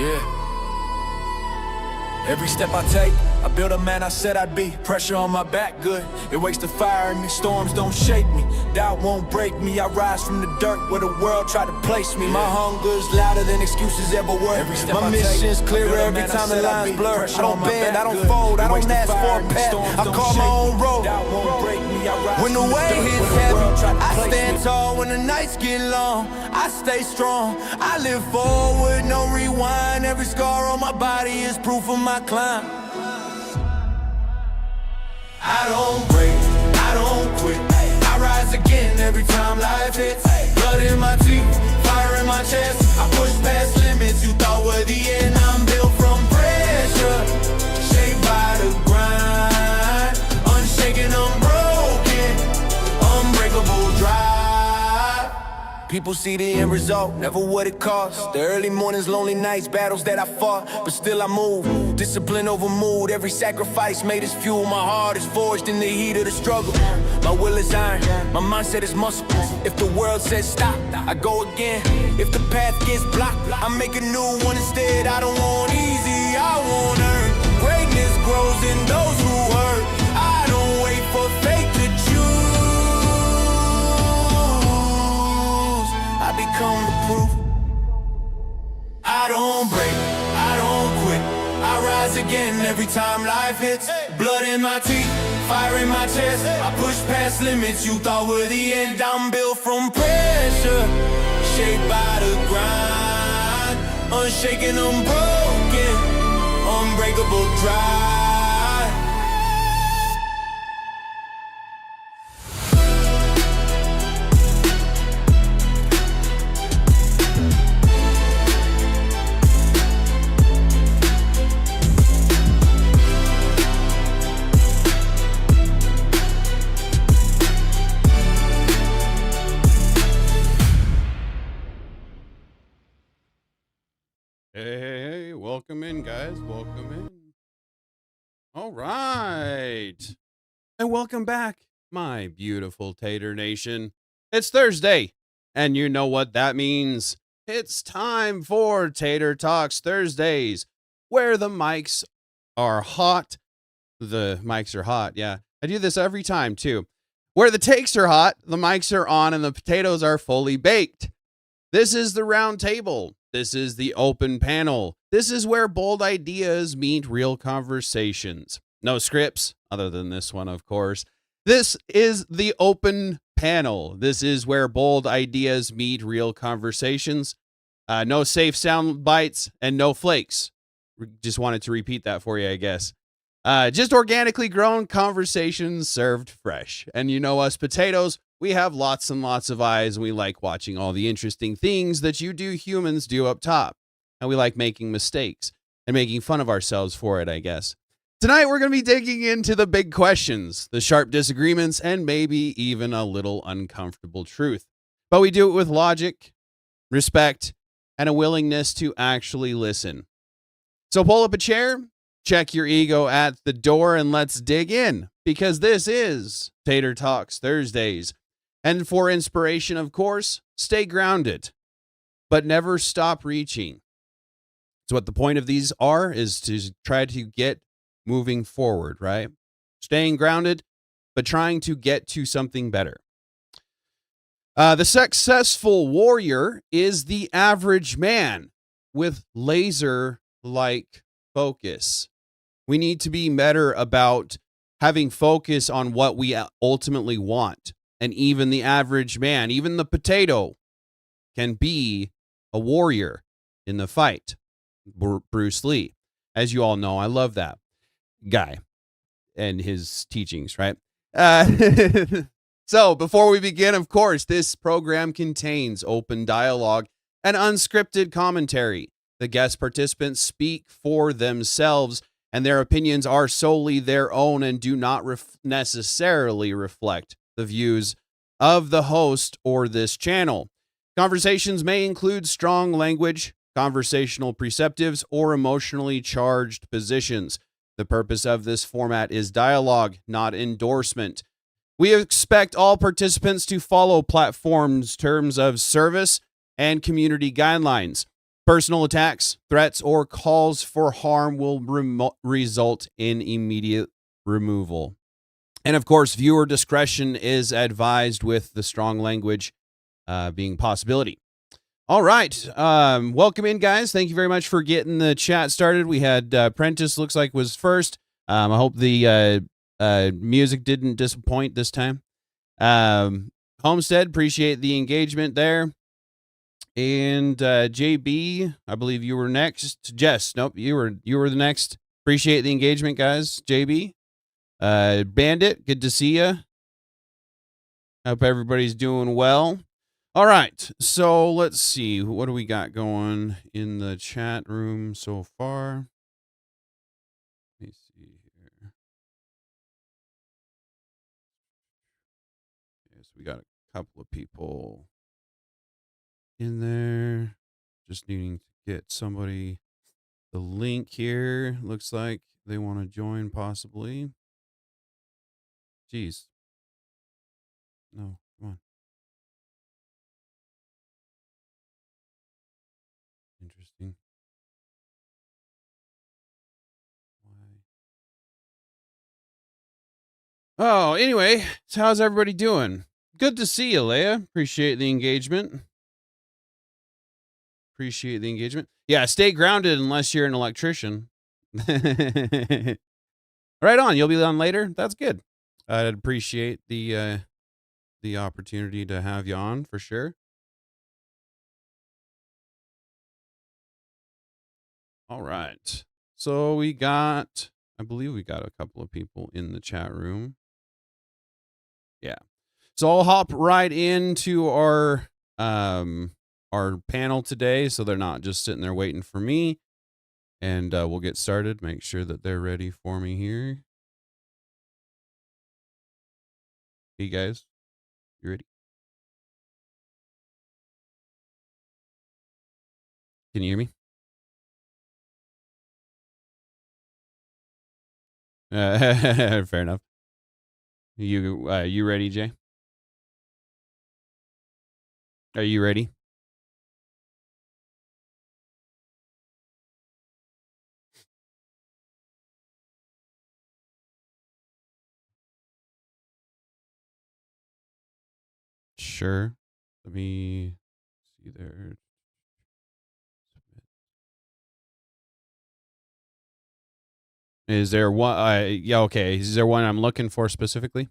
Yeah. Every step I take, I build a man I said I'd be. Pressure on my back, good. It wakes the fire in me. Storms don't shake me. Doubt won't break me. I rise from the dirt where the world tried to place me. My hunger's louder than excuses ever were. My mission's clearer every time the lines blur. I don't bend, I don't fold, I don't ask for a path. I call my own road. When the weight hits heavy, I stand tall. When the nights get long, I stay strong. I live forward, no rewind. Every scar on my body is proof of my climb. I don't break, I don't quit. I rise again every time life hits. Blood in my teeth, fire in my chest. I push past limits you thought were the end. I'm built from pressure, shaped by the grind. Unshaken, unbroken, unbreakable drive. People see the end result, never what it costs. The early mornings, lonely nights, battles that I fought, but still I move. Discipline over mood, every sacrifice made as fuel. My heart is forged in the heat of the struggle. My will is iron, my mindset is muscle. If the world says stop, I go again. If the path gets blocked, I make a new one instead. I don't want easy, I want earn. Greatness grows in those who hurt. I don't wait for fate to choose. I become the proof. I don't break, I don't quit. I rise again every time life hits. Blood in my teeth, fire in my chest. I push past limits you thought were the end. I'm built from pressure, shaped by the grind. Unshaken, unbroken, unbreakable drive. Hey, welcome in, guys. Welcome in. All right. And welcome back, my beautiful Tater Nation. It's Thursday, and you know what that means. It's time for Tater Talks Thursdays, where the mics are hot. The mics are hot, yeah. I do this every time, too. Where the takes are hot, the mics are on, and the potatoes are fully baked. This is the round table. This is the open panel. This is where bold ideas meet real conversations. No scripts, other than this one, of course. This is the open panel. This is where bold ideas meet real conversations. No safe sound bites and no flakes. Just wanted to repeat that for you, I guess. Just organically grown conversations served fresh. And you know us potatoes, we have lots and lots of eyes, and we like watching all the interesting things that you humans do up top. And we like making mistakes and making fun of ourselves for it, I guess. Tonight, we're going to be digging into the big questions, the sharp disagreements, and maybe even a little uncomfortable truth. But we do it with logic, respect, and a willingness to actually listen. So pull up a chair, check your ego at the door, and let's dig in, because this is Tater Talks Thursdays. And for inspiration, of course, stay grounded, but never stop reaching. So what the point of these is to try to get moving forward, right? Staying grounded, but trying to get to something better. The successful warrior is the average man with laser-like focus. We need to be better about having focus on what we ultimately want. And even the average man, even the potato, can be a warrior in the fight. Bruce Lee. As you all know, I love that guy and his teachings, right? So before we begin, of course, this program contains open dialogue and unscripted commentary. The guest participants speak for themselves, and their opinions are solely their own and do not necessarily reflect the views of the host or this channel. Conversations may include strong language, conversational perceptives, or emotionally charged positions. The purpose of this format is dialogue, not endorsement. We expect all participants to follow platforms' terms of service and community guidelines. Personal attacks, threats, or calls for harm will result in immediate removal. And of course, viewer discretion is advised, with the strong language being possibility. All right. Welcome in, guys. Thank you very much for getting the chat started. We had Prentice, looks like, was first. I hope the music didn't disappoint this time. Homestead, appreciate the engagement there. And JB, I believe you were next. Jess, nope, you were the next. Appreciate the engagement, guys. JB, Bandit, good to see you. Hope everybody's doing well. All right, so let's see, what do we got going in the chat room so far? Let me see here. Yes, we got a couple of people in there. Just needing to get somebody the link here. Looks like they want to join, possibly. Jeez. No, come on. Interesting. Why? Oh, anyway, so how's everybody doing? Good to see you, Leia. Appreciate the engagement. Yeah, stay grounded unless you're an electrician. Right on. You'll be on later. That's good. I'd appreciate the opportunity to have you on for sure. All right. So I believe we got a couple of people in the chat room. Yeah. So I'll hop right into our panel today, so they're not just sitting there waiting for me. And we'll get started. Make sure that they're ready for me here. Hey guys, you ready? Can you hear me? Fair enough. You ready, Jay? Are you ready? Sure. Let me see there. Is there one? Yeah, okay. Is there one I'm looking for specifically?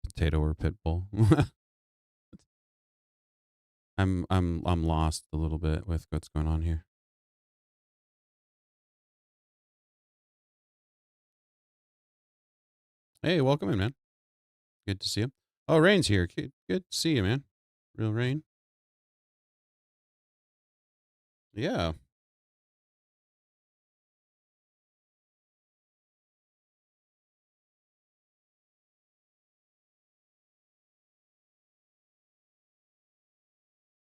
Potato or pit bull? I'm lost a little bit with what's going on here. Hey, welcome in, man. Good to see you. Oh, Rain's here. Good to see you, man. Real Rain. Yeah.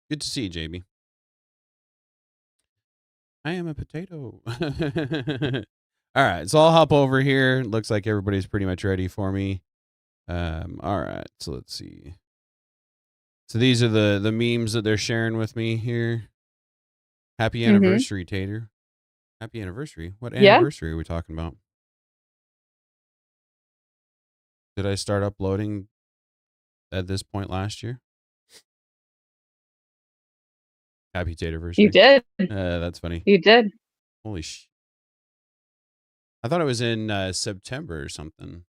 Good to see you, JB. I am a potato. All right, so I'll hop over here. Looks like everybody's pretty much ready for me. All right, so let's see. So these are the memes that they're sharing with me here. Happy anniversary, Tater. Happy anniversary. What anniversary are we talking about? Did I start uploading at this point last year? Happy Taterversary. You did. That's funny. You did. Holy sh! I thought it was in September or something.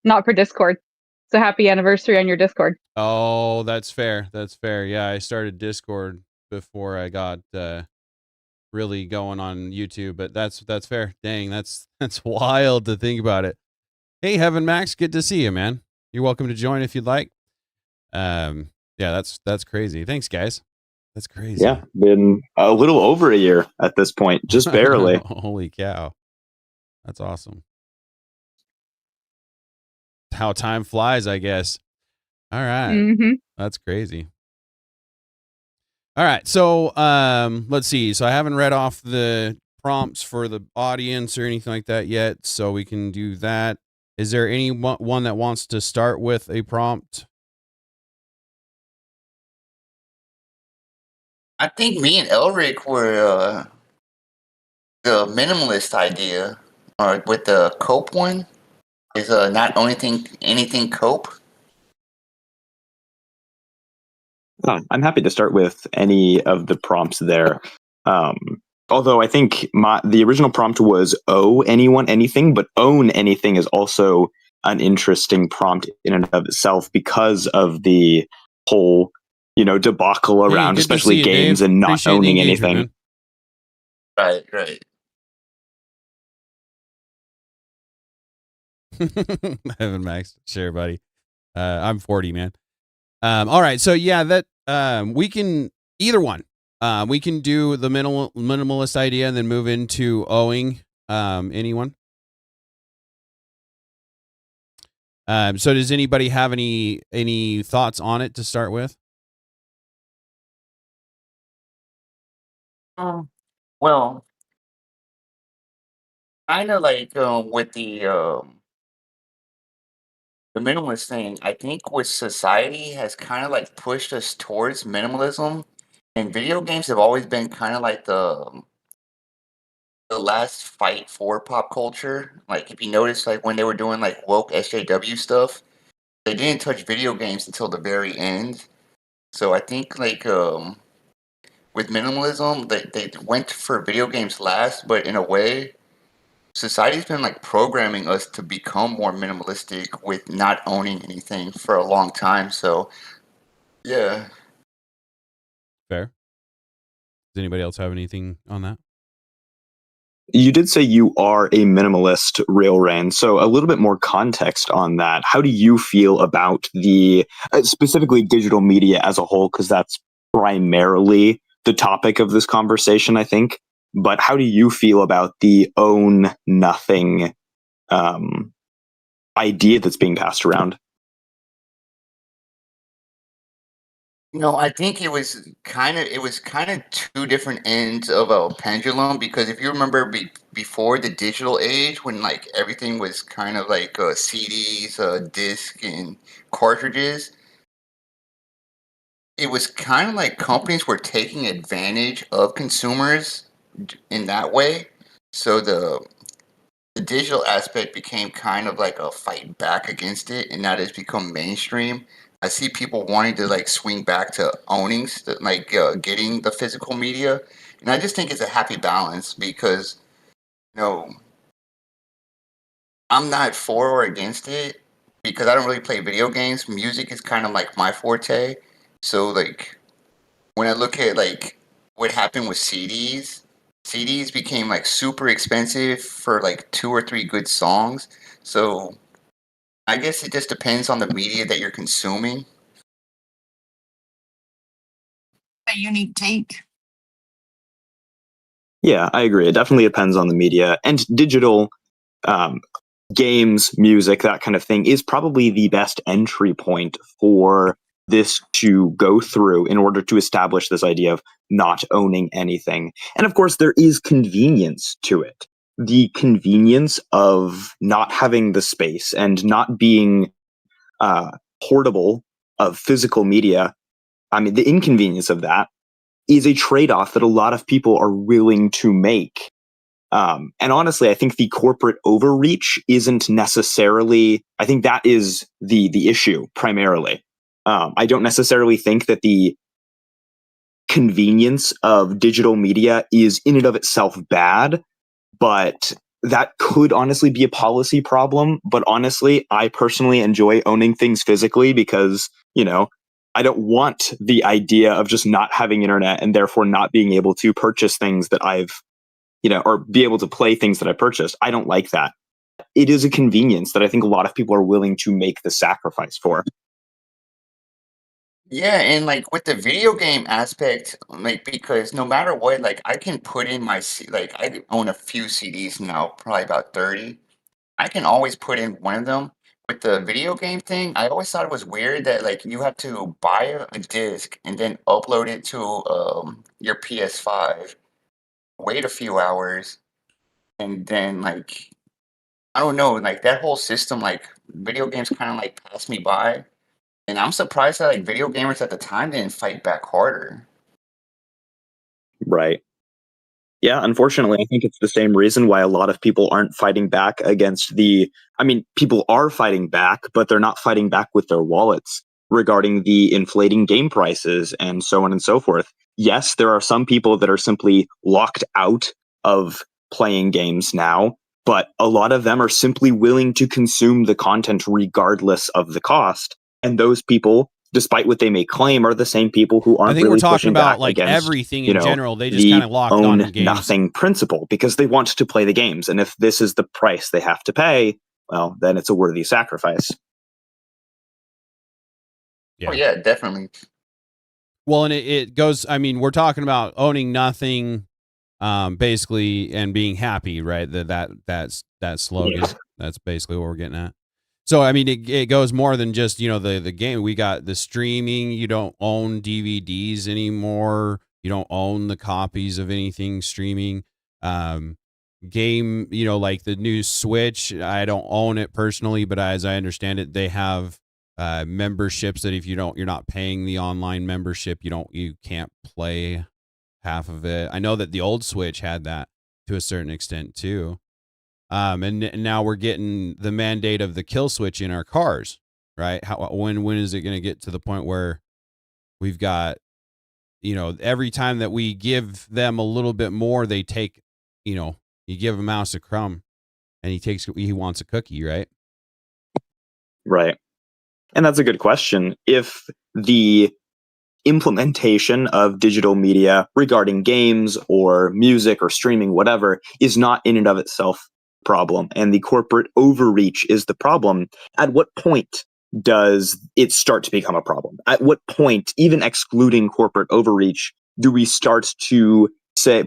Not for Discord. So happy anniversary on your Discord. Oh, that's fair. That's fair. Yeah, I started Discord before I got really going on YouTube, but that's fair. Dang, that's wild to think about it. Hey, Heaven Max, good to see you, man. You're welcome to join if you'd like. Yeah, that's crazy. Thanks, guys. That's crazy. Yeah, been a little over a year at this point, just barely. Holy cow. That's awesome. how time flies, I guess. All right. Mm-hmm. That's crazy. All right. So let's see. So I haven't read off the prompts for the audience or anything like that yet, so we can do that. Is there anyone that wants to start with a prompt? I think me and Elric were the minimalist idea, or with the cope one, is not anything cope. I'm happy to start with any of the prompts there. Although I think the original prompt was owe anyone anything, but own anything is also an interesting prompt in and of itself because of the whole, debacle around, good to especially see you, games Dave. and not Appreciate the owning engagement, anything. Right. Evan Max, sure, buddy. I'm 40, man. All right, so yeah, that we can either one. We can do the minimalist idea and then move into owing anyone. So does anybody have any thoughts on it to start with? Well, kind of like with the minimalist thing. I think with society has kind of like pushed us towards minimalism, and video games have always been kind of like the last fight for pop culture. Like if you notice, like when they were doing like woke SJW stuff, they didn't touch video games until the very end. So I think like with minimalism, they went for video games last, but in a way, society's been like programming us to become more minimalistic with not owning anything for a long time. So yeah. Fair. Does anybody else have anything on that? You did say you are a minimalist, Railran. So a little bit more context on that. How do you feel about the specifically digital media as a whole? Because that's primarily the topic of this conversation, I think. But how do you feel about the own nothing idea that's being passed around? No, I think it was kind of two different ends of a pendulum, because if you remember before the digital age, when like everything was kind of like CDs, disc, and cartridges, it was kind of like companies were taking advantage of consumers in that way. So the digital aspect became kind of like a fight back against it, and that has become mainstream. I see people wanting to like swing back to owning, like getting the physical media, and I just think it's a happy balance because you know I'm not for or against it because I don't really play video games. Music is kind of like my forte, so like when I look at like what happened with CDs became like super expensive for like two or three good songs. So I guess it just depends on the media that you're consuming. A unique take. Yeah, I agree. It definitely depends on the media. And digital games, music, that kind of thing is probably the best entry point for this to go through in order to establish this idea of not owning anything. And of course, there is convenience to it. The convenience of not having the space and not being portable of physical media. I mean, the inconvenience of that is a trade-off that a lot of people are willing to make. And honestly, I think the corporate overreach isn't necessarily, I think that is the issue primarily. I don't necessarily think that the convenience of digital media is in and of itself bad, but that could honestly be a policy problem. But honestly, I personally enjoy owning things physically because, I don't want the idea of just not having internet and therefore not being able to purchase things that or be able to play things that I purchased. I don't like that. It is a convenience that I think a lot of people are willing to make the sacrifice for. Yeah, and like with the video game aspect, like because no matter what, like I can put in like I own a few CDs now, probably about 30. I can always put in one of them, with the video game thing, I always thought it was weird that like you have to buy a disc and then upload it to your PS5, wait a few hours, and then like I don't know, like that whole system, like video games kind of like passed me by, and I'm surprised that like video gamers at the time didn't fight back harder. Right. Yeah, unfortunately, I think it's the same reason why a lot of people aren't fighting back against people are fighting back, but they're not fighting back with their wallets regarding the inflating game prices and so on and so forth. Yes, there are some people that are simply locked out of playing games now, but a lot of them are simply willing to consume the content regardless of the cost. And those people, despite what they may claim, are the same people who aren't I think really we're talking pushing about back like against everything in general. They just the kind of locked on own in games. nothing principle because they want to play the games. And if this is the price they have to pay, well, then it's a worthy sacrifice. Yeah. Oh yeah, definitely. Well, and it goes, I mean, we're talking about owning nothing, basically, and being happy, right? That's that slogan. Yes. That's basically what we're getting at. So, I mean, it goes more than just, the game. We got the streaming. You don't own DVDs anymore. You don't own the copies of anything streaming. Game, like the new Switch, I don't own it personally, but as I understand it, they have memberships that if you're not paying the online membership, you can't play half of it. I know that the old Switch had that to a certain extent too. And now we're getting the mandate of the kill switch in our cars, right? When is it going to get to the point where we've got, every time that we give them a little bit more, they take, you give a mouse a crumb and he wants a cookie, right? Right. And that's a good question. If the implementation of digital media regarding games or music or streaming, whatever, is not in and of itself a problem, and the corporate overreach is the problem, at what point does it start to become a problem? At what point, even excluding corporate overreach, do we start to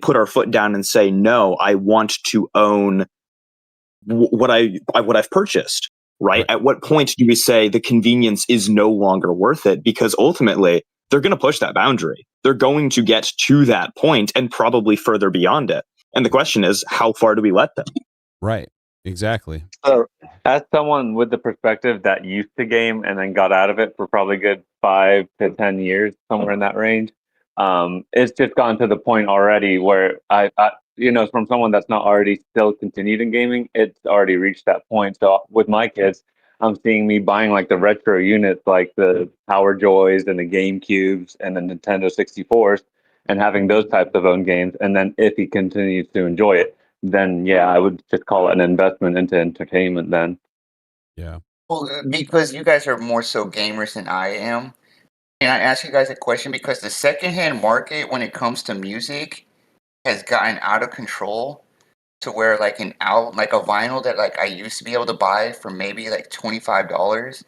put our foot down and say, no, I want to own what I've purchased? Right? At what point do we say the convenience is no longer worth it? Because ultimately, they're going to push that boundary. They're going to get to that point and probably further beyond it. And the question is, how far do we let them? Right. Exactly. So, as someone with the perspective that used to game and then got out of it for probably good 5 to 10 years, somewhere in that range, it's just gotten to the point already where I from someone that's not already still continued in gaming, it's already reached that point. So with my kids, I'm seeing me buying like the retro units, like the Power Joys and the Game Cubes and the Nintendo 64s, and having those types of own games. And then if he continues to enjoy it, then yeah, I would just call it an investment into entertainment then. Yeah. Well, because you guys are more so gamers than I am, can I ask you guys a question? Because the secondhand market, when it comes to music, has gotten out of control to where like like a vinyl that like I used to be able to buy for maybe like $25,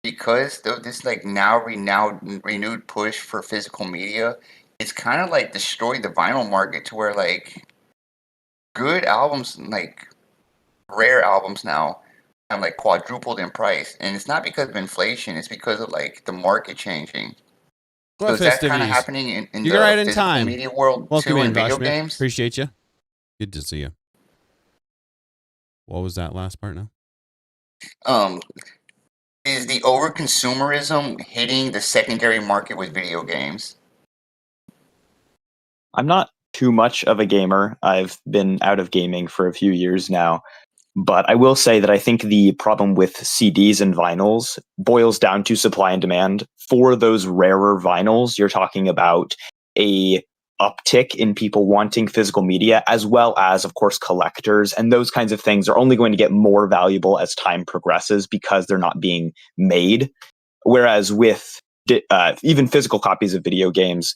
because this like now renewed push for physical media, it's kind of like destroyed the vinyl market to where like good albums, like rare albums now, have like quadrupled in price, and it's not because of inflation; it's because of like the market changing. So is that kind of happening in You're the right in physical time. media world Welcome too, in, in video Boschman. games? Appreciate you. Good to see you. What was that last part now? Is the over-consumerism hitting the secondary market with video games? I'm not too much of a gamer. I've been out of gaming for a few years now. But I will say that I think the problem with CDs and vinyls boils down to supply and demand. For those rarer vinyls, you're talking about a uptick in people wanting physical media, as well as, of course, collectors. And those kinds of things are only going to get more valuable as time progresses because they're not being made. Whereas with even physical copies of video games,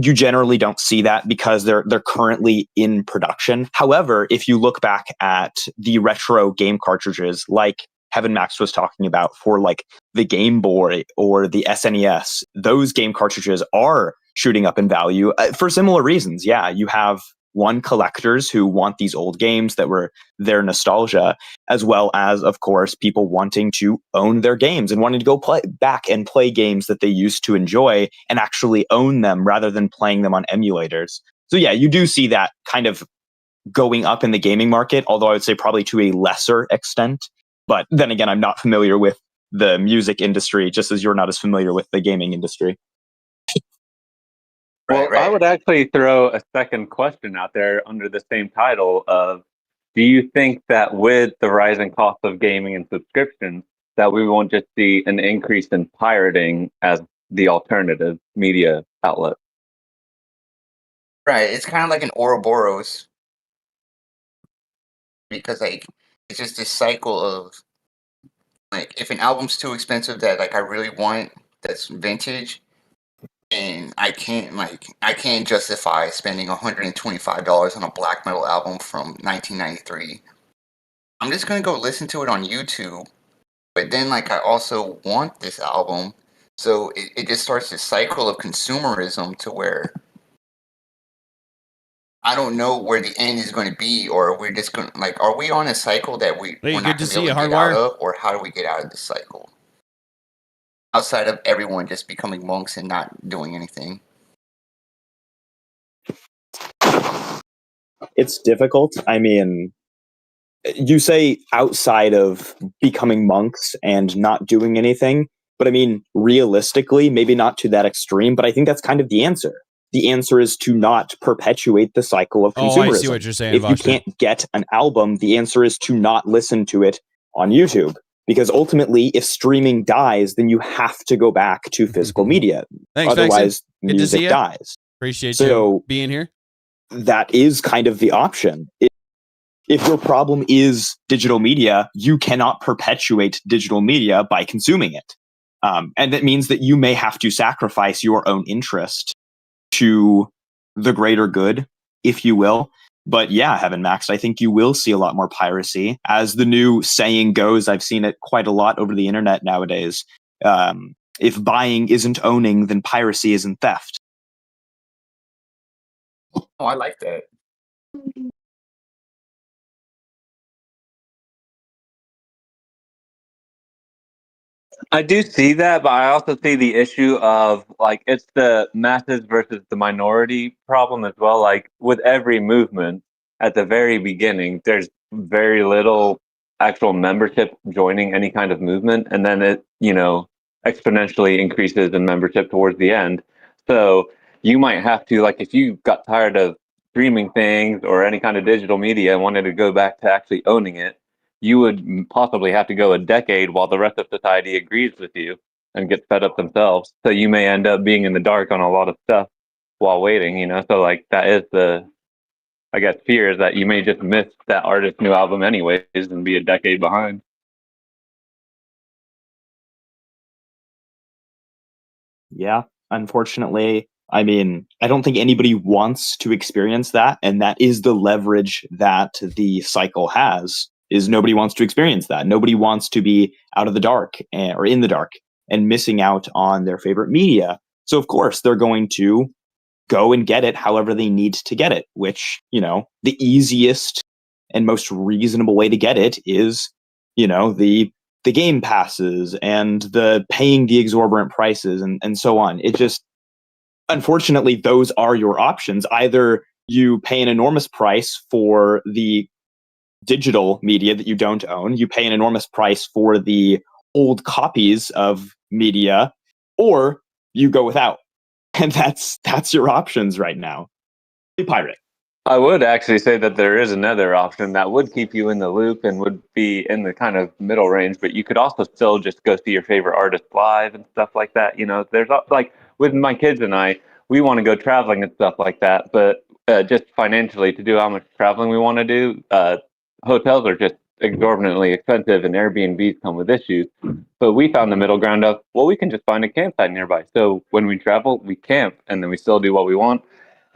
you generally don't see that because they're currently in production. However, if you look back at the retro game cartridges, like Heaven Max was talking about for like the Game Boy or the SNES, those game cartridges are shooting up in value for similar reasons. Yeah, you have one, collectors who want these old games that were their nostalgia, as well as, of course, people wanting to own their games and wanting to go back and play games that they used to enjoy and actually own them rather than playing them on emulators. So yeah, you do see that kind of going up in the gaming market, although I would say probably to a lesser extent. But then again, I'm not familiar with the music industry, just as you're not as familiar with the gaming industry. Well, Right. I would actually throw a second question out there under the same title of, do you think that with the rising cost of gaming and subscriptions, that we won't just see an increase in pirating as the alternative media outlet? Right. It's kind of like an Ouroboros, because like it's just this cycle of like, if an album's too expensive that like I really want, that's vintage, and I can't justify spending $125 on a black metal album from 1993. I'm just gonna go listen to it on YouTube. But then like I also want this album, so it just starts this cycle of consumerism to where I don't know where the end is going to be, or we're just going to like, are we on a cycle that we're Hey, not good to going to see be you, able to get out Hardwire. of, or how do we get out of this cycle? Outside of everyone just becoming monks and not doing anything. It's difficult. I mean, you say outside of becoming monks and not doing anything, but I mean, realistically, maybe not to that extreme, but I think that's kind of the answer. The answer is to not perpetuate the cycle of consumerism. Oh, I see what you're saying, If you Voster. can't get an album, the answer is to not listen to it on YouTube. Because ultimately, if streaming dies, then you have to go back to physical media. Thanks, Otherwise, Vexen. Good to see music ya. dies. Appreciate So- you being here. That is kind of the option. If your problem is digital media, you cannot perpetuate digital media by consuming it. And that means that you may have to sacrifice your own interest to the greater good, if you will. But yeah, Heaven Max, I think you will see a lot more piracy. As the new saying goes, I've seen it quite a lot over the internet nowadays. If buying isn't owning, then piracy isn't theft. Oh, I like that. I do see that, but I also see the issue of like it's the masses versus the minority problem as well. Like with every movement at the very beginning, there's very little actual membership joining any kind of movement, and then it, exponentially increases in membership towards the end. So you might have to, like, if you got tired of streaming things or any kind of digital media and wanted to go back to actually owning it, you would possibly have to go a decade while the rest of society agrees with you and gets fed up themselves. So you may end up being in the dark on a lot of stuff while waiting, So like that is the, I guess, fear is that you may just miss that artist's new album anyways and be a decade behind. Yeah, unfortunately, I mean, I don't think anybody wants to experience that, and that is the leverage that the cycle has. Is nobody wants to experience that. Nobody wants to be out of the dark or in the dark and missing out on their favorite media. So of course they're going to go and get it however they need to get it, which, the easiest and most reasonable way to get it is, the game passes and the paying the exorbitant prices and so on. It just, unfortunately, those are your options. Either you pay an enormous price for the digital media that you don't own, you pay an enormous price for the old copies of media, or you go without. And that's your options right now. Pirate. I would actually say that there is another option that would keep you in the loop and would be in the kind of middle range, but you could also still just go see your favorite artist live and stuff like that. There's like with my kids and I, we want to go traveling and stuff like that, but just financially to do how much traveling we want to do, hotels are just exorbitantly expensive and Airbnbs come with issues. But we found the middle ground of, well, we can just find a campsite nearby. So when we travel, we camp and then we still do what we want.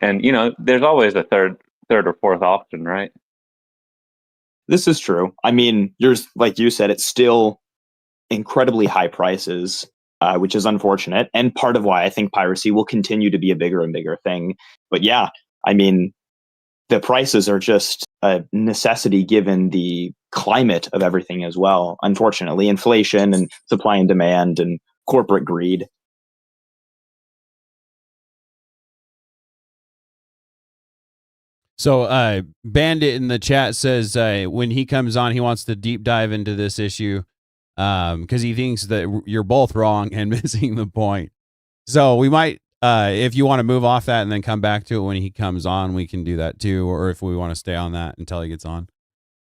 And, there's always a third or fourth option, right? This is true. I mean, like you said, it's still incredibly high prices, which is unfortunate. And part of why I think piracy will continue to be a bigger and bigger thing. But yeah, I mean, the prices are just a necessity given the climate of everything as well. Unfortunately, inflation and supply and demand and corporate greed. So Bandit in the chat says when he comes on, he wants to deep dive into this issue because he thinks that you're both wrong and missing the point. So we might, if you want to move off that and then come back to it when he comes on, we can do that too. Or if we want to stay on that until he gets on,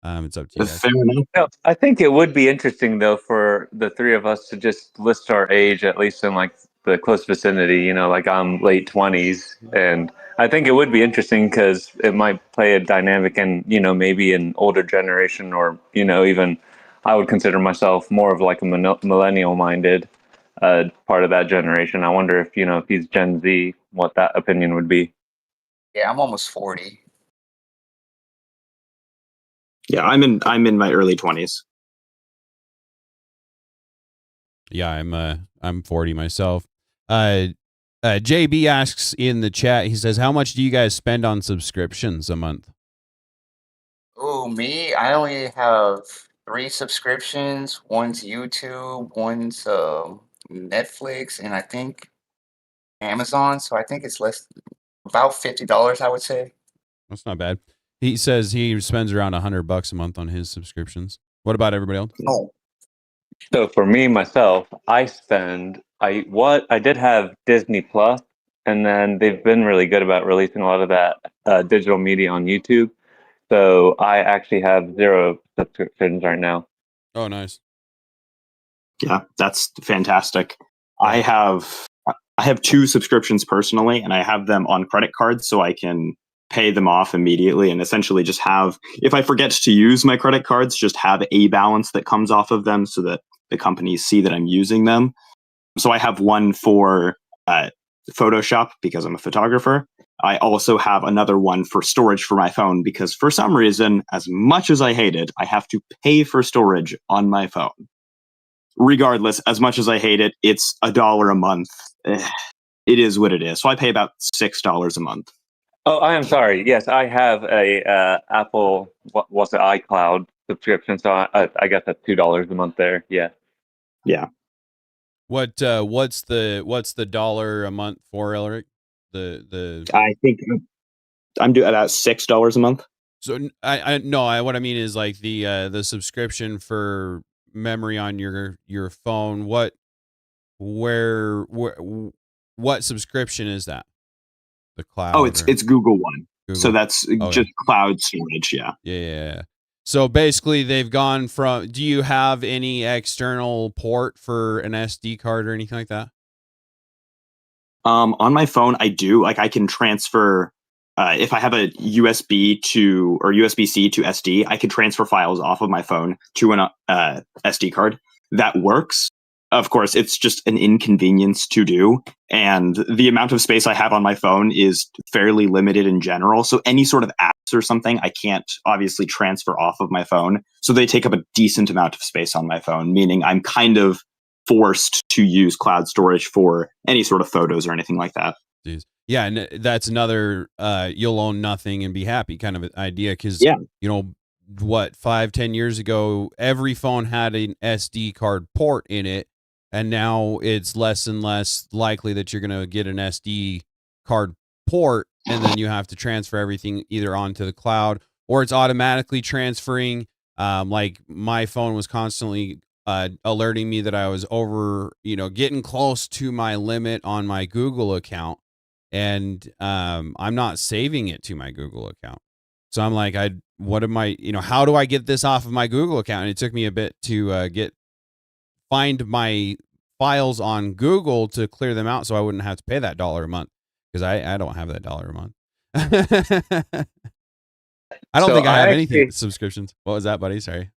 it's up to you guys. Fair enough. No, I think it would be interesting though for the three of us to just list our age, at least in like the close vicinity. You know, like I'm late 20s, and I think it would be interesting because it might play a dynamic in, you know, maybe an older generation, or, you know, even I would consider myself more of like a millennial minded part of that generation. I wonder if, you know, if he's Gen Z, what that opinion would be. Yeah, I'm almost 40. Yeah, I'm in my early 20s. Yeah, I'm 40 myself. JB asks in the chat, he says, how much do you guys spend on subscriptions a month? Oh, me? I only have 3 subscriptions. One's YouTube, one's Netflix, and I think Amazon. So I think it's about $50, I would say. That's not bad. He says he spends around $100 a month on his subscriptions. What about everybody else? Oh, So for me, myself, I did have Disney Plus, and then they've been really good about releasing a lot of that digital media on YouTube. So I actually have 0 subscriptions right now. Oh, nice. Yeah, that's fantastic. I have 2 subscriptions personally, and I have them on credit cards so I can pay them off immediately and essentially just have, if I forget to use my credit cards, just have a balance that comes off of them so that the companies see that I'm using them. So I have one for Photoshop because I'm a photographer. I also have another one for storage for my phone because for some reason, as much as I hate it, I have to pay for storage on my phone. Regardless, as much as I hate it, it's $1 a month. It is what it is. So I pay about $6 a month. Oh, I am sorry. Yes, I have a Apple, what's it, iCloud subscription. So I guess that's $2 a month there. Yeah. Yeah. What's the dollar a month for, Elric? I think I'm doing about $6 a month. So what I mean is like the subscription for memory on your phone. What subscription is that? The cloud? Oh, it's Google One. Google. So that's just cloud storage. Yeah. Yeah. So basically, they've gone from. Do you have any external port for an SD card or anything like that? On my phone, I do. Like, I can transfer. If I have a USB to or USB-C to SD, I can transfer files off of my phone to an SD card. That works. Of course, it's just an inconvenience to do, and the amount of space I have on my phone is fairly limited in general. So any sort of apps or something, I can't obviously transfer off of my phone. So they take up a decent amount of space on my phone, meaning I'm kind of forced to use cloud storage for any sort of photos or anything like that. Jeez. Yeah, and that's another you'll own nothing and be happy kind of idea because, yeah. You know, what, 5-10 years ago, every phone had an SD card port in it. And now it's less and less likely that you're going to get an SD card port, and then you have to transfer everything either onto the cloud or it's automatically transferring. Like my phone was constantly alerting me that I was getting close to my limit on my Google account, and I'm not saving it to my Google account. So I'm like, how do I get this off of my Google account? And it took me a bit to find my files on Google to clear them out so I wouldn't have to pay that $1 a month because I don't have that $1 a month. I don't think I have anything subscriptions. What was that, buddy? Sorry.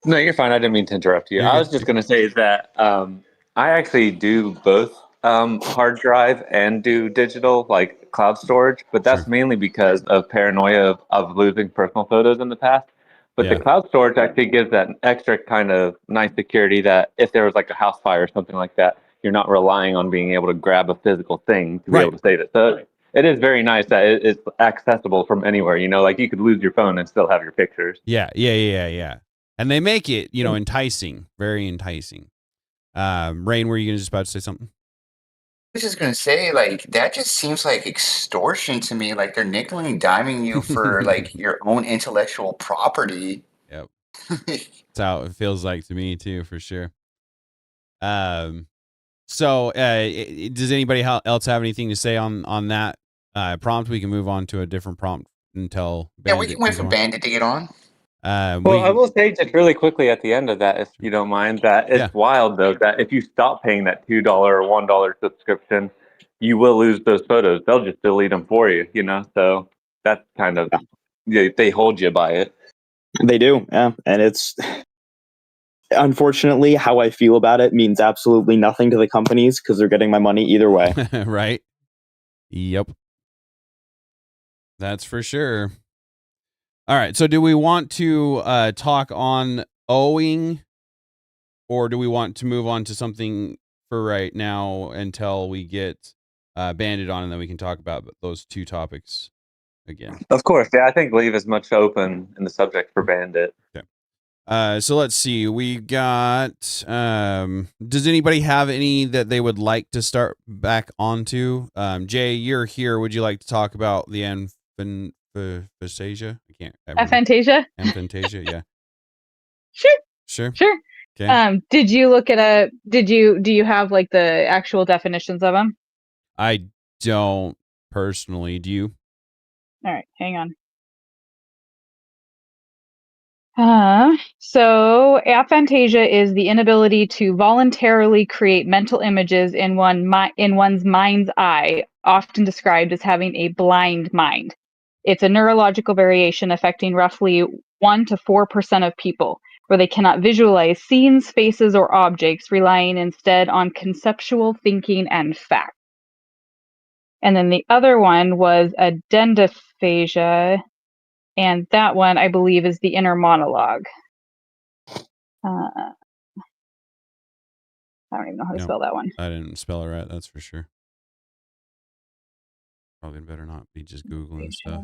No, you're fine. I didn't mean to interrupt you. I was just going to say that I actually do both hard drive and do digital, like cloud storage, but that's mainly because of paranoia of losing personal photos in the past. But the cloud storage actually gives that extra kind of nice security that if there was like a house fire or something like that, you're not relying on being able to grab a physical thing to be able to save it. So it is very nice that it's accessible from anywhere. You know, like you could lose your phone and still have your pictures. Yeah. And they make it, enticing, very enticing. Rain, were you just about to say something? I was just gonna say, like, that just seems like extortion to me. Like they're nickel and diming you for like your own intellectual property. Yep. That's how it feels like to me too, for sure. So does anybody else have anything to say on that prompt? We can move on to a different prompt until Yeah, we can wait for Bandit to get on. Well, I will say just really quickly at the end of that, if you don't mind, that it's wild though that if you stop paying that $2 or $1 subscription, you will lose those photos. They'll just delete them for you, So that's kind of they hold you by it. They do, yeah, and it's unfortunately how I feel about it means absolutely nothing to the companies because they're getting my money either way. Right. Yep. That's for sure. All right. So do we want to talk on owing, or do we want to move on to something for right now until we get Bandit on, and then we can talk about those two topics again? Of course. Yeah, I think leave as much open in the subject for Bandit. Okay. So let's see. We got. Does anybody have any that they would like to start back onto? Jay, you're here. Would you like to talk about the aphantasia? I can't. Aphantasia? Aphantasia, yeah. Sure. Okay. Did you look at do you have like the actual definitions of them? I don't personally. Do you? All right, hang on. So aphantasia is the inability to voluntarily create mental images in one's mind's eye, often described as having a blind mind. It's a neurological variation affecting roughly 1 to 4% of people, where they cannot visualize scenes, faces, or objects, relying instead on conceptual thinking and fact. And then the other one was adendophagia, and that one, I believe, is the inner monologue. I don't even know how to spell that one. I didn't spell it right, that's for sure. Probably better not be just Googling stuff.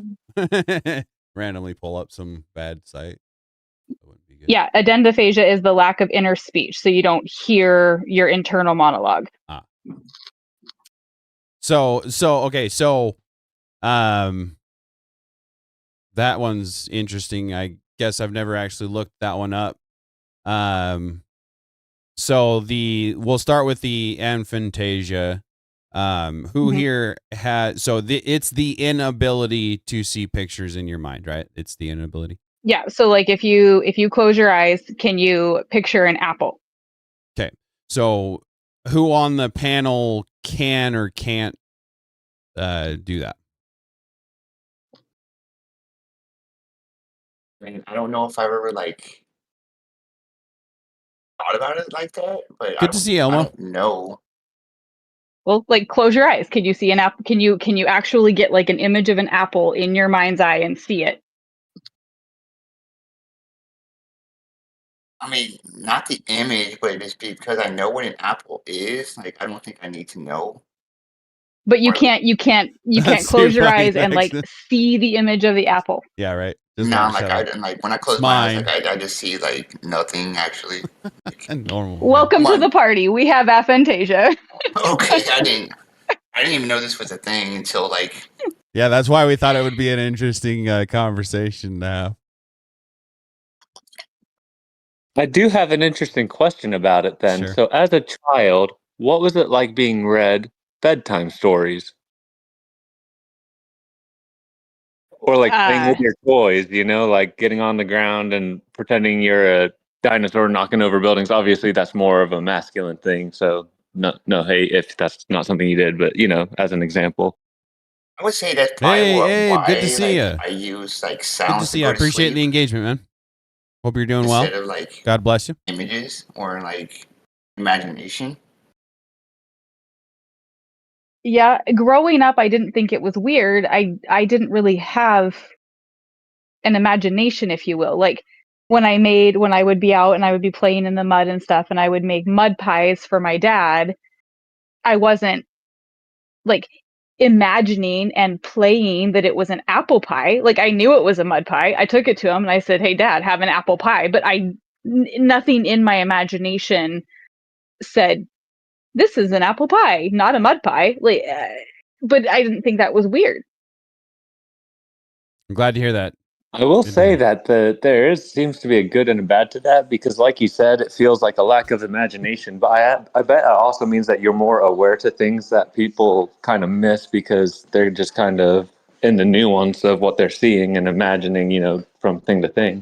Randomly pull up some bad site. That wouldn't be good. Yeah, adendophagia is the lack of inner speech, so you don't hear your internal monologue. So that one's interesting. I guess I've never actually looked that one up. So we'll start with the aphantasia. Who here has it's the inability to see pictures in your mind, right? It's the inability. Yeah, so like if you close your eyes, can you picture an apple? Okay. So who on the panel can or can't do that? I mean, I don't know if I've ever like thought about it like that, but Good to see, Elmo. I don't know. Well, like close your eyes. Can you see an apple? Can you actually get like an image of an apple in your mind's eye and see it? I mean, not the image, but it's because I know what an apple is. Like, I don't think I need to know. But you can't close your eyes and like see the image of the apple. Yeah, right. No, like when I close my eyes, like I just see like nothing actually. Normal. Welcome to the party. We have aphantasia. Okay, I didn't even know this was a thing until like. Yeah, that's why we thought it would be an interesting conversation to have. I do have an interesting question about it then. Sure. So as a child, what was it like being read bedtime stories? Or like playing with your toys, like getting on the ground and pretending you're a dinosaur knocking over buildings. Obviously, that's more of a masculine thing. So no, hey, if that's not something you did, but as an example. I would say that's probably why good to see you. I use like sounds. Good to see you. I appreciate the engagement, man. Hope you're doing well. Instead of like God bless you. Images or like imagination. Yeah, growing up, I didn't think it was weird. I didn't really have an imagination, if you will. Like when I would be out and I would be playing in the mud and stuff, and I would make mud pies for my dad, I wasn't like imagining and playing that it was an apple pie. Like, I knew it was a mud pie. I took it to him and I said, "Hey, Dad, have an apple pie." But nothing in my imagination said, "This is an apple pie, not a mud pie." Like, but I didn't think that was weird. I'm glad to hear that. I will Good say deal. that there seems to be a good and a bad to that, because, like you said, it feels like a lack of imagination. But I bet it also means that you're more aware to things that people kind of miss because they're just kind of in the nuance of what they're seeing and imagining, from thing to thing.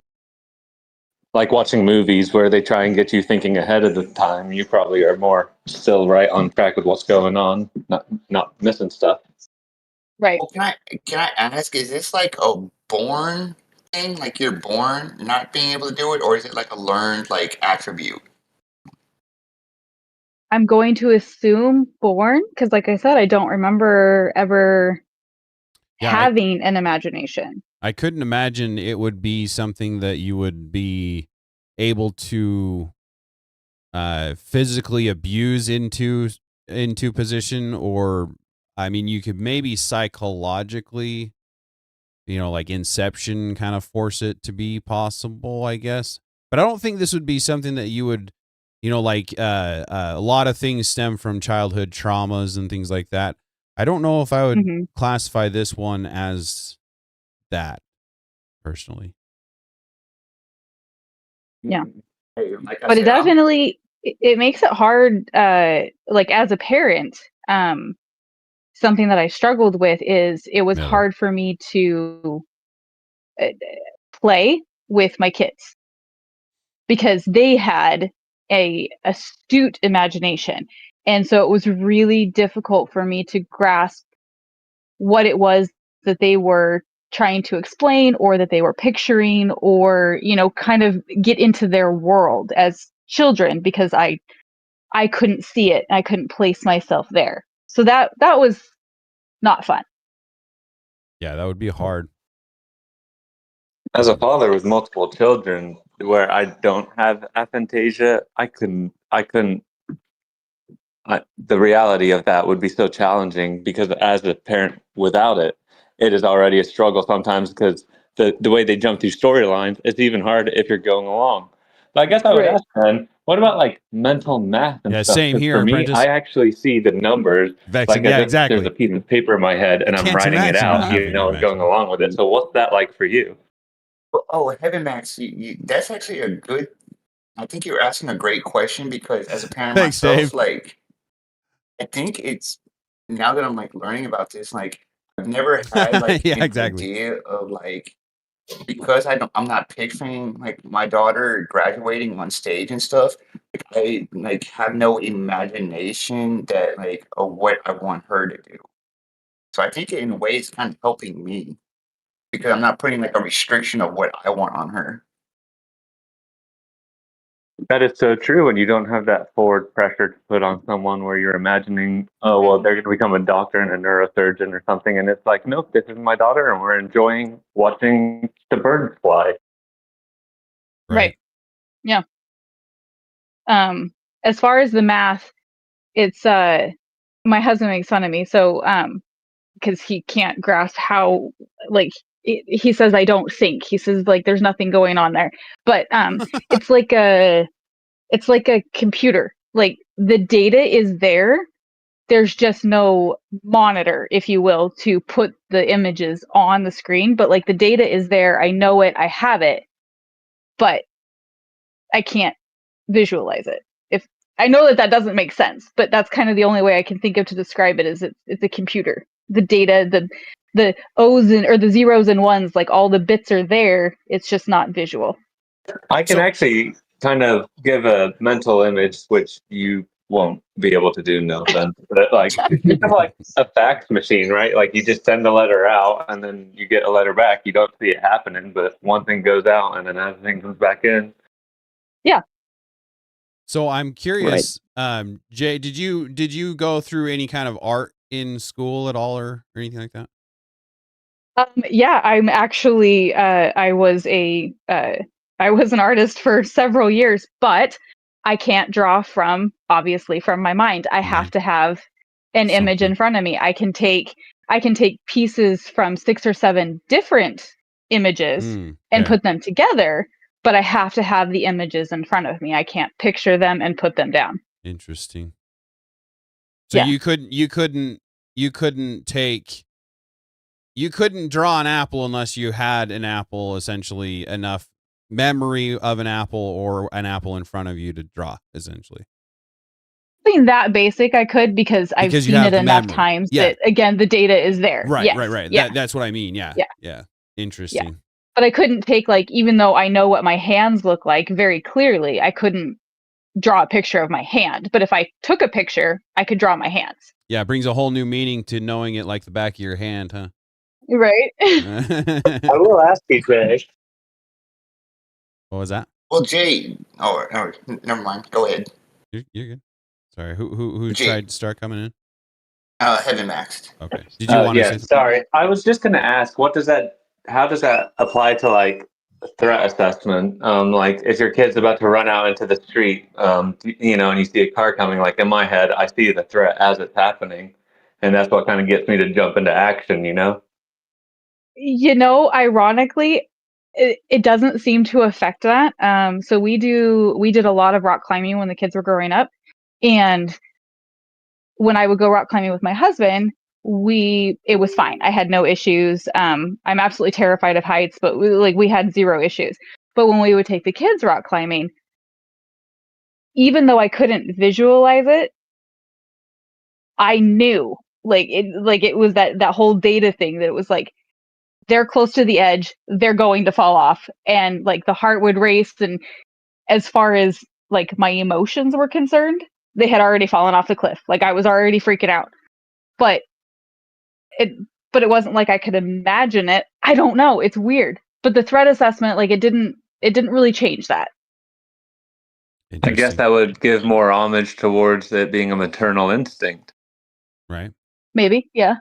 Like watching movies where they try and get you thinking ahead of the time, you probably are more still right on track with what's going on, not missing stuff. Right. Well, can I ask? Is this like a born thing? Like you're born not being able to do it, or is it like a learned like attribute? I'm going to assume born, because like I said, I don't remember ever having an imagination. I couldn't imagine it would be something that you would be able to physically abuse into position, or I mean, you could maybe psychologically, like Inception, kind of force it to be possible, I guess. But I don't think this would be something that you would, like a lot of things stem from childhood traumas and things like that. I don't know if I would classify this one as that, personally. Yeah. Like I But it said, I'm- definitely it makes it hard, like as a parent. Something that I struggled with is it was Miller. hard for me to play with my kids because they had a astute imagination, and so it was really difficult for me to grasp what it was that they were trying to explain or that they were picturing, or kind of get into their world as children, because I couldn't see it. I couldn't place myself there. So that was not fun. Yeah, that would be hard. As a father with multiple children, where I don't have aphantasia, the reality of that would be so challenging, because as a parent without it, it is already a struggle sometimes, because the way they jump through storylines, it's even hard if you're going along. But I guess I would Right. ask then, what about like mental math and Yeah, stuff? same 'Cause here, for me, apprentice. I actually see the numbers Vexing. like Yeah, as if exactly. there's a piece of paper in my head and I'm Can't writing it imagine out, having and going imagination. along with it. So what's that like for you? Oh, Heaven Max, that's actually a good. I think you're asking a great question, because as a parent Thanks, myself, Dave. like I think it's now that I'm like learning about this, like I've never had like Yeah, an exactly. idea of like, because I'm not picturing like my daughter graduating on stage and stuff. Like I like have no imagination that like of what I want her to do. So I think in a way it's kind of helping me, because I'm not putting like a restriction of what I want on her. That is so true, and you don't have that forward pressure to put on someone where you're imagining, oh, well, they're going to become a doctor and a neurosurgeon or something. And it's like, nope, this is my daughter, and we're enjoying watching the birds fly. Right. Yeah. As far as the math, it's my husband makes fun of me, so because he can't grasp how, like, he says I don't think. He says like there's nothing going on there. But it's like a computer. Like, the data is there. There's just no monitor, if you will, to put the images on the screen, but like the data is there. I know it, I have it, but I can't visualize it. If I know that doesn't make sense, but that's kind of the only way I can think of to describe it, is it's a computer. The data, the O's or the zeros and ones, like all the bits are there. It's just not visual. I can actually kind of give a mental image, which you won't be able to do, no offense. But like, it's kind of like a fax machine, right? Like you just send a letter out and then you get a letter back. You don't see it happening, but one thing goes out and then another thing comes back in. Yeah. So I'm curious, Jay, did you go through any kind of art in school at all, or anything like that? Yeah, I'm actually I was an artist for several years, but I can't draw from my mind. I have to have an image in front of me. I can take pieces from 6 or 7 different images and put them together, but I have to have the images in front of me. I can't picture them and put them down. Interesting. So you couldn't draw an apple unless you had an apple, essentially enough memory of an apple or an apple in front of you to draw, essentially. Something that basic I could because I've seen it enough times that, again, the data is there. Right, yes. right. Yeah. That's what I mean. Yeah. Interesting. Yeah. But I couldn't take, like, even though I know what my hands look like very clearly, I couldn't draw a picture of my hand. But if I took a picture, I could draw my hands. Yeah, it brings a whole new meaning to knowing it like the back of your hand, huh? Right. I will ask you, Jay. What was that? Well, Jay. Oh, never mind. Go ahead. You're good. Sorry. Who tried to start coming in? Heaven Maxed. Okay. Did you want to say something? Sorry. I was just going to ask, how does that apply to, like, threat assessment? Like, if your kid's about to run out into the street, and you see a car coming, like, in my head, I see the threat as it's happening. And that's what kind of gets me to jump into action, Ironically, it doesn't seem to affect that. So we did a lot of rock climbing when the kids were growing up. And when I would go rock climbing with my husband, it was fine. I had no issues. I'm absolutely terrified of heights, but we had zero issues. But when we would take the kids rock climbing, even though I couldn't visualize it, I knew it was that whole data thing that it was like, they're close to the edge, they're going to fall off. And like the heart would race. And as far as like my emotions were concerned, they had already fallen off the cliff. Like I was already freaking out, but it wasn't like I could imagine it. I don't know. It's weird. But the threat assessment, like it didn't really change that. I guess that would give more homage towards it being a maternal instinct. Right. Maybe. Yeah.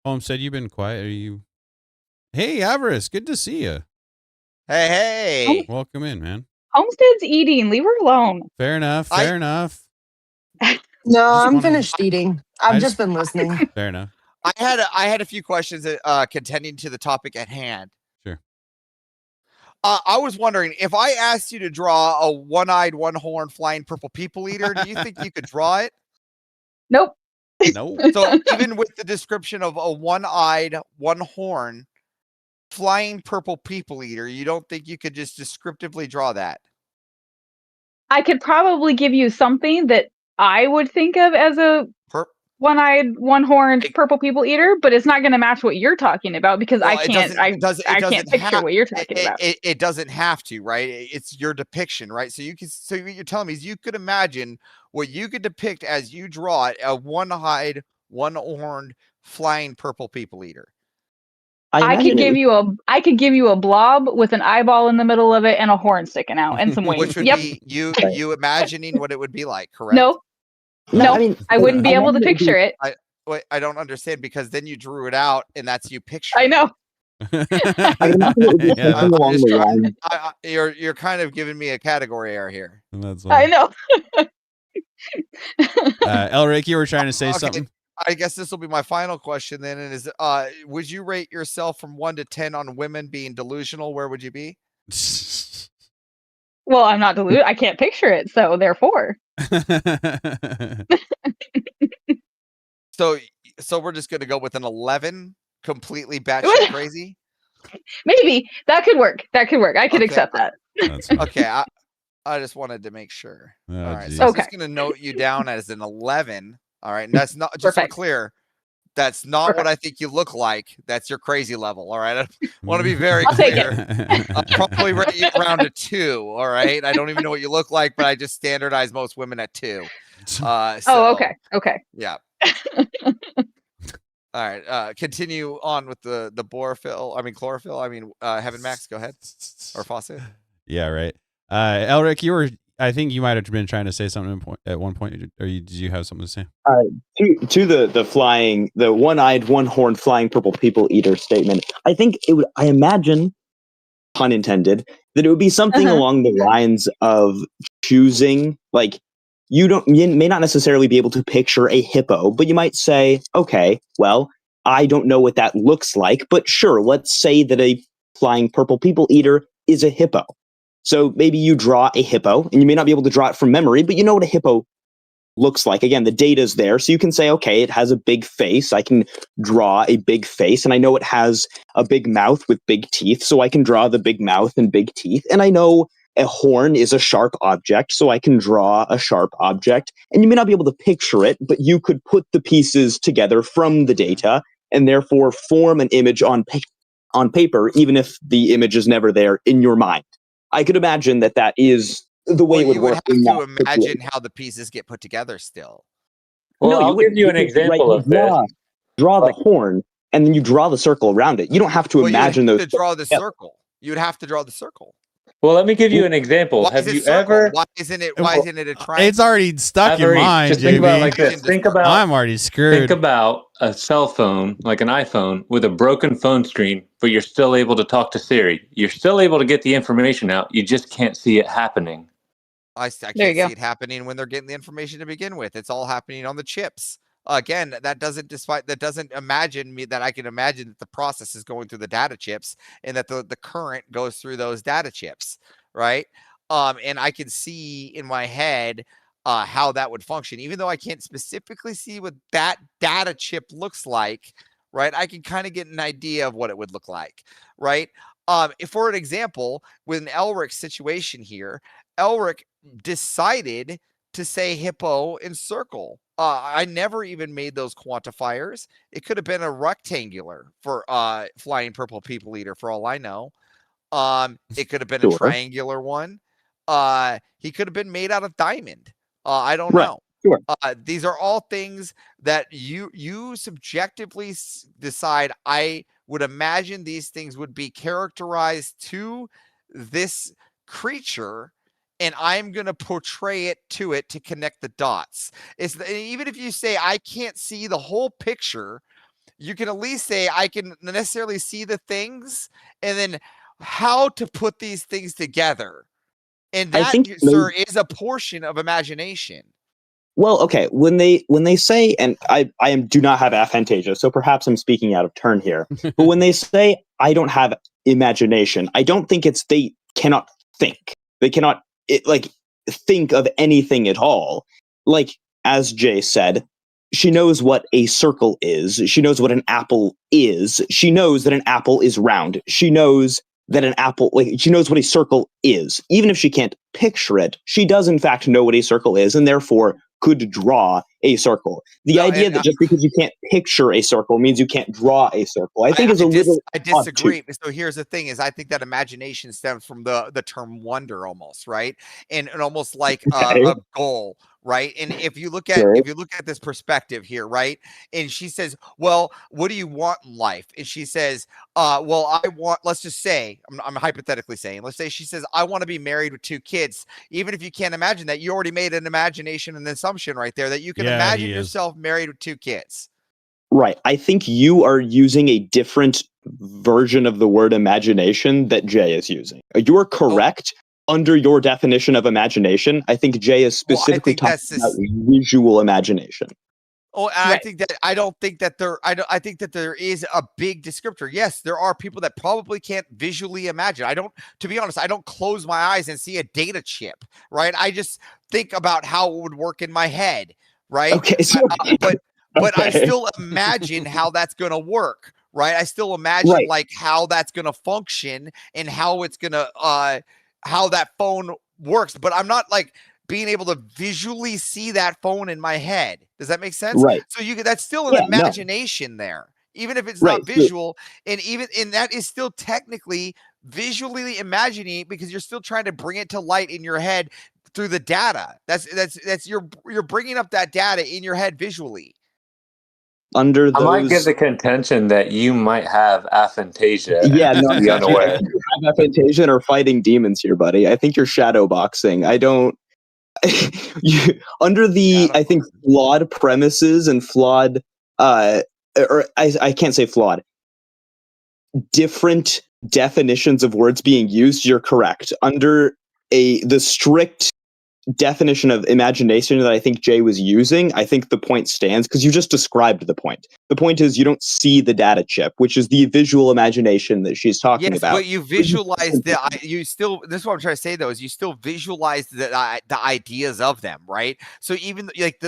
Homestead, you've been quiet. Are you? Hey, Avarice, good to see you. Hey. Welcome in, man. Homestead's eating. Leave her alone. Fair enough. Fair enough. No, I'm finished eating. I've just been listening. Fair enough. I had a few questions contending to the topic at hand. Sure. I was wondering, if I asked you to draw a one-eyed, one-horned flying purple people eater, do you think you could draw it? Nope. No. So even with the description of a one-eyed, one-horn flying purple people eater, you don't think you could just descriptively draw that? I could probably give you something that I would think of as a one-eyed, one-horned purple people eater, but it's not going to match what you're talking about because I can't picture what you're talking about. It doesn't have to, right? It's your depiction, right? So what you're telling me is you could imagine what you could depict as you draw it, a one-eyed, one-horned flying purple people eater. I could give you a blob with an eyeball in the middle of it and a horn sticking out and some wings. Which would be you imagining what it would be like, correct? No, I wouldn't be able to picture it. I don't understand, because then you drew it out and that's you picturing. I know. You're kind of giving me a category error here. I know. Elric, you were trying to say something. I guess this will be my final question then. And is would you rate yourself from 1 to 10 on women being delusional? Where would you be? Well, I'm not delusional. I can't picture it, so therefore. So we're just gonna go with an 11, completely batshit crazy. Maybe that could work. I could accept that. Okay, I just wanted to make sure. Oh, all right, geez. so I'm just gonna note you down as an 11. All right, and that's not just so clear. That's not what I think you look like. That's your crazy level. All right, I want to be very clear. I'll probably rate you around a 2. All right, I don't even know what you look like, but I just standardize most women at 2. Okay. Yeah. All right. Continue on with the chlorophyll. Heaven Max, go ahead. Or Fawcett. Yeah, right. Elric, I think you might have been trying to say something at one point, or did you have something to say? To the one-eyed, one-horned flying purple people eater statement, I think I imagine, pun intended, that it would be something along the lines of choosing, like, you may not necessarily be able to picture a hippo, but you might say, okay, well, I don't know what that looks like, but sure, let's say that a flying purple people eater is a hippo. So maybe you draw a hippo, and you may not be able to draw it from memory, but you know what a hippo looks like. Again, the data's there, so you can say, okay, it has a big face. I can draw a big face, and I know it has a big mouth with big teeth, so I can draw the big mouth and big teeth. And I know a horn is a sharp object, so I can draw a sharp object. And you may not be able to picture it, but you could put the pieces together from the data and therefore form an image on paper, even if the image is never there in your mind. I could imagine that is the way it would work. You would have to imagine how the pieces get put together still. Well, I'll give you an example of this. Draw the horn, and then you draw the circle around it. You don't have to imagine those. To draw the circle. You would have to draw the circle. Well, let me give you an example. Have you ever? Why isn't it a triangle? It's already stuck in mind. Just think about it like this. I'm already screwed. Think about a cell phone, like an iPhone, with a broken phone screen, but you're still able to talk to Siri. You're still able to get the information out. You just can't see it happening. I can't see it happening when they're getting the information to begin with. It's all happening on the chips. Again, that doesn't imagine me that I can imagine that the process is going through the data chips and that the current goes through those data chips, right? And I can see in my head how that would function, even though I can't specifically see what that data chip looks like, right? I can kind of get an idea of what it would look like, right? If for an example, with an Elric situation here, Elric decided to say hippo and circle. I never even made those quantifiers. It could have been a rectangular for flying purple people eater, for all I know. It could have been a triangular one. He could have been made out of diamond. I don't know. Sure. These are all things that you subjectively decide. I would imagine these things would be characterized to this creature, and I'm going to portray it to connect the dots. Even if you say I can't see the whole picture, you can at least say I can necessarily see the things and then how to put these things together. And that, sir, is a portion of imagination. Well, okay, when they say, and I do not have aphantasia, so perhaps I'm speaking out of turn here, but when they say I don't have imagination, I don't think it's they cannot think. They cannot think of anything at all. Like, as Jay said, she knows what a circle is. She knows what an apple is. She knows that an apple is round. She knows that an apple, she knows what a circle is. Even if she can't picture it, she does in fact know what a circle is, and therefore could draw a circle. The idea that just because you can't picture a circle means you can't draw a circle, I think is a little. I disagree. So here's the thing: is I think that imagination stems from the term wonder, almost, right, and almost like a goal. Right. And if you look at this perspective here, right, and she says, well, what do you want in life? And she says, well, I want, let's just say, I'm hypothetically saying, let's say she says, I want to be married with 2 kids. Even if you can't imagine that, you already made an imagination and assumption right there that you can imagine yourself married with 2 kids. Right. I think you are using a different version of the word imagination that Jay is using. You are correct. Under your definition of imagination, I think Jay is specifically talking about visual imagination. Oh, and I don't think that I think that there is a big descriptor. Yes, there are people that probably can't visually imagine. To be honest, I don't close my eyes and see a data chip, right? I just think about how it would work in my head, right? Okay, so but I still imagine how that's going to work, right? I still imagine like how that's going to function and how it's going to how that phone works, but I'm not like being able to visually see that phone in my head. Does that make sense? Right. So that's still an imagination there, even if it's not visual, and that is still technically visually imagining because you're still trying to bring it to light in your head through the data. That's you're bringing up that data in your head visually. Under those, I might get the contention that you might have aphantasia. Yeah, no, be unaware. Aphantasia or fighting demons here, buddy. I think you're shadow boxing. I don't. Under the, I think, flawed premises and flawed, or I can't say flawed. Different definitions of words being used, you're correct. Under the strict definition of imagination that I think Jay was using, I think the point stands because you just described the point. The point is you don't see the data chip, which is the visual imagination that she's talking about. But you visualize you still, this is what I'm trying to say though, is you still visualize the ideas of them, right? So even like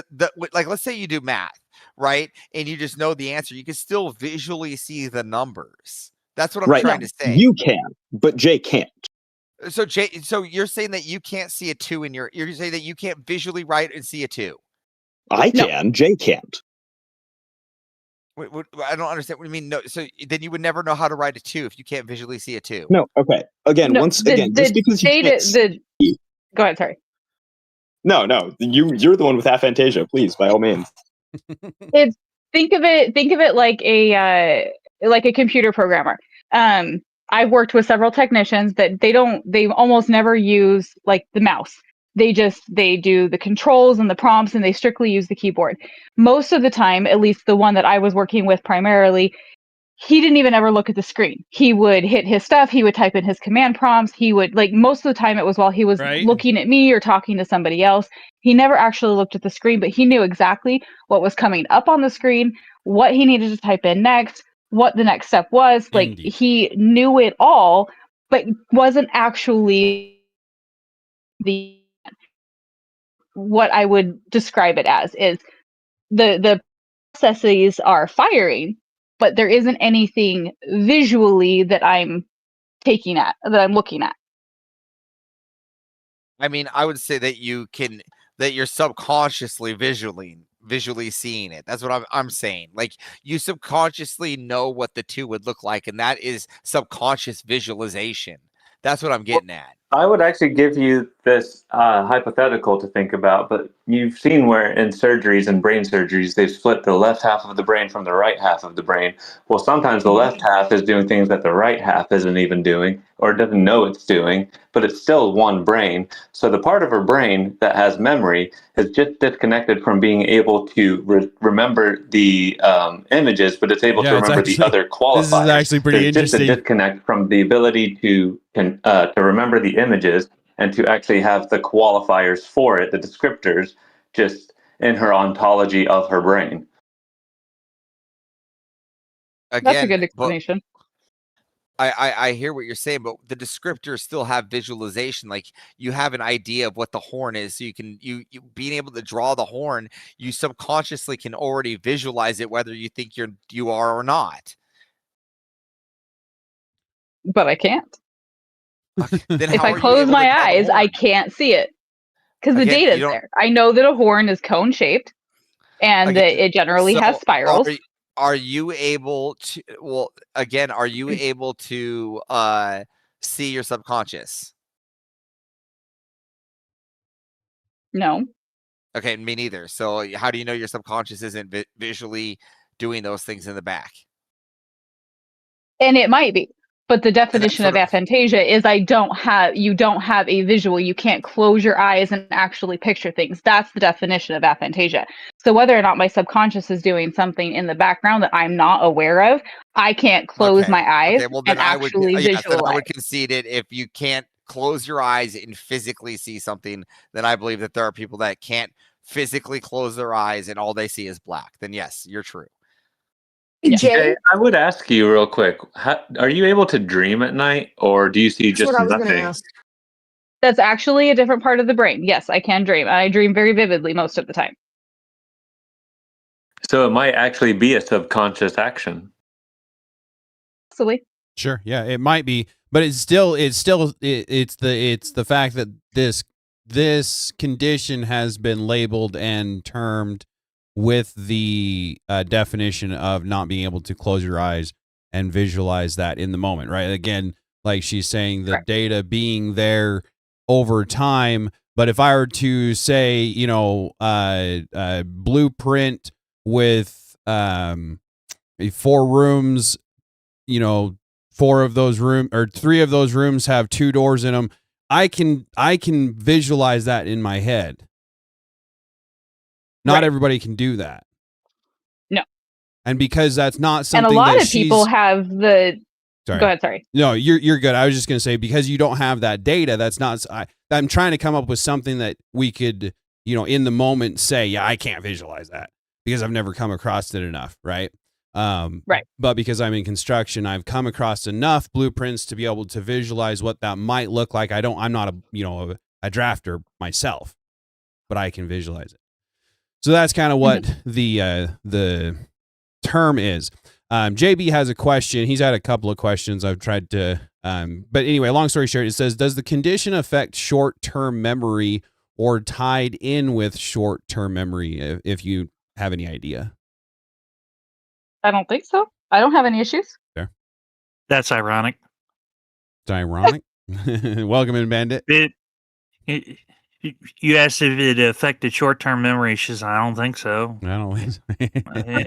like let's say you do math, right? And you just know the answer, you can still visually see the numbers. That's what I'm trying to say. You can, but Jay can't. So Jay, so you're saying that you can't see a 2 in you're saying that you can't visually write and see a 2. I can. Jay can't. Wait, I don't understand what you mean. No, so then you would never know how to write a 2 if you can't visually see a 2. No. Okay. Again, just because you can't go ahead. Sorry. No. You're the one with aphantasia. Please, by all means. Think of it like a computer programmer. I've worked with several technicians that they almost never use like the mouse. They do the controls and the prompts and they strictly use the keyboard. Most of the time, at least the one that I was working with primarily, he didn't even ever look at the screen. He would hit his stuff. He would type in his command prompts. He would, like, most of the time it was while he was looking at me or talking to somebody else. He never actually looked at the screen, but he knew exactly what was coming up on the screen, what he needed to type in next, what the next step was. Like, he knew it all, but wasn't actually what I would describe it as is the processes are firing, but there isn't anything visually that I'm looking at. I mean, I would say that you're subconsciously visually seeing it. That's what I'm saying. Like, you subconsciously know what the 2 would look like, and that is subconscious visualization. That's what I'm getting at. I would actually give you this hypothetical to think about, but you've seen where in surgeries and brain surgeries, they've split the left half of the brain from the right half of the brain. Well, sometimes the left half is doing things that the right half isn't even doing or doesn't know it's doing, but it's still one brain. So the part of her brain that has memory is just disconnected from being able to remember the images, but it's able to remember the other qualifiers. This is actually pretty interesting. Just a disconnect from the ability to remember the images and to actually have the qualifiers for it, the descriptors, just in her ontology of her brain. Again, that's a good explanation. I hear what you're saying, but the descriptors still have visualization. Like, you have an idea of what the horn is, so you being able to draw the horn, you subconsciously can already visualize it, whether you think you are or not. But I can't. Okay, if I close my eyes, I can't see it because the data is there. I know that a horn is cone shaped, and that it generally has spirals. Are you able to? Well, again, are you able to see your subconscious? No. Okay, me neither. So how do you know your subconscious isn't visually doing those things in the back? And it might be. But the definition of aphantasia is you don't have a visual. You can't close your eyes and actually picture things. That's the definition of aphantasia. So whether or not my subconscious is doing something in the background that I'm not aware of, I can't close my eyes and actually visualize. Then I would concede it. If you can't close your eyes and physically see something, then I believe that there are people that can't physically close their eyes and all they see is black. Then yes, you're true. Jay, I would ask you real quick, are you able to dream at night, or do you see just nothing? That's actually a different part of the brain. Yes, I can dream. I dream very vividly most of the time. So it might actually be a subconscious action. Absolutely. Sure. Yeah, it might be, but it's the fact that this condition has been labeled and termed with the definition of not being able to close your eyes and visualize that in the moment, right? Again, like she's saying, the data being there over time. But if I were to say, blueprint with 4 rooms, 4 of those rooms or 3 of those rooms have 2 doors in them, I can visualize that in my head. Not everybody can do that. No. And because that's not something and a lot of people have the Sorry. Go ahead. Sorry. No, you're good. I was just going to say, because you don't have that data, that's not, I'm trying to come up with something that we could, in the moment say, yeah, I can't visualize that because I've never come across it enough. Right. Right. But because I'm in construction, I've come across enough blueprints to be able to visualize what that might look like. I'm not a drafter myself, but I can visualize it. So that's kind of what the term is. JB has a question. He's had a couple of questions. I've tried to, but anyway, long story short, it says, does the condition affect short-term memory or tied in with short-term memory? If you have any idea. I don't think so. I don't have any issues. There. That's ironic. It's ironic. Welcome in, Bandit. You asked if it affected short-term memory. She says, I don't think so. I don't think so.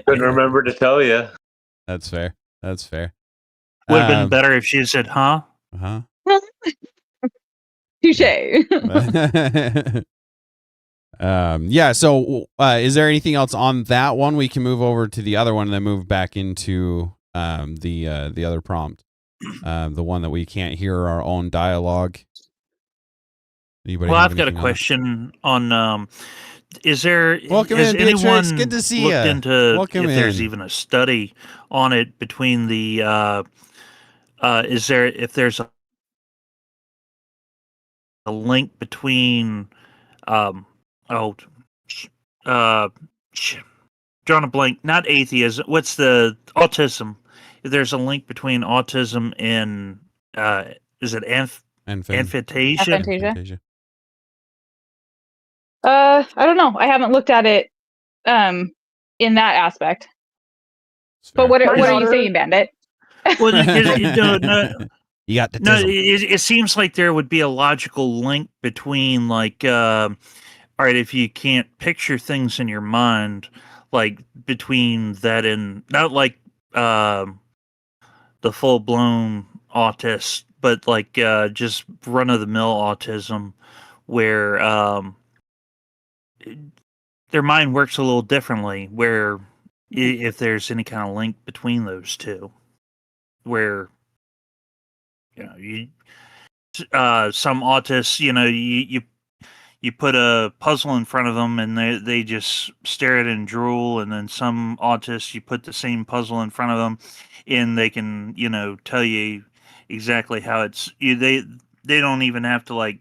Couldn't remember to tell you. That's fair. That's fair. Would have been better if she had said, huh? Uh-huh. Touche. Yeah. So, is there anything else on that one? We can move over to the other one and then move back into the other prompt, the one that we can't hear our own dialogue. Anybody Well, I've got a question on. Is there? Welcome has in, Beatrix. anyone Good to see looked ya. into Welcome if there's in. even a study on it between the? Is there if there's a link between? Drawing a blank. Not atheism. What's the autism? If there's a link between autism and is it aphantasia? Aphantasia. I don't know. I haven't looked at it in that aspect. But what are you saying, Bandit? Well, no, you got the no. It seems like there would be a logical link between, like, all right, if you can't picture things in your mind, like between that and not like the full blown autist, but like just run of the mill autism, where their mind works a little differently, where if there's any kind of link between those two, where some autists, you put a puzzle in front of them and they just stare at it and drool, and then some autists, you put the same puzzle in front of them and they can tell you exactly how it's they don't even have to like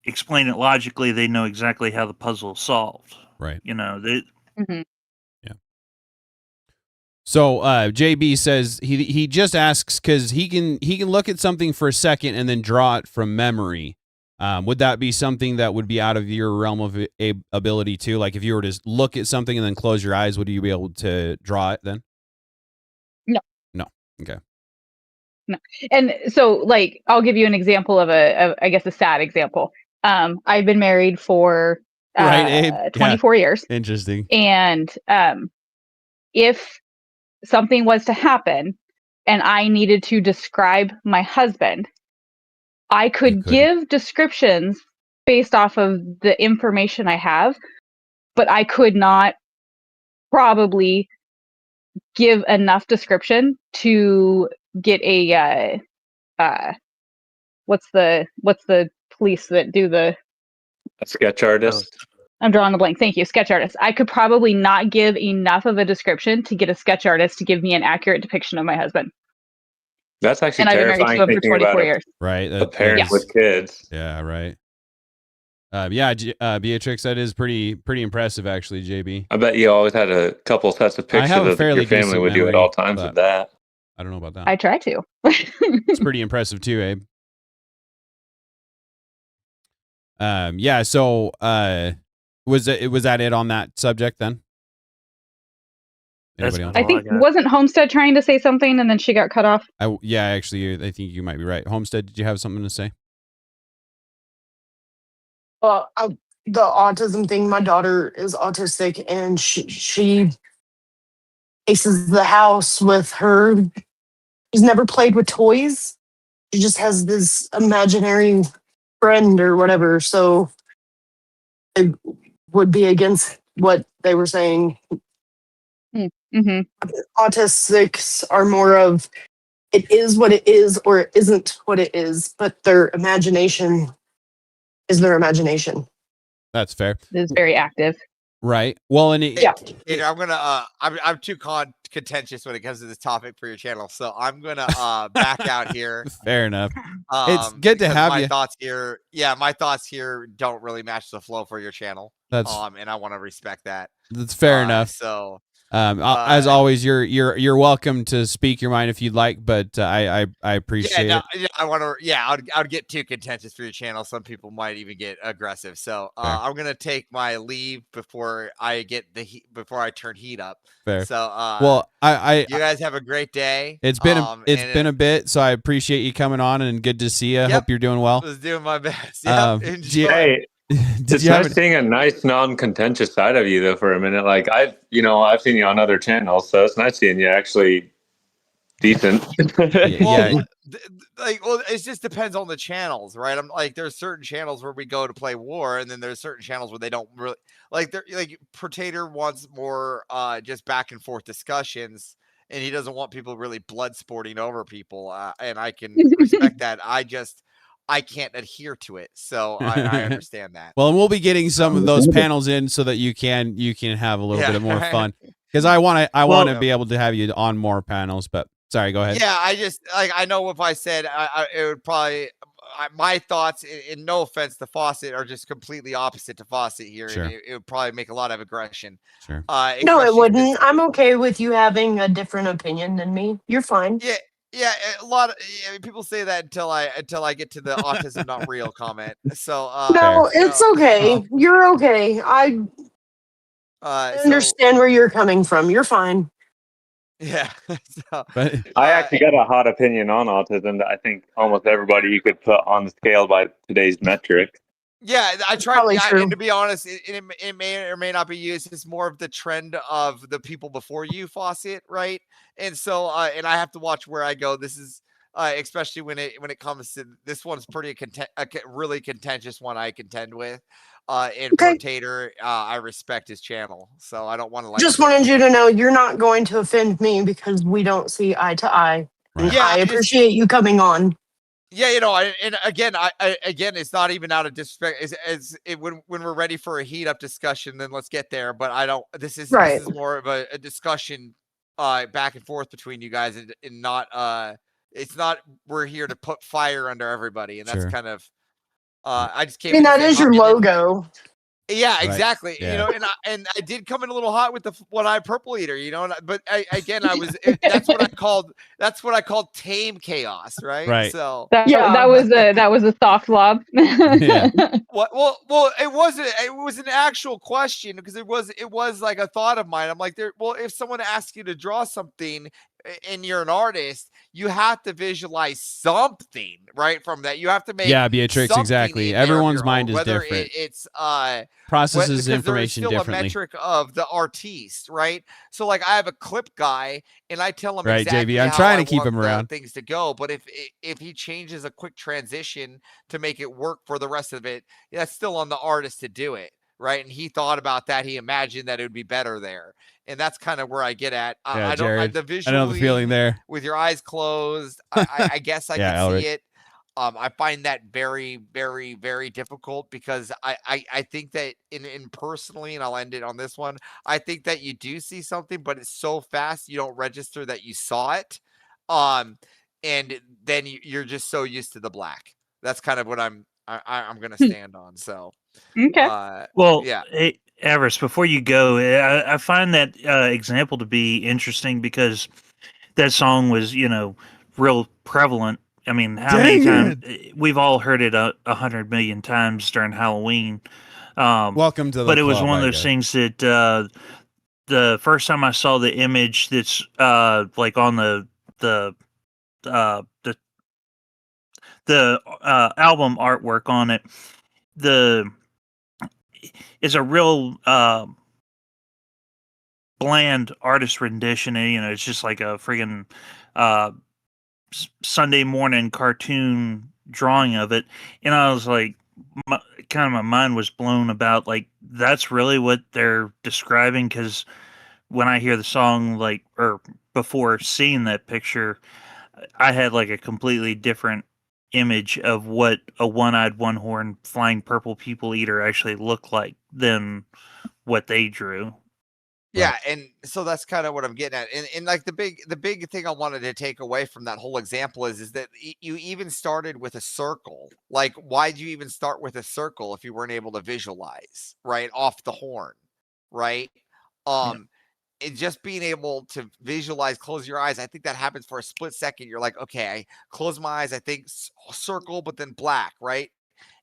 explain it logically. They know exactly how the puzzle is solved. Right. Mm-hmm. Yeah. So JB says he just asks because he can look at something for a second and then draw it from memory. Would that be something that would be out of your realm of ability too? Like if you were to look at something and then close your eyes, would you be able to draw it then? No. No. Okay. No. And so, like, I'll give you an example of I guess a sad example. I've been married for 24 years. Interesting. And if something was to happen and I needed to describe my husband, I could give descriptions based off of the information I have, but I could not probably give enough description to get a what's the police that do the a sketch artist. I'm drawing the blank. Thank you. Sketch artist. I could probably not give enough of a description to get a sketch artist to give me an accurate depiction of my husband. That's actually and I've been married to him for 24 years. Right. A parent with kids. Yeah. Right. Beatrix, that is pretty impressive, actually, JB. I bet you always had a couple sets of pictures of your family with you at all times with that. I don't know about that. I try to. It's pretty impressive too, Abe. Yeah. So, was that it on that subject then? Anybody else? I think wasn't Homestead trying to say something and then she got cut off? Yeah, actually, I think you might be right. Homestead, did you have something to say? The autism thing. My daughter is autistic, and she faces the house with her. She's never played with toys. She just has this imaginary friend or whatever. So it would be against what they were saying. Autistics are more of it is what it is or it isn't what it is, but their imagination is their imagination. That's fair. It is very active. Right. Well, and Yeah. Tater, I'm gonna I'm too contentious when it comes to this topic for your channel, so I'm gonna back out here. fair enough. It's good to because have my you. thoughts here. Yeah, my thoughts here don't really match the flow for your channel. That's and I want to respect that. that's fair enough. So as always, you're welcome to speak your mind if you'd like, but I appreciate it. Yeah, I want to. Yeah, I'd get too contentious for your channel. Some people might even get aggressive. So I'm gonna take my leave before I get the heat, before I turn heat up. Fair. So well, you guys have a great day. It's been a bit, so I appreciate you coming on and good to see you. Yep. Hope you're doing well. I was doing my best. Yeah. Hey, it's nice seeing a nice non-contentious side of you though for a minute. Like I've seen you on other channels, so it's nice seeing you actually decent. Well, it just depends on the channels, right? I'm like, there's certain channels where we go to play war, and then there's certain channels where they don't really like. They're like Tater wants more just back and forth discussions, and he doesn't want people really blood sporting over people, and I can respect that. I can't adhere to it, so I understand that. Well, and we'll be getting some of those panels in so that you can have a little bit more fun, because I want to be able to have you on more panels. But sorry, go ahead. Yeah, I just I know if I said it would probably my thoughts. And no offense to Fawcett are just completely opposite to Fawcett here. Sure. And it would probably make a lot of aggression. Sure. No, it wouldn't. I'm okay with you having a different opinion than me. You're fine. Yeah. Yeah, a lot of people say that until I get to the autism not real comment. So no, it's okay. You're okay. I understand where you're coming from. You're fine. Yeah. But I actually got a hot opinion on autism that I think almost everybody you could put on the scale by today's metrics. Yeah, I tried. And to be honest, it may or may not be used. It's more of the trend of the people before you, Fawcett, right? And so, and I have to watch where I go. This is especially when it comes to this one's pretty really contentious one I contend with. And Tater, I respect his channel, so I don't want to just wanted you to know you're not going to offend me because we don't see eye to eye. Right. Yeah, I appreciate you coming on. Yeah, and again, again, it's not even out of disrespect. When we're ready for a heat up discussion, then let's get there. But I don't. This is more of a discussion, back and forth between you guys, and not. It's not. We're here to put fire under everybody, and that's kind of. I just came. I mean, that is your logo. Yeah, exactly. Yeah. You know, and I did come in a little hot with the one-eye purple eater, you know, but I was that's what I called tame chaos, right? Right. So that was a soft lob. Yeah. Well, it was an actual question because it was like a thought of mine. I'm like, if someone asks you to draw something and you're an artist, you have to visualize something, right? From that, you have to make Beatrix, exactly. Everyone's mind is different. It's processes information differently. differently. A metric of the artiste, right? So, like, I have a clip guy, and I tell him right, exactly JV. I'm how trying I to keep want him around things to go. But if he changes a quick transition to make it work for the rest of it, that's still on the artist to do it. Right. And he thought about that. He imagined that it would be better there. And that's kind of where I get at. I don't Jared, the visual. I know the feeling there. With your eyes closed, I guess I can Elric. see it. I find that very, very, very difficult because I think that in personally, and I'll end it on this one, I think that you do see something, but it's so fast you don't register that you saw it. And then you're just so used to the black. That's kind of what I'm gonna stand on. So okay. Well, yeah. Hey, Avarice, before you go, I find that example to be interesting because that song was, real prevalent. I mean, how many times we've all heard it 100 million times during Halloween. Welcome to the But it was club, one of I those guess. things that the first time I saw the image that's like on the album artwork on it, is a real bland artist rendition, and it's just like a friggin' Sunday morning cartoon drawing of it, and I was like, my mind was blown about like that's really what they're describing, because when I hear the song, like, or before seeing that picture, I had like a completely different image of what a one-eyed, one-horned, flying purple people eater actually looked like than what they drew. Yeah, and so that's kind of what I'm getting at. And like the big thing I wanted to take away from that whole example is that you even started with a circle. Like, why'd you even start with a circle if you weren't able to visualize, right? Off the horn, right? And just being able to visualize, close your eyes, I think that happens for a split second. You're like, okay, I close my eyes, I think circle, but then black, right?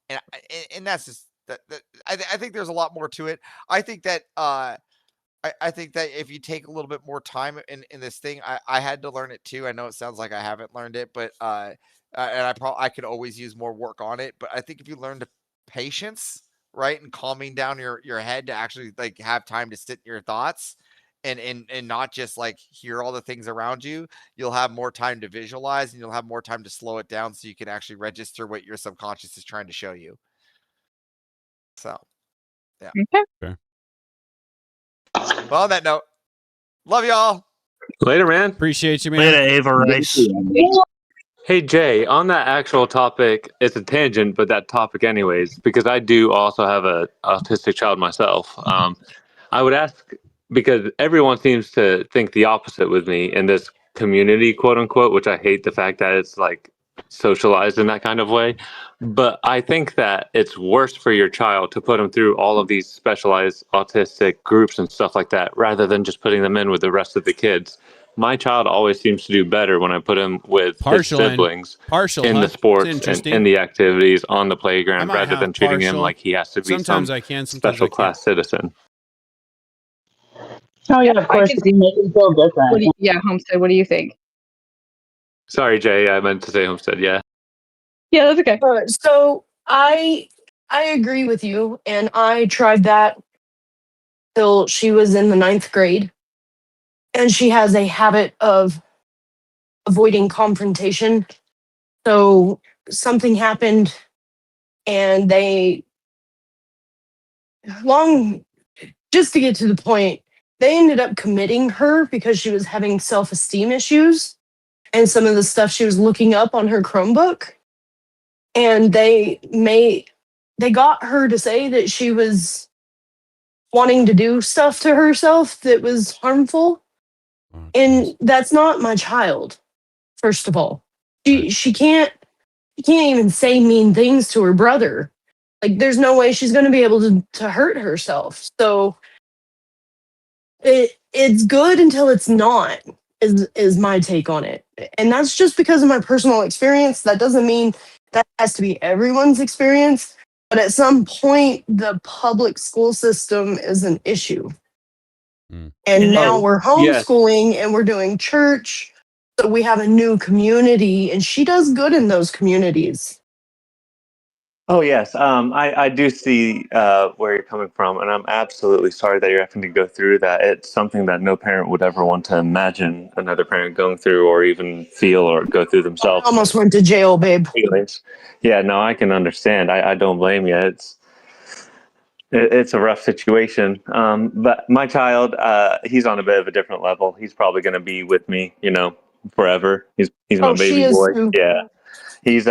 And that's just that. I think there's a lot more to it. I think that I think that if you take a little bit more time in this thing, I had to learn it too. I know it sounds like I haven't learned it, but and I could always use more work on it. But I think if you learn to patience, right, and calming down your head to actually like have time to sit in your thoughts and not just like hear all the things around you, you'll have more time to visualize and you'll have more time to slow it down so you can actually register what your subconscious is trying to show you. So, yeah. Okay. Well, on that note, love y'all. Later, man. Appreciate you, man. Later, Ava Rice. Hey, Jay, on that actual topic, it's a tangent, but that topic anyways, because I do also have a autistic child myself. I would ask, because everyone seems to think the opposite with me in this community, quote unquote, which I hate the fact that it's like socialized in that kind of way. But I think that it's worse for your child to put them through all of these specialized autistic groups and stuff like that, rather than just putting them in with the rest of the kids. My child always seems to do better when I put him with his siblings in the sports and in the activities on the playground, rather than treating him like he has to be some special class citizen. Oh yeah, of course, because you make him feel different. Homestead, what do you think? Sorry, Jay, I meant to say Homestead, yeah. Yeah, that's okay. So I agree with you, and I tried that till she was in the 9th grade. And she has a habit of avoiding confrontation. So something happened and just to get to the point, they ended up committing her because she was having self-esteem issues and some of the stuff she was looking up on her Chromebook. And they got her to say that she was wanting to do stuff to herself that was harmful. And that's not my child, first of all. She can't even say mean things to her brother. Like, there's no way she's going to be able to hurt herself. So it's good until it's not, is my take on it. And that's just because of my personal experience. That doesn't mean that has to be everyone's experience. But at some point, the public school system is an issue. And now we're homeschooling and we're doing church. So we have a new community, and she does good in those communities. Oh, yes. I do see where you're coming from, and I'm absolutely sorry that you're having to go through that. It's something that no parent would ever want to imagine another parent going through or even feel or go through themselves. I almost went to jail, babe. Feelings. Yeah, no, I can understand. I don't blame you. It's a rough situation. But my child, he's on a bit of a different level. He's probably going to be with me, forever. He's my baby boy. Too. Yeah. He's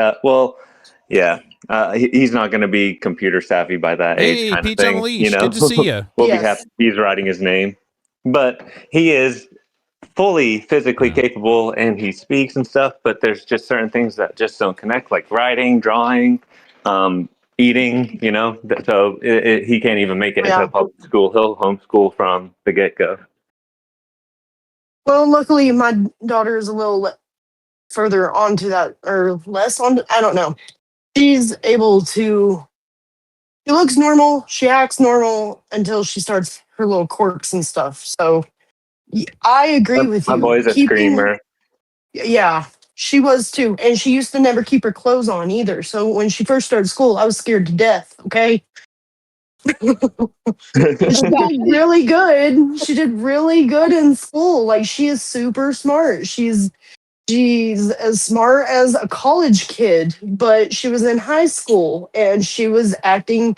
he's not going to be computer savvy by that age kind of thing. Unleashed. Good to see you. We'll be happy he's writing his name. But he is fully physically capable and he speaks and stuff, but there's just certain things that just don't connect, like writing, drawing, eating, so he can't even make it into public school. He'll homeschool from the get-go. Well, luckily my daughter is a little further onto that, or less on, I don't know. She's able to, she looks normal, she acts normal until she starts her little quirks and stuff. So I agree with you. My boy's a screamer. Yeah. She was too. And she used to never keep her clothes on either. So when she first started school, I was scared to death. Okay. She did really good. She did really good in school. Like, she is super smart. She's as smart as a college kid, but she was in high school and she was acting,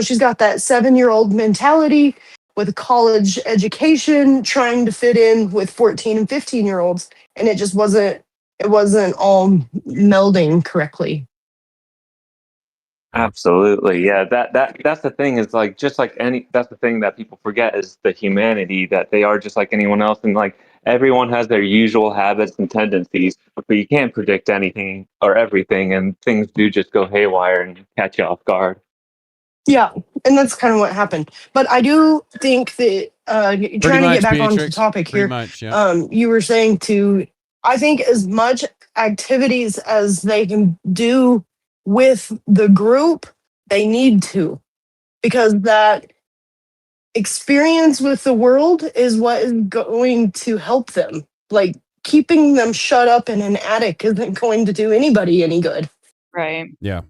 she's got that 7-year-old mentality with a college education, trying to fit in with 14 and 15-year-olds, and it wasn't all melding correctly. Absolutely. Yeah. That's the thing is like, just like that's the thing that people forget is the humanity, that they are just like anyone else. And like everyone has their usual habits and tendencies, but you can't predict anything or everything. And things do just go haywire and catch you off guard. Yeah, and that's kind of what happened. But I do think that trying to get back onto the topic here, you were saying I think as much activities as they can do with the group, they need to, because that experience with the world is what is going to help them. Like keeping them shut up in an attic isn't going to do anybody any good. Right. Yeah.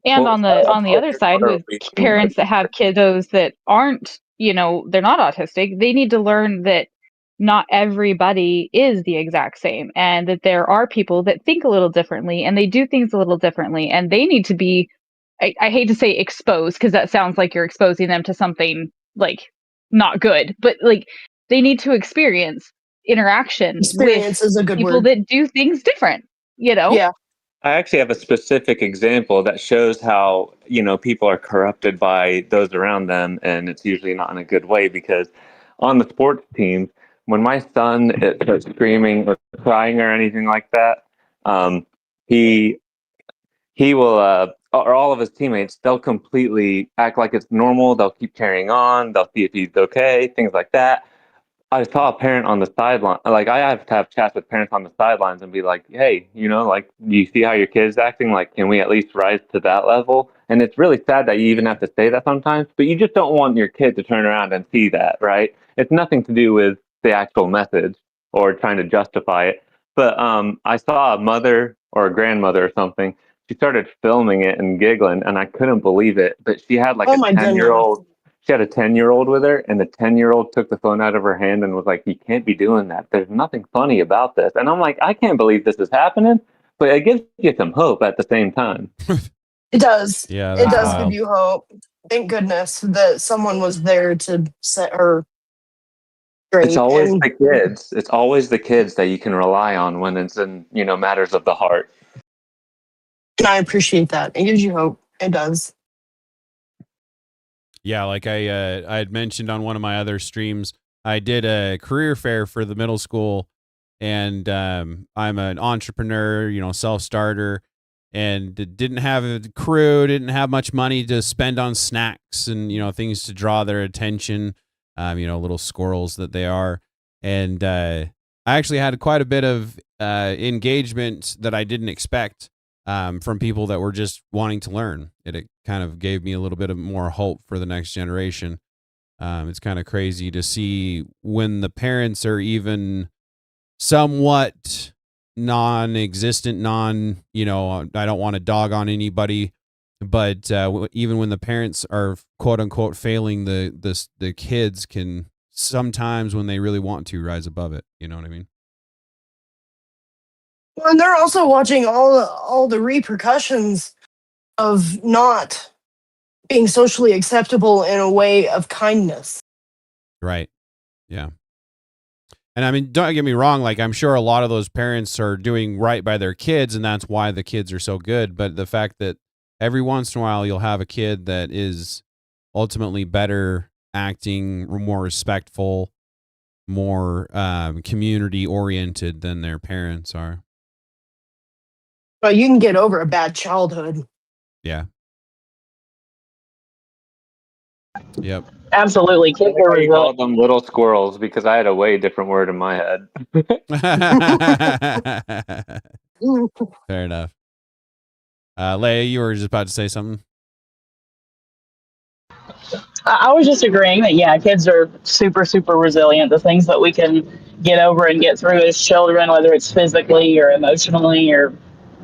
And on the other side, with parents that have kiddos that aren't, they're not autistic, they need to learn that not everybody is the exact same, and that there are people that think a little differently and they do things a little differently, and they need to be, I hate to say exposed, because that sounds like you're exposing them to something like not good, but like they need to experience interaction with is a good people word. that do things different, Yeah. I actually have a specific example that shows how, people are corrupted by those around them, and it's usually not in a good way, because on the sports team, when my son starts screaming or crying or anything like that, he will, or all of his teammates, they'll completely act like it's normal. They'll keep carrying on. They'll see if he's okay, things like that. I saw a parent on the sideline. Like, I have to have chats with parents on the sidelines and be like, hey, like, do you see how your kid's acting? Like, can we at least rise to that level? And it's really sad that you even have to say that sometimes, but you just don't want your kid to turn around and see that, right? It's nothing to do with the actual message or trying to justify it. But I saw a mother or a grandmother or something. She started filming it and giggling, and I couldn't believe it. But she had like a 10-year-old. She had a 10-year-old with her, and the 10-year-old took the phone out of her hand and was like, you can't be doing that. There's nothing funny about this. And I'm like, I can't believe this is happening, but it gives you some hope at the same time. It does. Yeah, it does give you hope. Thank goodness that someone was there to set her straight. It's always the kids. It's always the kids that you can rely on when it's in, matters of the heart. And I appreciate that. It gives you hope. It does. Yeah, like I had mentioned on one of my other streams, I did a career fair for the middle school, and I'm an entrepreneur, self-starter, and didn't have a crew, didn't have much money to spend on snacks and, things to draw their attention, little squirrels that they are. And I actually had quite a bit of engagement that I didn't expect from people that were just wanting to learn. It kind of gave me a little bit of more hope for the next generation. It's kind of crazy to see when the parents are even somewhat non-existent, I don't want to dog on anybody, but even when the parents are quote unquote failing, the kids can sometimes, when they really want to, rise above it. You know what I mean? Well, and they're also watching all the repercussions of not being socially acceptable in a way of kindness. Right. Yeah. And I mean, don't get me wrong. Like, I'm sure a lot of those parents are doing right by their kids, and that's why the kids are so good. But the fact that every once in a while you'll have a kid that is ultimately better acting, more respectful, more community oriented than their parents are. But you can get over a bad childhood. Yeah. Yep. Absolutely. Kids are I called them little squirrels because I had a way different word in my head. Fair enough. Leia, you were just about to say something. I was just agreeing that, yeah, kids are super, super resilient. The things that we can get over and get through as children, whether it's physically or emotionally,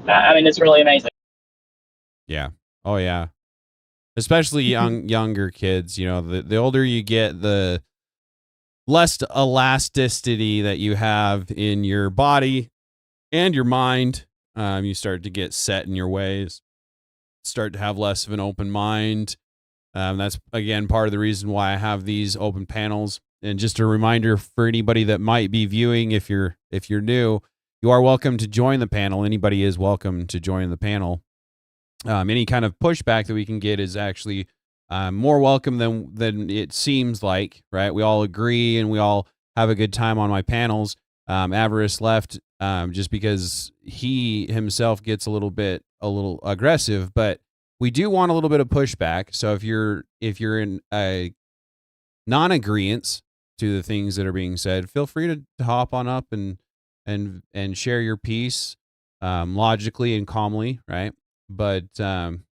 it's really amazing. Yeah. Oh, yeah. Especially younger kids. The older you get, the less elasticity that you have in your body and your mind. You start to get set in your ways. start to have less of an open mind. That's again part of the reason why I have these open panels. And just a reminder for anybody that might be viewing, if you're new, you are welcome to join the panel. Anybody is welcome to join the panel. Any kind of pushback that we can get is actually more welcome than it seems like, right? We all agree and we all have a good time on my panels. Avarice left just because he himself gets a little aggressive, but we do want a little bit of pushback. So if you're in a non-agreeance to the things that are being said, feel free to hop on up and share your piece logically and calmly, right? But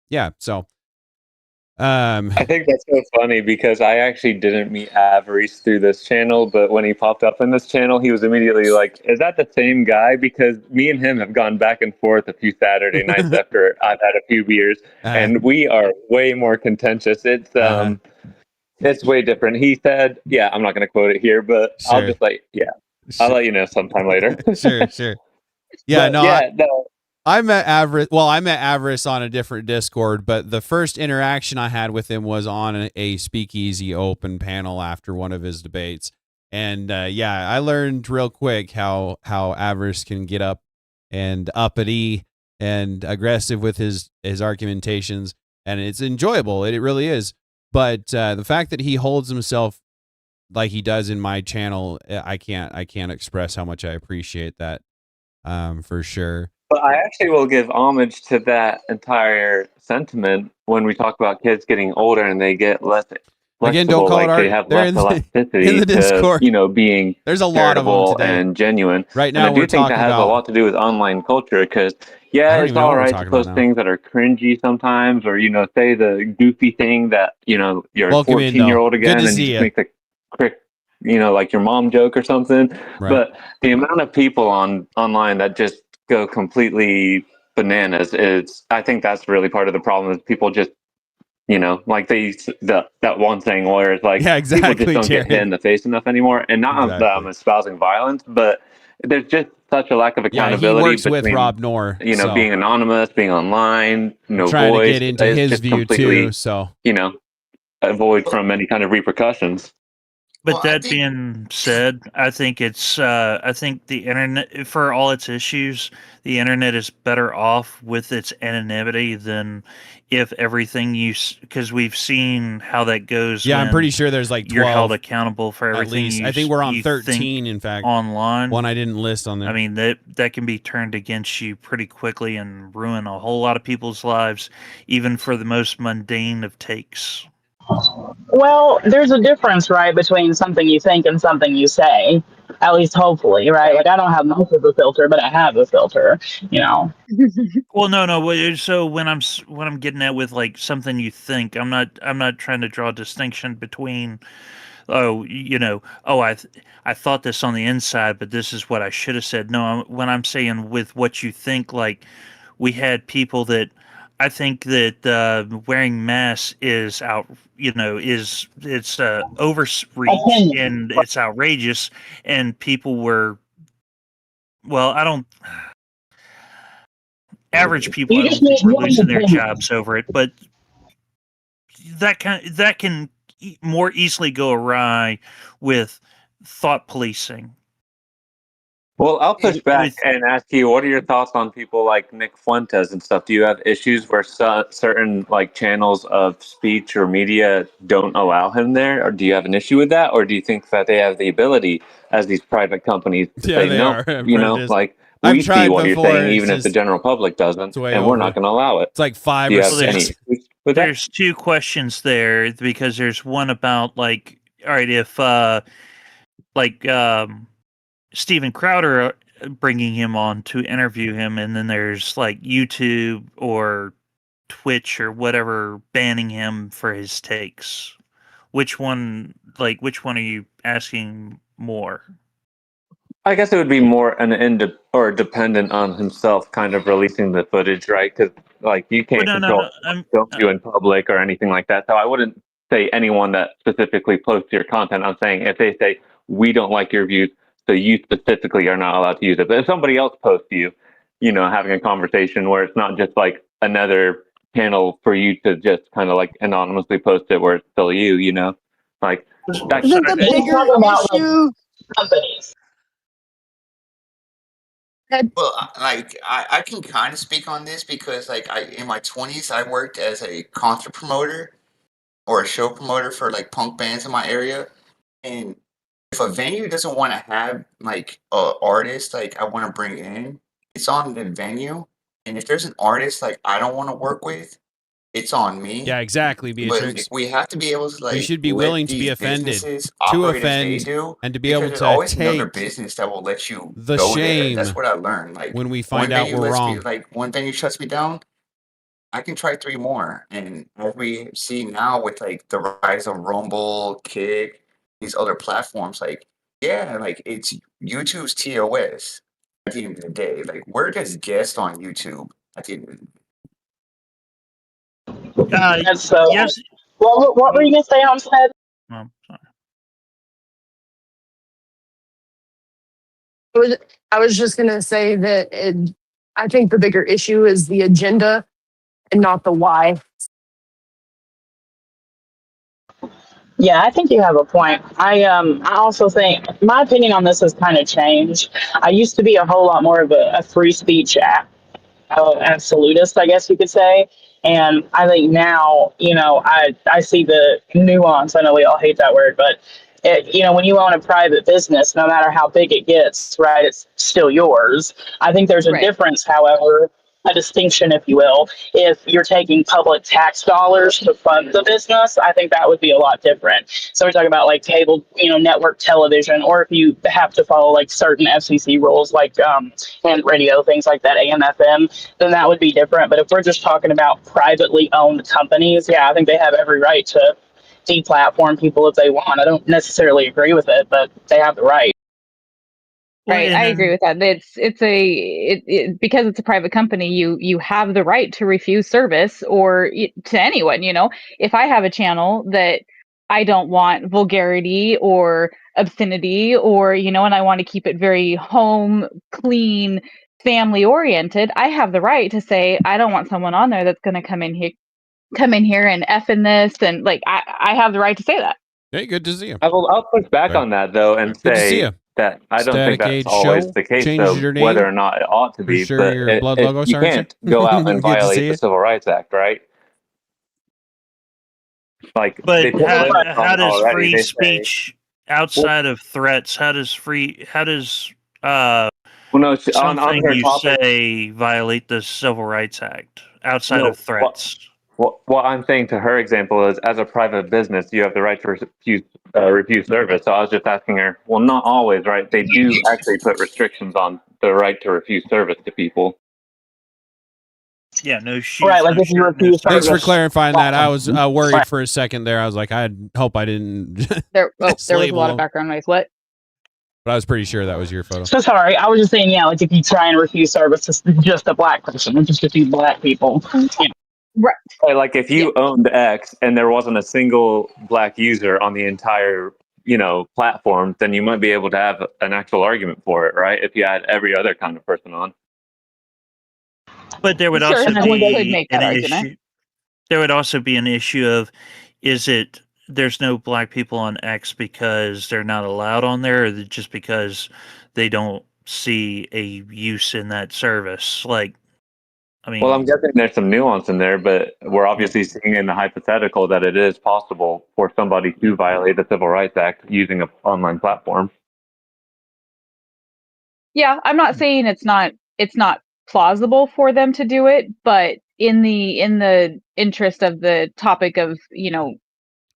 yeah, so I think that's so funny because I actually didn't meet Avarice through this channel, but when he popped up in this channel, he was immediately like, "Is that the same guy?" Because me and him have gone back and forth a few Saturday nights after I've had a few beers, and we are way more contentious. It's way different. He said, "Yeah, I'm not going to quote it here, but Sure. I'll just I'll let you know sometime later." Sure. Yeah, but, no. I met Avarice on a different Discord, but the first interaction I had with him was on a speakeasy open panel after one of his debates. And yeah, I learned real quick how Avarice can get up and uppity and aggressive with his argumentations, and it's enjoyable. It really is. But the fact that he holds himself like he does in my channel, I can't express how much I appreciate that for sure. But I actually will give homage to that entire sentiment when we talk about kids getting older and they get less Again, don't call it art. They have They're less elasticity in the Discord. to, being there's a lot of them today. And genuine. Right now, and I do think that has a lot to do with online culture because, it's all right to post things that are cringy sometimes or, say the goofy thing that, you're a 14-year-old again and you just make the quick, like your mom joke or something. Right. But the amount of people online that just go completely bananas I think that's really part of the problem is people just like that one thing where it's like people just don't get hit in the face enough anymore, and not that I'm espousing violence, but there's just such a lack of accountability. He works between, with Rob Knorr, being anonymous, being online, no trying voice, to get into his view too, so avoid from any kind of repercussions. But that being said, I think I think the internet, for all its issues, the internet is better off with its anonymity than if everything because we've seen how that goes. Yeah, I'm pretty sure there's like 12. You're held accountable for everything. I think we're on 13, in fact, online. One I didn't list on there. I mean, that can be turned against you pretty quickly and ruin a whole lot of people's lives, even for the most mundane of takes. Well, there's a difference, right, between something you think and something you say. At least, hopefully, right? Like I don't have much of a filter, but I have a filter. Well, no. So when I'm getting at with like something you think, I'm not trying to draw a distinction between, I thought this on the inside, but this is what I should have said. No, when I'm saying with what you think, like we had people that. I think that wearing masks is it's overreach and it's outrageous, and people were, average people I don't think were losing their jobs over it, but that can more easily go awry with thought policing. Well, I'll push back and ask you, what are your thoughts on people like Nick Fuentes and stuff? Do you have issues where certain like channels of speech or media don't allow him there? Or do you have an issue with that? Or do you think that they have the ability as these private companies to say, no, like we see what you're saying, even if the general public doesn't, and we're not going to allow it. It's like 5 or 6. There's two questions there because there's one about like, all right, if Steven Crowder bringing him on to interview him, and then there's like YouTube or Twitch or whatever banning him for his takes. Which one are you asking more? I guess it would be more dependent on himself kind of releasing the footage, right? Because like you can't control don't do in public or anything like that. So I wouldn't say anyone that specifically posts your content. I'm saying if they say we don't like your views, so you specifically are not allowed to use it. But if somebody else posts you, having a conversation where it's not just like another channel for you to just kind of like anonymously post it where it's still you, you know, like that. Isn't the He's bigger talking about like issue companies. that Well, I can kind of speak on this because like in my 20s I worked as a concert promoter or a show promoter for like punk bands in my area, and if a venue doesn't want to have like a artist like I want to bring in, it's on the venue, and if there's an artist like I don't want to work with, it's on me. Yeah, exactly, But Beatrix. we have to be able to We like should be let willing to be these offended, businesses to operate as they offend, do, and to be because able there's to always another take business that will let you the go there. That's shame what I learned. Like when we one find out venue we're lets me wrong. like one venue shuts me down, I can try 3 more, and as we see now with, like, the rise of Rumble, Kick, these other platforms, like, yeah, like, it's YouTube's TOS at the end of the day, like, we're just guests on YouTube at the end of the That's so. Yes. What were you gonna say, Homestead? Sorry. I was just going to say that I think the bigger issue is the agenda and not the why. Yeah, I think you have a point. I also think my opinion on this has kind of changed. I used to be a whole lot more of a free speech absolutist, I guess you could say. And I think now, I see the nuance. I know we all hate that word, but when you own a private business, no matter how big it gets, right, it's still yours. I think there's a Right. difference, however, a distinction, if you will. If you're taking public tax dollars to fund the business, I think that would be a lot different. So we're talking about like cable, network television, or if you have to follow like certain FCC rules, like and radio, things like that, AM, FM, then that would be different. But if we're just talking about privately owned companies, yeah, I think they have every right to deplatform people if they want. I don't necessarily agree with it, but they have the right. Right, I agree with that. Because it's a private company, you have the right to refuse service or to anyone. If I have a channel that I don't want vulgarity or obscenity or and I want to keep it very home, clean, family oriented, I have the right to say I don't want someone on there that's going to come in here and F in this, and like I have the right to say that. Hey, good to see you. I'll push back Right. on that though and Good to see say you. that I don't Static think that's Age always Show. the case, Change though, your name. whether or not it ought to For be. sure But your blood logo you sergeant. can't go out and Good to see violate you. the Civil Rights Act, right? Like, But they put limits on how it does already. free They say, speech outside of threats? How does well, no, on something her you topic, say violate the Civil Rights Act outside no, of threats? what I'm saying to her example is, as a private business, you have the right to refuse service. So I was just asking her, well, not always, right? They do actually put restrictions on the right to refuse service to people. Yeah, no shoes, Right, like no if you shirt, no refuse Thanks for service. clarifying that. I was worried Right. for a second there. I was like, I hope I didn't. There was a lot mislabel of background noise. What? But I was pretty sure that was your photo. So sorry, I was just saying, yeah, like if you try and refuse service to just a black person, just a few black people. Right. Like if you owned X and there wasn't a single black user on the entire, platform, then you might be able to have an actual argument for it, right? If you had every other kind of person on. But there would Sure, also and then we could be make an that argument. issue. There would also be an issue of, there's no black people on X because they're not allowed on there, or just because they don't see a use in that service? Like, I mean, Well, I'm guessing there's some nuance in there, but we're obviously seeing in the hypothetical that it is possible for somebody to violate the Civil Rights Act using an online platform. Yeah, I'm not saying it's not plausible for them to do it, but in the interest of the topic of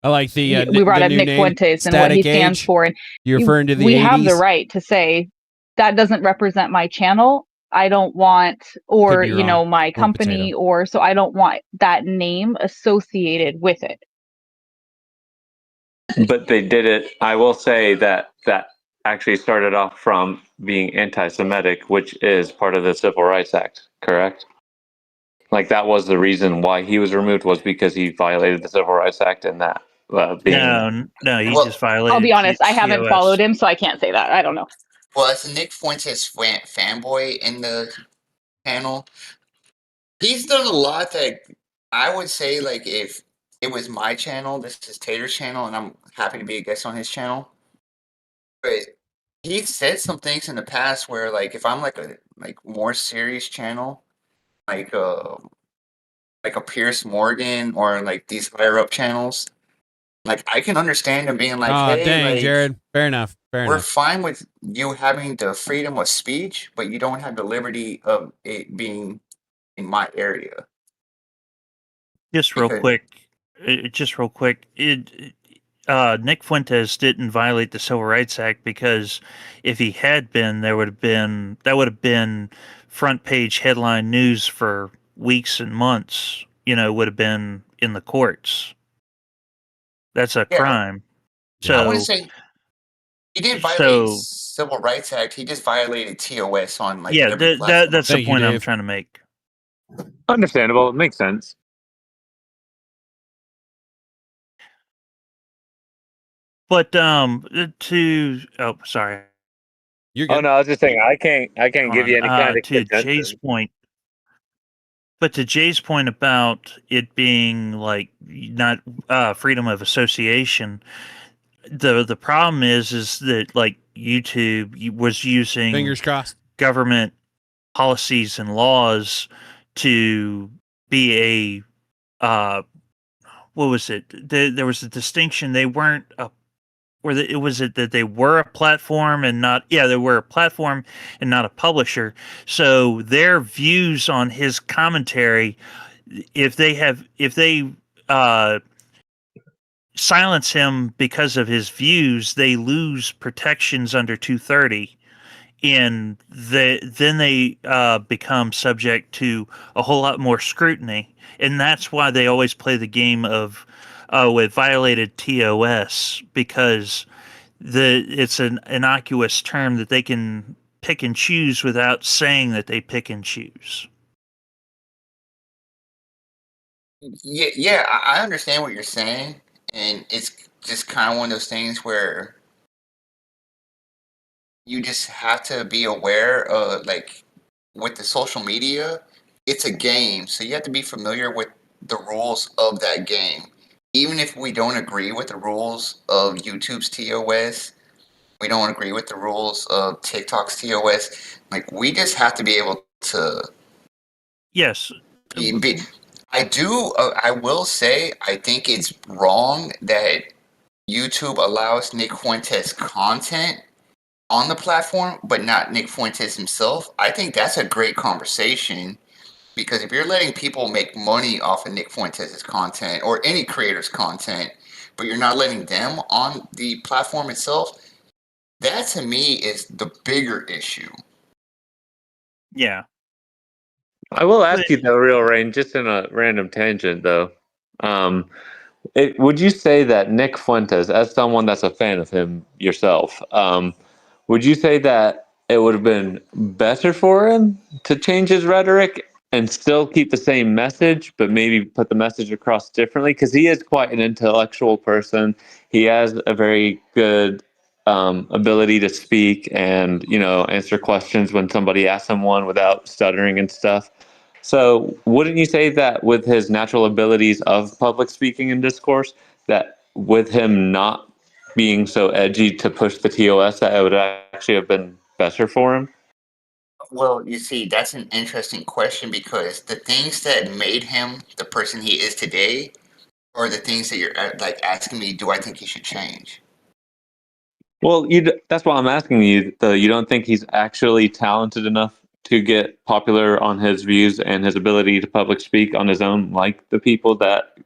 I like the we brought the up new Nick name, Fuentes and what he Static stands Age. for, and You're referring to the we 80s? have the right to say that doesn't represent my channel. I don't want, or Could be wrong. my Or company, potato. or so I don't want that name associated with it. But they did it. I will say that actually started off from being anti-Semitic, which is part of the Civil Rights Act, correct? Like that was the reason why he was removed, was because he violated the Civil Rights Act, and that being no, he Well, just violated. I'll be honest, I haven't TOS. followed him, so I can't say that. I don't know. well, as a Nick Fuentes fanboy in the panel, he's done a lot that I would say like if it was my channel, this is Tater's channel, and I'm happy to be a guest on his channel. But he said some things in the past where like if I'm like a more serious channel, like a Pierce Morgan or like these higher up channels, like I can understand them being like, Oh, hey, dang, like Jared. Fair enough. Fair we're enough. fine with you having the freedom of speech, but you don't have the liberty of it being in my area. Just real Because quick, Nick Fuentes didn't violate the Civil Rights Act because if he had been, that would have been front page headline news for weeks and months. Would have been in the courts. That's a yeah, crime. I wouldn't So, say he didn't violate so Civil Rights Act. He just violated TOS on like yeah, every platform. that's the Thank you, point I'm Dave. trying to make. Understandable. It makes sense. But sorry. You're Oh good. no, I was just saying I can't Hold give you any kind of to Jay's contention. point. But to Jay's point about it being like not freedom of association, the problem is that like YouTube was using Fingers crossed. government policies and laws to be what was it? There was a distinction. They weren't a that they were a platform and not they were a platform and not a publisher. So their views on his commentary, if they silence him because of his views, they lose protections under 230, and then they become subject to a whole lot more scrutiny, and that's why they always play the game of with violated TOS, because it's an innocuous term that they can pick and choose without saying that they pick and choose. Yeah, I understand what you're saying, and it's just kind of one of those things where you just have to be aware of like with the social media, it's a game, so you have to be familiar with the rules of that game. Even if we don't agree with the rules of YouTube's TOS, we don't agree with the rules of TikTok's TOS. Like we just have to be able to Yes. be I will say I think it's wrong that YouTube allows Nick Fuentes content on the platform, but not Nick Fuentes himself. I think that's a great conversation because if you're letting people make money off of Nick Fuentes' content or any creator's content, but you're not letting them on the platform itself, that to me is the bigger issue. Yeah. I will ask you though, Real Rain, just in a random tangent though. Would you say that Nick Fuentes, as someone that's a fan of him yourself, would you say that it would have been better for him to change his rhetoric and still keep the same message, but maybe put the message across differently? Because he is quite an intellectual person. He has a very good ability to speak and answer questions when somebody asks him one without stuttering and stuff. So, wouldn't you say that with his natural abilities of public speaking and discourse, that with him not being so edgy to push the TOS, that it would actually have been better for him? Well, you see, that's an interesting question because the things that made him the person he is today are the things that you're like asking me, do I think he should change? Well, that's why I'm asking you. Though you don't think he's actually talented enough to get popular on his views and his ability to public speak on his own, like the people that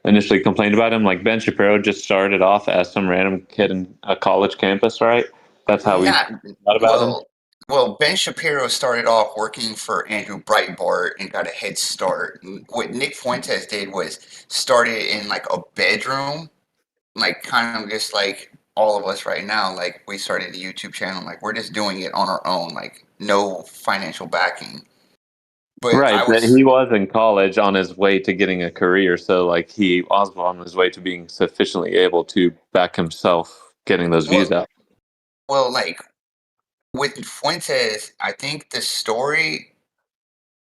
initially complained about him? Like Ben Shapiro just started off as some random kid in a college campus, right? That's how we Not thought about him. well. Ben Shapiro started off working for Andrew Breitbart and got a head start. What Nick Fuentes did was started in like a bedroom, like kind of just like all of us right now. Like we started a YouTube channel, like we're just doing it on our own, like no financial backing. But Right, I but was he was in college on his way to getting a career, so like he was on his way to being sufficiently able to back himself getting those views well, out. well, like with Fuentes, I think the story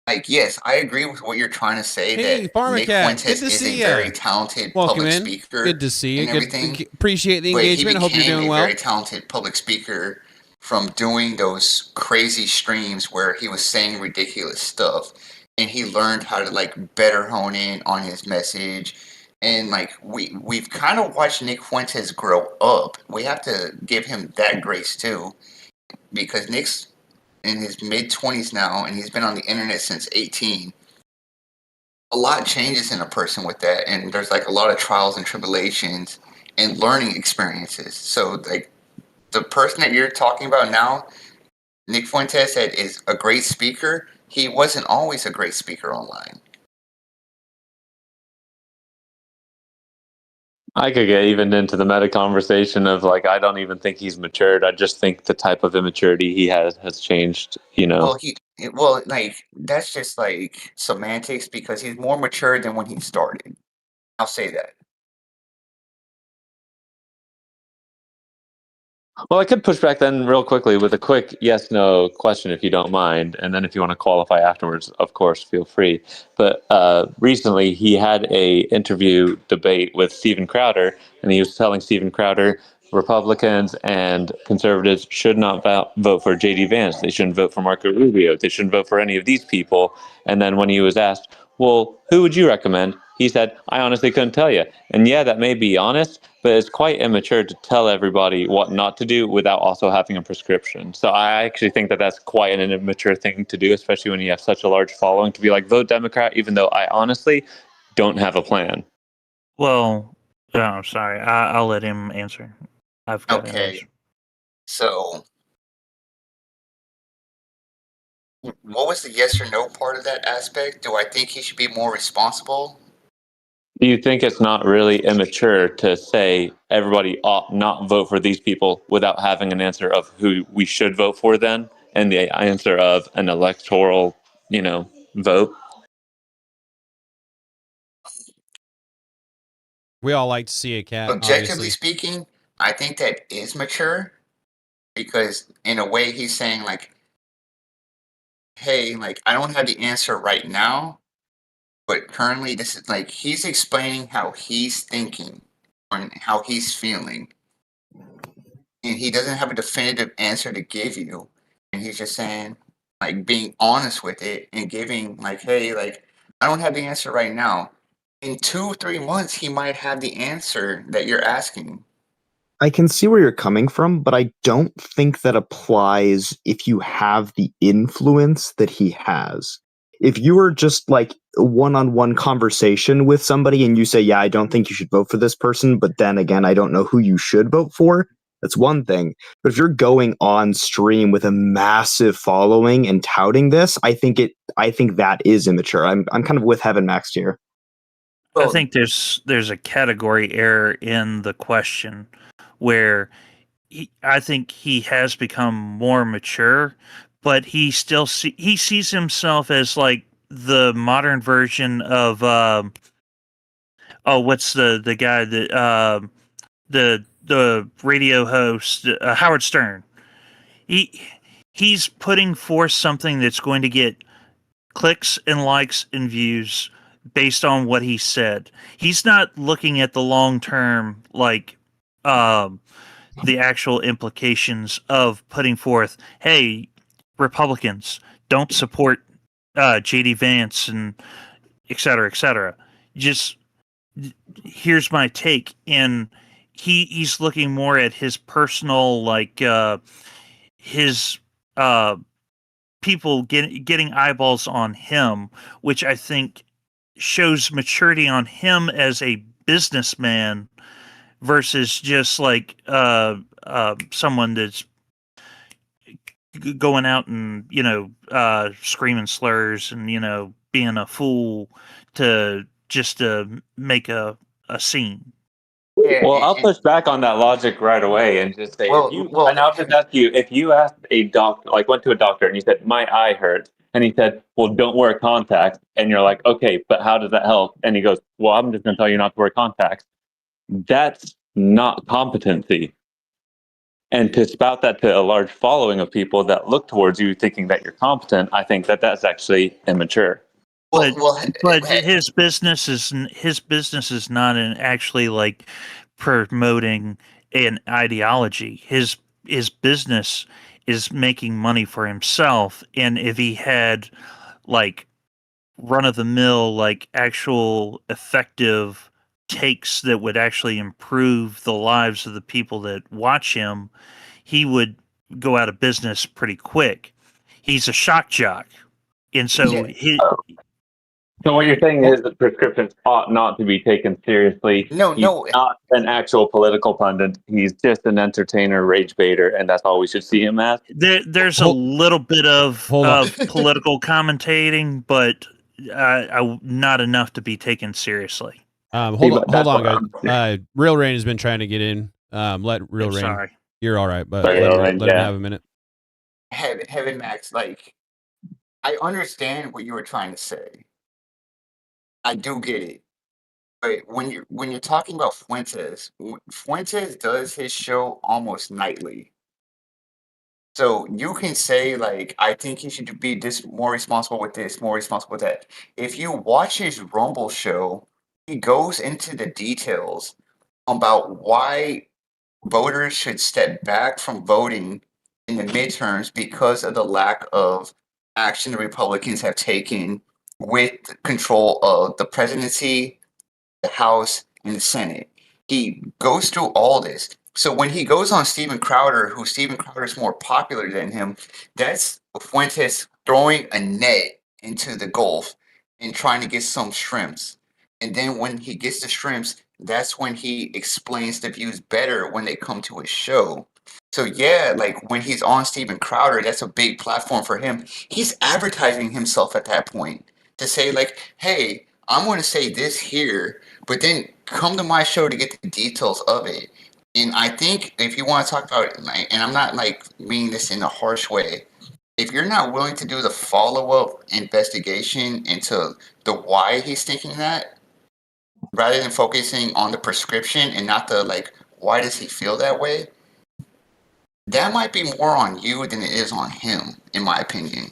like, yes, I agree with what you're trying to say. Hey, That Nick Pharmacat, good Fuentes to is see a ya. very talented Welcome public in. speaker Good to see you. and everything. Good. Appreciate the But he engagement. I hope you're became doing a well. very talented public speaker from doing those crazy streams where he was saying ridiculous stuff, and he learned how to like better hone in on his message. And like we've kind of watched Nick Fuentes grow up. We have to give him that grace too, because Nick's in his mid-20s now, and he's been on the internet since 18. A lot changes in a person with that, and there's like a lot of trials and tribulations and learning experiences. So like the person that you're talking about now, Nick Fuentes, that is a great speaker, he wasn't always a great speaker online. I could get even into the meta conversation of like, I don't even think he's matured. I just think the type of immaturity he has changed, you know. Well, like that's just like semantics because he's more mature than when he started. I'll say that. Well, I could push back then real quickly with a quick yes/no question, if you don't mind, and then if you want to qualify afterwards, of course, feel free. But recently, he had a interview debate with Steven Crowder, and he was telling Steven Crowder Republicans and conservatives should not vote for J.D. Vance. They shouldn't vote for Marco Rubio. They shouldn't vote for any of these people. And then when he was asked, well, who would you recommend? He said, I honestly couldn't tell you. And yeah, that may be honest, but it's quite immature to tell everybody what not to do without also having a prescription. So I actually think that that's quite an immature thing to do, especially when you have such a large following, to be like, vote Democrat, even though I honestly don't have a plan. Well, oh, sorry. I'll let him answer. I've got an answer. So what was the yes or no part of that aspect? Do I think he should be more responsible? Do you think it's not really immature to say everybody ought not vote for these people without having an answer of who we should vote for then, and the answer of an electoral, vote? We all like to see a cat, Objectively obviously. speaking, I think that is mature because in a way he's saying like, hey, like I don't have the answer right now, but currently this is like he's explaining how he's thinking and how he's feeling. And he doesn't have a definitive answer to give you. And he's just saying, like being honest with it and giving like, hey, like I don't have the answer right now. In 2-3 months he might have the answer that you're asking. I can see where you're coming from, but I don't think that applies if you have the influence that he has. If you are just like a one-on-one conversation with somebody and you say, yeah, I don't think you should vote for this person, but then again, I don't know who you should vote for, that's one thing. But if you're going on stream with a massive following and touting this, I think that is immature. I'm kind of with Heaven Max here. I think there's a category error in the question where I think he has become more mature, but he still he sees himself as like the modern version of what's the guy that the radio host Howard Stern. He's putting forth something that's going to get clicks and likes and views based on what he said. He's not looking at the long term, like the actual implications of putting forth, hey, Republicans, don't support JD Vance and et cetera, et cetera. Just here's my take. And he's looking more at his personal, like his people getting eyeballs on him, which I think shows maturity on him as a businessman versus just like someone that's going out and screaming slurs and being a fool to just to make a scene. Yeah, Well, I'll push back on that logic right away and just say, and I'll just ask you, if you asked a doctor, like went to a doctor and you said, my eye hurts, and he said, well, don't wear contacts, and you're like, okay, but how does that help? And he goes, well, I'm just going to tell you not to wear contacts. That's not competency. And to spout that to a large following of people that look towards you thinking that you're competent, I think that that's actually immature. But his business is not in actually like promoting an ideology. His business is making money for himself, and if he had like run of the mill, like actual effective takes that would actually improve the lives of the people that watch him, he would go out of business pretty quick. He's a shock jock, and so So what you're saying is that prescriptions ought not to be taken seriously. No, He's no. not an actual political pundit. He's just an entertainer, rage baiter, and that's all we should see him as. There's a little bit of political commentating, but not enough to be taken seriously. Hold on, guys. Real Rain has been trying to get in. Let Real Rain. Sorry. You're all right, but Sorry, let him have a minute. Heaven Max, like, I understand what you were trying to say. I do get it. But when you're talking about Fuentes, Fuentes does his show almost nightly. So you can say like, I think he should be more responsible with this, more responsible with that. If you watch his Rumble show, he goes into the details about why voters should step back from voting in the midterms because of the lack of action the Republicans have taken with control of the presidency, the House, and the Senate. He goes through all this. So when he goes on Steven Crowder, who Steven Crowder is more popular than him, that's Fuentes throwing a net into the Gulf and trying to get some shrimps. And then when he gets the shrimps, that's when he explains the views better when they come to his show. So yeah, like when he's on Steven Crowder, that's a big platform for him. He's advertising himself at that point to say like, hey, I'm going to say this here, but then come to my show to get the details of it. And I think if you want to talk about it, and I'm not like meaning this in a harsh way, if you're not willing to do the follow-up investigation into the why he's thinking that, rather than focusing on the prescription and not the like, why does he feel that way? That might be more on you than it is on him, in my opinion.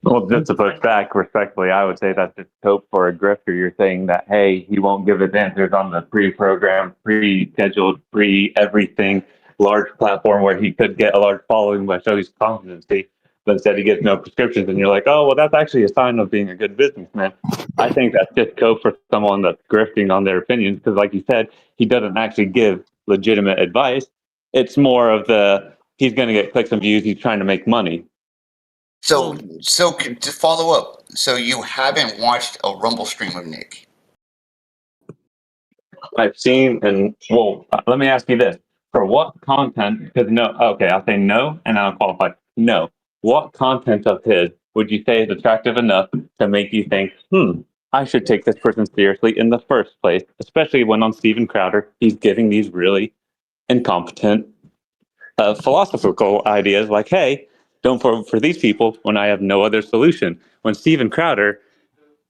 Well, just to push back respectfully, I would say that's just hope for a grifter. You're saying that, hey, he won't give his answers on the pre-programmed, pre-scheduled, pre-everything large platform where he could get a large following by showing his competency, but instead he gets no prescriptions. And you're like, oh, well, that's actually a sign of being a good businessman. I think that's just hope for someone that's grifting on their opinions because, like you said, he doesn't actually give legitimate advice. It's more of he's going to get clicks and views. He's trying to make money. So to follow up, so you haven't watched a Rumble stream of Nick? I've seen, and well, let me ask you this: for what content? Because I'll say no, and I'll qualify. No, what content of his would you say is attractive enough to make you think, I should take this person seriously in the first place? Especially when on Steven Crowder, he's giving these really incompetent philosophical ideas, like, hey, don't vote for these people when I have no other solution. When Steven Crowder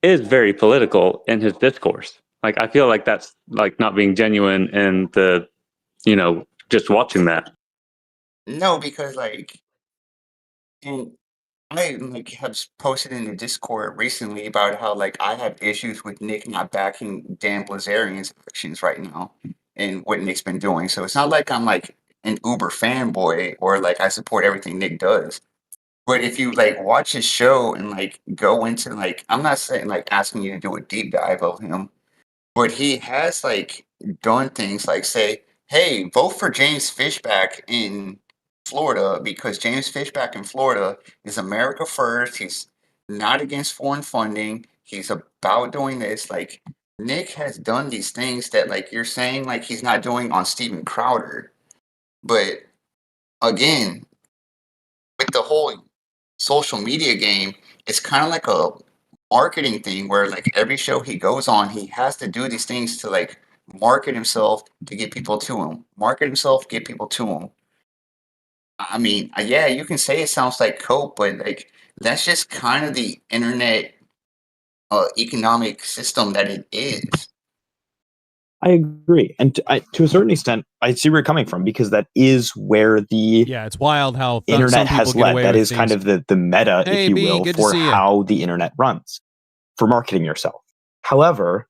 is very political in his discourse. Like, I feel like that's like not being genuine in the, just watching that. No, because like, and I like have posted in the Discord recently about how like I have issues with Nick not backing Dan Blazarian's actions right now and what Nick's been doing. So it's not like I'm like an Uber fanboy or like I support everything Nick does. But if you like watch his show and like go into like, I'm not saying like asking you to do a deep dive of him, but he has like done things like say, hey, vote for James Fishback in Florida because James Fishback in Florida is America first. He's not against foreign funding. He's about doing this. Like Nick has done these things that like you're saying like he's not doing on Steven Crowder. But again, with the whole social media game, it's kind of like a marketing thing where like every show he goes on, he has to do these things to like market himself to get people to him. Market himself, get people to him. I mean, yeah, you can say it sounds like cope, but like that's just kind of the internet economic system that it is. I agree, and to a certain extent, I see where you're coming from, because that is where the it's wild how internet some people has get led. away That with is things. kind of the meta, Hey, if you B, will, good to for see ya. how the internet runs, for marketing yourself. However,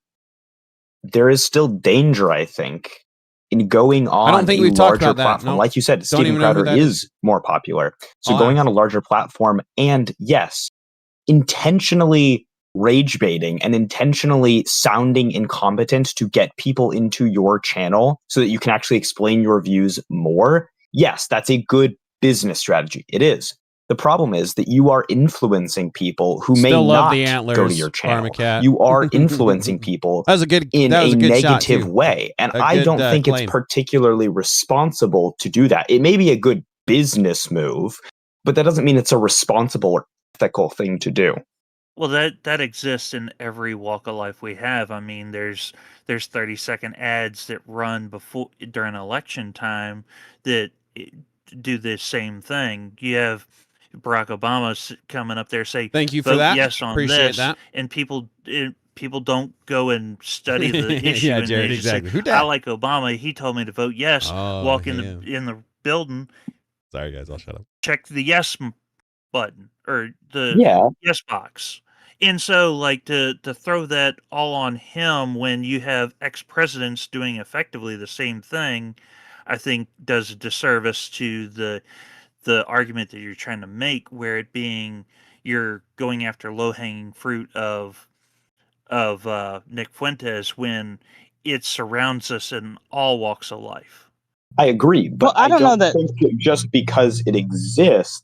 there is still danger, I think, in going on I don't think a we've talked larger about that. platform. Nope. Like you said, Don't Steven even know who Crowder that is more popular. So I'll going ask. on a larger platform and, yes, intentionally rage baiting and intentionally sounding incompetent to get people into your channel so that you can actually explain your views more. Yes, that's a good business strategy. It is. The problem is that you are influencing people who may Still love not the antlers, go to your channel. Pharmacat. You are influencing people That was a good in that was a a good shot, negative too. way. And A I good, don't think claim. it's particularly responsible to do that. It may be a good business move, but that doesn't mean it's a responsible or ethical thing to do. Well, that exists in every walk of life we have. I mean, there's 30-second ads that run before during election time that do the same thing. You have Barack Obama coming up there say, Thank you for "Vote that. yes on Appreciate this," that. and people don't go and study the issue. Yeah, and Jared, they just exactly. say, Who "I dat?" like Obama. He told me to vote yes." Oh, Walk him. in the building, Sorry, guys. I'll shut up. check the yes button or the Yeah. yes box. And so, like, to throw that all on him when you have ex-presidents doing effectively the same thing, I think does a disservice to the argument that you're trying to make, where it being you're going after low-hanging fruit of Nick Fuentes when it surrounds us in all walks of life. I agree, but Well, I don't know that. think that just because it exists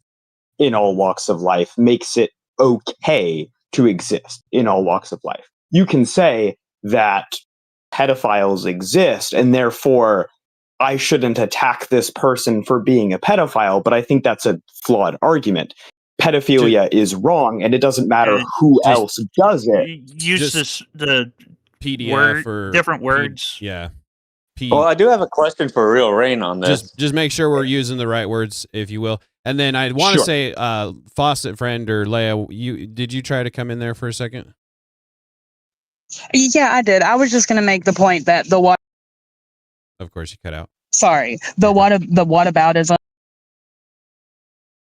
in all walks of life makes it okay to exist in all walks of life. You can say that pedophiles exist and therefore I shouldn't attack this person for being a pedophile, but I think that's a flawed argument. Pedophilia is wrong, and it doesn't matter And who just- else does it. Use the PDF or different words. yeah. Well, I do have a question for Real Rain on this. Just make sure we're using the right words, if you will. And then I want to Sure. say, Faucet friend or Leia, did you try to come in there for a second? Yeah, I did. I was just going to make the point that the what? Of course, you cut out. Sorry, the whataboutism.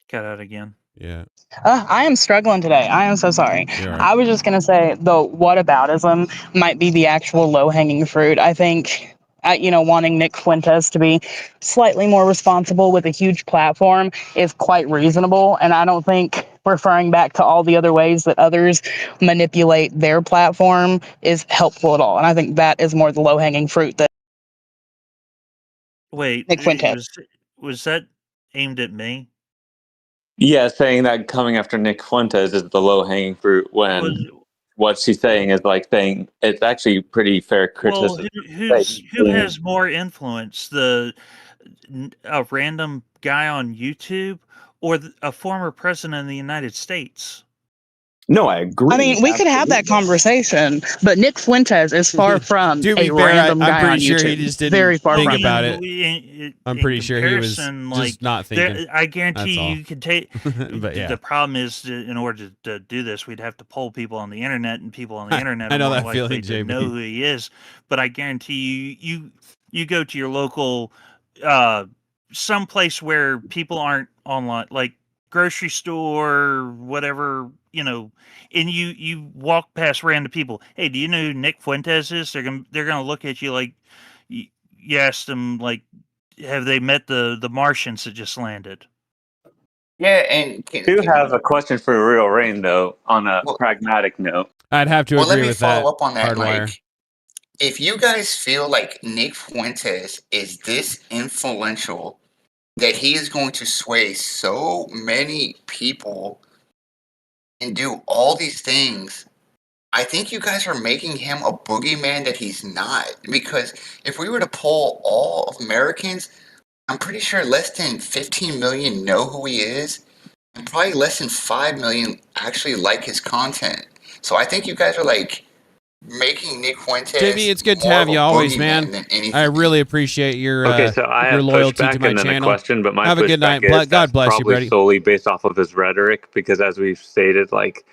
Cut out again. Yeah. I am struggling today. I am so sorry. You're all right. I was just going to say the whataboutism might be the actual low-hanging fruit. I think, wanting Nick Fuentes to be slightly more responsible with a huge platform is quite reasonable. And I don't think referring back to all the other ways that others manipulate their platform is helpful at all. And I think that is more the low-hanging fruit that Wait, Nick Fuentes. was that aimed at me? Yeah, saying that coming after Nick Fuentes is the low hanging fruit when what she's saying is like saying it's actually pretty fair criticism. Well, who has more influence, a random guy on YouTube or a former president of the United States? No, I agree. I mean, we could have that conversation, but Nick Fuentes is far from To be a fair, random guy I'm pretty on sure YouTube. he just didn't Very far think from about it. it. I'm pretty sure he was just not thinking. I guarantee That's all. you could take. But yeah. The problem is, in order to do this, we'd have to poll people on the internet, and people on the internet I are know more that likely feeling, to JB. know who he is. But I guarantee you go to your local, someplace where people aren't online, like grocery store, whatever, and you walk past random people. Hey, do you know who Nick Fuentes is? They're gonna look at you like you asked them, like, have they met the Martians that just landed? Yeah, and I do have a question for Real Rain though, on a pragmatic note. I'd have to let agree me with that. follow up on that. Hardwire. Like, if you guys feel like Nick Fuentes is this influential that he is going to sway so many people and do all these things, I think you guys are making him a boogeyman that he's not. Because if we were to poll all of Americans, I'm pretty sure less than 15 million know who he is, and probably less than 5 million actually like his content. So I think you guys are like making Nick Fuentes. JB, it's good to more have of you a always, boogeyman man. than anything. I really appreciate your Okay, so I your have loyalty pushback to my and then channel. a question, but my Have a good pushback night. is God bless you, probably Brady. solely based off of his rhetoric, because as we've stated, like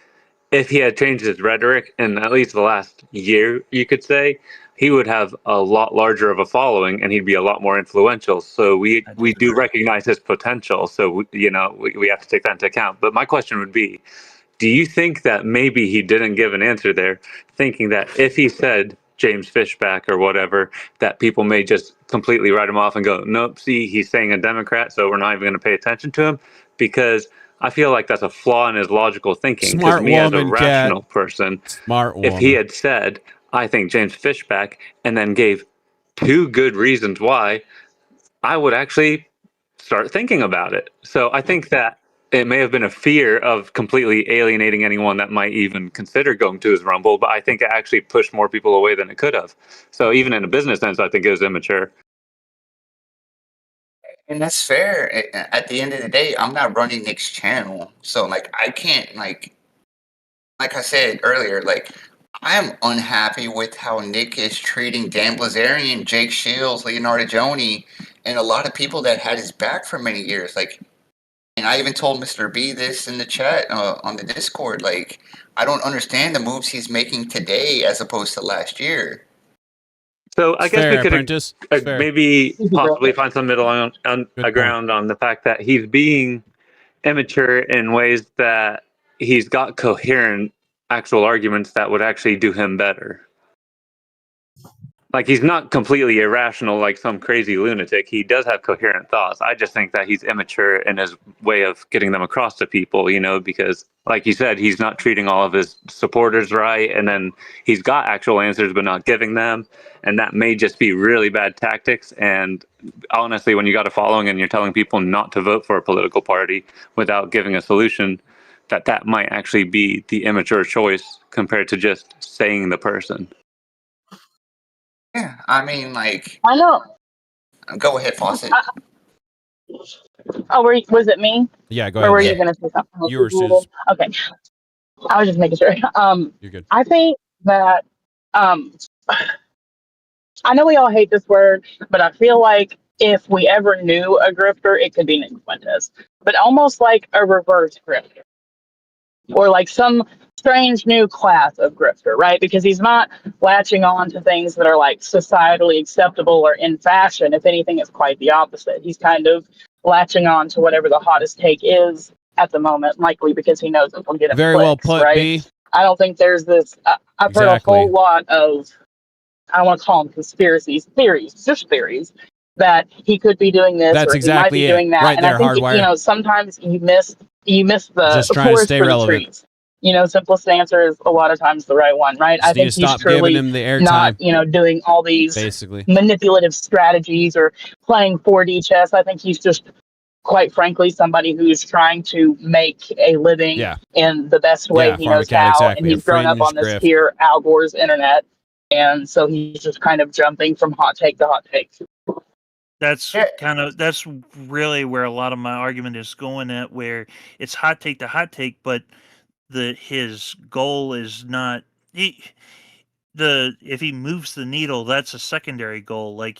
if he had changed his rhetoric in at least the last year, you could say, he would have a lot larger of a following and he'd be a lot more influential. So we do recognize his potential. So we have to take that into account. But my question would be, do you think that maybe he didn't give an answer there, thinking that if he said James Fishback or whatever, that people may just completely write him off and go, nope, see, he's saying a Democrat, so we're not even going to pay attention to him? Because I feel like that's a flaw in his logical thinking. Smart me as a woman, rational Kat. person, Smart if woman. he had said, I think James Fishback, and then gave 2 good reasons why, I would actually start thinking about it. So I think that it may have been a fear of completely alienating anyone that might even consider going to his Rumble, but I think it actually pushed more people away than it could have. So even in a business sense, I think it was immature. And that's fair. At the end of the day, I'm not running Nick's channel, so like I can't like I said earlier, like I'm unhappy with how Nick is treating Dan Blazarian, Jake Shields, Leonardo Joni, and a lot of people that had his back for many years. Like, and I even told Mr. B this in the chat on the Discord. Like, I don't understand the moves he's making today as opposed to last year. So I guess we could Apprentice. maybe possibly find some middle ground on the fact that he's being immature in ways that he's got coherent actual arguments that would actually do him better. Like, he's not completely irrational like some crazy lunatic. He does have coherent thoughts. I just think that he's immature in his way of getting them across to people, because like you said, he's not treating all of his supporters right, and then he's got actual answers but not giving them, and that may just be really bad tactics. And honestly, when you got a following and you're telling people not to vote for a political party without giving a solution, that might actually be the immature choice compared to just saying the person. Yeah, I mean, like, I know. Go ahead, Fawcett. Oh, was it me? Yeah, go Or ahead. were you going to say something? Yours is. Okay. I was just making sure. You're good. I think that I know we all hate this word, but I feel like if we ever knew a grifter, it could be Nick Fuentes, but almost like a reverse grifter, or like some strange new class of grifter, right? Because he's not latching on to things that are like societally acceptable or in fashion. If anything, it's quite the opposite. He's kind of latching on to whatever the hottest take is at the moment, likely because he knows it will get him Very clicks, well put, right? B. I don't think there's this. I've heard a whole lot of, I don't want to call them conspiracies, theories, just theories, that he could be doing this That's or exactly he might be doing that. Right and there, I think Hardwire. sometimes you miss the Just trying to forest stay for the relevant. trees. Simplest answer is a lot of times the right one, right? Just I think need to he's stop giving truly him the not, airtime. doing all these Basically manipulative strategies or playing 4D chess. I think he's just, quite frankly, somebody who's trying to make a living in the best way he knows how. Exactly. And he's grown up on this here Al Gore's internet. And so he's just kind of jumping from hot take to hot take. That's really where a lot of my argument is going at, where it's hot take to hot take, but his goal is not if he moves the needle, that's a secondary goal. Like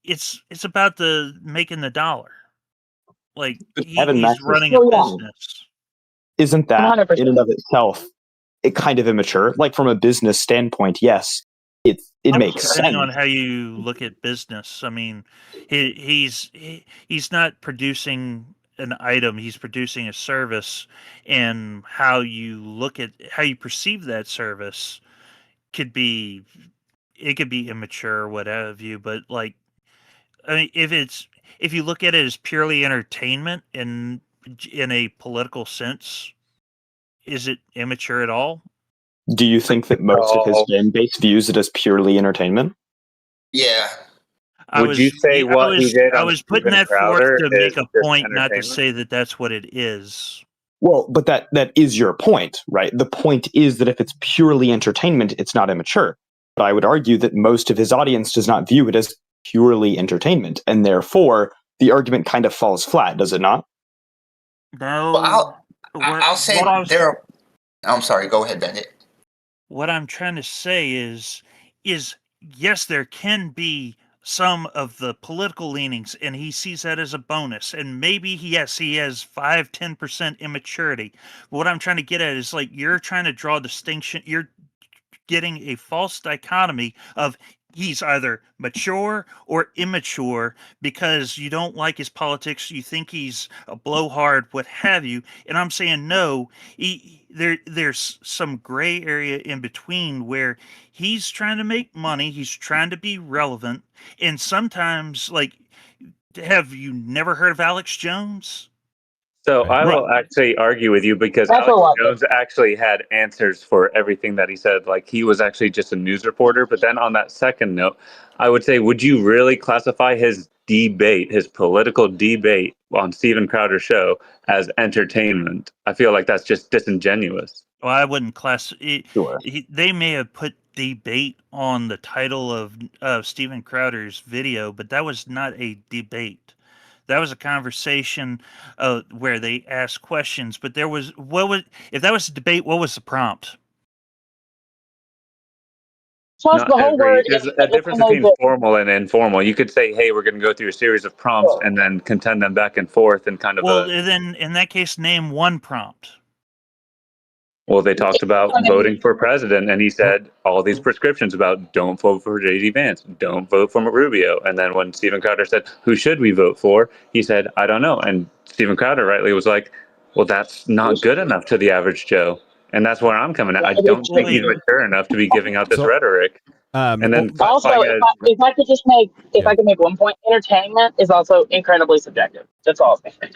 it's about making the dollar. Like he's running a business. Isn't that 100%. in and of itself it kind of immature? Like, from a business standpoint, yes, it makes sense. Depending on how you look at business. I mean, he's not producing an item, he's producing a service, and how you perceive that service could be immature or what have you. But like, I mean, if you look at it as purely entertainment in a political sense, is it immature at all? Do you think that most of his fan base views it as purely entertainment? Yeah. I was putting that forth to make a point, not to say that that's what it is. Well, but that is your point, right? The point is that if it's purely entertainment, it's not immature. But I would argue that most of his audience does not view it as purely entertainment, and therefore the argument kind of falls flat, does it not? No. Well, I'll say I'm sorry. Go ahead, Bennett. What I'm trying to say is yes, there can be some of the political leanings, and he sees that as a bonus. And maybe he has 5-10% immaturity. What I'm trying to get at is, like, you're trying to draw a distinction. You're getting a false dichotomy of he's either mature or immature because you don't like his politics, you think he's a blowhard, what have you. And I'm saying no, there's some gray area in between where he's trying to make money, he's trying to be relevant, and sometimes, like, have you never heard of Alex Jones? So I will actually argue with you because That's a Alex lot. Jones actually had answers for everything that he said. Like he was actually just a news reporter. But then on that second note, I would say, would you really classify his debate, his political debate on Steven Crowder's show as entertainment? I feel like that's just disingenuous. Well, I wouldn't class it. Sure. They may have put debate on the title of Steven Crowder's video, but that was not a debate. That was a conversation where they asked questions. But there was if that was a debate, what was the prompt? Plus, the whole word There's is a difference between formal and informal. You could say, "Hey, we're going to go through a series of prompts and then contend them back and forth," and kind of. Well, then in that case, name one prompt. Well, they talked about voting for president, and he said all these prescriptions about don't vote for J.D. Vance, don't vote for Rubio. And then when Steven Crowder said, who should we vote for? He said, I don't know. And Steven Crowder rightly was like, well, that's not good enough to the average Joe. And that's where I'm coming at. I don't think he's mature enough to be giving out this rhetoric. And then also, if I could just make I could make one point, entertainment is also incredibly subjective. That's all I'm saying.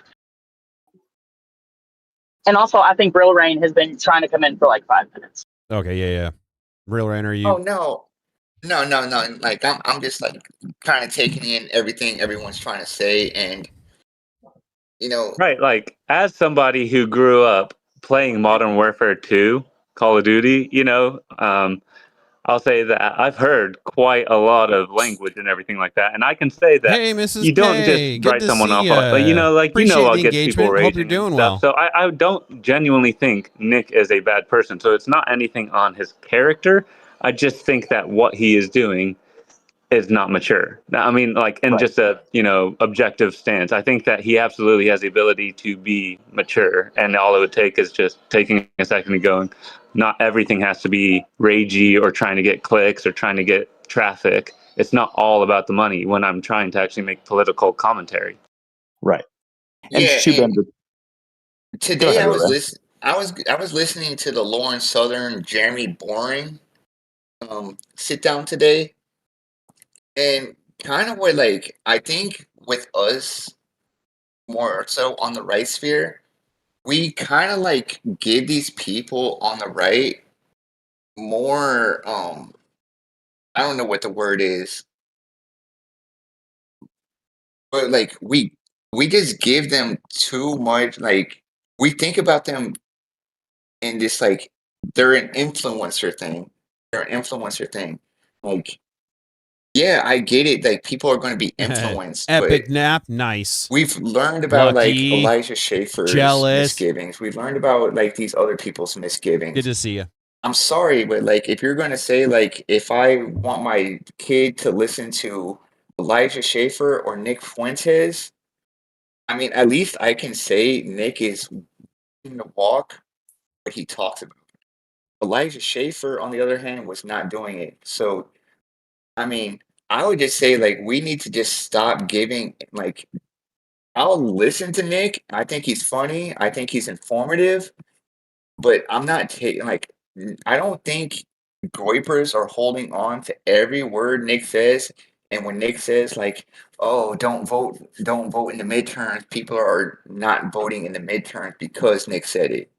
And also, I think Real Rain has been trying to come in for like 5 minutes. Okay, yeah. Real Rain, are you? Oh no. Like I'm just like kind of taking in everything everyone's trying to say, and right. Like as somebody who grew up playing Modern Warfare 2, Call of Duty, I'll say that I've heard quite a lot of language and everything like that, and I can say that hey, Mrs. you don't K, just good write to someone see off, ya. what gets people raging Hope you're doing and well. stuff. So I don't genuinely think Nick is a bad person. So it's not anything on his character. I just think that what he is doing is not mature. I mean, like in just a objective stance, I think that he absolutely has the ability to be mature, and all it would take is just taking a second and going, not everything has to be ragey or trying to get clicks or trying to get traffic. It's not all about the money when I'm trying to actually make political commentary. Right. And Yeah, too bad. and today ahead, I was Ryan. I was listening to the Lauren Southern Jeremy Boring sit down today, and kind of what like I think with us more so on the right sphere, we kind of like give these people on the right more I don't know what the word is, but like we just give them too much, like we think about them in this like they're an influencer thing. They're an influencer thing. Like yeah, I get it. Like people are going to be influenced, Epic but nap, nice. we've learned about like Lucky, Elijah Schaefer's jealous. misgivings. We've learned about like these other people's misgivings. Good to see you. I'm sorry, but like if you're going to say like if I want my kid to listen to Elijah Schaefer or Nick Fuentes, I mean at least I can say Nick is in the walk what he talks about. Elijah Schaefer, on the other hand, was not doing it. So I mean, I would just say like we need to just stop giving like I'll listen to Nick. I think he's funny. I think he's informative, but I'm not taking like I don't think Groypers are holding on to every word Nick says. And when Nick says like, "Oh, don't vote in the midterms," people are not voting in the midterms because Nick said it.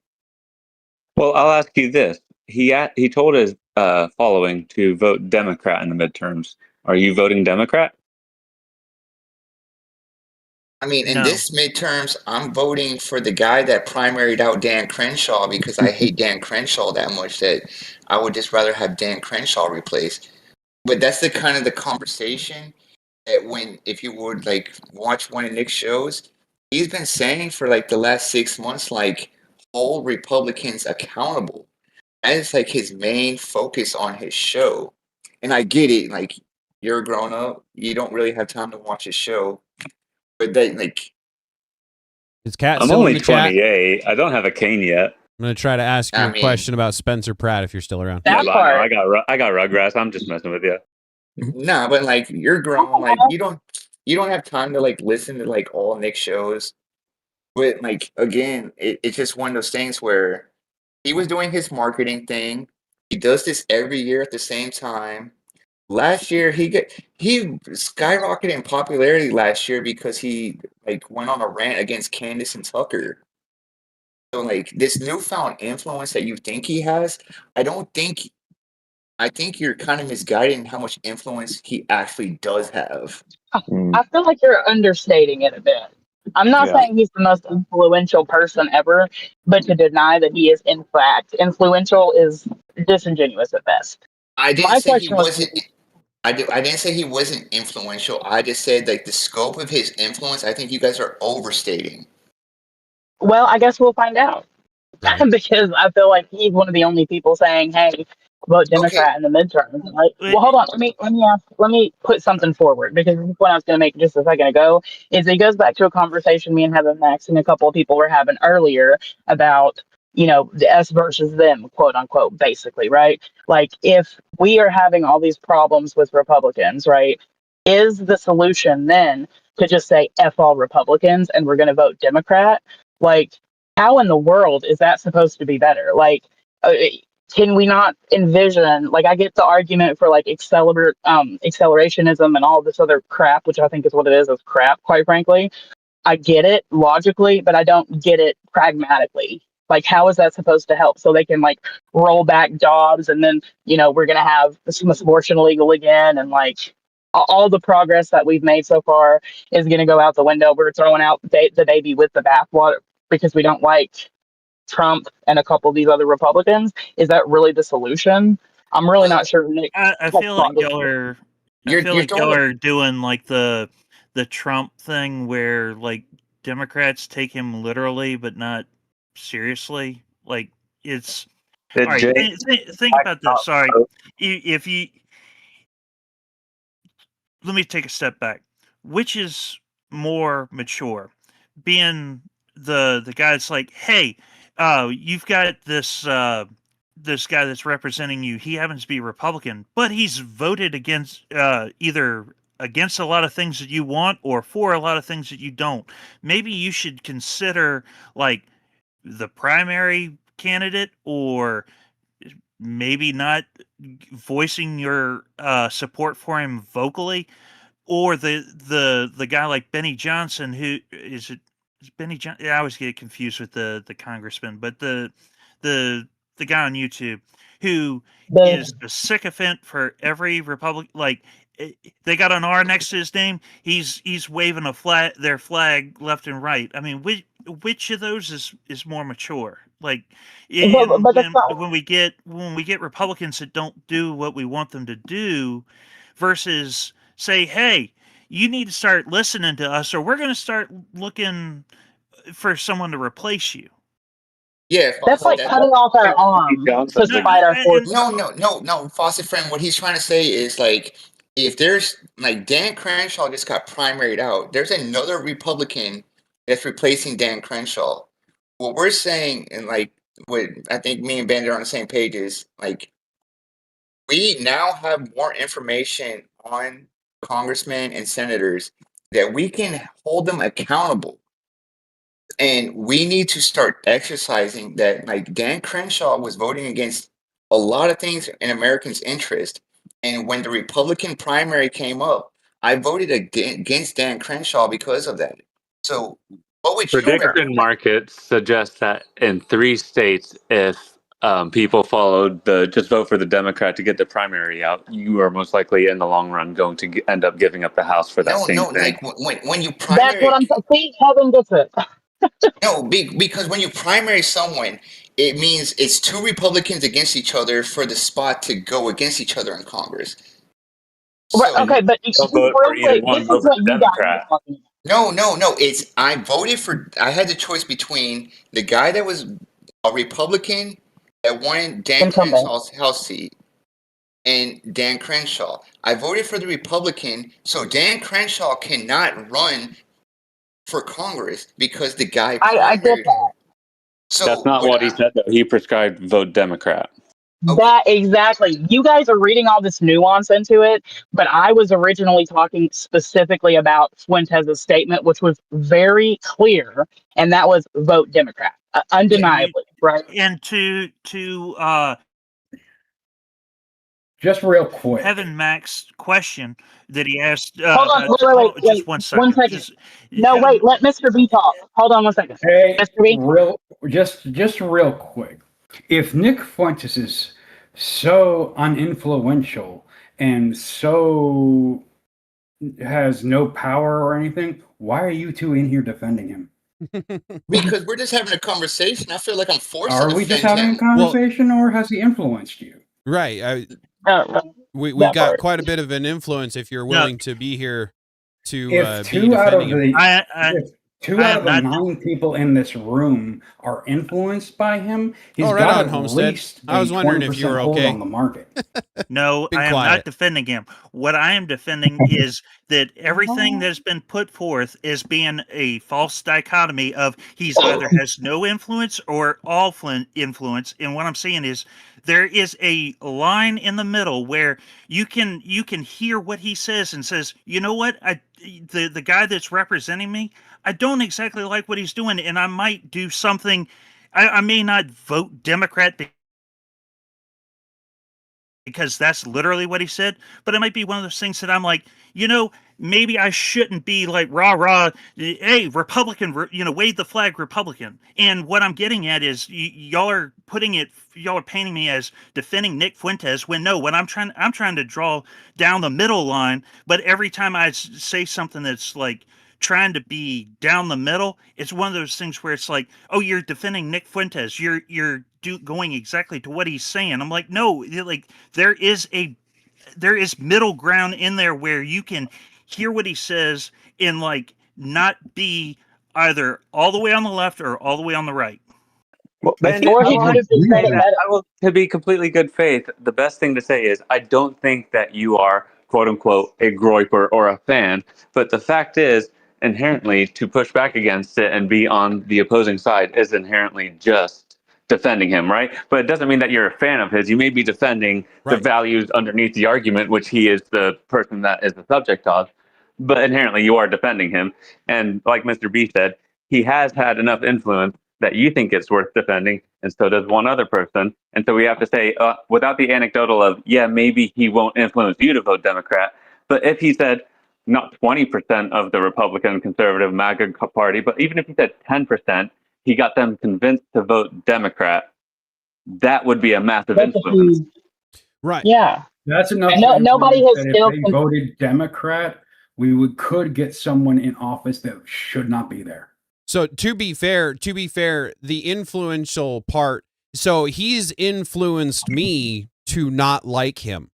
Well, I'll ask you this: he told his following to vote Democrat in the midterms. Are you voting Democrat? I mean, in No. this midterms, I'm voting for the guy that primaried out Dan Crenshaw because I hate Dan Crenshaw that much that I would just rather have Dan Crenshaw replaced. But that's the kind of the conversation that when if you would like watch one of Nick's shows, he's been saying for like the last 6 months, like hold Republicans accountable. That is like his main focus on his show. And I get it, like you're a grown up, you don't really have time to watch his show. But they like Is Cat I'm still in only the chat? 28. I don't have a cane yet. I'm gonna try to ask you I a mean- question about Spencer Pratt if you're still around. That Yeah, part. I got Rugrats. I'm just messing with you. Nah, but like you're grown, like you don't have time to like listen to like all Nick shows. But like again, it's just one of those things where he was doing his marketing thing. He does this every year at the same time. Last year he skyrocketed in popularity last year because he like went on a rant against Candace and Tucker. So like this newfound influence that you think he has, I think you're kind of misguiding how much influence he actually does have. I feel like you're understating it a bit. I'm not Yeah. saying he's the most influential person ever, but to deny that he is in fact influential is disingenuous at best. I didn't My say he question was, wasn't. I didn't say he wasn't influential. I just said like the scope of his influence. I think you guys are overstating. well, I guess we'll find out. Right. Because I feel like he's one of the only people saying, "Hey, vote Okay, Democrat in the midterms." Like, well, hold on. Let me put something forward because the point I was going to make just a second ago is it goes back to a conversation me and Heaven Max and a couple of people were having earlier about the us versus them, quote unquote, basically, right? Like, if we are having all these problems with Republicans, right? Is the solution then to just say F all Republicans and we're going to vote Democrat? Like, how in the world is that supposed to be better? Like, can we not envision? Like, I get the argument for like accelerationism and all this other crap, which I think is what it is crap, quite frankly. I get it logically, but I don't get it pragmatically. Like, how is that supposed to help? So they can like roll back jobs, and then we're gonna have abortion illegal again, and like all the progress that we've made so far is gonna go out the window. We're throwing out the baby with the bathwater because we don't like Trump and a couple of these other Republicans. Is that really the solution? I'm really not sure. Nick, I feel like y'all are. I feel like y'all are doing like the Trump thing where like Democrats take him literally but not seriously. Like it's all right. Think about this. Sorry, if you let me take a step back. Which is more mature, being the guy that's like, hey, you've got this guy that's representing you. He happens to be Republican, but he's voted against either against a lot of things that you want or for a lot of things that you don't. Maybe you should consider like the primary candidate, or maybe not voicing your support for him vocally, or the guy like Benny Johnson, who is Benny Johnson? I always get confused with the congressman, but the guy on YouTube who is a sycophant for every Republican. Like they got an R next to his name. He's waving their flag left and right. I mean, which of those is more mature? Like, when we get Republicans that don't do what we want them to do, versus say, hey, you need to start listening to us, or we're going to start looking for someone to replace you. Yeah, that's like cutting off our arm to spite our forces. No, Fawcett friend. What he's trying to say is like, if there's like Dan Crenshaw just got primaried out, there's another Republican that's replacing Dan Crenshaw. What we're saying, and like what I think me and Bandit are on the same page, is like we now have more information on congressmen and senators that we can hold them accountable. And we need to start exercising that. Like Dan Crenshaw was voting against a lot of things in Americans' interest. And when the Republican primary came up, I voted against Dan Crenshaw because of that. So what would you Prediction markets suggest that in 3 states, if people followed the just vote for the Democrat to get the primary out, you are most likely in the long run going to end up giving up the House for that thing. like when you primary. That's what I'm saying. Kevin gets it. No, because when you primary someone, it means it's 2 Republicans against each other for the spot to go against each other in Congress. Right, okay, but this is what you guys are talking about. No. I had the choice between the guy that was a Republican that won Dan Crenshaw's House seat and Dan Crenshaw. I voted for the Republican, so Dan Crenshaw cannot run for Congress because the guy. I get that. So That's not what he said, though. He prescribed vote Democrat. Okay. That exactly. You guys are reading all this nuance into it, but I was originally talking specifically about Fuentes' statement, which was very clear, and that was vote Democrat, undeniably, right? And to Just real quick. Heaven Mac's question that he asked. Hold on, wait, Just 1 second. 1 second. Just, No, Heaven- wait, let Mr. B talk. Hold on 1 second. Hey, Mr. B? just real quick. If Nick Fuentes is so uninfluential and so has no power or anything, why are you two in here defending him? Because we're just having a conversation. I feel like I'm forced to Are we just defend having a him. conversation, or has he influenced you? Right. We've that got part. quite a bit of an influence if you're willing to be here to If be two out of defending him. the two out of the 9 people in this room are influenced by him, he's Oh, right got on, at Homestead. least I was a wondering if you 20% were hold okay. on the market. No, Be I am quiet. not defending him. What I am defending is that everything that's been put forth is being a false dichotomy of he's either has no influence or all influence. And what I'm saying is there is a line in the middle where you can hear what he says and says, you know what, the guy that's representing me, I don't exactly like what he's doing, and I might do something. I may not vote Democrat because that's literally what he said, but it might be one of those things that I'm like, you know, maybe I shouldn't be like rah, hey, Republican, wave the flag Republican. And what I'm getting at is y'all are painting me as defending Nick Fuentes when no, what I'm trying to draw down the middle line, but every time I say something that's like trying to be down the middle, it's one of those things where it's like, oh, you're defending Nick Fuentes, you're going exactly to what he's saying. I'm like, no, like there is middle ground in there where you can hear what he says and like not be either all the way on the left or all the way on the right. Well, Or he could have just said it better. To be completely good faith, the best thing to say is I don't think that you are, quote unquote, a groiper or a fan. But the fact is, inherently, to push back against it and be on the opposing side is inherently just defending him, right? But it doesn't mean that you're a fan of his. You may be defending the values underneath the argument, which he is the person that is the subject of. But inherently, you are defending him. And like Mr. B said, he has had enough influence that you think it's worth defending, and so does one other person. And so we have to say, without the anecdotal of, yeah, maybe he won't influence you to vote Democrat, but if he said not 20% of the Republican conservative MAGA party, but even if he said 10%, he got them convinced to vote Democrat, that would be a massive influence. Right. Yeah. That's enough. Nobody has that still if they voted Democrat, we could get someone in office that should not be there. So to be fair, the influential part, so he's influenced me to not like him,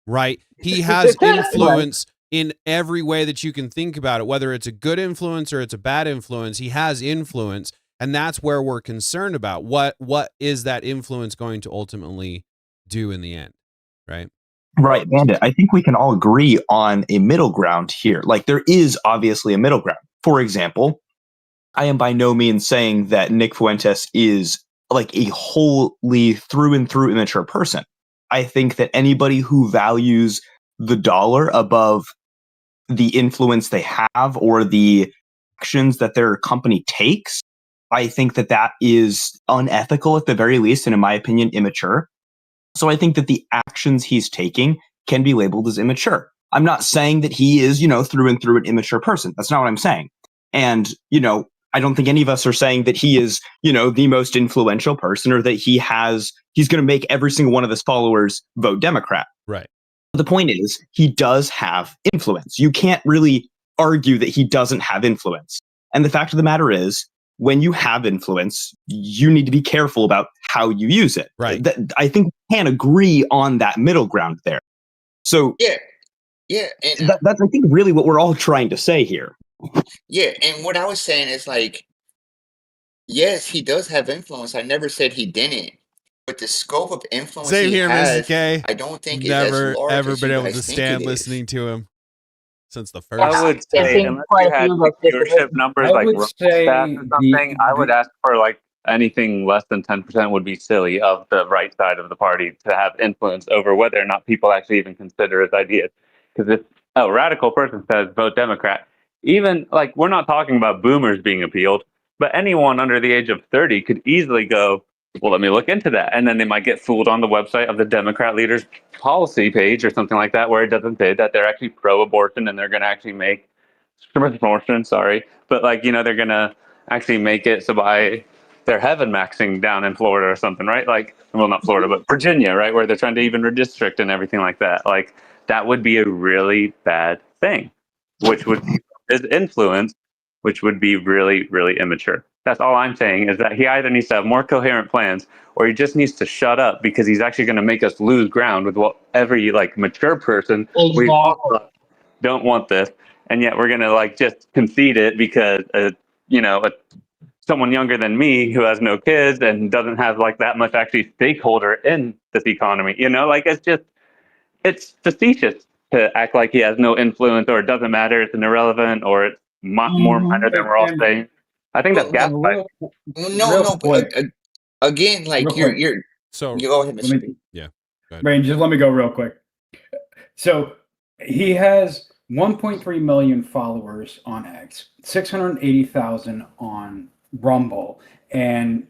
right? He has influence in every way that you can think about it, whether it's a good influence or it's a bad influence. He has influence, and that's where we're concerned about. What is that influence going to ultimately do in the end, right? Right, Bandit. I think we can all agree on a middle ground here. Like, there is obviously a middle ground. For example, I am by no means saying that Nick Fuentes is like a wholly through and through immature person. I think that anybody who values the dollar above the influence they have or the actions that their company takes, I think that that is unethical at the very least, and in my opinion, immature. So I think that the actions he's taking can be labeled as immature. I'm not saying that he is, through and through an immature person. That's not what I'm saying. And, I don't think any of us are saying that he is, the most influential person or that he's going to make every single one of his followers vote Democrat. Right. The point is, he does have influence. You can't really argue that he doesn't have influence. And the fact of the matter is, when you have influence, you need to be careful about how you use it. Right. I think we can agree on that middle ground there. So yeah, and that's, I think, really what we're all trying to say here. Yeah, and what I was saying is like, yes, he does have influence. I never said he didn't, but the scope of influence Same he here, has, Mrs. K. I don't think Never is as large ever as been you able guys to think stand it is. listening to him since the first. I would say, unless you had viewership numbers like Roman stats or something, I would ask for like anything less than 10% would be silly of the right side of the party to have influence over whether or not people actually even consider his ideas. Because if a radical person says vote Democrat, even like we're not talking about boomers being appealed, but anyone under the age of 30 could easily go, well, let me look into that. And then they might get fooled on the website of the Democrat leader's policy page or something like that, where it doesn't say that they're actually pro-abortion and they're going to actually make abortion, sorry, but like, you know, they're going to actually make it so by they're heaven maxing down in Florida or something, right? Like, well, not Florida, but Virginia, right? Where they're trying to even redistrict and everything like that. Like, that would be a really bad thing, which would be his influence, which would be really, really immature. That's all I'm saying, is that he either needs to have more coherent plans or he just needs to shut up, because he's actually going to make us lose ground with what every like mature person we don't want this, and yet we're going to like just concede it because you know, someone younger than me who has no kids and doesn't have like that much actually stakeholder in this economy, you know, like it's facetious to act like he has no influence or it doesn't matter, it's an irrelevant, or it's more minor than we're all saying. I think that's gaslighting. No, but again, like you're so you go ahead, Mr. Yeah. Rain, just let me go real quick. So he has 1.3 million followers on X, 680,000 on Rumble, and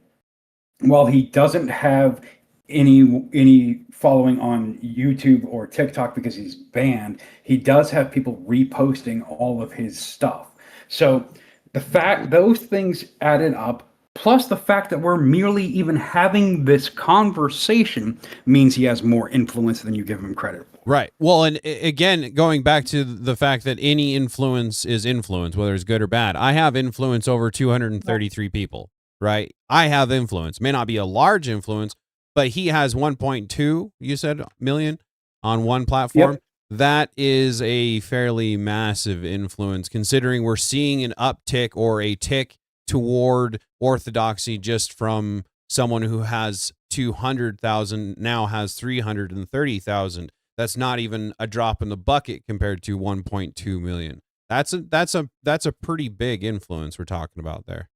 while he doesn't have any following on YouTube or TikTok because he's banned, he does have people reposting all of his stuff. So the fact those things added up, plus the fact that we're merely even having this conversation, means he has more influence than you give him credit for. Right. Well, and again, going back to the fact that any influence is influence, whether it's good or bad. I have influence over 233 people, right? I have influence. May not be a large influence, but he has 1.2, you said, million on one platform. Yep. That is a fairly massive influence, considering we're seeing an uptick or a tick toward orthodoxy just from someone who has 200,000 now has 330,000. That's not even a drop in the bucket compared to 1.2 million. That's a pretty big influence we're talking about there.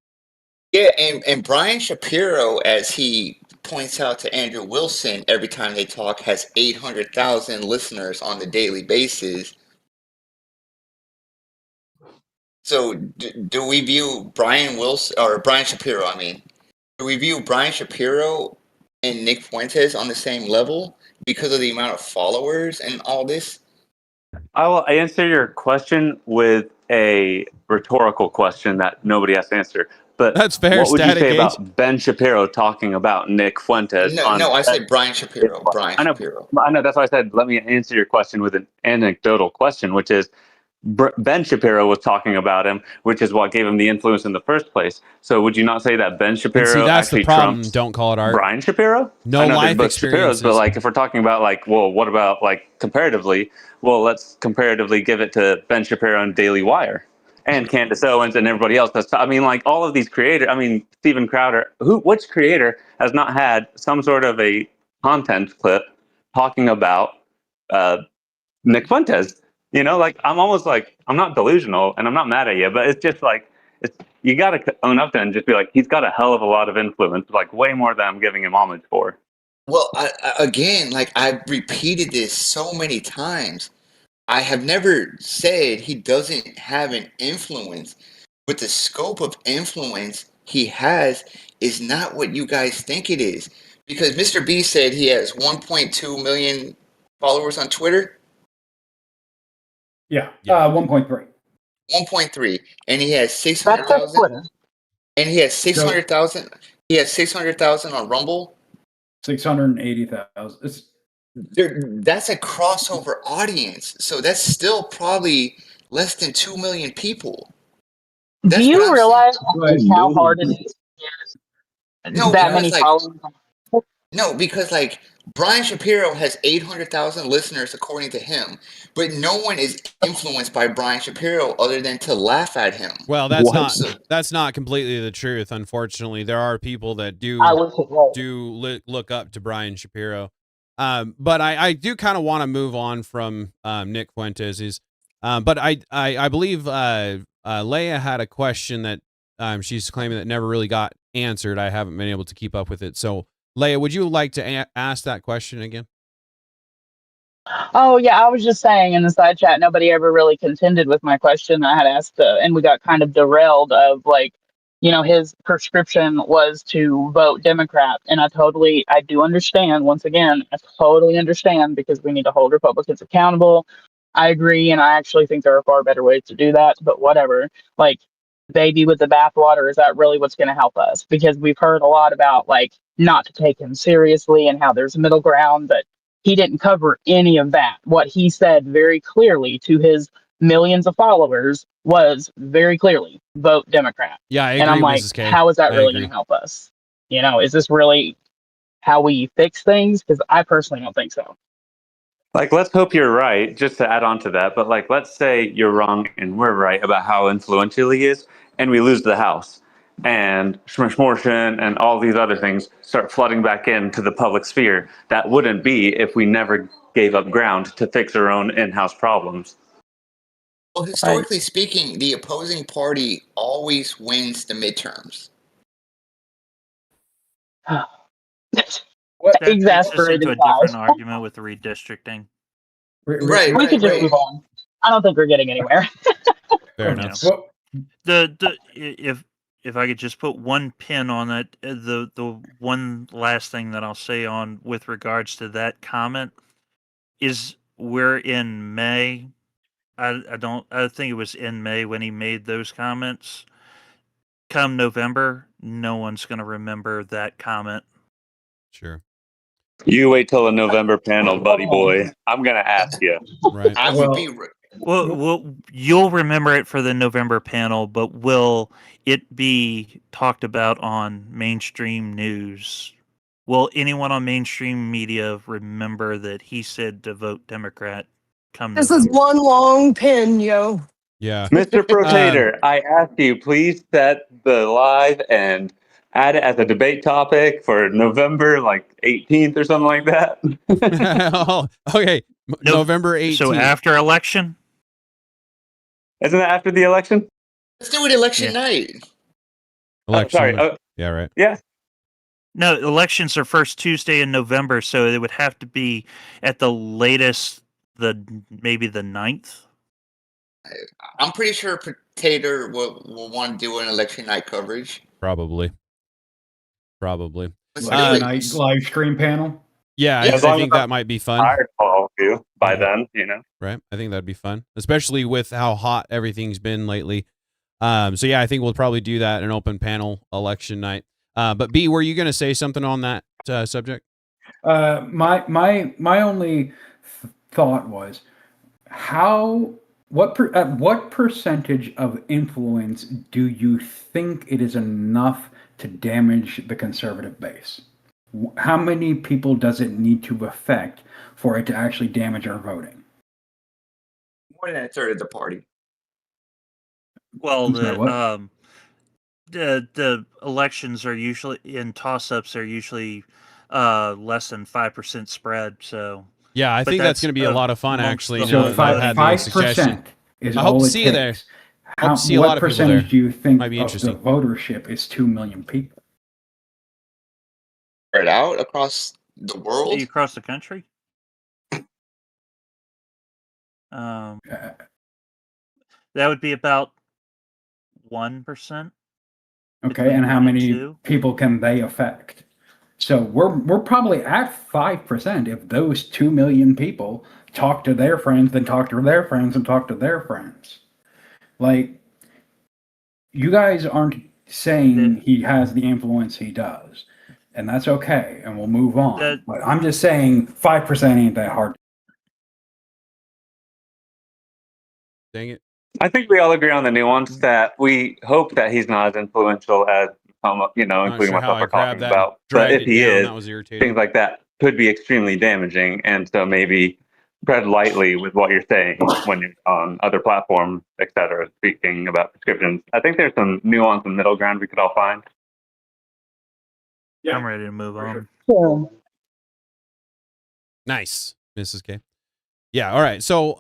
Yeah, and Brian Shapiro, as he points out to Andrew Wilson every time they talk, has 800,000 listeners on the daily basis. So do we view Brian Wilson or Brian Shapiro? I mean, do we view Brian Shapiro and Nick Fuentes on the same level because of the amount of followers and all this? I will answer your question with a rhetorical question that nobody has to answer. But that's fair. What would you say about Ben Shapiro talking about Nick Fuentes? No, I said Brian Shapiro. Shapiro. I know. That's why I said let me answer your question with an anecdotal question, which is Ben Shapiro was talking about him, which is what gave him the influence in the first place. So would you not say that Ben Shapiro that's actually the problem. trumps Don't call it art. Brian Shapiro? No life experiences. But like if we're talking about like, well, what about like comparatively? Well, let's comparatively give it to Ben Shapiro and Daily Wire and Candace Owens and everybody else. I mean, like all of these creators. I mean, Steven Crowder. Which creator has not had some sort of a content clip talking about Nick Fuentes? You know, like I'm almost like I'm not delusional and I'm not mad at you, but it's just like you got to own up to it and just be like, he's got a hell of a lot of influence, like way more than I'm giving him homage for. Well, again, like I've repeated this so many times. I have never said he doesn't have an influence, but the scope of influence he has is not what you guys think it is. Because Mr. B said he has 1.2 million followers on Twitter. Yeah. 1.3. 1.3, and he has 600,000. And he has 600,000. He has 600,000 on Rumble. 680,000. That's a crossover audience, so that's still probably less than 2 million people. Do you realize how hard it is to get that many followers? No, because like Brian Shapiro has 800,000 listeners according to him, but no one is influenced by Brian Shapiro other than to laugh at him. Well, that's not completely the truth. Unfortunately, there are people that do look up to Brian Shapiro. But I do kind of want to move on from Nick Fuentes. But I believe Leia had a question that she's claiming that never really got answered. I haven't been able to keep up with it. So, Leia, would you like to ask that question again? Oh yeah, I was just saying in the side chat, nobody ever really contended with my question I had asked, and we got kind of derailed of like, his prescription was to vote Democrat, and I do understand. Once again, I totally understand because we need to hold Republicans accountable. I agree, and I actually think there are far better ways to do that. But whatever, like, baby with the bathwater, is that really what's going to help us? Because we've heard a lot about like not to take him seriously and how there's a middle ground, but he didn't cover any of that. What he said very clearly to his millions of followers was very clearly vote Democrat. Yeah, I agree, and I'm like, Mrs. K. how is that I really agree. going to help us? Is this really how we fix things? Because I personally don't think so. Like, let's hope you're right, just to add on to that. But, like, let's say you're wrong and we're right about how influential he is, and we lose the House. And Schmortion and all these other things start flooding back into the public sphere. That wouldn't be if we never gave up ground to fix our own in-house problems. Well, historically speaking, the opposing party always wins the midterms. That takes us Exasperating into a different argument with the redistricting. Right, We right, could just right. move on. I don't think we're getting anywhere. Fair You enough. know, if I could just put one pin on it, the one last thing that I'll say on with regards to that comment is we're in May. I think it was in May when he made those comments. Come November, no one's going to remember that comment. Sure. You wait till the November panel, buddy boy. I'm going to ask you. Right. I would be. Well, you'll remember it for the November panel, but will it be talked about on mainstream news? Will anyone on mainstream media remember that he said to vote Democrat come This November? is one long pin, yo. Yeah. Mr. Protator, I ask you, please set the live and add it as a debate topic for November, like 18th or something like that. Oh, okay. November 18th. So after election? Isn't that after the election? Let's do it election night. Election. Sorry. Yeah, right. Yeah. No, elections are first Tuesday in November, so it would have to be at the latest, maybe the 9th. I'm pretty sure Tater will want to do an election night coverage. Probably. Night live stream panel. Yeah, As I long think as that might be fun. Tired all of you by then, Right. I think that'd be fun, especially with how hot everything's been lately. So yeah, I think we'll probably do that an open panel election night. But B, were you going to say something on that subject? My only thought was at what percentage of influence do you think it is enough to damage the conservative base? How many people does it need to affect for it to actually damage our voting? More than a third of the party. Well, I'm sorry, the elections are usually in toss-ups are usually less than 5% spread. So yeah, I think that's going to be a lot of fun. Actually, so 5% is I hope all to it see you there. takes. Hope to see a lot of people there. What percentage do you think Might be of interesting. the votership is 2 million people? Spread out across the world. Across the country. That would be about 1%. Okay, and how many people can they affect? So we're probably at 5% if those 2 million people talk to their friends, then talk to their friends, and talk to their friends. Like, you guys aren't saying he has the influence he does, and that's okay, and we'll move on. But I'm just saying 5% ain't that hard. Dang it. I think we all agree on the nuance that we hope that he's not as influential as, including myself, are talking about. But if he is, things like that could be extremely damaging. And so maybe tread lightly with what you're saying when you're on other platforms, et cetera, speaking about prescriptions. I think there's some nuance and middle ground we could all find. Yeah. I'm ready to move on. Yeah. Nice, Mrs. K. Yeah, all right. So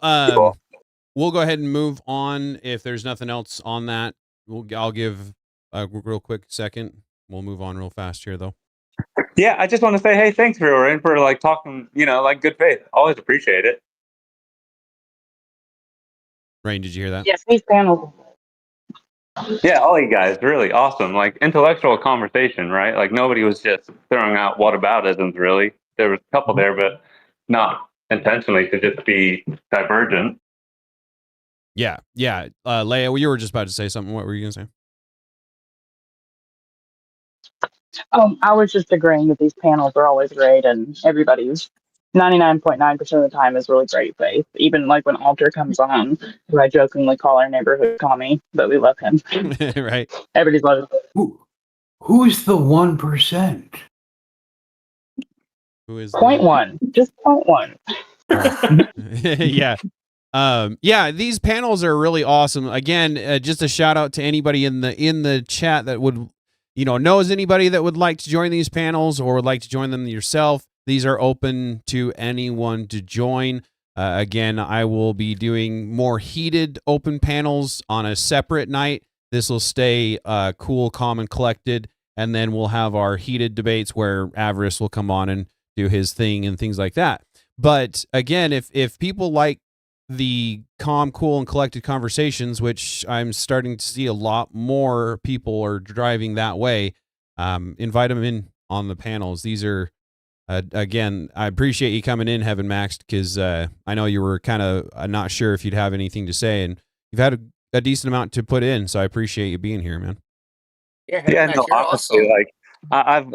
we'll go ahead and move on. If there's nothing else on that, I'll give a real quick second we'll move on real fast here, though. Yeah, I just want to say, hey, thanks, Ryan, for like talking, like good faith. Always appreciate it. Rain, did you hear that? Yes, these panels. Yeah, all you guys, really awesome. Like intellectual conversation, right? Like nobody was just throwing out whataboutisms, really. There was a couple there, but not intentionally to just be divergent. Yeah. Leia, you were just about to say something. What were you gonna say? I was just agreeing that these panels are always great, and everybody's 99.9% of the time is really great faith. Even like when Alter comes on, who I jokingly call our neighborhood commie, but we love him. Right. Everybody's loves him. Who's the 1%? Who is 0.1, just 0.1. Yeah. Yeah, these panels are really awesome. Again, just a shout out to anybody in the chat that would, knows anybody that would like to join these panels or would like to join them yourself. These are open to anyone to join. Again, I will be doing more heated open panels on a separate night. This will stay cool, calm, and collected. And then we'll have our heated debates where Avarice will come on and do his thing and things like that. But again, if people like the calm, cool, and collected conversations, which I'm starting to see a lot more people are driving that way, invite them in on the panels. These are, again, I appreciate you coming in, Heaven Max, because I know you were kind of not sure if you'd have anything to say, and you've had a decent amount to put in, so I appreciate you being here, man. Yeah, No, honestly, awesome. like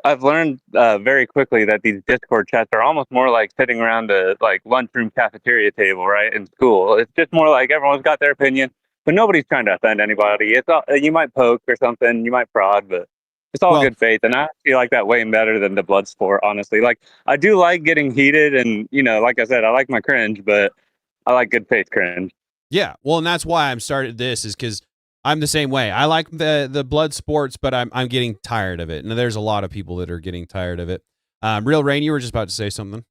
I've learned very quickly that these Discord chats are almost more like sitting around a like lunchroom cafeteria table, right, in school. It's just more like everyone's got their opinion, but nobody's trying to offend anybody. It's all, you might poke or something, you might prod, but it's all good faith, and I feel like that way better than the blood sport. Honestly, like I do like getting heated, and like I said, I like my cringe, but I like good faith cringe. Yeah, well, and that's why I'm started this is because I'm the same way. I like the blood sports, but I'm getting tired of it. And there's a lot of people that are getting tired of it. Real Rain, you were just about to say something.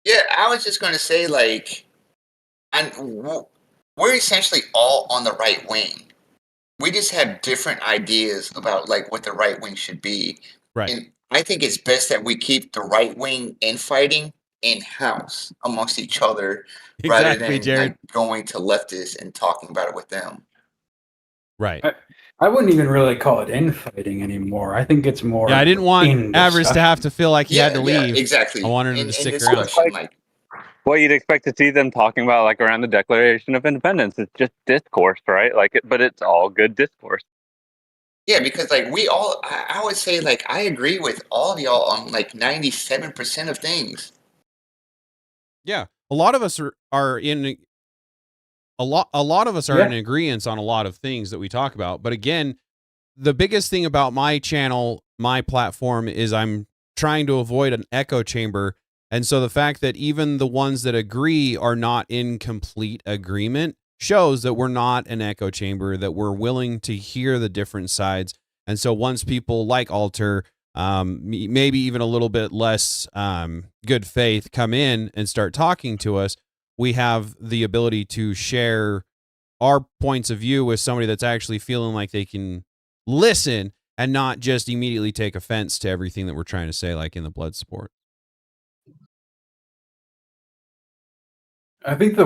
Yeah, I was just going to say, like, we're essentially all on the right wing. We just have different ideas about like what the right wing should be. Right. And I think it's best that we keep the right wing infighting in-house amongst each other rather than like going to leftists and talking about it with them. Right. I wouldn't even really call it infighting anymore. I think it's more. Yeah, I didn't want Avarice to have to feel like he had to leave. Exactly. I wanted him to stick around. What you'd expect to see them talking about, like around the Declaration of Independence, it's just discourse, right? Like, but it's all good discourse. Yeah, because like I would say like I agree with all of y'all on like 97% of things. Yeah, a lot of us are in. A lot of us are in agreement on a lot of things that we talk about. But again, the biggest thing about my channel, my platform, is I'm trying to avoid an echo chamber. And so the fact that even the ones that agree are not in complete agreement shows that we're not an echo chamber, that we're willing to hear the different sides. And so once people like Alter, maybe even a little bit less good faith, come in and start talking to us, we have the ability to share our points of view with somebody that's actually feeling like they can listen and not just immediately take offense to everything that we're trying to say, like in the blood sport. I think the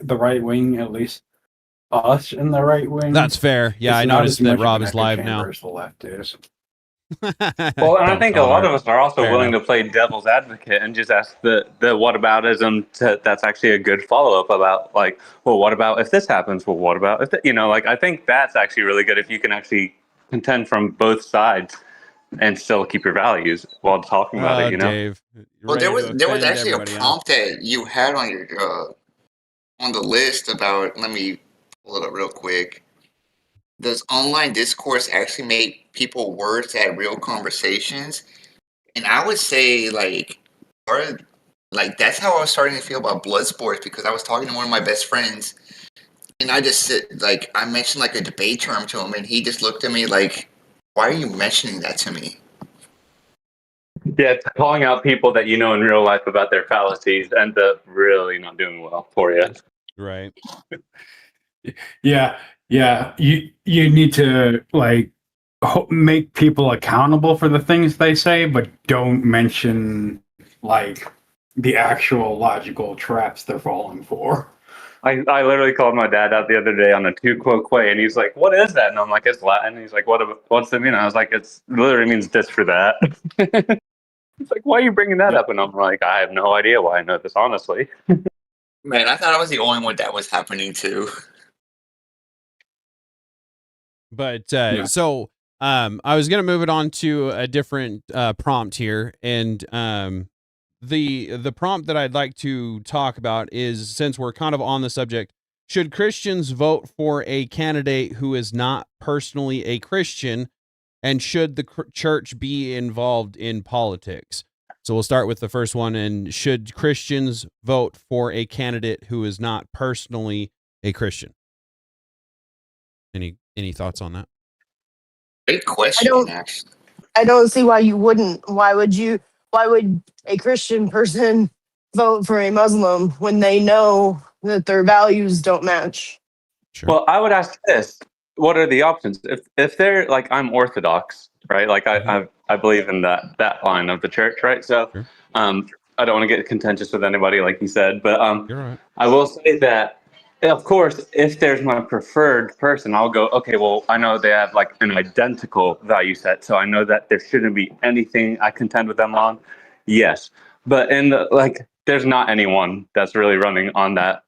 right wing, at least us in the right wing. That's fair. Yeah, I noticed that Rob is live now. As the left is. Well, and I think a lot of us are also willing to play devil's advocate and just ask the whataboutism that's actually a good follow-up about like, well, what about if this happens? Well, what about if like I think that's actually really good if you can actually contend from both sides and still keep your values while talking about it. Dave, well, there was actually a prompt that you had on your on the list about. Let me pull it up real quick. Does online discourse actually make people worse at real conversations? And I would say like that's how I was starting to feel about blood sports, because I was talking to one of my best friends and I just I mentioned like a debate term to him and he just looked at me like, why are you mentioning that to me? Yeah, it's calling out people that you know in real life about their fallacies ends up really not doing well for you. Right. Yeah. You need to like make people accountable for the things they say, but don't mention like the actual logical traps they're falling for. I literally called my dad out the other day on a tu quoque, and he's like, "What is that?" And I'm like, "It's Latin." And he's like, "What's it mean?" I was like, "It's literally means this for that." He's like, "Why are you bringing that up?" And I'm like, "I have no idea why I know this, honestly." Man, I thought I was the only one that was happening to. But so I was gonna move it on to a different prompt here, and the prompt that I'd like to talk about is, since we're kind of on the subject, should Christians vote for a candidate who is not personally a Christian, and should the church be involved in politics? So we'll start with the first one. And should Christians vote for a candidate who is not personally a Christian? Any thoughts on that? Great question, actually. I don't see why you wouldn't. Why would a Christian person vote for a Muslim when they know that their values don't match? Sure. Well, I would ask this: what are the options? If they're like, I'm Orthodox, right? Like I believe in that line of the church, right? So, Sure. I don't want to get contentious with anybody, like you said, but You're right. I will say that, of course, if there's my preferred person, I'll go, okay, well, I know they have like an identical value set, so I know that there shouldn't be anything I contend with them on. Yes. But there's not anyone that's really running on that,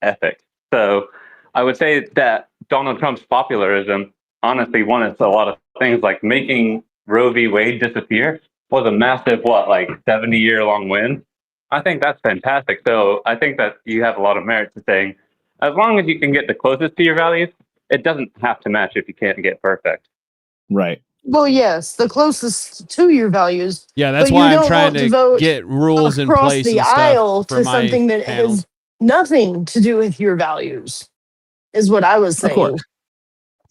ethic. So I would say that Donald Trump's popularism honestly won us a lot of things, like making Roe v. Wade disappear was a massive, 70-year-long win. I think that's fantastic. So I think that you have a lot of merit to saying, as long as you can get the closest to your values, it doesn't have to match if you can't get perfect. Right. Well, yes, the closest to your values. Yeah, that's but why you I'm don't trying want to vote get rules in across place the and stuff aisle for to my something that panels. has nothing to do with your values, is what I was saying. Of course.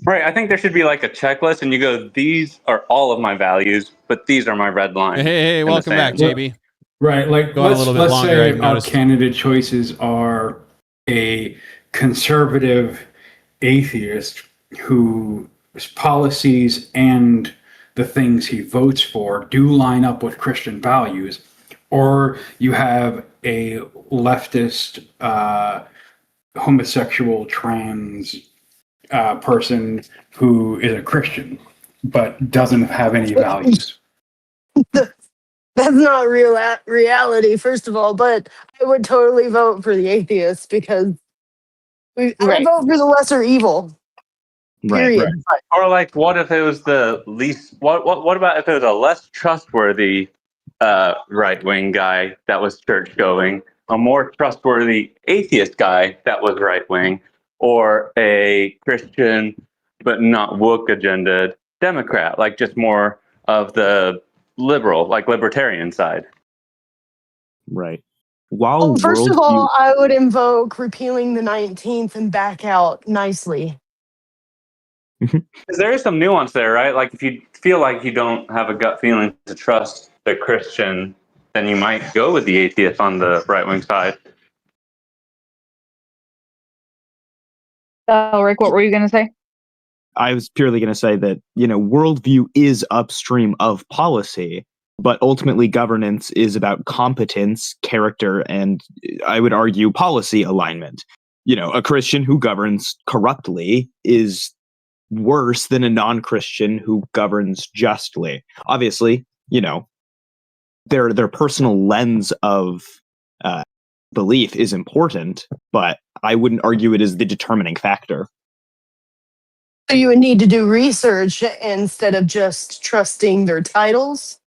Right. I think there should be like a checklist, and you go, these are all of my values, but these are my red lines. Hey, welcome back, JB. Right, like Go on a little bit longer, say I've our noticed. candidate choices are a conservative atheist whose policies and the things he votes for do line up with Christian values, or you have a leftist homosexual trans person who is a Christian but doesn't have any values. That's not reality, first of all, but I would totally vote for the atheist because I would vote for the lesser evil. Period. Right. Or like, what if it was the least? What about if it was a less trustworthy right wing guy that was church going, a more trustworthy atheist guy that was right wing, or a Christian but not woke agenda Democrat, like just more of the liberal, like libertarian side. Right. While First of worldview, all, I would invoke repealing the 19th and back out nicely. Because there is some nuance there, right? Like if you feel like you don't have a gut feeling to trust the Christian, then you might go with the atheist on the right wing side. Rick, what were you going to say? I was purely going to say that, worldview is upstream of policy, but ultimately governance is about competence, character, and I would argue policy alignment. A Christian who governs corruptly is worse than a non-Christian who governs justly. Obviously, their personal lens of belief is important, but I wouldn't argue it is the determining factor. So you would need to do research instead of just trusting their titles?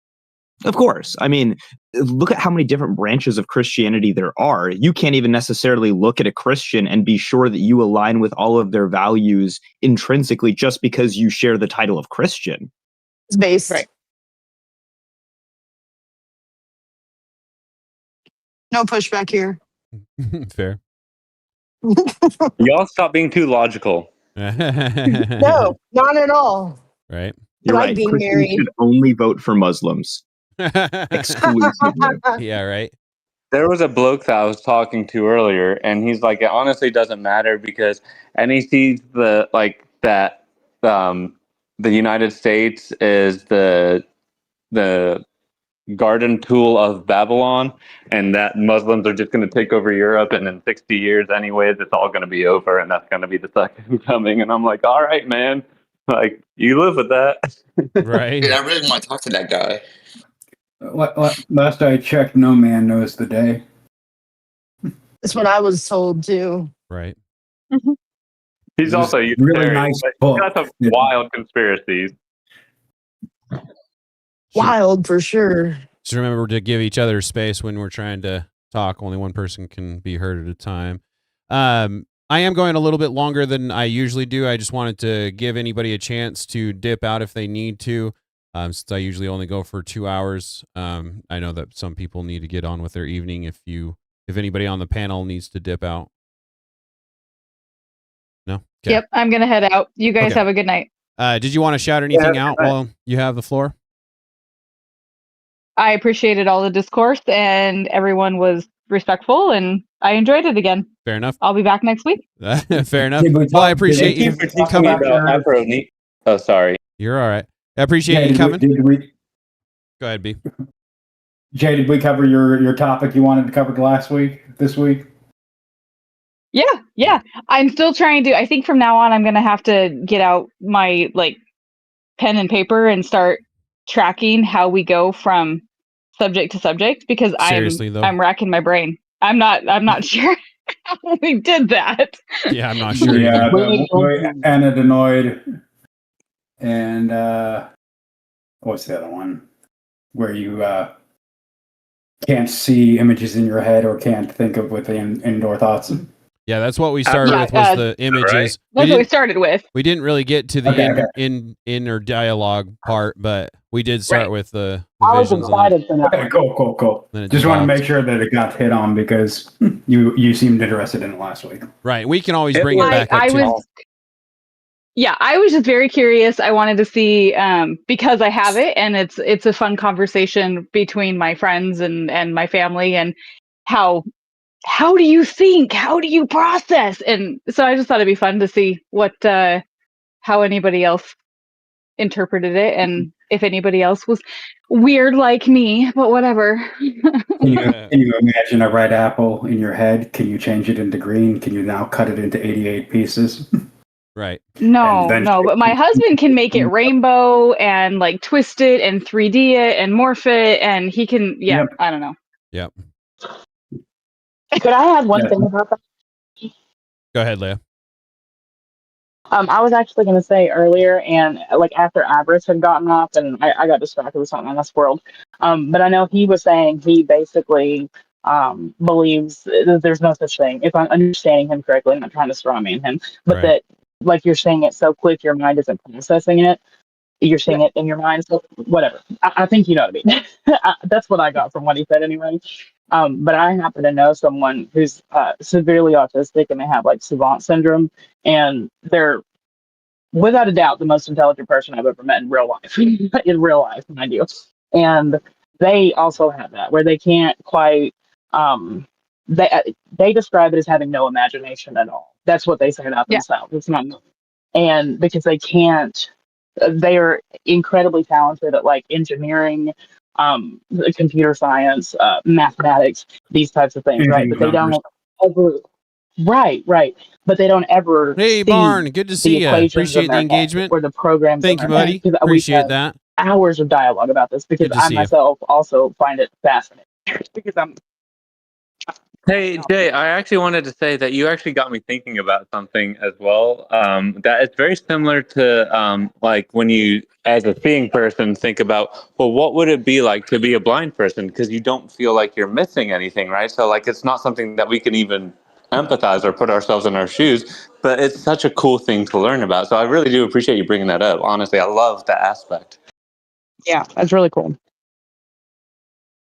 Of course. I mean, look at how many different branches of Christianity there are. You can't even necessarily look at a Christian and be sure that you align with all of their values intrinsically just because you share the title of Christian. It's based. Right. No pushback here. Fair. Y'all stop being too logical. No, not at all. Right. You're like right. being Christians married. should only vote for Muslims exclusively. Yeah, right. There was a bloke that I was talking to earlier, and he's like, it honestly doesn't matter because, and he sees the the United States is the garden tool of Babylon, and that Muslims are just going to take over Europe, and in 60 years anyways, it's all going to be over, and that's going to be the second coming. And I'm like, all right, man, like, you live with that. Right. Dude, I really want to talk to that guy. Last I checked, no man knows the day. That's what I was told too. Right. He's It was also a really nice book. He's got some wild conspiracies. Wild for sure. Just remember to give each other space when we're trying to talk. Only one person can be heard at a time. I am going a little bit longer than I usually do. I just wanted to give anybody a chance to dip out if they need to. Since I usually only go for 2 hours. I know that some people need to get on with their evening. If anybody on the panel needs to dip out. No? Okay. Yep, I'm going to head out. You guys Okay. have a good night. Did you want to shout anything out while you have the floor? I appreciated all the discourse and everyone was respectful and I enjoyed it again. Fair enough. I'll be back next week. Fair enough. Well, I appreciate you coming. Oh, sorry. You're all right. I appreciate you coming. Go ahead, B. Jay, did we cover your topic you wanted to cover this week? Yeah. I'm still trying to, I think from now on, I'm going to have to get out my pen and paper and start tracking how we go from subject to subject because I'm racking my brain. I'm not sure how we did that. Yeah, I'm not sure. Yeah, anadenoid and what's the other one? Where you can't see images in your head or can't think of within indoor thoughts. Yeah, that's what we started with was the images. Right. That's what we started with. We didn't really get to the inner dialogue part, but we did start with the visions. Okay, cool. Just want to make sure that it got hit on because you seemed interested in it last week. Right. We can always bring it back up too. Yeah, I was just very curious. I wanted to see because I have it and it's a fun conversation between my friends and my family and how do you think? How do you process? And so I just thought it'd be fun to see how anybody else interpreted it and if anybody else was weird like me, but whatever. Can you imagine a red apple in your head? Can you change it into green? Can you now cut it into 88 pieces? Right. No, but my husband can make it rainbow and twist it and 3D it and morph it and he can, I don't know. Yep. Could I add one thing about that? Go ahead, Leah. I was actually going to say earlier, and after Avarice had gotten off, and I got distracted with something in this world. But I know he was saying he basically believes that there's no such thing. If I'm understanding him correctly, I'm not trying to straw man him, but that you're saying it so quick, your mind isn't processing it. You're saying it in your mind, so whatever. I think you know what I mean. That's what I got from what he said, anyway. But I happen to know someone who's severely autistic and they have savant syndrome, and they're without a doubt the most intelligent person I've ever met in real life. In real life, mind you. And they also have that where they can't quite. They describe it as having no imagination at all. That's what they say about themselves. It's not, and because they can't. They are incredibly talented at engineering, computer science, mathematics, these types of things, right? But they don't ever, right. But they don't ever. Hey, Barn, good to see you. Appreciate the engagement or the programs. Thank you, buddy. Appreciate that. Hours of dialogue about this because I myself also find it fascinating because I'm. Hey, Jay, I actually wanted to say that you actually got me thinking about something as well. That it's very similar to when you, as a seeing person, think about, well, what would it be like to be a blind person? Because you don't feel like you're missing anything, right? So it's not something that we can even empathize or put ourselves in our shoes, but it's such a cool thing to learn about. So I really do appreciate you bringing that up. Honestly, I love that aspect. Yeah, that's really cool.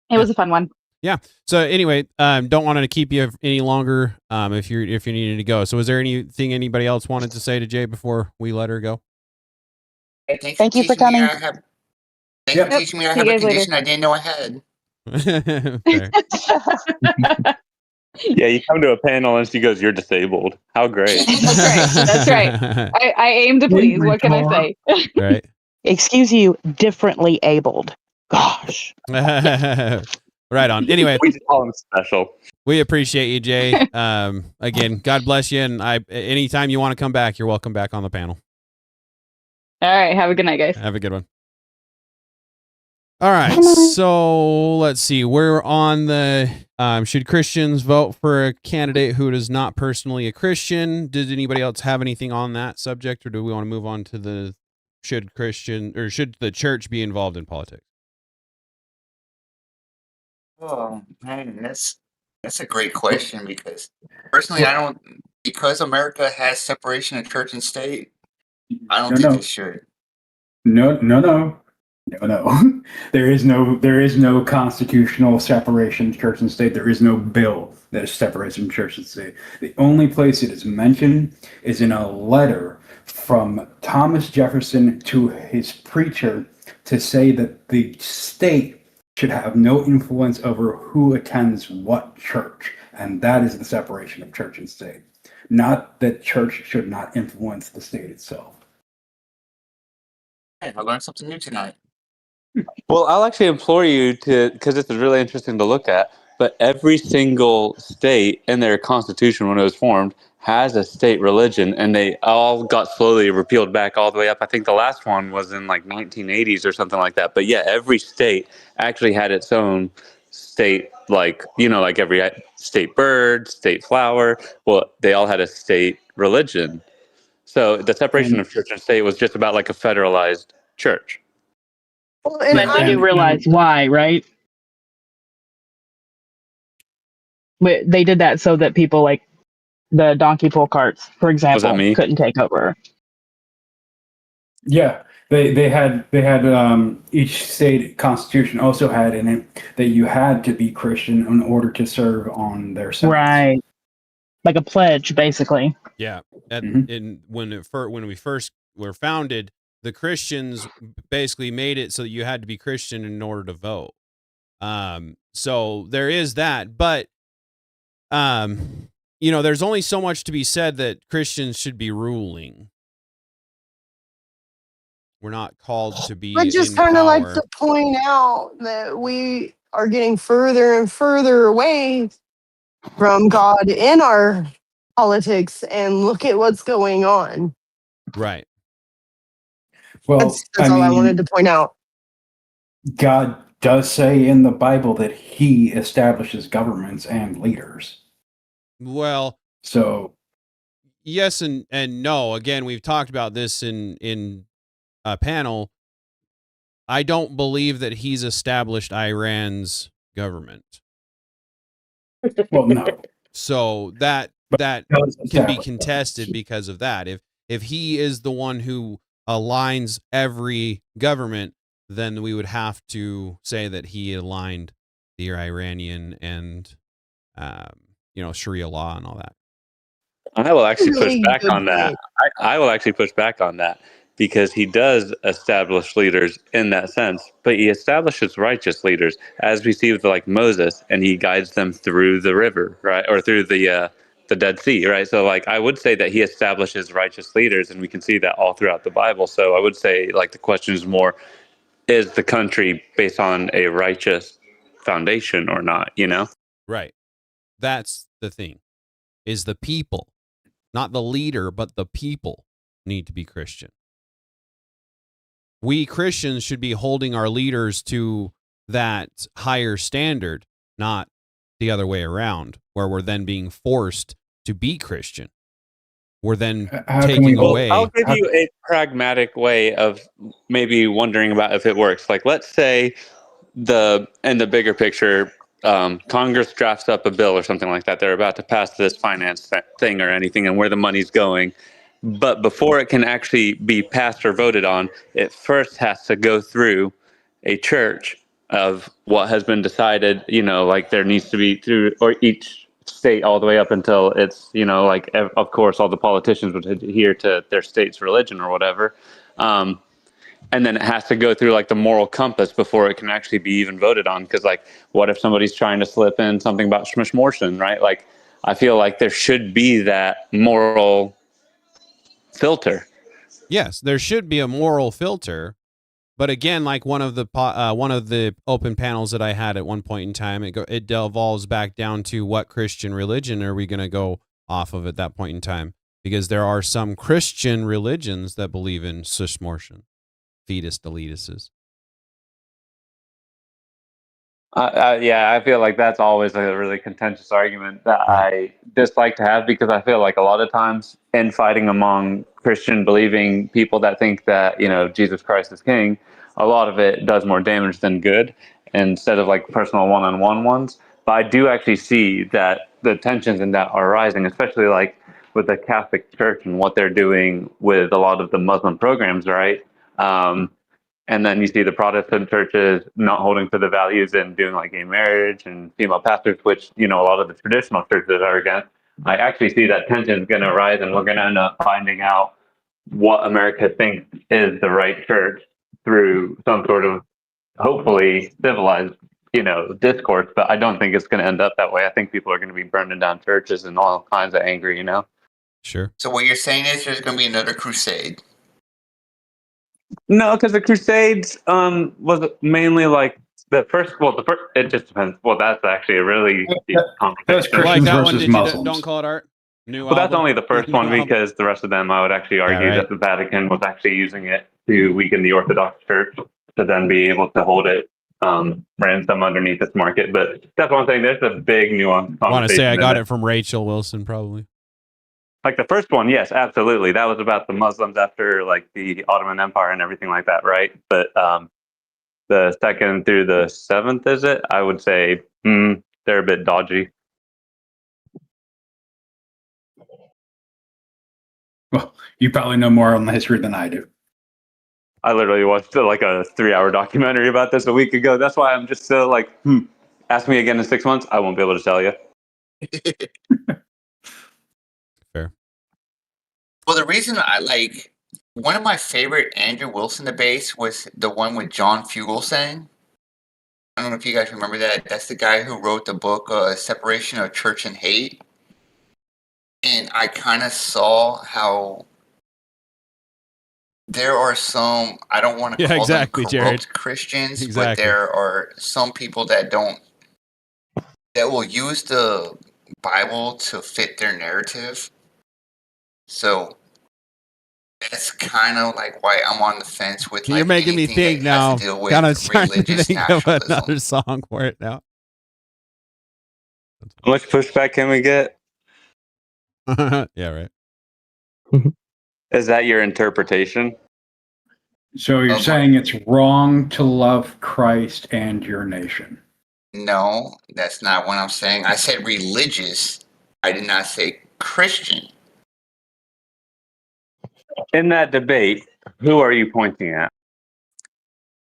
It was a fun one. Yeah. So anyway, don't want to keep you any longer if you're needing to go. So is there anything anybody else wanted to say to Jay before we let her go? Thank you for coming. Thanks for teaching me I have a condition I didn't know I had. Yeah, you come to a panel and she goes, "You're disabled." How great! That's right. I aim to please. What can I say? Right. Excuse you, differently abled. Gosh. Right on. Anyway, We just call him special. we appreciate you, Jay. Again, God bless you. And anytime you want to come back, you're welcome back on the panel. All right. Have a good night, guys. Have a good one. All right. So let's see. We're on the should Christians vote for a candidate who is not personally a Christian? Did anybody else have anything on that subject, or do we want to move on to the should the church be involved in politics? Oh man, that's a great question because personally, I don't because America has separation of church and state. I don't think it should. No. There is no constitutional separation of church and state. There is no bill that separates from church and state. The only place it is mentioned is in a letter from Thomas Jefferson to his preacher to say that the state should have no influence over who attends what church. And that is the separation of church and state. Not that church should not influence the state itself. Hey, I learned something new tonight. Well, I'll actually implore you to, because this is really interesting to look at, but every single state in their constitution when it was formed has a state religion, and they all got slowly repealed back all the way up. I think the last one was in like 1980s or something like that. But yeah, every state actually had its own state, like, like every state bird, state flower. Well, they all had a state religion. So the separation of church and state was just about like a federalized church. Well, But they do realize why, right? But they did that so that people like the donkey pull carts, for example, couldn't take over. Yeah, they had each state constitution also had in it that you had to be Christian in order to serve on their senate. Right, like a pledge, basically. Yeah, when we first were founded, the Christians basically made it so that you had to be Christian in order to vote. So there is that, but there's only so much to be said that Christians should be ruling. We're not called to be. I just kind of like to point out that we are getting further and further away from God in our politics, and look at what's going on. Right. Well, That's all I wanted to point out. God does say in the Bible that he establishes governments and leaders. Well, so yes and no. Again, we've talked about this in a panel. I don't believe that he's established Iran's government. Well, no. So that can be contested because of that. If he is the one who aligns every government, then we would have to say that he aligned the Iranian and Sharia law and all that. I will actually push back on that. I will actually push back on that because he does establish leaders in that sense, but he establishes righteous leaders, as we see with like Moses, and he guides them through the river, right, or through the Dead Sea, right? So like I would say that he establishes righteous leaders, and we can see that all throughout the Bible. So I would say like the question is more, is the country based on a righteous foundation or not, Right. That's the thing, is the people, not the leader, but the people need to be Christian. We Christians should be holding our leaders to that higher standard, not the other way around, where we're then being forced to be Christian. We're then taking away. I'll give you a pragmatic way of maybe wondering about if it works. Like, let's say in the bigger picture, Congress drafts up a bill or something like that. They're about to pass this finance thing or anything, and where the money's going. But before it can actually be passed or voted on, it first has to go through a church of what has been decided, like there needs to be through, or each state all the way up until it's, like, of course, all the politicians would adhere to their state's religion or whatever. and then it has to go through like the moral compass before it can actually be even voted on. Because like, what if somebody's trying to slip in something about schmishmortion, right? Like, I feel like there should be that moral filter. Yes, there should be a moral filter. But again, like one of the open panels that I had at one point in time, it devolves back down to what Christian religion are we going to go off of at that point in time? Because there are some Christian religions that believe in schmishmortion, fetus deletuses. Yeah, I feel like that's always a really contentious argument that I dislike to have, because I feel like a lot of times in fighting among Christian believing people that think that, Jesus Christ is king, a lot of it does more damage than good instead of like personal one-on-one ones. But I do actually see that the tensions in that are rising, especially like with the Catholic Church and what they're doing with a lot of the Muslim programs, right? And then you see the Protestant churches not holding to the values and doing like gay marriage and female pastors, which, a lot of the traditional churches are against. I actually see that tension is going to rise, and we're going to end up finding out what America thinks is the right church through some sort of hopefully civilized, discourse. But I don't think it's going to end up that way. I think people are going to be burning down churches and all kinds of angry, Sure. So what you're saying is there's going to be another crusade. No, because the Crusades was mainly like the first. Well, it just depends. Well, that's actually a really deep That's conversation. Like Christians that one, versus did you Muslims. don't call it art? New Well, that's album? only the first New one, album. because the rest of them, I would actually argue that the Vatican was actually using it to weaken the Orthodox Church to then be able to hold it ransom underneath its market. But that's one thing. There's a big nuance. I want to say I got it from Rachel Wilson, probably. Like the first one, yes, absolutely. That was about the Muslims after like the Ottoman Empire and everything like that, right? But the second through the seventh, is it? I would say they're a bit dodgy. Well, you probably know more on the history than I do. I literally watched like a 3-hour documentary about this a week ago. That's why I'm just so like, ask me again in 6 months, I won't be able to tell you. Fair. Well, the reason I like one of my favorite Andrew Wilson debates was the one with John Fugelsang. I don't know if you guys remember that. That's the guy who wrote the book Separation of Church and Hate. And I kind of saw how there are some, I don't want to call them corrupt Jared. Christians, Exactly. but there are some people that will use the Bible to fit their narrative. So that's kind of like why I'm on the fence with. You're making me think now. Kind of trying to think of another song for it now. How much pushback can we get? Yeah, right. Is that your interpretation? So you're saying it's wrong to love Christ and your nation? No, that's not what I'm saying. I said religious. I did not say Christian. In that debate, who are you pointing at?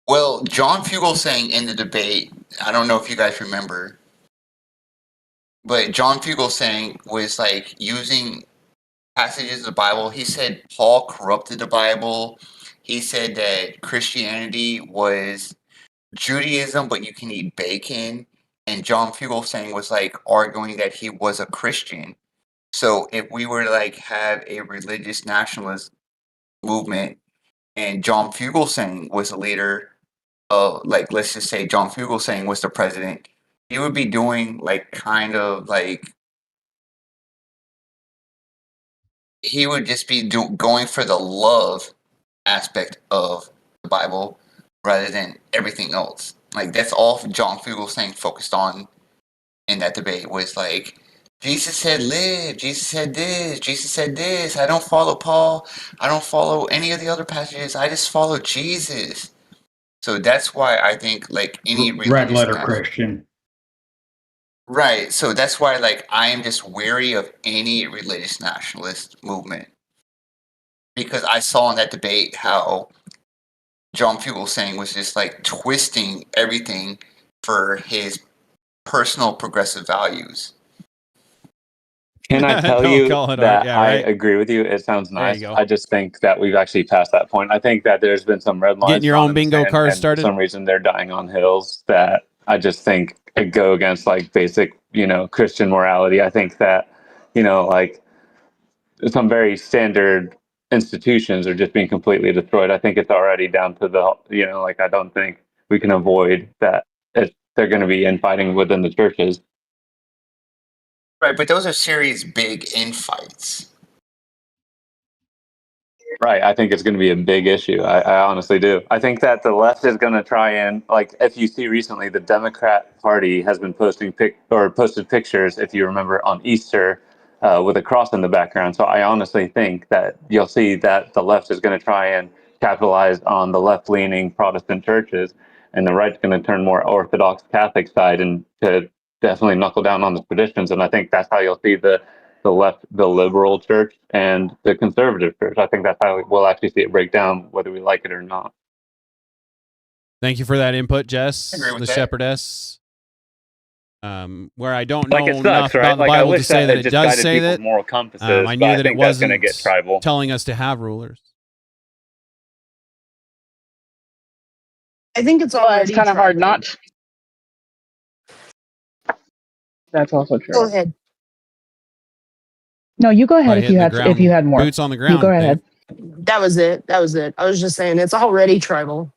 Well, John Fugelsang in the debate, I don't know if you guys remember, but John Fugelsang was like using passages of the Bible. He said Paul corrupted the Bible. He said that Christianity was Judaism, but you can eat bacon. And John Fugelsang was like arguing that he was a Christian. So if we were to like have a religious nationalist movement and John Fugelsang was a leader of, like, let's just say John Fugelsang was the president, he would be doing like kind of like he would just be going for the love aspect of the Bible rather than everything else. Like that's all John Fugelsang focused on in that debate was like, Jesus said live, Jesus said this, Jesus said this. I don't follow Paul. I don't follow any of the other passages. I just follow Jesus. So that's why I think like any red letter Christian. Right. So that's why like I am just wary of any religious nationalist movement. Because I saw in that debate how John Fugelsang was just like twisting everything for his personal progressive values. Can I tell Don't you call it that art. Yeah, I right. agree with you? It sounds There you nice. go. I just think that we've actually passed that point. I think that there's been some red lines. Getting your drawn own in the bingo sand, card and started? For some reason, they're dying on hills that I just think go against like basic, Christian morality. I think that, like some very standard institutions are just being completely destroyed. I think it's already down to the, like I don't think we can avoid that. They're going to be infighting within the churches. Right, but those are serious big infights. Right. I think it's going to be a big issue. I honestly do. I think that the left is going to try and, like, if you see recently, the Democrat Party has been posted pictures, if you remember, on Easter with a cross in the background. So I honestly think that you'll see that the left is going to try and capitalize on the left-leaning Protestant churches, and the right's going to turn more Orthodox Catholic side and to definitely knuckle down on the traditions. And I think that's how you'll see the left, the liberal church, and the conservative church. I think that's how we'll actually see it break down, whether we like it or not. Thank you for that input, Jess, I agree with the that. shepherdess. Where I don't know Like, it sucks, enough right? about the Like, I Bible to wish say that that it it just does guided say people's that. moral compasses, I but knew I that it think that's gonna wasn't get tribal. telling us to have rulers. I think it's Well, already it's kind of hard tribal. not. That's also true. Go ahead. No, you go ahead Probably if you hitting the had if you had more. boots on the You ground. go Dave. ahead. That was it. That was it. I was just saying it's already tribal.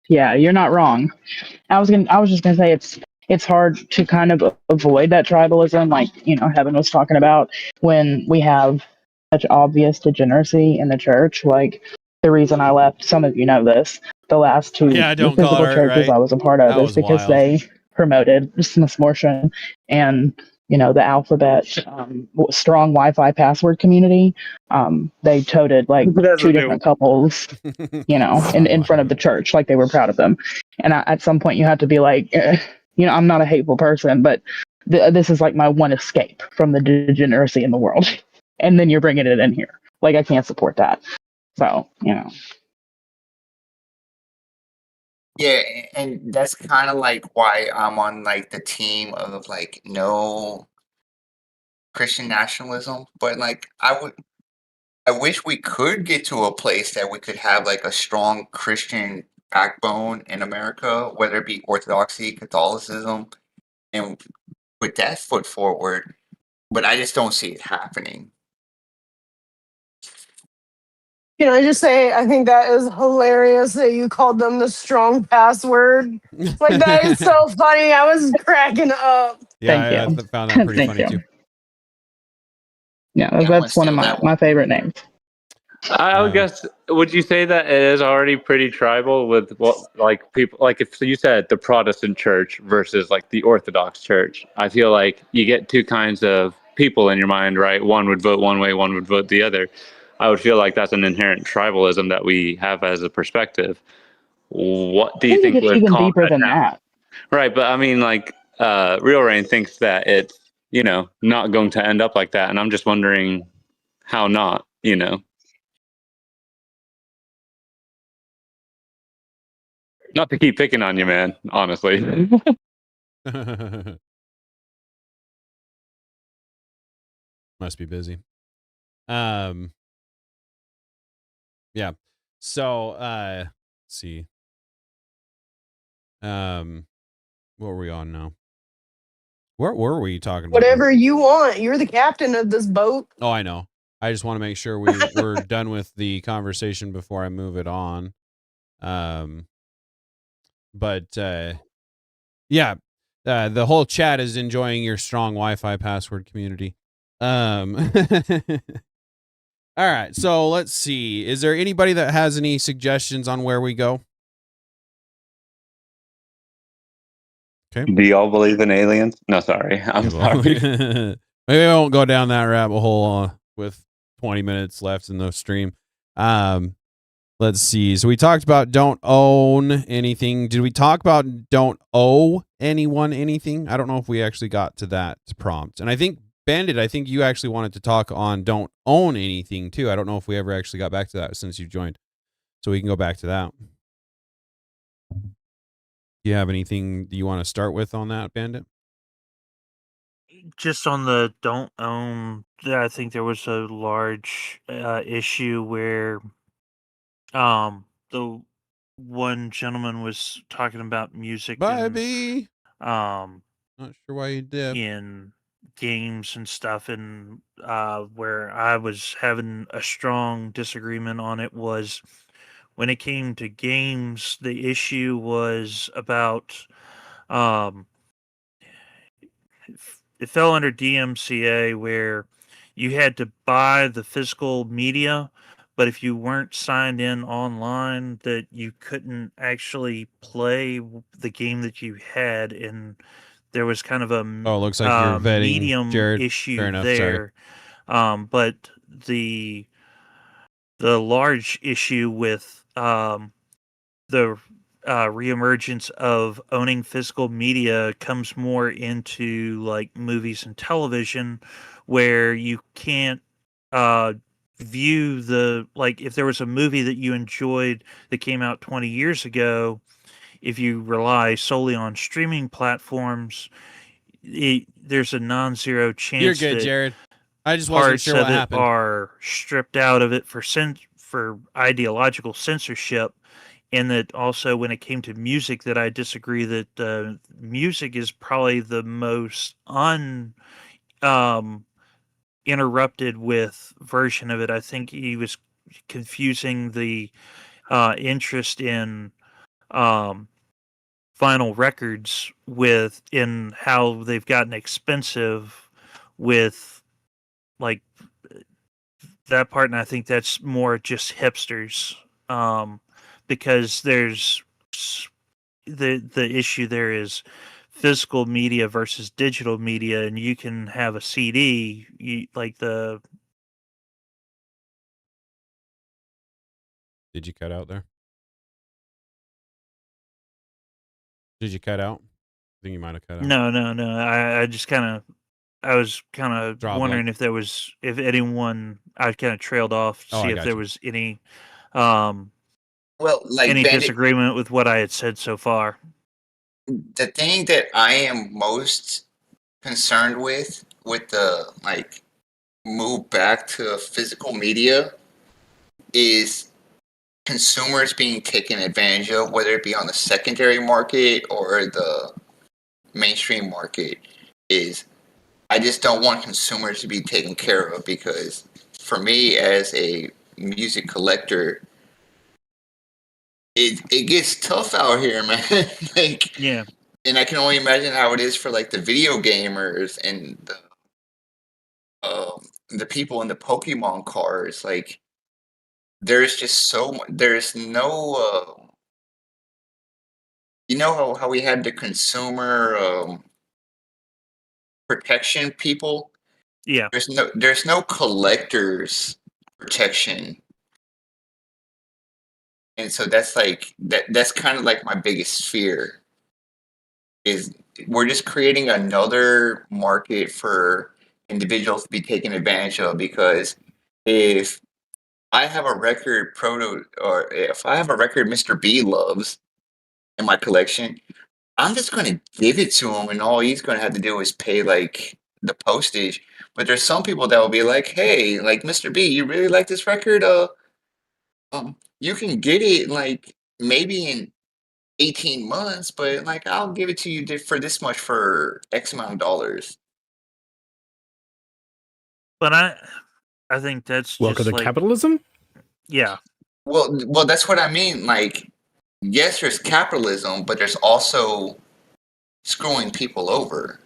Yeah, you're not wrong. I was just gonna say it's hard to kind of avoid that tribalism, like Heaven was talking about, when we have such obvious degeneracy in the church. Like the reason I left, some of you know this, the last two Yeah, don't call physical it art, churches right? I was a part of That is was because wild. they promoted smortion and the alphabet strong Wi-Fi password community. They toted like That's two a new different couples in front of the church, like they were proud of them. And at some point you have to be like, I'm not a hateful person, but this is like my one escape from the degeneracy in the world. And then you're bringing it in here. Like, I can't support that. So, Yeah, and that's kind of like why I'm on like the team of like no Christian nationalism, but like I wish we could get to a place that we could have like a strong Christian backbone in America, whether it be Orthodoxy, Catholicism, and put that foot forward. But I just don't see it happening. Can I just say, I think that is hilarious that you called them the strong password. Like, that is so funny. I was cracking up. Yeah, I found that pretty funny too. Yeah, Yeah, I'm that's one of gonna steal that my favorite names. I would guess. Would you say that it is already pretty tribal with what, like, people, like, if you said the Protestant church versus like the Orthodox church? I feel like you get two kinds of people in your mind, right? One would vote one way, one would vote the other. I would feel like that's an inherent tribalism that we have as a perspective. What do I you think think it gets would even calm deeper that than down? that. Right, but I mean, like, Real Rain thinks that it's not going to end up like that, and I'm just wondering how not. Not to keep picking on you, man, honestly. Must be busy. Yeah. So, let's see. What were we on now? What were we talking about? Whatever you want. You're the captain of this boat. Oh, I know. I just want to make sure we're done with the conversation before I move it on. But yeah, the whole chat is enjoying your strong Wi-Fi password community. All right, so let's see. Is there anybody that has any suggestions on where we go? Okay. Do y'all believe in aliens? No, sorry. I'm sorry. Maybe I won't go down that rabbit hole with 20 minutes left in the stream. Let's see. So we talked about don't own anything. Did we talk about don't owe anyone anything? I don't know if we actually got to that prompt. And I think, Bandit, I think you actually wanted to talk on don't own anything too. I don't know if we ever actually got back to that since you joined. So we can go back to that. Do you have anything you want to start with on that, Bandit? just on the don't own, I think there was a large issue where the one gentleman was talking about music Baby. and Not sure why you did. in games and stuff, and where I was having a strong disagreement on it was when it came to games, the issue was about it fell under DMCA where you had to buy the physical media, but if you weren't signed in online, that you couldn't actually play the game that you had, and there was kind of a Oh, it looks like you're vetting medium Jared. issue Fair enough, there. But the large issue with the reemergence of owning physical media comes more into like movies and television, where you can't view the, like, if there was a movie that you enjoyed that came out 20 years ago, if you rely solely on streaming platforms, there's a non-zero chance You're good, that Jared. I just wasn't parts sure of what it happened. are stripped out of it for ideological censorship. And that also, when it came to music, that I disagree that music is probably the most interrupted with version of it. I think he was confusing the interest in vinyl records with in how they've gotten expensive with like that part, and I think that's more just hipsters, because there's the issue there is physical media versus digital media, and you can have a CD, Did you cut out there? Did you cut out? I think you might have cut out. No. I just I was kind of Drop, wondering like- if anyone, I kind of trailed off to Oh, I see if got there you. was any Well, like any Bandit, disagreement with what I had said so far. the thing that I am most concerned with the like move back to physical media is consumers being taken advantage of, whether it be on the secondary market or the mainstream market. Is I just don't want consumers to be taken care of, because for me as a music collector, it gets tough out here, man. Like, Yeah. and I can only imagine how it is for like the video gamers and the people in the Pokemon cards. Like, there's just so much. There's no, you know how we had the consumer protection people. Yeah. There's no collectors protection, and so that's like that's kind of like my biggest fear is we're just creating another market for individuals to be taken advantage of, because if I have a record or if I have a record Mr. B loves in my collection, I'm just going to give it to him, and all he's going to have to do is pay like the postage. But there's some people that will be like, "Hey, like Mr. B, you really like this record? You can get it like maybe in 18 months, but like I'll give it to you for this much for X amount of dollars." But I think that's Welcome just to like, capitalism. yeah. Well, that's what I mean. Like, yes, there's capitalism, but there's also screwing people over.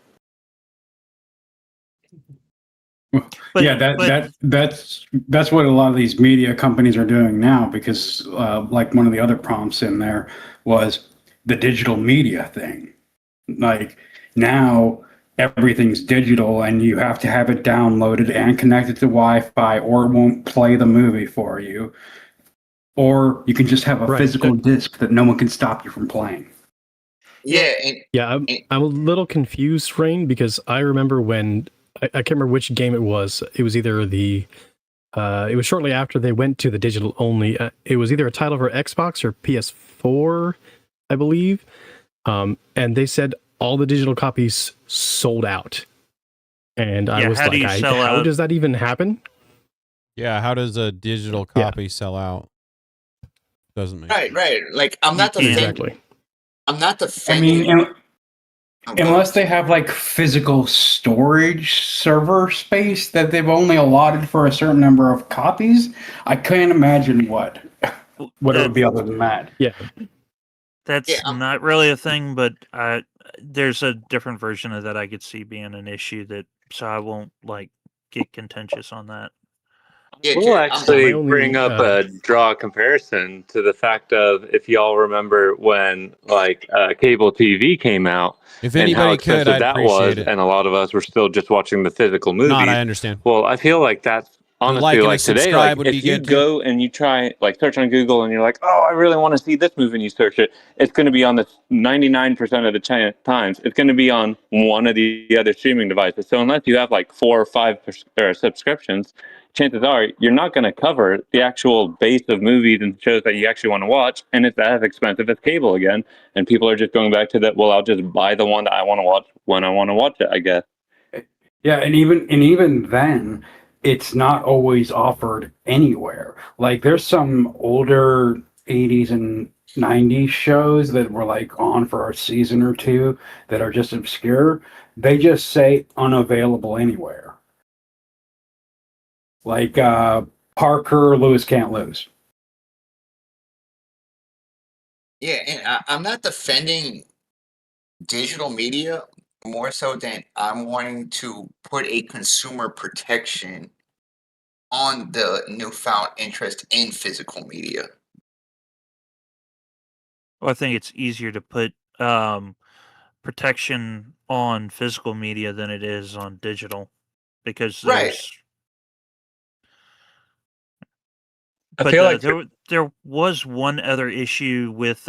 But, Yeah, that's what a lot of these media companies are doing now, because like one of the other prompts in there was the digital media thing. Like, now everything's digital and you have to have it downloaded and connected to Wi-Fi, or it won't play the movie for you. Or you can just have a Right. physical disc that no one can stop you from playing. Yeah, I'm a little confused, Rain, because I remember when I can't remember which game it was. It was either it was shortly after they went to the digital only. It was either a title for Xbox or PS4, I believe. And they said all the digital copies sold out. And I was how do like, you sell how out? does that even happen? Yeah, how does a digital copy sell out? Doesn't make sense. Right. Like I'm You not can't. Exactly. I'm not I defending. mean, Oh, unless they have like physical storage server space that they've only allotted for a certain number of copies, I can't imagine what it would be other than that. Yeah. That's not really a thing, but there's a different version of that I could see being an issue that, so I won't like get contentious on that. We'll actually bring up draw a comparison to the fact of, if y'all remember when like cable TV came out, If and how anybody expensive could, I'd that was, appreciate it. and a lot of us were still just watching the physical movies. Not, I understand. Well, I feel like that's honestly and like a today, subscribe like would if be you good, too. go and you try like search on Google and you're like, oh, I really want to see this movie, and you search it, it's going to be on the 99% of the times it's going to be on one of the other streaming devices. So unless you have like 4 or 5 subscriptions, chances are you're not going to cover the actual base of movies and shows that you actually want to watch, and it's as expensive as cable again. And people are just going back to that. Well, I'll just buy the one that I want to watch when I want to watch it, I guess. Yeah, and even then, it's not always offered anywhere. Like there's some older 80s and 90s shows that were like on for a season or two that are just obscure. They just say unavailable anywhere. Like Parker Lewis Can't Lose. Yeah, and I'm not defending digital media more so than I'm wanting to put a consumer protection on the newfound interest in physical media. Well, I think it's easier to put protection on physical media than it is on digital, because there's. I But feel like there was one other issue with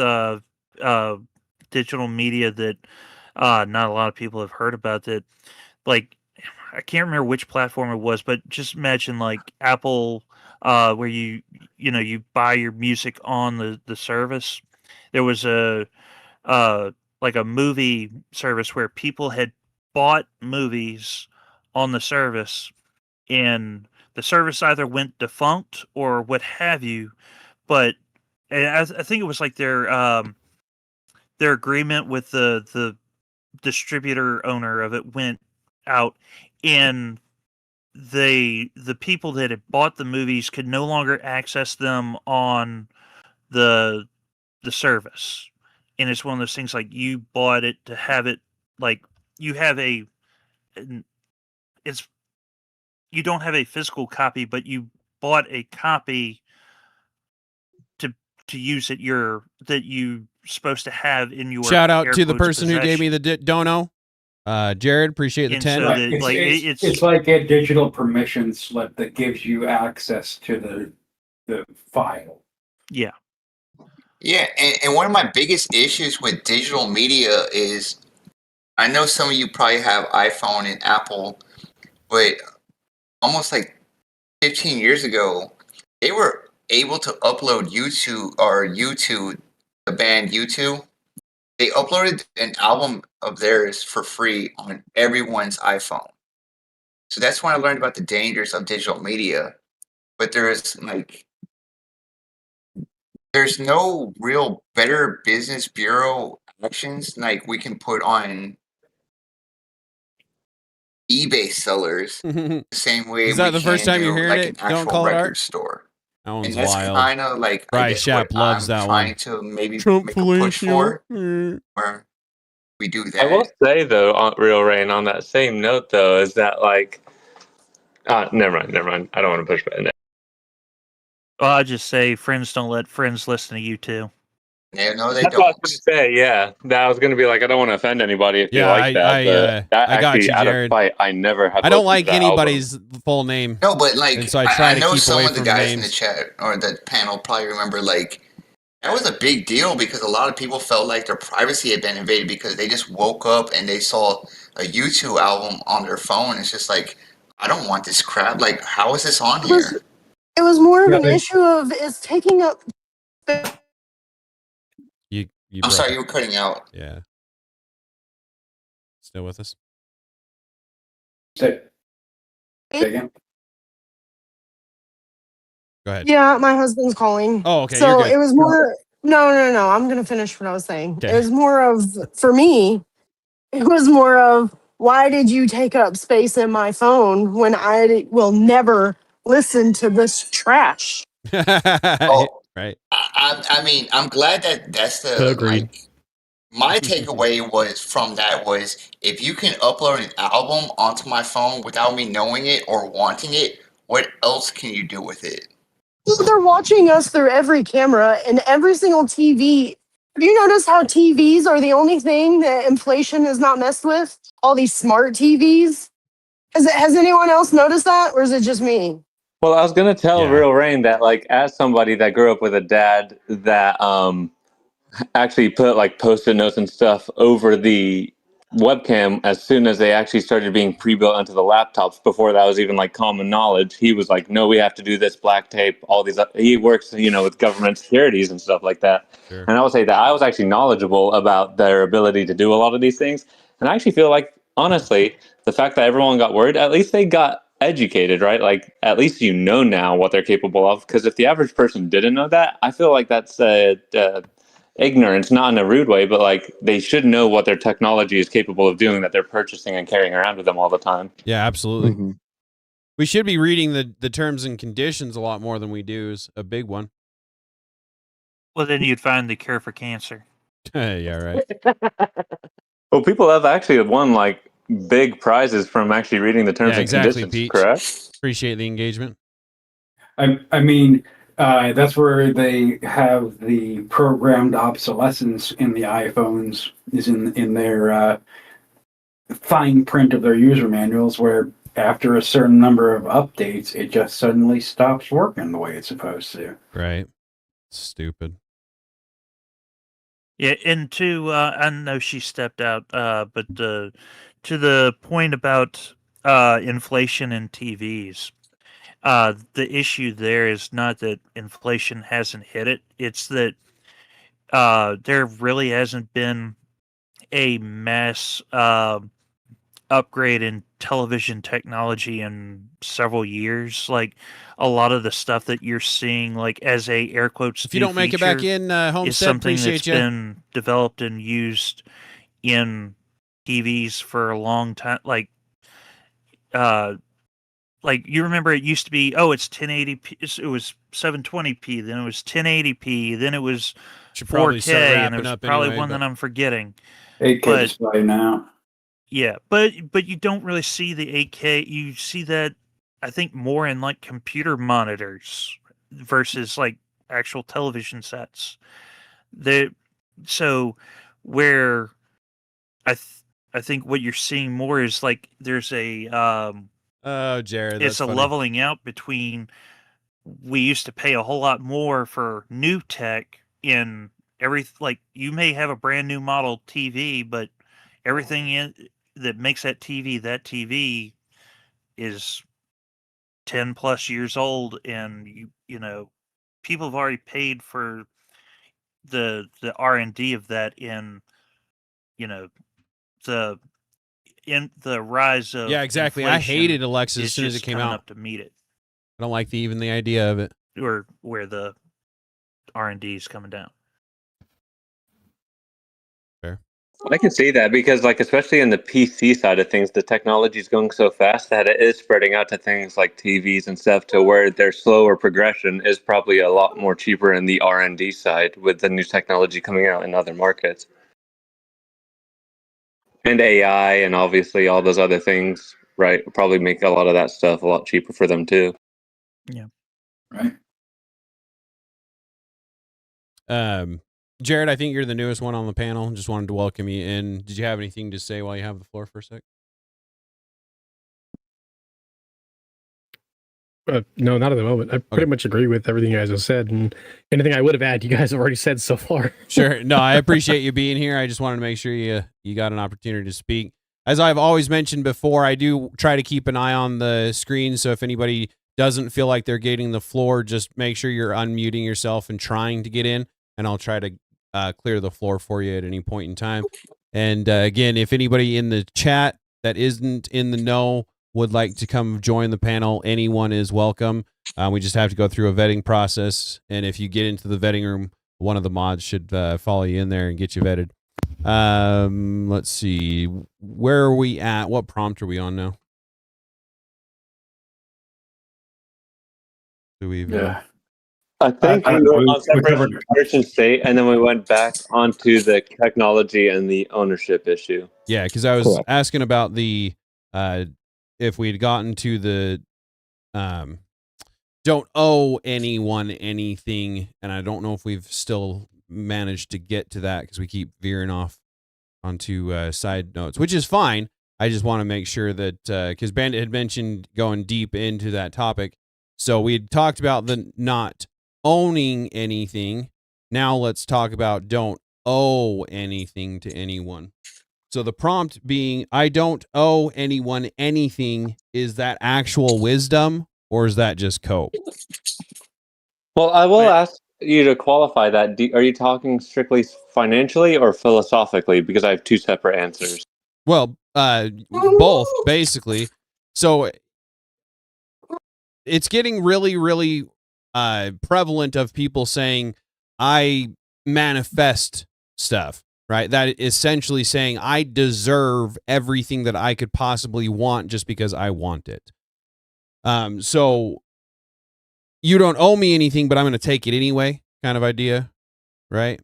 digital media that not a lot of people have heard about. That, like, I can't remember which platform it was, but just imagine like Apple, where you buy your music on the service. There was a like a movie service where people had bought movies on the service, and the service either went defunct or what have you. But I think it was like their agreement with the distributor owner of it went out, and the people that had bought the movies could no longer access them on the service. And it's one of those things like you bought it to have it, like you have it's you don't have a physical copy, but you bought a copy to use it that you supposed to have in your Shout out to the quotes, person who gave me the dono. Jared, appreciate the And 10. so Right. It's like a digital permission slip that gives you access to the file. Yeah. Yeah, and one of my biggest issues with digital media is, I know some of you probably have iPhone and Apple, but almost like 15 years ago, they were able to upload YouTube, the band YouTube. They uploaded an album of theirs for free on everyone's iPhone. So that's when I learned about the dangers of digital media. But there's no real Better Business Bureau actions like we can put on eBay sellers the same way Is that we the first can time you're do hearing like it? an Don't actual call it record art? store. That one's And that's wild. kind of like, I Bryce guess, what Shapp loves I'm that trying one. to maybe Trump make a push fellatio. for, where we do I will that. say though, on Real Rain, on that same note though, is that like, never mind. I don't want to push back. Well, I just say friends don't let friends listen to you too. No, they That's don't. what I was going to say. Yeah, that I was going to be like, I don't want to offend anybody if you like that, but that I got actually, you, out of Jared. spite, I never have. I don't listened like to that anybody's album. full name. No, but like, and so I try to know keep some away of the from guys in names. the chat or the panel probably remember, like, that was a big deal because a lot of people felt like their privacy had been invaded because they just woke up and they saw a YouTube album on their phone. It's just like, I don't want this crap. Like, how is this on here? It was more of an issue of it's taking up. You I'm sorry, up. you were cutting out. Yeah. Still with us? Say again. Go ahead. Yeah, my husband's calling. Oh, okay. So You're good. it was more. No. I'm gonna finish what I was saying. Okay. It was more of, for me. It was more of, why did you take up space in my phone when I will never listen to this trash? Oh, Right. I mean, I'm glad that that's the Agreed. like my takeaway was from that was if you can upload an album onto my phone without me knowing it or wanting it, what else can you do with it? They're watching us through every camera and every single TV. Have you noticed how TVs are the only thing that inflation is not messed with? All these smart TVs. Has anyone else noticed that, or is it just me? Well, I was gonna tell Yeah. Real Rain that, like, as somebody that grew up with a dad that actually put like post-it notes and stuff over the webcam as soon as they actually started being pre-built onto the laptops, before that was even like common knowledge, he was like, no, we have to do this black tape, all these he works, with government securities and stuff like that. Sure. And I would say that I was actually knowledgeable about their ability to do a lot of these things, and I actually feel like, honestly, the fact that everyone got worried, at least they got educated, right? Like, at least now what they're capable of, because if the average person didn't know that, I feel like that's ignorance, not in a rude way, but like they should know what their technology is capable of doing that they're purchasing and carrying around with them all the time. Yeah, absolutely. Mm-hmm. We should be reading the terms and conditions a lot more than we do is a big one. Well, then you'd find the cure for cancer. Yeah, right. Well, people have actually won like big prizes from actually reading the terms Yeah, exactly, and conditions, Pete. correct? Appreciate the engagement. I mean, that's where they have the programmed obsolescence in the iPhones is in their fine print of their user manuals, where after a certain number of updates, it just suddenly stops working the way it's supposed to. Right. Stupid. Yeah, and I know she stepped out, but to the point about inflation in TVs, the issue there is not that inflation hasn't hit it; it's that there really hasn't been a mass upgrade in television technology in several years. Like a lot of the stuff that you're seeing, like as a air quotes, If you don't make it back in, is Homestead, something appreciate that's you. been developed and used in TVs for a long time. Like you remember it used to be, it's 1080p, it was 720p, then it was 1080p, then it was Should probably 4K, start and wrapping there's up probably anyway, one but that I'm forgetting. 8K But display now. yeah, but you don't really see the 8K. You see that, I think, more in like computer monitors versus like actual television sets. So where I think what you're seeing more is like there's a oh, Jared, that's it's a funny. leveling out between, we used to pay a whole lot more for new tech in like you may have a brand new model TV, but everything that makes that TV is 10 plus years old, and people have already paid for the R&D of that in the the rise of Yeah, exactly. I inflation hated Alexa as is soon as it just came coming out. up to meet it, I don't like even the idea of it. or where the R&D is coming down. Fair. I can see that because, like, especially in the PC side of things, the technology is going so fast that it is spreading out to things like TVs and stuff, to where their slower progression is probably a lot more cheaper in the R&D side with the new technology coming out in other markets. And AI and obviously all those other things, right, probably make a lot of that stuff a lot cheaper for them too. Yeah. Right. Jared, I think you're the newest one on the panel. Just wanted to welcome you in. Did you have anything to say while you have the floor for a sec? No, not at the moment. I pretty much agree with everything you guys have said, and anything I would have added, you guys have already said so far. Sure. No, I appreciate you being here. I just wanted to make sure you got an opportunity to speak. As I've always mentioned before, I do try to keep an eye on the screen, so if anybody doesn't feel like they're getting the floor, just make sure you're unmuting yourself and trying to get in, and I'll try to clear the floor for you at any point in time. And again, if anybody in the chat that isn't in the know would like to come join the panel, anyone is welcome. We just have to go through a vetting process, and if you get into the vetting room, one of the mods should follow you in there and get you vetted. Let's see, where are we at? What prompt are we on now? Do we? I think we were on separation of church and state, and then we went back onto the technology and the ownership issue. Yeah, because I was asking about the if we'd gotten to the don't owe anyone anything, and I don't know if we've still managed to get to that because we keep veering off onto side notes, which is fine. I just want to make sure that because Bandit had mentioned going deep into that topic, so we had talked about the not owning anything. Now let's talk about don't owe anything to anyone. So the prompt being, I don't owe anyone anything, is that actual wisdom or is that just cope? Well, I will ask you to qualify that. Are you talking strictly financially or philosophically? Because I have two separate answers. Well, both, basically. So it's getting really, really prevalent of people saying, I manifest stuff. Right? That essentially saying I deserve everything that I could possibly want just because I want it. So you don't owe me anything, but I'm going to take it anyway, kind of idea, right?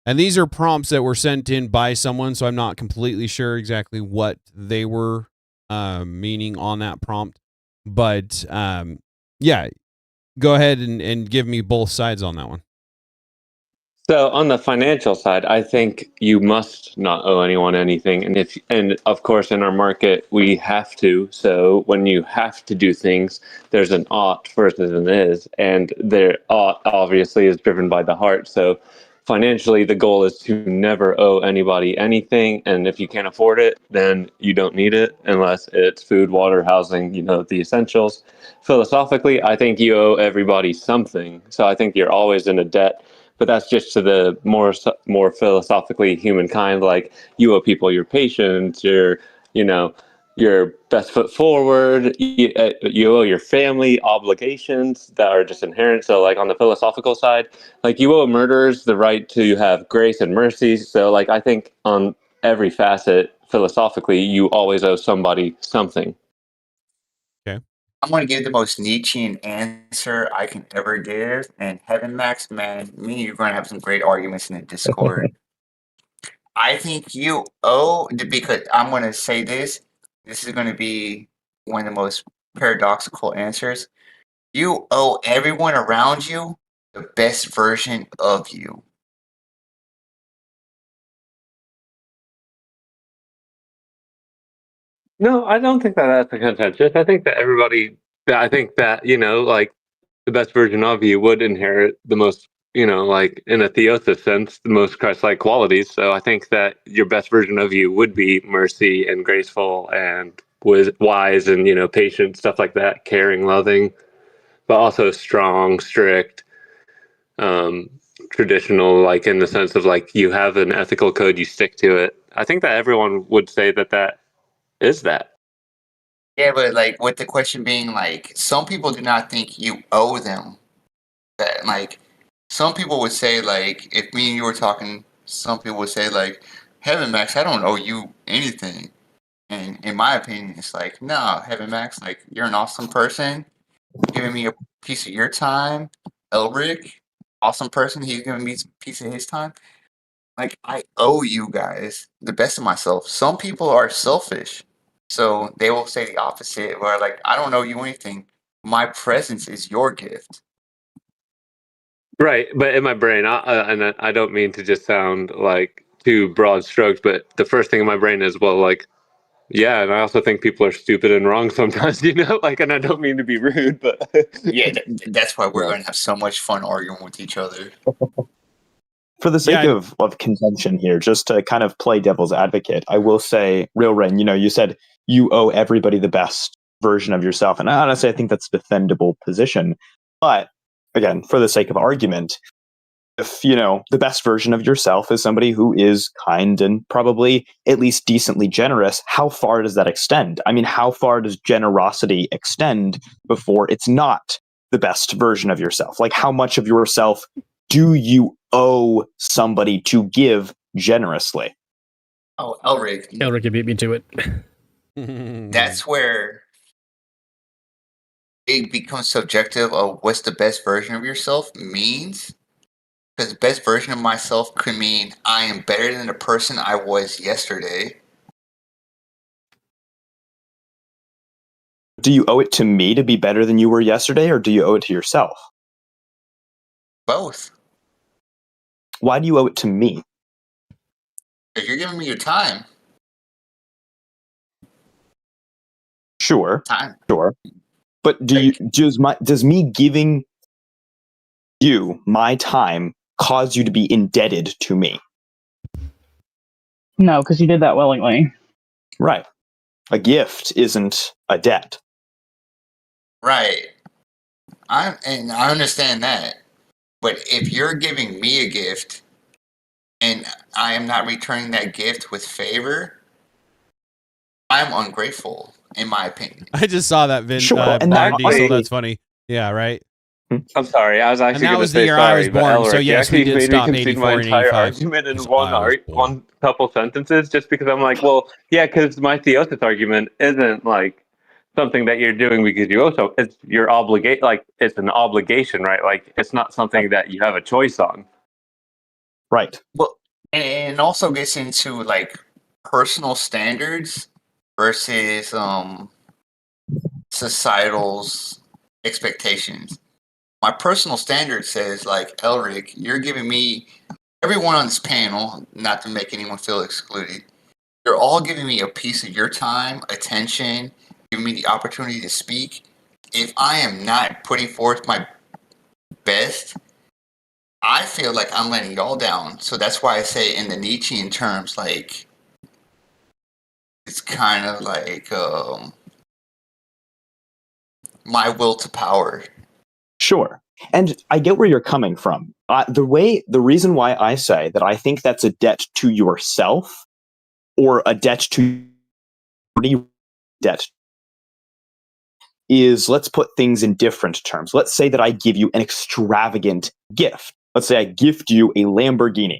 And these are prompts that were sent in by someone, so I'm not completely sure exactly what they were meaning on that prompt. But yeah, go ahead and give me both sides on that one. So on the financial side, I think you must not owe anyone anything, and of course in our market we have to. So when you have to do things, there's an ought versus an is, and their ought obviously is driven by the heart. So financially, the goal is to never owe anybody anything, and if you can't afford it, then you don't need it unless it's food, water, housing, the essentials. Philosophically, I think you owe everybody something. So I think you're always in a debt. But that's just to the more philosophically humankind. Like you owe people your patience, your best foot forward. You owe your family obligations that are just inherent. So like on the philosophical side, like you owe murderers the right to have grace and mercy. So like I think on every facet philosophically, you always owe somebody something. Okay. I'm going to give the most Nietzschean answer I can ever give. And Heaven Max, man, me and you're going to have some great arguments in the Discord. I think you owe, because I'm going to say this. This is going to be one of the most paradoxical answers. You owe everyone around you the best version of you. No, I don't think that that's a contentious. I think that like the best version of you would inherit the most, like in a theosis sense, the most Christ-like qualities. So I think that your best version of you would be mercy and graceful and wise and, patient, stuff like that, caring, loving, but also strong, strict, traditional, like in the sense of like you have an ethical code, you stick to it. I think that everyone would say that is that. Yeah, but like with the question being like, some people do not think you owe them that. Like, some people would say like, if me and you were talking, some people would say like, Heaven Max, I don't owe you anything. And in my opinion, it's like, no, Heaven Max, like you're an awesome person, giving me a piece of your time. Elric, awesome person, he's giving me a piece of his time. Like I owe you guys the best of myself. Some people are selfish. So they will say the opposite, where like, I don't owe you anything. My presence is your gift. Right, but in my brain, and I don't mean to just sound like too broad strokes, but the first thing in my brain is, well, like, yeah, and I also think people are stupid and wrong sometimes, like, and I don't mean to be rude, but Yeah, that's why we're going to have so much fun arguing with each other. For the sake of contention here, just to kind of play devil's advocate, I will say, Real Rain, you said you owe everybody the best version of yourself. And honestly, I think that's a defendable position. But again, for the sake of argument, if, the best version of yourself is somebody who is kind and probably at least decently generous, how far does that extend? I mean, how far does generosity extend before it's not the best version of yourself? Like, how much of yourself do you owe somebody to give generously? Oh, Elric. Elric, you beat me to it. That's where it becomes subjective of what's the best version of yourself means. Because best version of myself could mean I am better than the person I was yesterday. Do you owe it to me to be better than you were yesterday, or do you owe it to yourself? Both. Why do you owe it to me? If you're giving me your time. Sure. Time. Sure. But does me giving you my time cause you to be indebted to me? No, because you did that willingly. Right. A gift isn't a debt. Right. I understand that. But if you're giving me a gift and I am not returning that gift with favor, I'm ungrateful, in my opinion. I just saw that Sure, Vin Diesel. That's funny. Yeah, right. I'm sorry. I was actually going to say year I was sorry, but born, so Elric, you yes, we actually did made me stop concede 84 my and entire 85. argument in Because I was born. one couple sentences, just because I'm like, well, yeah, because my theosis argument isn't like something that you're doing because you owe so. It's your obligate, like it's an obligation, right? Like it's not something that you have a choice on. Right. Well, and it also gets into like personal standards versus societal's expectations. My personal standard says, like, Elric, you're giving me, everyone on this panel, not to make anyone feel excluded, you're all giving me a piece of your time, attention, giving me the opportunity to speak. If I am not putting forth my best, I feel like I'm letting y'all down. So that's why I say in the Nietzschean terms, like, it's kind of like my will to power. Sure. And I get where you're coming from. The reason why I say that I think that's a debt to yourself or a debt to debt is, let's put things in different terms. Let's say that I give you an extravagant gift. Let's say I gift you a Lamborghini.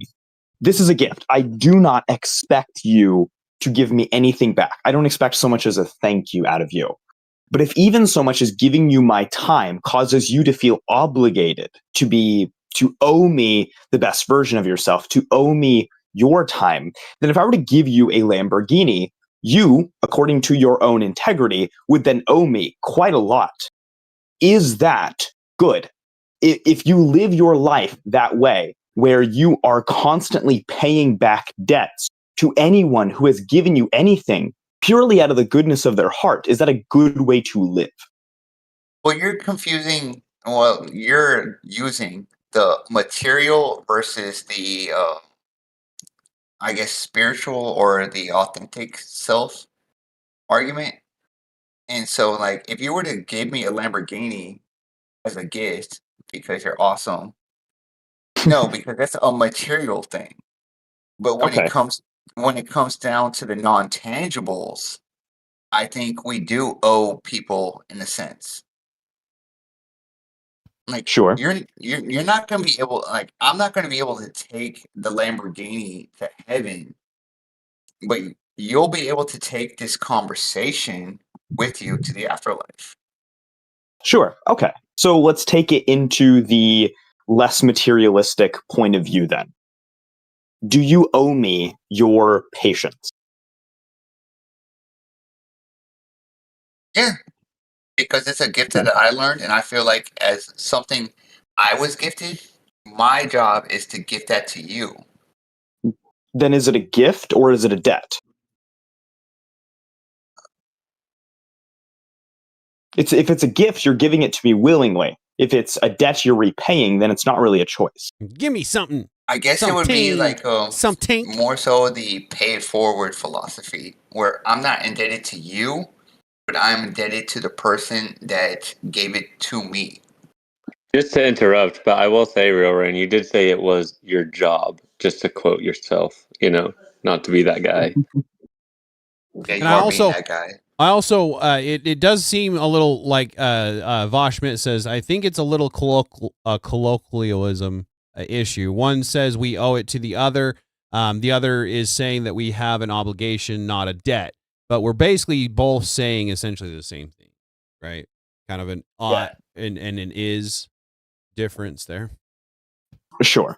This is a gift. I do not expect you to give me anything back. I don't expect so much as a thank you out of you. But if even so much as giving you my time causes you to feel obligated to owe me the best version of yourself, to owe me your time, then if I were to give you a Lamborghini, you, according to your own integrity, would then owe me quite a lot. Is that good? If you live your life that way, where you are constantly paying back debts to anyone who has given you anything purely out of the goodness of their heart, is that a good way to live? Well, you're using the material versus the, I guess, spiritual or the authentic self argument. And so, like, if you were to give me a Lamborghini as a gift because you're awesome, no, because that's a material thing. But when Okay. it comes down to the non-tangibles, I think we do owe people in a sense. Like, Sure. you're not gonna be able, like, I'm not gonna be able to take the Lamborghini to heaven, but you'll be able to take this conversation with you to the afterlife. Sure. Okay. So let's take it into the less materialistic point of view then. Do you owe me your patience? Yeah, because it's a gift that I learned, and I feel like as something I was gifted, my job is to gift that to you. Then is it a gift or is it a debt? If it's a gift, you're giving it to me willingly. If it's a debt you're repaying, then it's not really a choice. Give me something. I guess it would be like something more so the pay it forward philosophy, where I'm not indebted to you, but I'm indebted to the person that gave it to me. Just to interrupt, but I will say, Real Rain, you did say it was your job, just to quote yourself, not to be that guy. Yeah, And you I are also, being that guy. it does seem a little like Vosh Schmidt says, I think it's a little colloquialism issue. One says we owe it to the other. The other is saying that we have an obligation, not a debt. But we're basically both saying essentially the same thing, right? Kind of an ought and an is difference there. Sure.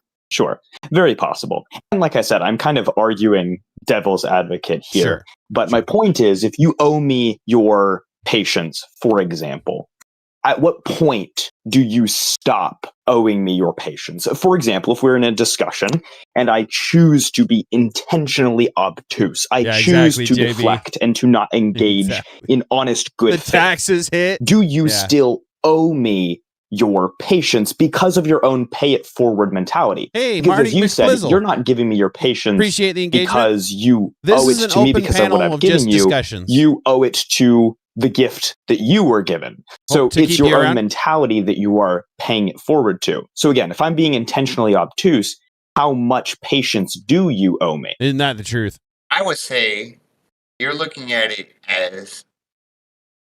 Very possible. And like I said, I'm kind of arguing devil's advocate here. Sure. But my point is, if you owe me your patience, for example, at what point do you stop owing me your patience? For example, if we're in a discussion and I choose to be intentionally obtuse, I choose to deflect and to not engage in honest good faith. The taxes hit. Do you still owe me your patience because of your own pay it forward mentality? Hey, because Marty as you McFlizzle. said, you're not giving me your patience Appreciate the engagement. because you This owe is it an to me open because of panel what I've of given just you. discussions. You owe it to the gift that you were given. So To it's keep you your own around. mentality that you are paying it forward to. So again, if I'm being intentionally obtuse, how much patience do you owe me? Isn't that the truth? I would say you're looking at it as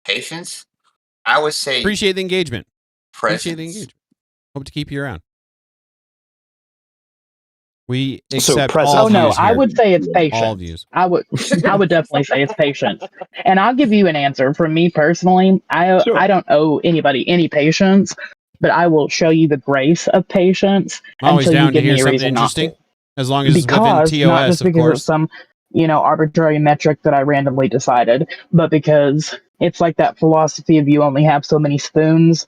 patience. I would say Appreciate the engagement. presence. Appreciate the engagement. Hope to keep you around. We So accept presence. all Oh no, views I here. would say it's All patience. views. I would definitely say it's patience. And I'll give you an answer. For me personally, I don't owe anybody any patience, but I will show you the grace of patience Always until you down to give hear me a something reason not interesting, to. as long as it's within Because not TOS, just of because of course. some, arbitrary metric that I randomly decided, but because it's like that philosophy of you only have so many spoons,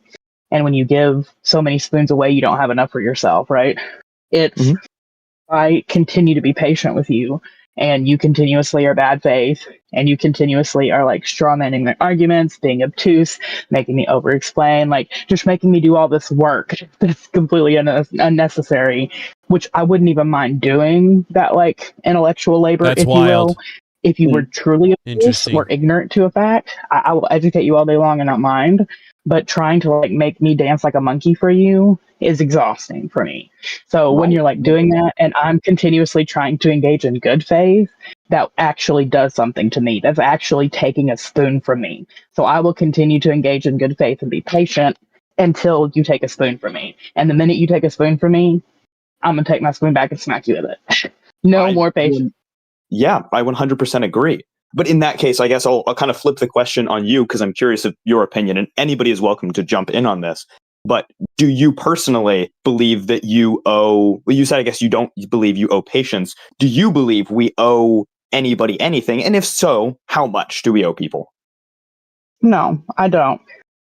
and when you give so many spoons away, you don't have enough for yourself, right? It's I continue to be patient with you, and you continuously are bad faith, and you continuously are like strawmanning my arguments, being obtuse, making me over explain, like just making me do all this work that's completely unnecessary, which I wouldn't even mind doing that like intellectual labor, That's if wild. you will. If you were truly obtuse Interesting. or ignorant to a fact, I will educate you all day long and not mind. But trying to like make me dance like a monkey for you is exhausting for me. So when you're like doing that and I'm continuously trying to engage in good faith, that actually does something to me. That's actually taking a spoon from me. So I will continue to engage in good faith and be patient until you take a spoon from me. And the minute you take a spoon from me, I'm going to take my spoon back and smack you with it. No more patience. Yeah, I 100% agree. But in that case, I guess I'll kind of flip the question on you because I'm curious of your opinion, and anybody is welcome to jump in on this. But do you personally believe that you owe, well, you said, I guess you don't believe you owe patience. Do you believe we owe anybody anything? And if so, how much do we owe people? No, I don't.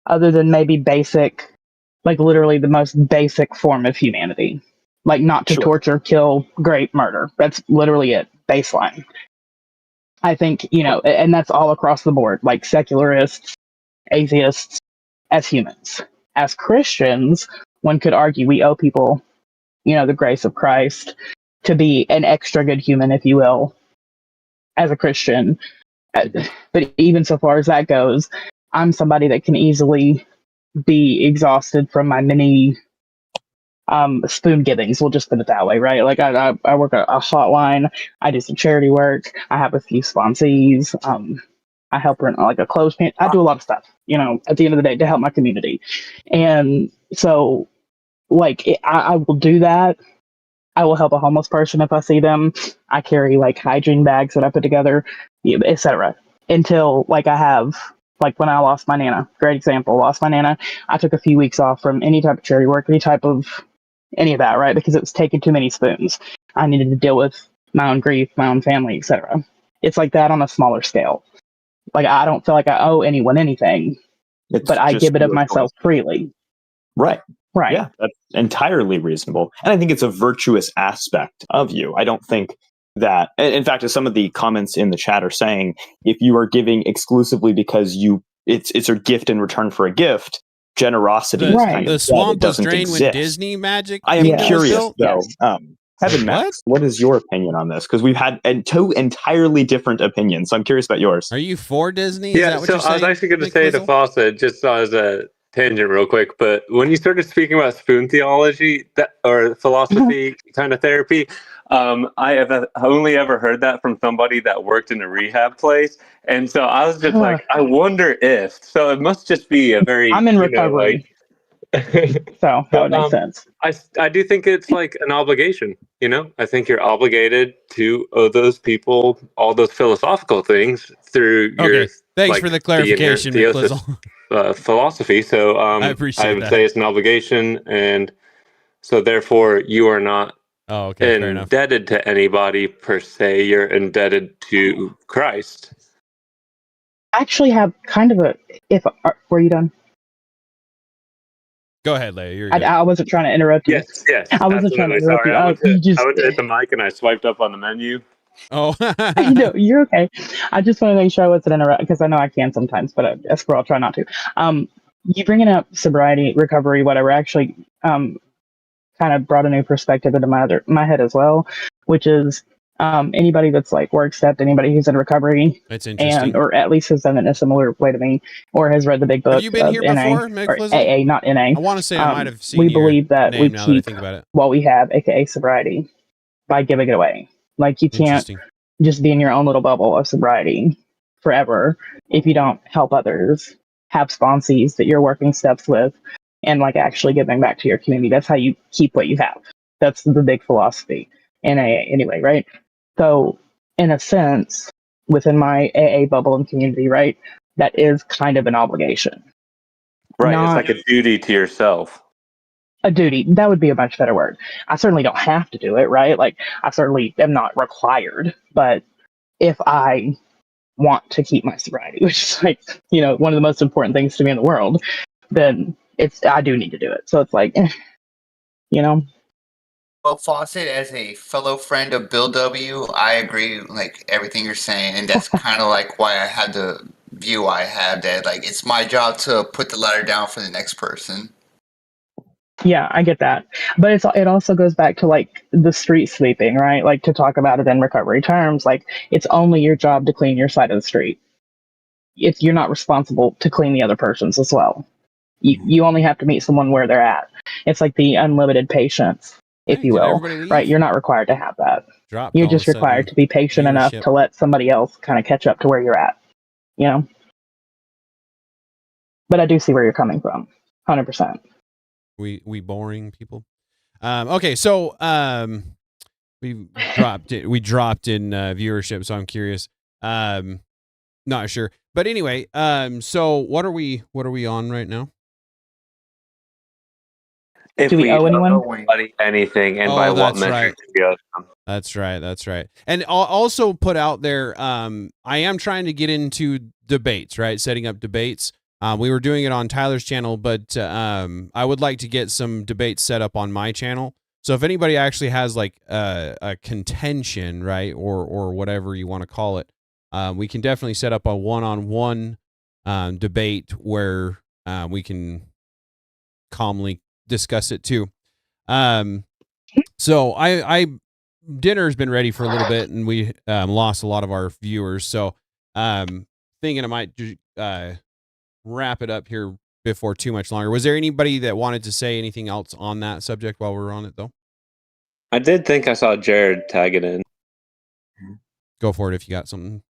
Other than maybe basic, like literally the most basic form of humanity. Like not to torture, kill, rape, murder. That's literally it. Baseline. I think, and that's all across the board, like secularists, atheists, as humans. As Christians, one could argue we owe people, the grace of Christ to be an extra good human, if you will, as a Christian. But even so far as that goes, I'm somebody that can easily be exhausted from my many spoon givings. We'll just put it that way, right? Like I work a hotline. I do some charity work. I have a few sponsees. I help run like a clothes pantry. I do a lot of stuff, at the end of the day to help my community. And so like I will do that. I will help a homeless person if I see them. I carry like hygiene bags that I put together, etc. Until like I have, like when I lost my Nana, great example, lost my Nana. I took a few weeks off from any type of charity work, any of that, right? Because it was taking too many spoons. I needed to deal with my own grief, my own family, etc. It's like that on a smaller scale. Like I don't feel like I owe anyone anything, but I give it of myself freely. Right. Right. Yeah, that's entirely reasonable. And I think it's a virtuous aspect of you. I don't think that, in fact, as some of the comments in the chat are saying, if you are giving exclusively because it's a gift in return for a gift, generosity is kind of the swamp was doesn't drained exist. when Disney Magic I am Kingdom was curious built? though. Heaven Max, what is your opinion on this? Because we've had two entirely different opinions. So I'm curious about yours. Are you for Disney? Yeah, so I was actually going to say to Fawcett, just as a tangent real quick, but when you started speaking about spoon theology or philosophy kind of therapy, I have only ever heard that from somebody that worked in a rehab place. And so I was just like, I wonder if. So it must just be a very. I'm in recovery. So that would make sense. I do think it's like an obligation, I think you're obligated to owe those people all those philosophical things through your thanks for the clarification, philosophy. So I appreciate would that. say it's an obligation, and so therefore you are not indebted to anybody per se. You're indebted to Christ. I actually have kind of were you done? Go ahead, Leia. I wasn't trying to interrupt you. Yes. I wasn't trying to interrupt you. I went to hit the mic and I swiped up on the menu. Oh, no, you're okay. I just want to make sure I wasn't interrupting because I know I can sometimes, but I'll try not to. You bringing up sobriety, recovery, whatever, actually kind of brought a new perspective into my head as well, which is anybody that's like work stepped, anybody who's in recovery, that's interesting, or at least has done it in a similar way to me, or has read the big book. Have you been here before, or AA, not NA. I want to say I might have seen. We believe that we now keep that I think about it. what we have, aka sobriety, by giving it away. Like you can't just be in your own little bubble of sobriety forever if you don't help others, have sponsees that you're working steps with, and like actually giving back to your community. That's how you keep what you have. That's the big philosophy in AA anyway, right? So in a sense, within my AA bubble and community, right, that is kind of an obligation. Right, it's like a duty to yourself. A duty, that would be a much better word. I certainly don't have to do it, right? Like, I certainly am not required, but if I want to keep my sobriety, which is like, one of the most important things to me in the world, then I do need to do it. So it's like, Well, Fawcett, as a fellow friend of Bill W., I agree, like, everything you're saying, and that's kind of like why I had the view I have that, like, it's my job to put the ladder down for the next person. Yeah, I get that. But it also goes back to like the street sweeping, right? Like to talk about it in recovery terms, like it's only your job to clean your side of the street. You're not responsible to clean the other person's as well. You only have to meet someone where they're at. It's like the unlimited patience, if you will, right? You're not required to have that. You're just required to be patient enough to let somebody else kind of catch up to where you're at, But I do see where you're coming from, 100%. We boring people. Okay, so we dropped in viewership, so I'm curious. Not sure, but anyway, so what are we on right now? If do we owe anyone anything, and by what measure do we owe them? That's right. And I'll also put out there, I am trying to get into debates, right? Setting up debates. We were doing it on Tyler's channel, but I would like to get some debates set up on my channel. So if anybody actually has like a contention, right, or whatever you want to call it, we can definitely set up a one-on-one debate where we can calmly discuss it too. So I dinner's been ready for a little bit, and we lost a lot of our viewers. So thinking I might wrap it up here before too much longer. Was there anybody that wanted to say anything else on that subject while we're on it, though? I did think I saw Jared tag it in. Go for it if you got something.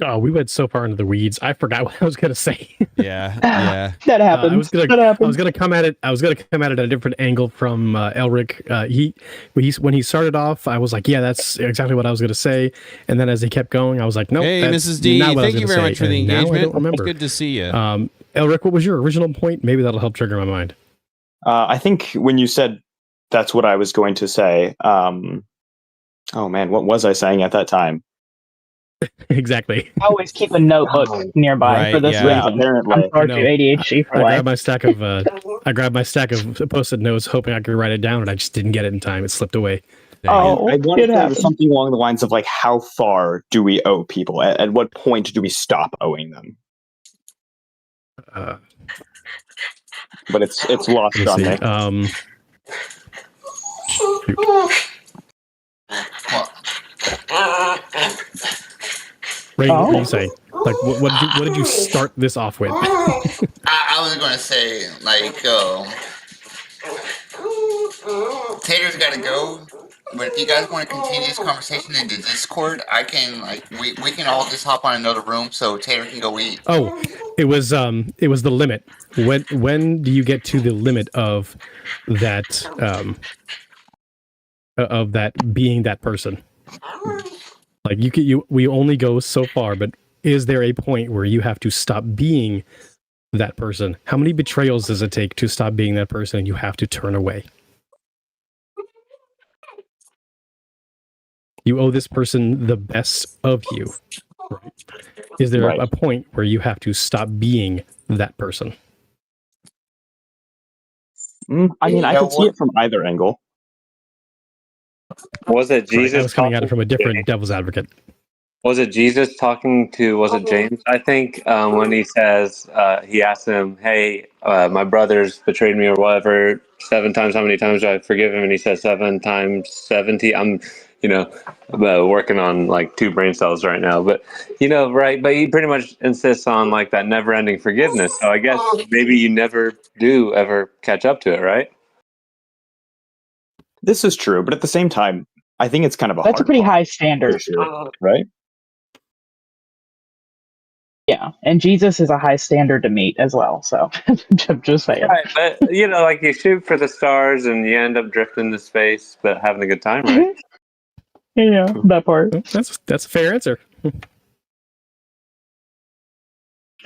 Oh, we went so far into the weeds. I forgot what I was going to say. Yeah. That happened. I was going to come at it. I was going to come at it at a different angle from Elric. When he started off, I was like, yeah, that's exactly what I was going to say. And then as he kept going, I was like, no. Hey, Mrs. D, thank you very much for the engagement. I don't remember. It's good to see you. Elric, what was your original point? Maybe that'll help trigger my mind. I think when you said that's what I was going to say. Oh man, what was I saying at that time? Exactly. I always keep a notebook nearby for this reason. Apparently. I'm hard to ADHD for life. I grabbed my stack of Post-it notes, hoping I could write it down, and I just didn't get it in time. It slipped away. Oh, I wanted to say something along the lines of like, how far do we owe people? At what point do we stop owing them? But it's lost on me. Ray, what were you saying? Like, what did you start this off with? I I was gonna say like Tater's gotta go. But if you guys want to continue this conversation in the Discord, I can we can all just hop on another room so Tater can go eat. Oh, it was the limit. When do you get to the limit of that being that person? Like we only go so far, but is there a point where you have to stop being that person? How many betrayals does it take to stop being that person and you have to turn away? You owe this person the best of you. Right. Is there a point where you have to stop being that person? I mean, I can see it from either angle. Was it Jesus? Right, I was coming at it from a different devil's advocate. Was it Jesus talking to, was it James? I think when he says, he asked him, hey, my brother's betrayed me or whatever, 7 times, how many times do I forgive him? And he says 7 times 70. I'm, working on like 2 brain cells right now, but right. But he pretty much insists on like that never ending forgiveness. So I guess maybe you never do ever catch up to it, right? This is true, but at the same time, I think it's kind of That's a pretty high standard, right? Yeah, and Jesus is a high standard to meet as well. So I'm just saying. Right, but like you shoot for the stars and you end up drifting to space, but having a good time, right? Yeah, that part. That's a fair answer.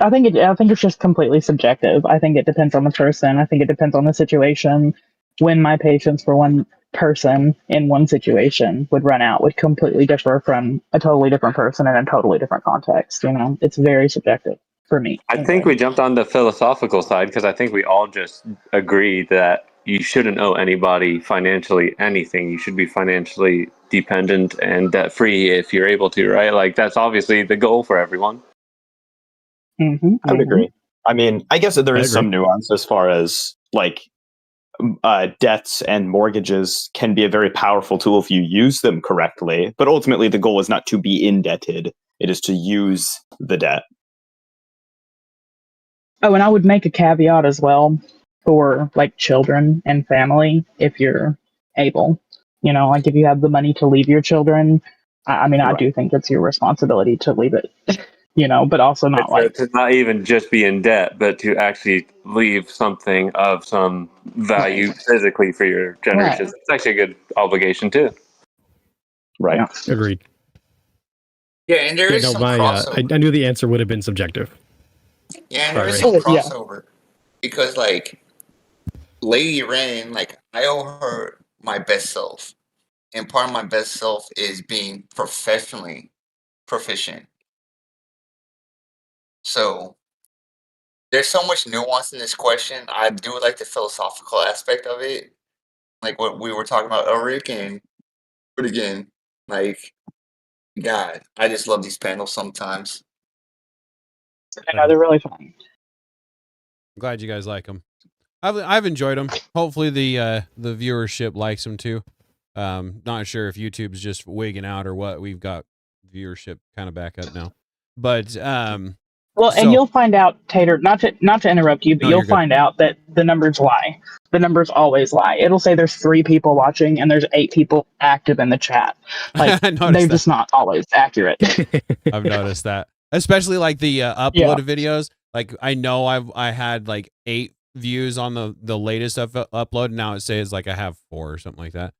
I think it's just completely subjective. I think it depends on the person. I think it depends on the situation. When my patience for one person in one situation would run out would completely differ from a totally different person in a totally different context. It's very subjective for me. I think we jumped on the philosophical side because I think we all just agree that you shouldn't owe anybody financially anything. You should be financially dependent and debt free if you're able to, right? Like that's obviously the goal for everyone. I would agree. I mean, I guess there is some nuance as far as like debts and mortgages can be a very powerful tool if you use them correctly. But ultimately, the goal is not to be indebted. It is to use the debt. Oh, and I would make a caveat as well for like children and family if you're able. Like if you have the money to leave your children, I mean, I do think it's your responsibility to leave it. But also not to not even just be in debt, but to actually leave something of some value physically for your generations. It's actually a good obligation too. Right. Yeah. Agreed. Yeah, and there is some crossover. I knew the answer would have been subjective. Yeah, and there is some crossover because like Lady Rain, like I owe her my best self, and part of my best self is being professionally proficient. So there's so much nuance in this question. I do like the philosophical aspect of it, like what we were talking about earlier. But again, like God, I just love these panels sometimes. They're really fun. I'm glad you guys like them. I've enjoyed them. Hopefully the viewership likes them too. Not sure if YouTube's just wigging out or what. We've got viewership kind of back up now, but and you'll find out, Tater. Not to interrupt you, but you'll find out that the numbers lie. The numbers always lie. It'll say there's 3 people watching and there's 8 people active in the chat. Like they're just not always accurate. I've noticed that, especially like the uploaded videos. Like I know I had like 8 views on the latest upload. Now it says like I have 4 or something like that.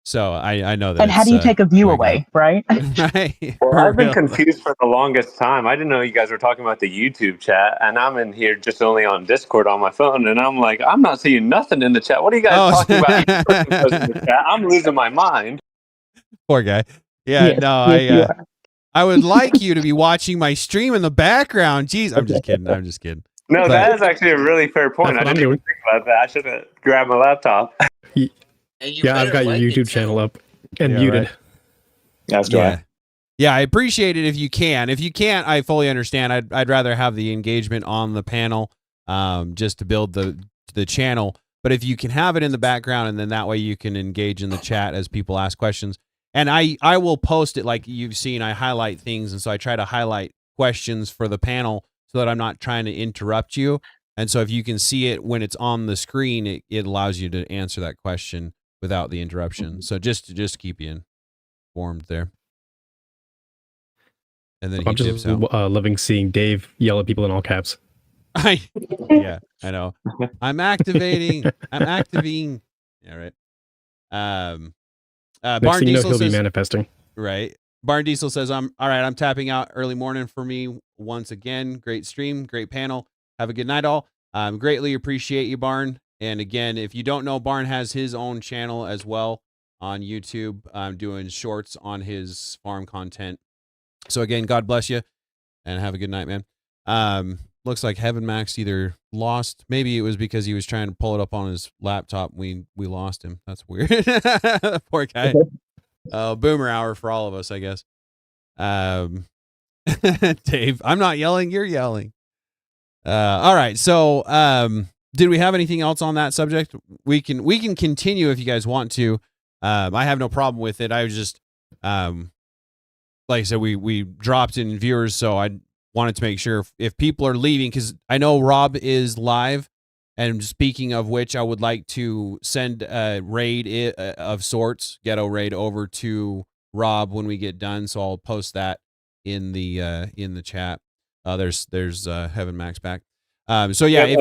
So I know that. And how do you take a view away, right? Right. Well, I've been confused for the longest time. I didn't know you guys were talking about the YouTube chat, and I'm in here just only on Discord on my phone, and I'm like, I'm not seeing nothing in the chat. What are you guys talking about? Each person goes in the chat. I'm losing my mind. Poor guy. Yeah, no, I would like you to be watching my stream in the background. Jeez, I'm just kidding. No, that is actually a really fair point. I didn't even think about that. I should have grabbed my laptop. Yeah, I've got your YouTube channel up and muted. Right. Yeah, I appreciate it if you can. If you can't, I fully understand. I'd rather have the engagement on the panel, just to build the channel. But if you can have it in the background, and then that way you can engage in the chat as people ask questions. And I will post it like you've seen. I highlight things, and so I try to highlight questions for the panel so that I'm not trying to interrupt you. And so if you can see it when it's on the screen, it allows you to answer that question without the interruption. So just to keep you informed there. And then I'm just loving seeing Dave yell at people in all caps. Yeah, I know. I'm activating. Yeah, right. Next thing you know, he'll be manifesting. Right. Barn Diesel says, all right, I'm tapping out early morning for me once again. Great stream, great panel. Have a good night, all. Greatly appreciate you, Barn. And again, if you don't know, Barn has his own channel as well on YouTube. I'm doing shorts on his farm content. So again, God bless you and have a good night, man. Looks like Heaven Max either lost. Maybe it was because he was trying to pull it up on his laptop. We lost him. That's weird. Poor guy. Boomer hour for all of us, I guess. Dave, I'm not yelling. You're yelling. All right. So, did we have anything else on that subject? We can continue if you guys want to. I have no problem with it. I was just, like I said, we dropped in viewers, so I wanted to make sure if people are leaving, because I know Rob is live. And speaking of which, I would like to send a raid of sorts, ghetto raid, over to Rob when we get done. So I'll post that in the chat. There's Heaven Max back. So yeah.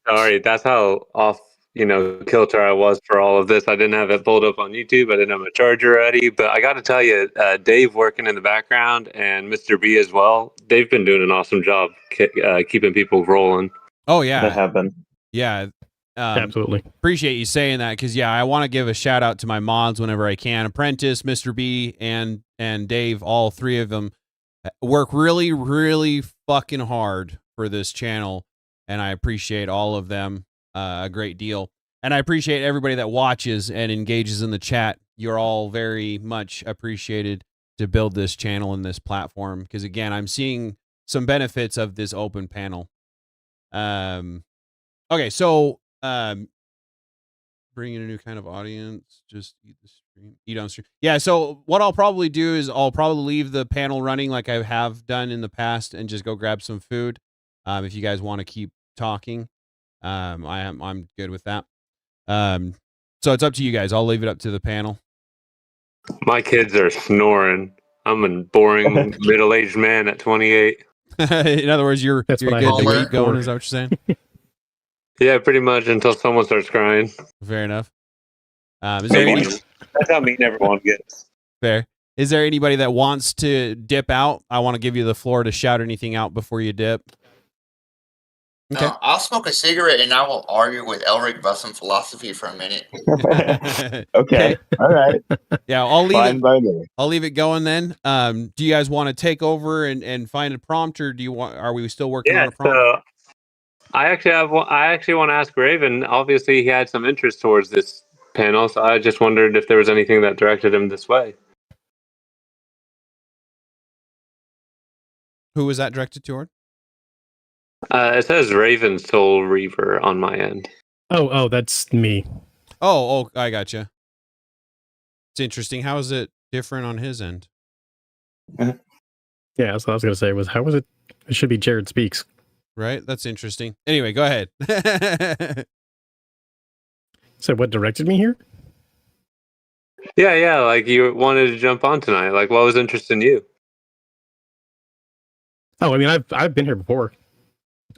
Sorry, that's how off kilter I was for all of this. I didn't have it pulled up on YouTube. I didn't have a charger ready. But I got to tell you, Dave working in the background and Mr. B as well. They've been doing an awesome job keeping people rolling. Oh yeah, they have been. Yeah, absolutely. Appreciate you saying that, because yeah, I want to give a shout out to my mods whenever I can. Apprentice, Mr. B, and Dave, all three of them work really, really fucking hard for this channel, and I appreciate all of them a great deal. And I appreciate everybody that watches and engages in the chat. You're all very much appreciated to build this channel and this platform, because again, I'm seeing some benefits of this open panel. Okay, so bring in a new kind of audience. Just eat the stream. Eat on stream. Yeah, so what I'll probably do is I'll probably leave the panel running like I have done in the past and just go grab some food. If you guys want to keep talking, I'm good with that. So it's up to you guys. I'll leave it up to the panel. My kids are snoring. I'm a boring middle-aged man at 28. In other words, you're good to keep going. Is that what you're saying? Yeah, pretty much until someone starts crying. Fair enough. That's how mean everyone gets. Fair. Is there anybody that wants to dip out? I want to give you the floor to shout anything out before you dip. Okay. I'll smoke a cigarette and I will argue with Elric about some philosophy for a minute. Okay. All right. Yeah, I'll leave Fine it. By me. I'll leave it going then. Do you guys want to take over and find a prompt, or are we still working on a prompt? So I actually want to ask Raven. Obviously, he had some interest towards this panel, so I just wondered if there was anything that directed him this way. Who was that directed toward? It says Raven Soul Reaver on my end. Oh, that's me. Oh, I gotcha. It's interesting. How is it different on his end? Yeah, that's what I was going to say. How was it? It should be Jared Speaks. Right? That's interesting. Anyway, go ahead. So what directed me here? Yeah, like you wanted to jump on tonight. Like, what was interesting you? Oh, I mean, I've been here before.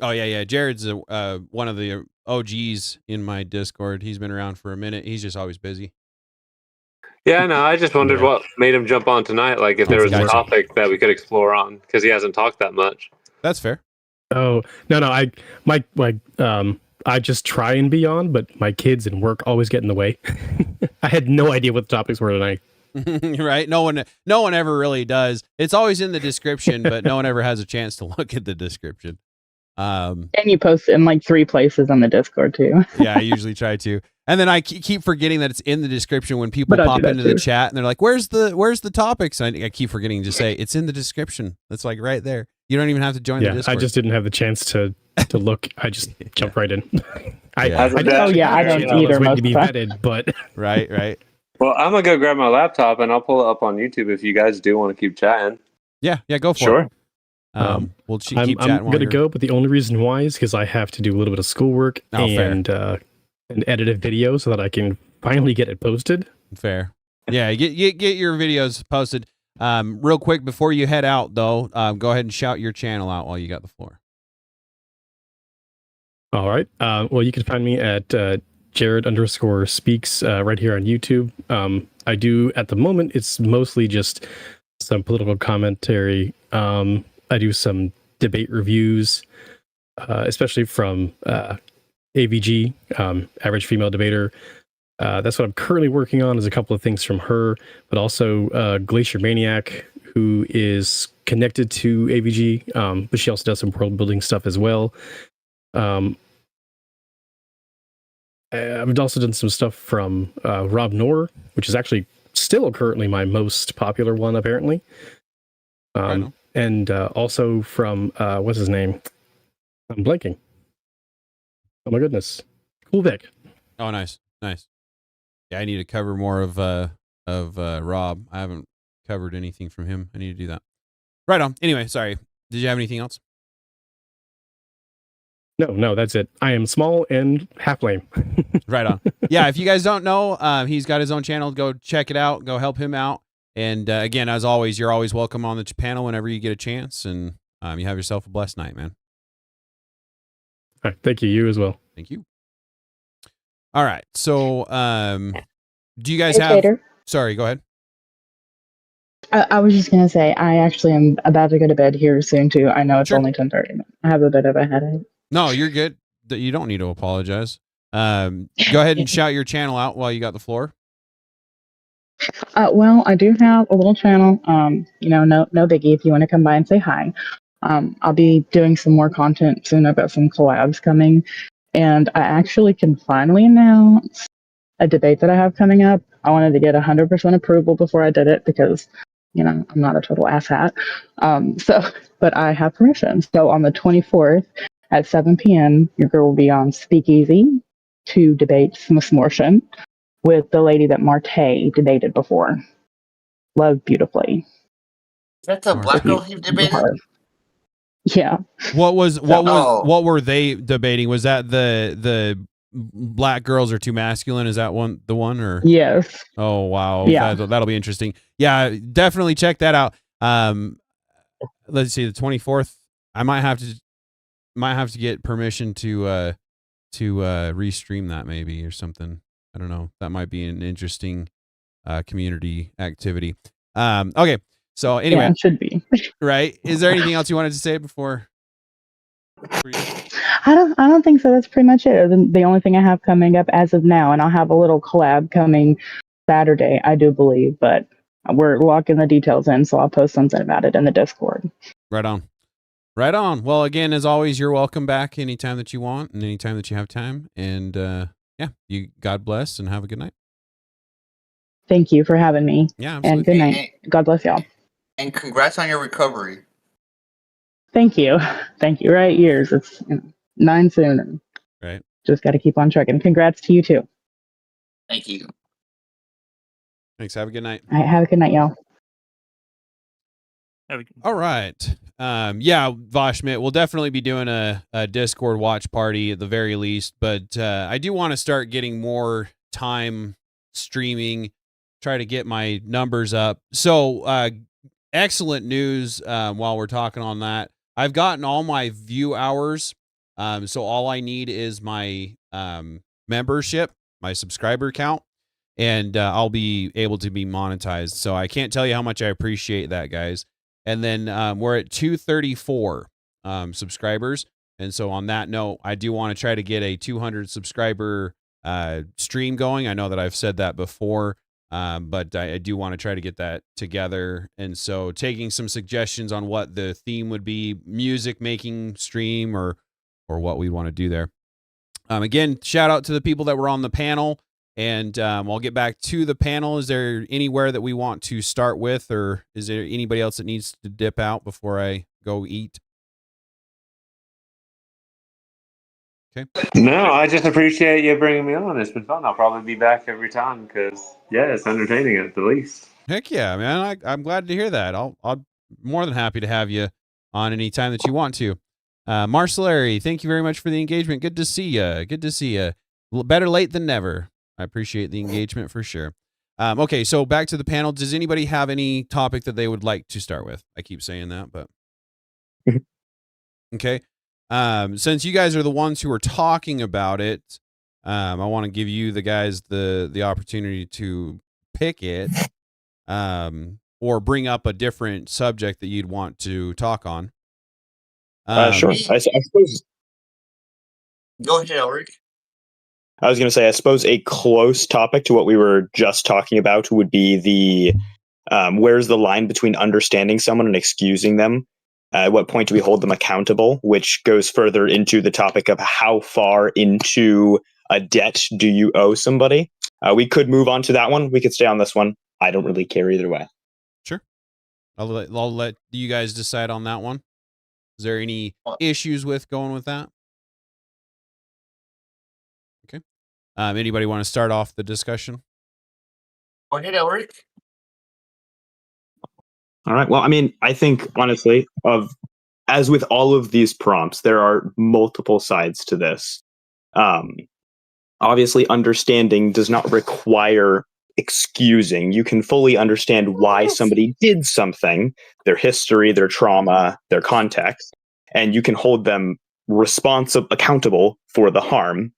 Oh, yeah. Jared's one of the OGs in my Discord. He's been around for a minute. He's just always busy. Yeah, no, I just wondered what made him jump on tonight. Like, if there was a topic that we could explore on, because he hasn't talked that much. That's fair. Oh, no, I just try and be on, but my kids and work always get in the way. I had no idea what the topics were tonight. Right? No one ever really does. It's always in the description, but no one ever has a chance to look at the description. And you post it in like 3 places on the Discord too. Yeah, I usually try to. And then I keep forgetting that it's in the description when people pop into the chat and they're like, "Where's the topics?" And I keep forgetting to say it's in the description. It's like right there. You don't even have to join the Discord. I just didn't have the chance to look. I just jumped right in. I don't either. Waiting to be vetted, but right. Well, I'm gonna go grab my laptop and I'll pull it up on YouTube if you guys do want to keep chatting. Yeah, go for it. Sure. We'll keep I'm chatting. going to go, but the only reason why is because I have to do a little bit of schoolwork and edit a video so that I can finally get it posted. Fair. Yeah, get your videos posted. Real quick before you head out, though, go ahead and shout your channel out while you got the floor. All right. Well, you can find me at Jared_speaks right here on YouTube. I do, at the moment, it's mostly just some political commentary. I do some debate reviews, especially from AVG, Average Female Debater. That's what I'm currently working on, is a couple of things from her, but also Glacier Maniac, who is connected to AVG, but she also does some world building stuff as well. I've also done some stuff from Rob Noor, which is actually still currently my most popular one, apparently. And also from, what's his name? I'm blanking. Oh my goodness. Cool Vic. Oh, nice. Nice. Yeah, I need to cover more of Rob. I haven't covered anything from him. I need to do that. Right on. Anyway, sorry. Did you have anything else? No, that's it. I am small and half lame. Right on. Yeah, if you guys don't know, he's got his own channel. Go check it out. Go help him out. And again, as always, you're always welcome on the panel whenever you get a chance. And you have yourself a blessed night, man. All right, thank you. You as well. Thank you. All right. So, do you guys Hey, have? Tater. Sorry, go ahead. I was just gonna say, I actually am about to go to bed here soon too. I know it's only 10:30. I have a bit of a headache. No, you're good. You don't need to apologize. Go ahead and shout your channel out while you got the floor. Well, I do have a little channel. No biggie. If you want to come by and say hi, I'll be doing some more content soon. I've got some collabs coming, and I actually can finally announce a debate that I have coming up. I wanted to get 100% approval before I did it because, I'm not a total asshat. But I have permission. So on the 24th at 7 p.m., your girl will be on Speakeasy to debate Smortion with the lady that Marte debated before. Love beautifully. That's a black girl he debated? Yeah. What were they debating? Was that the black girls are too masculine? Is that the one or? Yes. Oh wow. Yeah. That'll be interesting. Yeah, definitely check that out. Let's see, the 24th. I might have to get permission to restream that maybe or something. I don't know. That might be an interesting community activity. Okay. So anyway, yeah, it should be. Right. Is there anything else you wanted to say before? I don't think so. That's pretty much it. The only thing I have coming up as of now, and I'll have a little collab coming Saturday, I do believe, but we're locking the details in, so I'll post something about it in the Discord. Right on. Right on. Well, again, as always, you're welcome back anytime that you want and anytime that you have time. And you God bless and have a good night. Thank you for having me. Yeah, absolutely. And good night. God bless y'all. And congrats on your recovery. Thank you. Thank you. Right, years. It's 9 soon. And right. Just got to keep on trucking. Congrats to you too. Thank you. Thanks. Have a good night. All right, have a good night, y'all. All right. Yeah, Vashmit, we'll definitely be doing a Discord watch party at the very least, but I do want to start getting more time streaming, try to get my numbers up. So excellent news while we're talking on that. I've gotten all my view hours. So all I need is my membership, my subscriber count, and I'll be able to be monetized. So I can't tell you how much I appreciate that, guys. And then we're at 234 subscribers. And so on that note, I do want to try to get a 200 subscriber stream going. I know that I've said that before, but I do want to try to get that together. And so taking some suggestions on what the theme would be, music making stream or what we want to do there. Again, shout out to the people that were on the panel. And I'll get back to the panel. Is there anywhere that we want to start with, or is there anybody else that needs to dip out before I go eat? Okay. No, I just appreciate you bringing me on. It's been fun. I'll probably be back every time because, yeah, it's entertaining at the least. Heck yeah, man. I'm glad to hear that. I'm more than happy to have you on any time that you want to. Marcelary, thank you very much for the engagement. Good to see you. Good to see you. Better late than never. I appreciate the engagement for sure. Okay, so back to the panel. Does anybody have any topic that they would like to start with? I keep saying that, but okay. Since you guys are the ones who are talking about it, I want to give you the guys the opportunity to pick it, or bring up a different subject that you'd want to talk on. Sure. I suppose. Go ahead, Ulrich. I was going to say, I suppose a close topic to what we were just talking about would be the where's the line between understanding someone and excusing them? At what point do we hold them accountable? Which goes further into the topic of how far into a debt do you owe somebody? We could move on to that one. We could stay on this one. I don't really care either way. Sure. I'll let you guys decide on that one. Is there any issues with going with that? Okay. Anybody want to start off the discussion? Go ahead, Ulrich. All right. Well, I mean, I think honestly, as with all of these prompts, there are multiple sides to this. Obviously, understanding does not require excusing. You can fully understand why somebody did something, their history, their trauma, their context, and you can hold them accountable for the harm.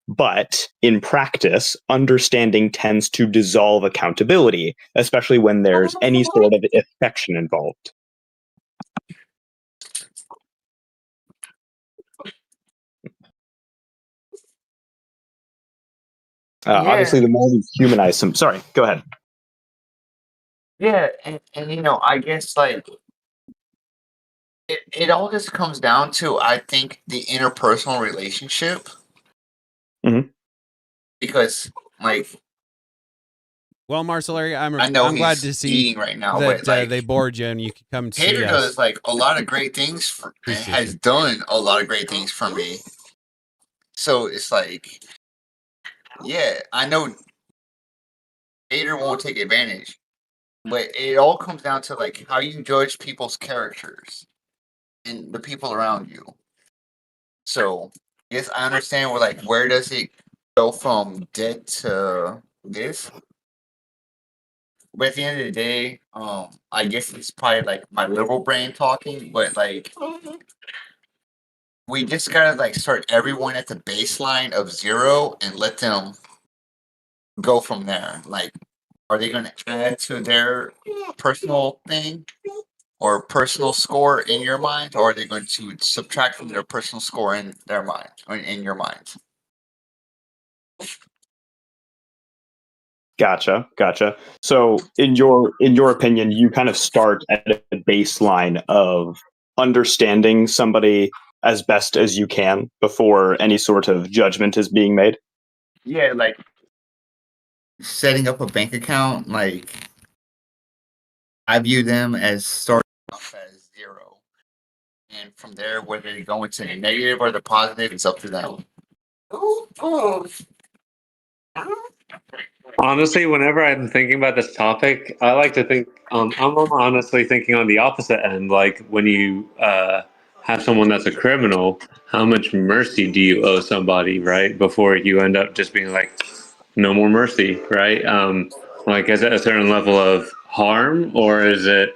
But in practice, understanding tends to dissolve accountability, especially when there's any sort of affection involved. Obviously, the more we humanize some. Sorry, go ahead. Yeah, and you know, I guess like it all just comes down to, I think, the interpersonal relationship. Mm-hmm. Because like, well, Marcelary, I'm glad to see eating right now that but, like, they bored you and you could come see Tater us. does like a lot of great things has done a lot of great things for me. So it's like, yeah, I know Tater won't take advantage, but it all comes down to like how you judge people's characters and the people around you. So yes, I understand where does it go from dead to this? But at the end of the day, I guess it's probably like my liberal brain talking, but like we just gotta like start everyone at the baseline of 0 and let them go from there. Like, are they gonna add to their personal thing or personal score in your mind, or are they going to subtract from their personal score in their mind or in your mind? Gotcha. So, in your opinion, you kind of start at a baseline of understanding somebody as best as you can before any sort of judgment is being made. Yeah, like setting up a bank account, like I view them as starting off as 0, and from there, whether they go into the negative or the positive, it's up to them. Honestly, whenever I'm thinking about this topic, I like to think I'm honestly thinking on the opposite end. Like when you have someone that's a criminal, how much mercy do you owe somebody, right? Before you end up just being like, no more mercy, right? Like, is it a certain level of harm, or is it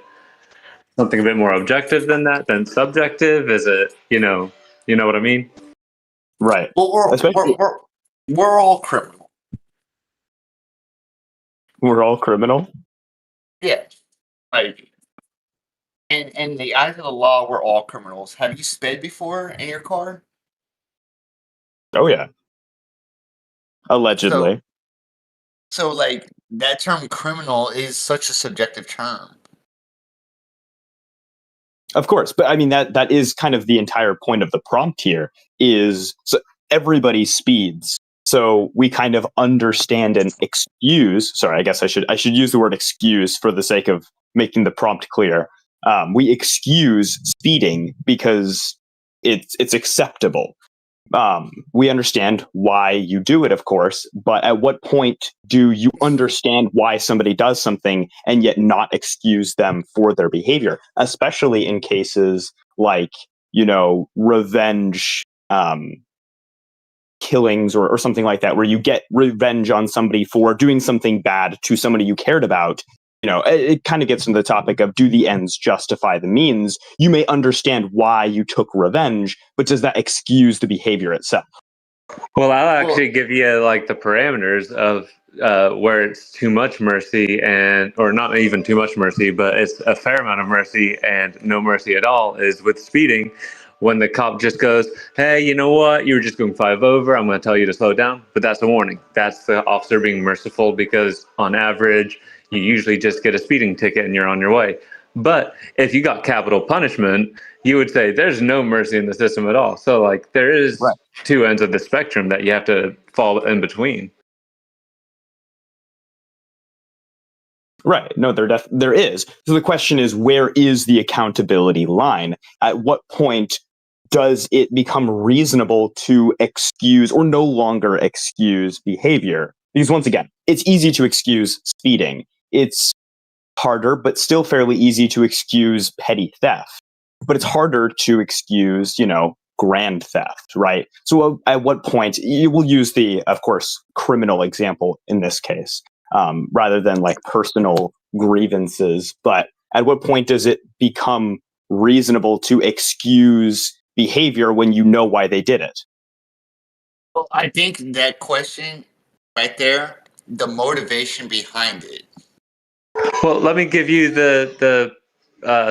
something a bit more objective than that, than subjective? Is it, you know what I mean? Right. Well, we're all criminal. We're all criminal? Yeah. Like, in the eyes of the law, we're all criminals. Have you sped before in your car? Oh, yeah. Allegedly. So like, that term criminal is such a subjective term. Of course, but I mean that is kind of the entire point of the prompt here is so everybody speeds. So we kind of understand and excuse. Sorry, I guess I should use the word excuse for the sake of making the prompt clear. We excuse speeding because it's acceptable. we understand why you do it, of course, but at what point do you understand why somebody does something and yet not excuse them for their behavior, especially in cases like, revenge killings or something like that, where you get revenge on somebody for doing something bad to somebody you cared about. It kind of gets into the topic of, do the ends justify the means? You may understand why you took revenge, but does that excuse the behavior itself? Well, I'll actually give you like the parameters of where it's too much mercy or not even too much mercy, but it's a fair amount of mercy and no mercy at all is with speeding. When the cop just goes, hey, you know what? You were just going 5 over. I'm going to tell you to slow down. But that's a warning. That's the officer being merciful, because on average, you usually just get a speeding ticket and you're on your way. But if you got capital punishment, you would say there's no mercy in the system at all. So like there is two ends of the spectrum that you have to fall in between. Right. No, there is. So the question is, where is the accountability line? At what point does it become reasonable to excuse or no longer excuse behavior? Because once again, it's easy to excuse speeding. It's harder, but still fairly easy to excuse petty theft. But it's harder to excuse, grand theft, right? So at what point, you will use the, of course, criminal example in this case, rather than like personal grievances. But at what point does it become reasonable to excuse behavior when you know why they did it? Well, I think that question right there, the motivation behind it. Well, let me give you the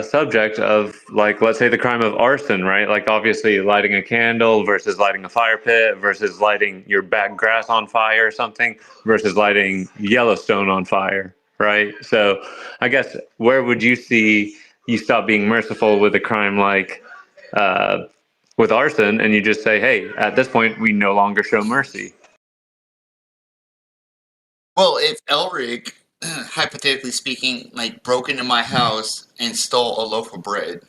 subject of, like, let's say the crime of arson, right? Like, obviously, lighting a candle versus lighting a fire pit versus lighting your back grass on fire or something versus lighting Yellowstone on fire, right? So, I guess where would you see you stop being merciful with a crime like with arson, and you just say, hey, at this point, we no longer show mercy? Well, if Elric, hypothetically speaking, like broke into my house and stole a loaf of bread,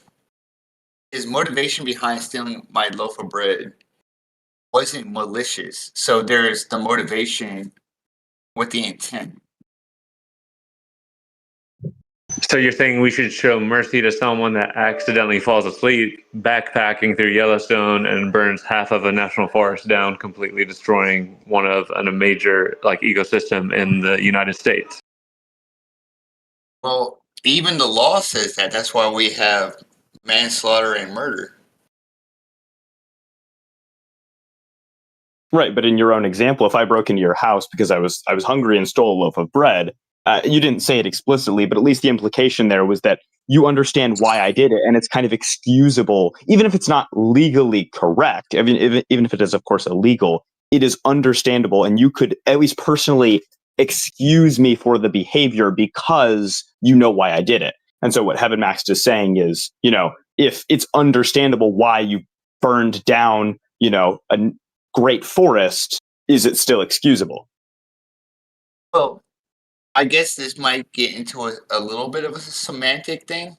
his motivation behind stealing my loaf of bread wasn't malicious. So there's the motivation with the intent. So you're saying we should show mercy to someone that accidentally falls asleep backpacking through Yellowstone and burns half of a national forest down, completely destroying one of a major like ecosystem in the United States? Well, even the law says that. That's why we have manslaughter and murder. Right, but in your own example, if I broke into your house because I was hungry and stole a loaf of bread, you didn't say it explicitly, but at least the implication there was that you understand why I did it, and it's kind of excusable, even if it's not legally correct. I mean, even if it is, of course, illegal, it is understandable, and you could at least personally excuse me for the behavior because you know why I did it. And so what Heaven Max is saying is, if it's understandable why you burned down, a great forest, is it still excusable? Well, I guess this might get into a little bit of a semantic thing.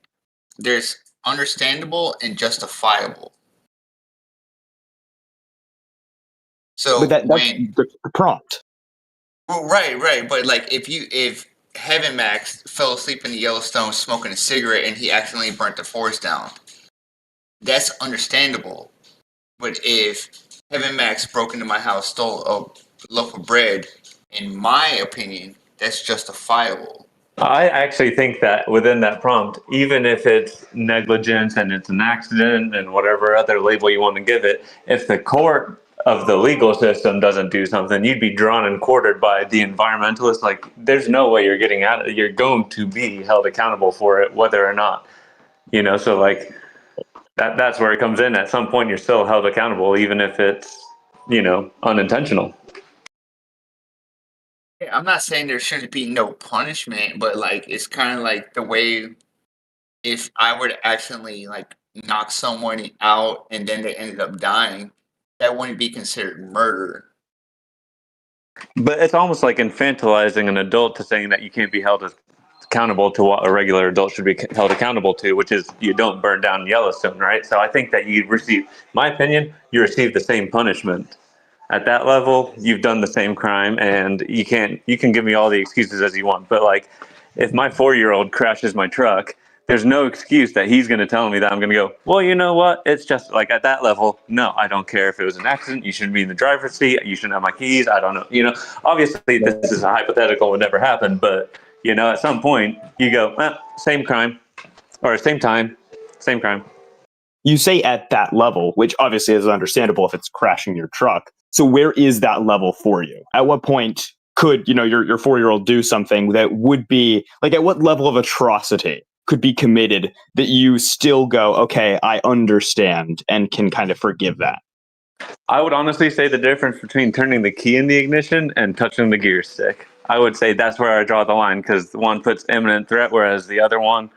There's understandable and justifiable. So but that's the prompt. Well, right. But like if Heaven Max fell asleep in the Yellowstone smoking a cigarette and he accidentally burnt the forest down, that's understandable. But if Heaven Max broke into my house, stole a loaf of bread, in my opinion, that's justifiable. I actually think that within that prompt, even if it's negligence and it's an accident and whatever other label you want to give it, if the court of the legal system doesn't do something, you'd be drawn and quartered by the environmentalists. Like, there's no way you're getting out of it. You're going to be held accountable for it, whether or not, so like that's where it comes in. At some point, you're still held accountable, even if it's, unintentional. Yeah, I'm not saying there shouldn't be no punishment, but like it's kind of like the way if I were to accidentally like knock someone out and then they ended up dying, that wouldn't be considered murder. But it's almost like infantilizing an adult to saying that you can't be held accountable to what a regular adult should be held accountable to, which is you don't burn down Yellowstone, right? So I think that you receive, my opinion, you receive the same punishment. At that level, you've done the same crime, and you can give me all the excuses as you want. But like, if my 4-year-old crashes my truck, there's no excuse that he's going to tell me that I'm going to go, well, you know what? It's just like at that level, no, I don't care if it was an accident. You shouldn't be in the driver's seat. You shouldn't have my keys. I don't know. You know, obviously this is a hypothetical, would never happen. But, you know, at some point you go, same crime or same time, same crime. You say at that level, which obviously is understandable if it's crashing your truck. So where is that level for you? At what point could, you know, your 4-year-old do something that would be like, at what level of atrocity could be committed that you still go, okay, I understand and can kind of forgive that? I would honestly say the difference between turning the key in the ignition and touching the gear stick. I would say that's where I draw the line, because one puts imminent threat, whereas the other one,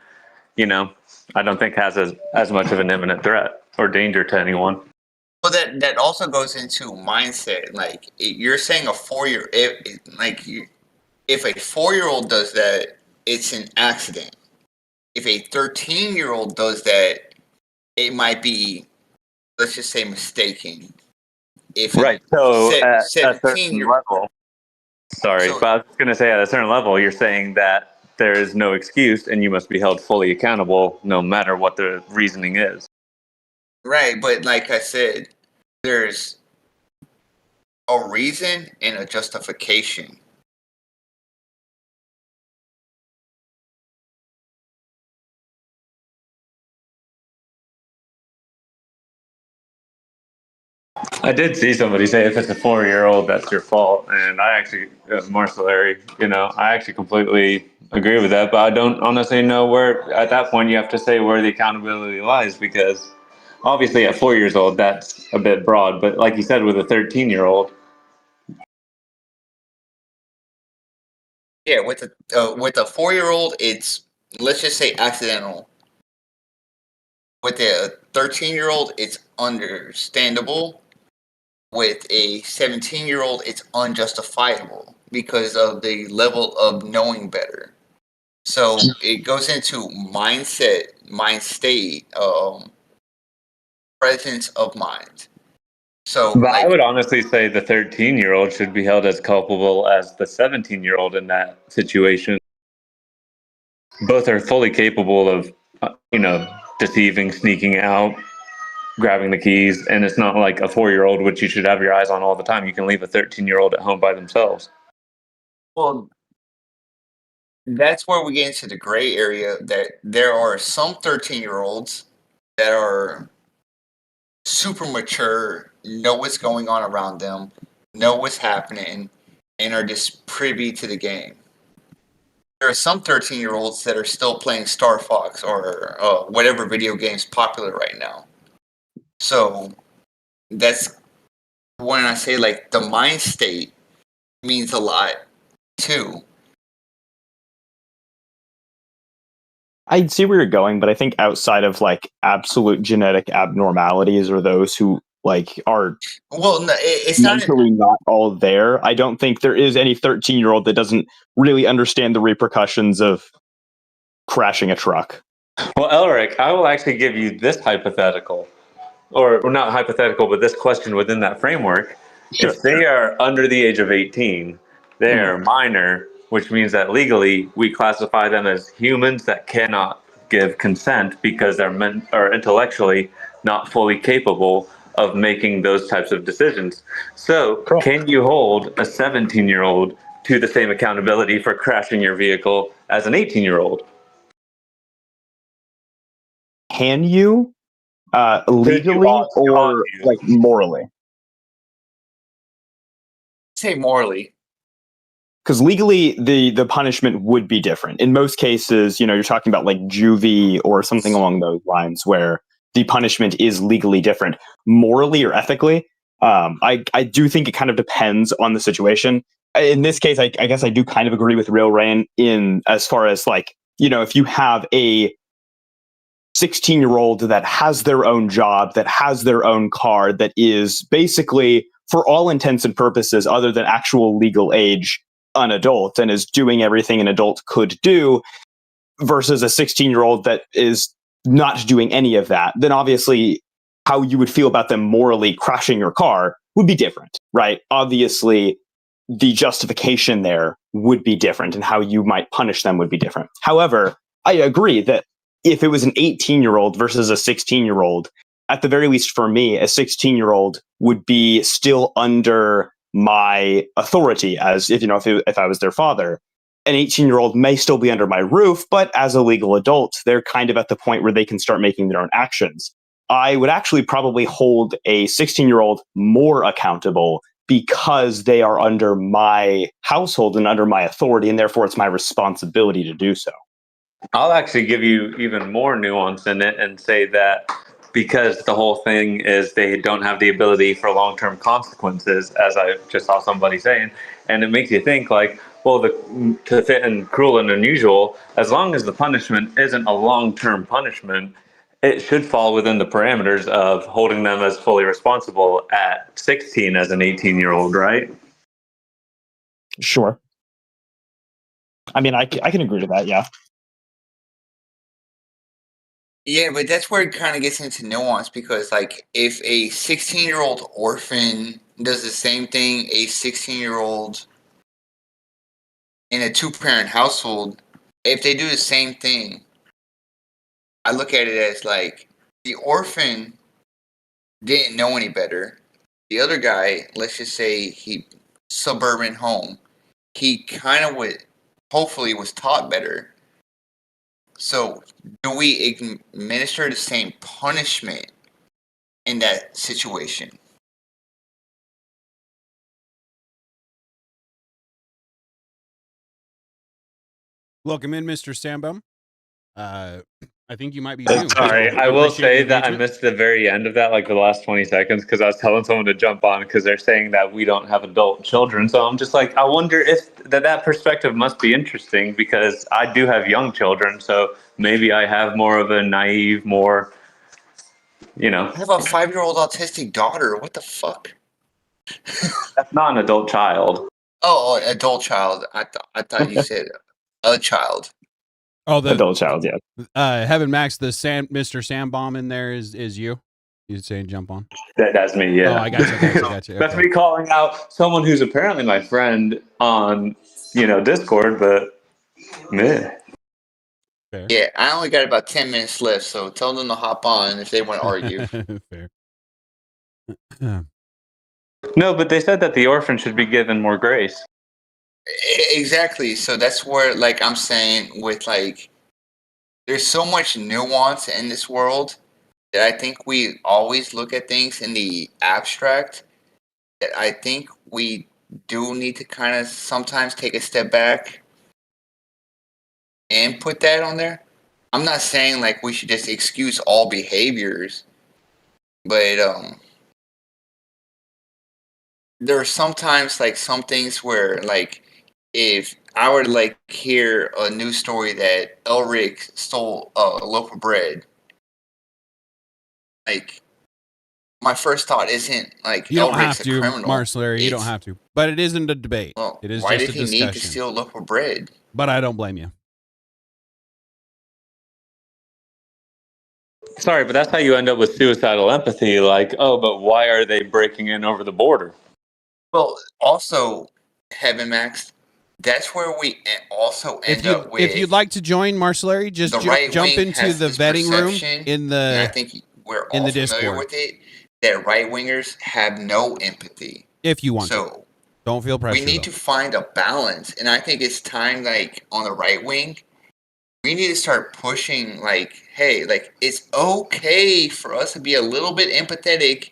you know, I don't think has as much of an imminent threat or danger to anyone. Well, that also goes into mindset. Like you're saying, a 4-year, if a 4-year-old does that, it's an accident. If a 13-year-old does that, it might be, let's just say, mistaken. If right. So at a certain 17-year-old level, sorry, but I was going to say at a certain level, you're saying that there is no excuse and you must be held fully accountable no matter what the reasoning is. Right, but like I said, there's a reason and a justification. I did see somebody say if it's a 4-year-old, that's your fault. And I actually, Marcel Larry, you know, I actually completely agree with that. But I don't honestly know where, at that point, you have to say where the accountability lies, because obviously at 4 years old, that's a bit broad. But like you said, with a 13-year-old. Yeah, with a 4-year-old, it's, let's just say, accidental. With a 13-year-old, it's understandable. With a 17-year-old, it's unjustifiable because of the level of knowing better. So it goes into mindset, mind state, presence of mind. So, But like, I would honestly say the 13-year-old should be held as culpable as the 17-year-old in that situation. Both are fully capable of, you know, deceiving, sneaking out, grabbing the keys, and it's not like a 4-year-old, which you should have your eyes on all the time. You can leave a 13-year-old at home by themselves. well, that's where we get into the gray area, that there are some 13-year-olds that are super mature, know what's going on around them, know what's happening, and are just privy to the game. There are some 13-year-olds that are still playing Star Fox or whatever video game's popular right now. So that's when I say, like, the mind state means a lot too. I see where you're going, but I think outside of like absolute genetic abnormalities or those who like are Well, no, it's mentally not all there, I don't think there is any 13-year-old that doesn't really understand the repercussions of crashing a truck. Well, Elric, I will actually give you this hypothetical, or not hypothetical, but this question within that framework. Sure. If they are under the age of 18, they are minor, which means that legally we classify them as humans that cannot give consent because they're intellectually not fully capable of making those types of decisions. So can you hold a 17-year-old to the same accountability for crashing your vehicle as an 18-year-old? Can you legally or like morally? say morally. Because legally, the punishment would be different. In most cases, you know, you're talking about like juvie or something along those lines, where the punishment is legally different. Morally or ethically, I do think it kind of depends on the situation. In this case, I guess I do kind of agree with Real Rain in as far as like, you know, if you have a 16-year-old that has their own job, that has their own car, that is basically, for all intents and purposes, other than actual legal age, an adult and is doing everything an adult could do, versus a 16-year-old that is not doing any of that, then obviously how you would feel about them morally crashing your car would be different, right? Obviously, the justification there would be different and how you might punish them would be different. However, I agree that if it was an 18-year-old versus a 16-year-old, at the very least for me, a 16-year-old would be still under my authority as if I was their father. An 18-year-old may still be under my roof, but as a legal adult, they're kind of at the point where they can start making their own actions. I would actually probably hold a 16-year-old more accountable because they are under my household and under my authority, and therefore it's my responsibility to do so. I'll actually give you even more nuance in it and say that because the whole thing is they don't have the ability for long-term consequences, as I just saw somebody saying, and it makes you think like, well, to fit in cruel and unusual, as long as the punishment isn't a long-term punishment, it should fall within the parameters of holding them as fully responsible at 16 as an 18-year-old, right? Sure. I mean, I can agree to that, yeah. Yeah, but that's where it kind of gets into nuance because, like, if a 16-year-old orphan does the same thing a 16-year-old in a two-parent household, if they do the same thing, I look at it as like the orphan didn't know any better. The other guy, let's just say he suburban home, he kind of hopefully was taught better. So, do we administer the same punishment in that situation? Welcome in, Mr. Sambum. I think you might be new. Sorry, so I will appreciate say the that I engagement. missed the very end of that, like the last 20 seconds, because I was telling someone to jump on because they're saying that we don't have adult children. So I'm just like, I wonder if that perspective must be interesting because I do have young children. So maybe I have more of a naive, more, I have a 5-year-old autistic daughter. What the fuck? That's not an adult child. Oh, adult child. I thought you said a child. Oh, the adult child, yeah. Heaven Max, Mr. Sambom in there is you. You saying jump on? That's me, yeah. Oh, I got you. That's Okay. me calling out someone who's apparently my friend on, Discord, but meh. Fair. Yeah, I only got about 10 minutes left, so tell them to hop on if they want to argue. Fair. No, but they said that the orphan should be given more grace. Exactly. So that's where, like, I'm saying with, like, there's so much nuance in this world that I think we always look at things in the abstract that I think we do need to kind of sometimes take a step back and put that on there. I'm not saying, like, we should just excuse all behaviors, but, there are sometimes like some things where like if I were to like hear a news story that Elric stole a loaf of bread, like my first thought isn't like You don't Elric's have a to, criminal. Marcellaire. You don't have to. But it isn't a debate. Well, it is why just did a he discussion. need to steal a loaf of bread? But I don't blame you. Sorry, but that's how you end up with suicidal empathy. Like, oh, but why are they breaking in over the border? Well, also, Heaven Max, that's where we also end up with. If you'd like to join, Marcellaire, just jump into the vetting room in the. And I think we're all familiar Discord with it. That right wingers have no empathy. If you want to. Don't feel pressure. We need to find a balance. And I think it's time, like, on the right wing, we need to start pushing, like, hey, like, it's okay for us to be a little bit empathetic,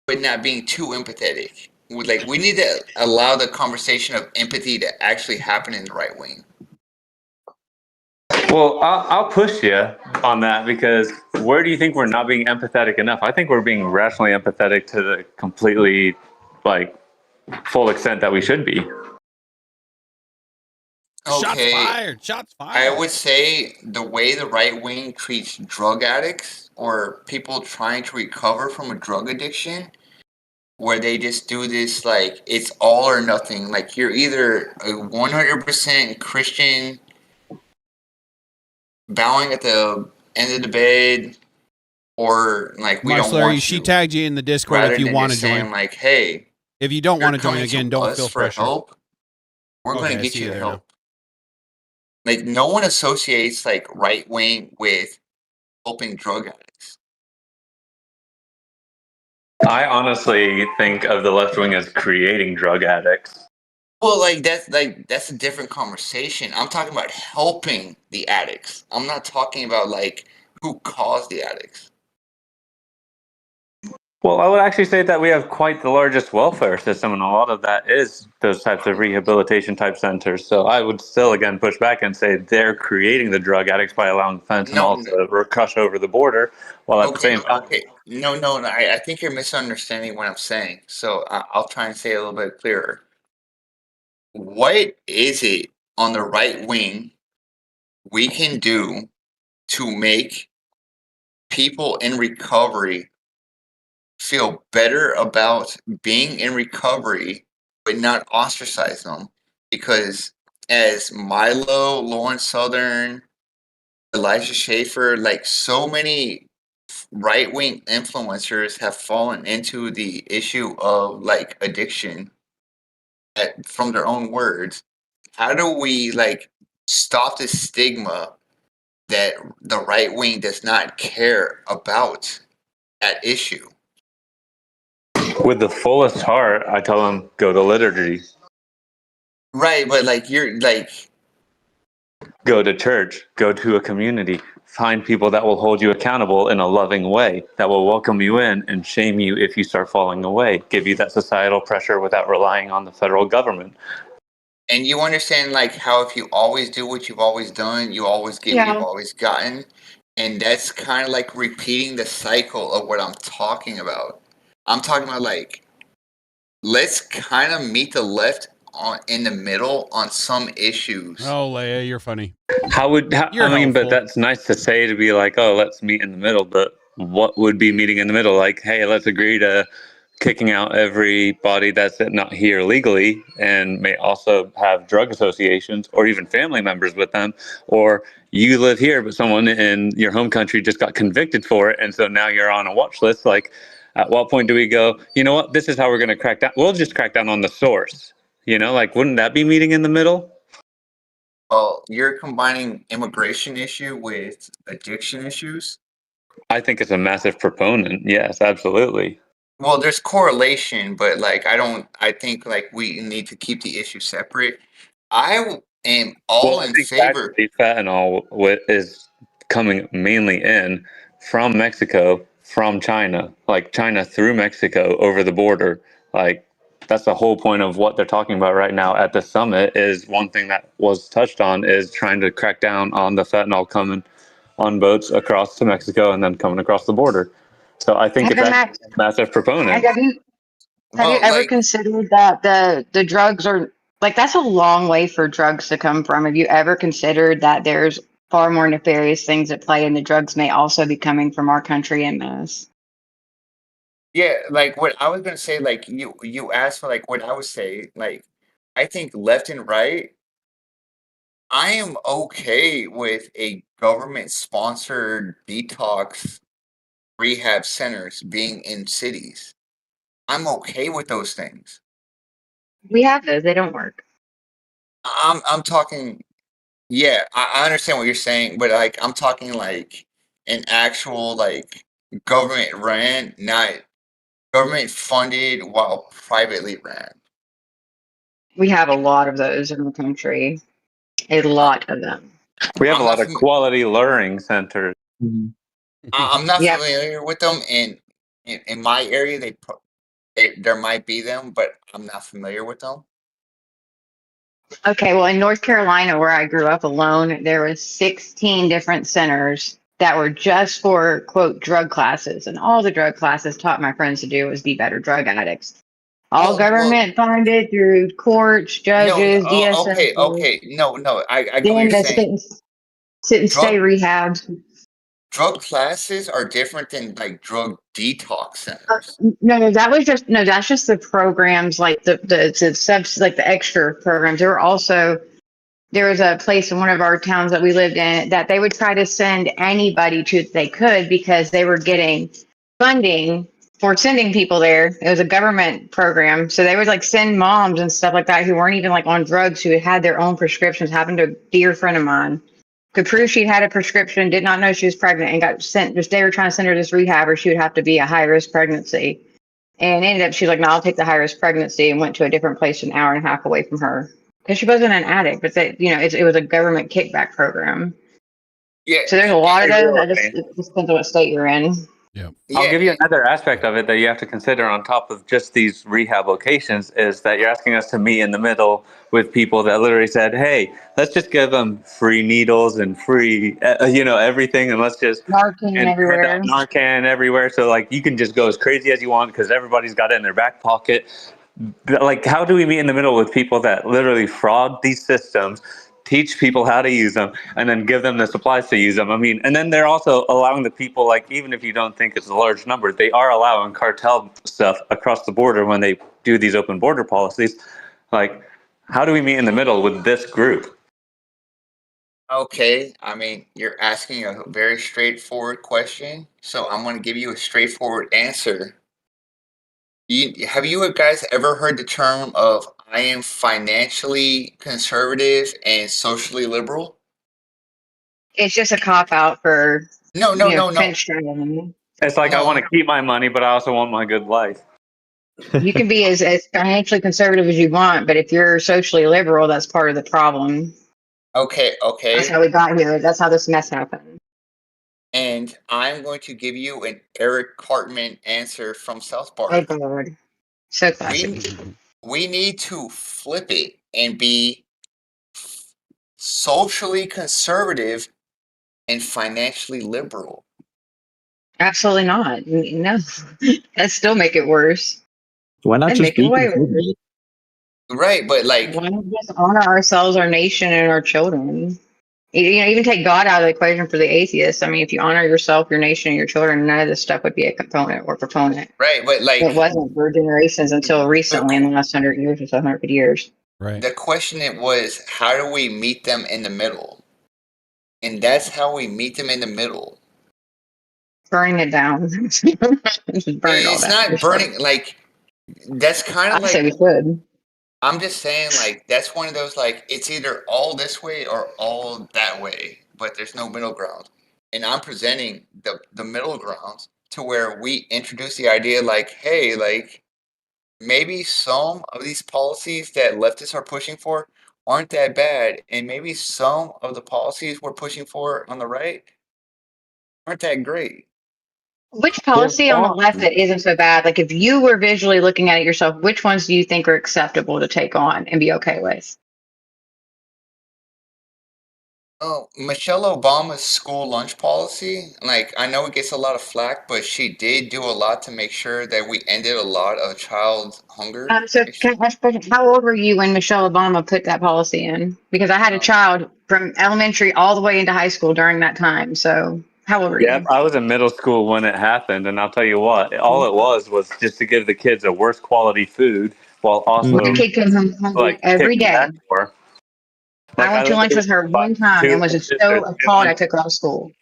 but not being too empathetic. Like, we need to allow the conversation of empathy to actually happen in the right wing. Well, I'll push you on that because where do you think we're not being empathetic enough? I think we're being rationally empathetic to the completely, like, full extent that we should be. Okay. Shots fired. I would say the way the right wing treats drug addicts or people trying to recover from a drug addiction, where they just do this like it's all or nothing. Like you're either a 100% Christian bowing at the end of the bed, or like we don't want She to, tagged you in the Discord rather if you than want to just saying join. like, hey, If you don't you're want to join coming again, to don't us feel for pressure. help, we're going Okay, to I get see you you the there help. now. Like, no one associates like right wing with helping drug addicts. I honestly think of the left wing as creating drug addicts. Well, that's a different conversation. I'm talking about helping the addicts. I'm not talking about like who caused the addicts. Well, I would actually say that we have quite the largest welfare system, and a lot of that is those types of rehabilitation type centers. So I would still, again, push back and say they're creating the drug addicts by allowing fentanyl to crush over the border, while at the same time. No. I think you're misunderstanding what I'm saying. So I'll try and say it a little bit clearer. What is it on the right wing we can do to make people in recovery feel better about being in recovery, but not ostracize them? Because as Milo, Lawrence Southern, Elijah Schaefer, like so many right wing influencers have fallen into the issue of like addiction from their own words. How do we like stop the stigma that the right wing does not care about that issue? With the fullest heart, I tell them go to liturgy. Right, but like you're like go to church, go to a community, find people that will hold you accountable in a loving way, that will welcome you in and shame you if you start falling away, give you that societal pressure without relying on the federal government. And you understand like how if you always do what you've always done, you always get what you've always gotten. And that's kind of like repeating the cycle of what I'm talking about. I'm talking about like let's kind of meet the left on in the middle on some issues. Oh, Leia, you're funny. But that's nice to say, to be like, oh, let's meet in the middle. But what would be meeting in the middle? Like, hey, let's agree to kicking out everybody that's not here legally and may also have drug associations or even family members with them. Or you live here, but someone in your home country just got convicted for it. And so now you're on a watch list. Like, at what point do we go, you know what, this is how we're going to crack down? We'll just crack down on the source. You know, like, wouldn't that be meeting in the middle? Well, you're combining immigration issue with addiction issues. I think it's a massive proponent. Yes, absolutely. Well, there's correlation, but like I think like we need to keep the issue separate. I am all in favor. Fentanyl is coming mainly in from Mexico, from China, like China through Mexico over the border. Like, that's the whole point of what they're talking about right now at the summit. Is one thing that was touched on is trying to crack down on the fentanyl coming on boats across to Mexico and then coming across the border. So I think it's a massive proponent. Have you ever considered that the drugs are like, that's a long way for drugs to come from? Have you ever considered that there's far more nefarious things at play, and the drugs may also be coming from our country in mass? Yeah, like what I was gonna say, like you asked for like what I would say, like I think left and right, I am okay with a government sponsored detox rehab centers being in cities. I'm okay with those things. We have those, they don't work. I'm talking, yeah, I understand what you're saying, but like I'm talking like an actual like government ran, not government funded while privately ran. We have a lot of those in the country, a lot of them. We have a lot of quality learning centers. I'm not familiar with them, and in my area, there might be them, but I'm not familiar with them. Okay, well, in North Carolina, where I grew up alone, there was 16 different centers that were just for, quote, drug classes. And all the drug classes taught my friends to do was be better drug addicts. All government funded through courts, judges, DSM. Okay. No, I get what Then you're the saying. sit and stay rehabs. Drug classes are different than like drug detox centers. No, that's just the programs, like the subs, like the extra programs. There were also there was a place in one of our towns that we lived in that they would try to send anybody to they could because they were getting funding for sending people there. It was a government program. So they would like send moms and stuff like that who weren't even like on drugs, who had their own prescriptions. Happened to a dear friend of mine. Could prove she had a prescription, did not know she was pregnant, and got sent. Just they were trying to send her to this rehab, or she would have to be a high risk pregnancy. And ended up, she's like, no, I'll take the high risk pregnancy, and went to a different place an hour and a half away from her because she wasn't an addict, but they, it was a government kickback program. Yeah. So there's a lot of those. Okay. It just depends on what state you're in. I'll give you another aspect of it that you have to consider on top of just these rehab locations is that you're asking us to meet in the middle with people that literally said, hey, let's just give them free needles and free, everything. And let's just Narcan everywhere. hand out Narcan everywhere. So like you can just go as crazy as you want because everybody's got it in their back pocket. Like, how do we meet in the middle with people that literally fraud these systems, teach people how to use them, and then give them the supplies to use them? I mean, and then they're also allowing the people, like, even if you don't think it's a large number, they are allowing cartel stuff across the border when they do these open border policies. Like, how do we meet in the middle with this group? Okay, I mean, you're asking a very straightforward question, so I'm going to give you a straightforward answer. Have you guys ever heard the term of I am financially conservative and socially liberal? It's just a cop out for No. It's like, I want to keep my money, but I also want my good life. You can be as financially conservative as you want, but if you're socially liberal, that's part of the problem. Okay. That's how we got here. That's how this mess happened. And I'm going to give you an Eric Cartman answer from South Park. Oh God, so classic. We need to flip it and be socially conservative and financially liberal. Absolutely not. No, that still make it worse. Why not That'd just make it be way conservative? worse. Right, but like, Why not just honor ourselves, our nation, and our children? Even take God out of the equation for the atheists. I mean, if you honor yourself, your nation, and your children, none of this stuff would be a component or proponent. right, but like, It wasn't for generations until recently, in the last 100 years or so, 100 years. Right. The question it was, how do we meet them in the middle? And that's how we meet them in the middle. Burning it down. Just burn it all It's down. not burning, like, that's kind of I say we like, should. I'm just saying, like, that's one of those, like, it's either all this way or all that way, but there's no middle ground. And I'm presenting the middle ground to where we introduce the idea, like, hey, like, maybe some of these policies that leftists are pushing for aren't that bad, and maybe some of the policies we're pushing for on the right aren't that great. Which policy on the left that isn't so bad? Like, if you were visually looking at it yourself, which ones do you think are acceptable to take on and be okay with? Oh, Michelle Obama's school lunch policy, like, I know it gets a lot of flack, but she did do a lot to make sure that we ended a lot of child hunger. So can I ask a question? How old were you when Michelle Obama put that policy in? Because I had a child from elementary all the way into high school during that time. So how old were Yep, you? I was in middle school when it happened, and I'll tell you what, all it was just to give the kids a worse quality food while also My kid comes home hungry every kicking day. back door. Like, I went to lunch with her one time and was just so appalled I took her out of school.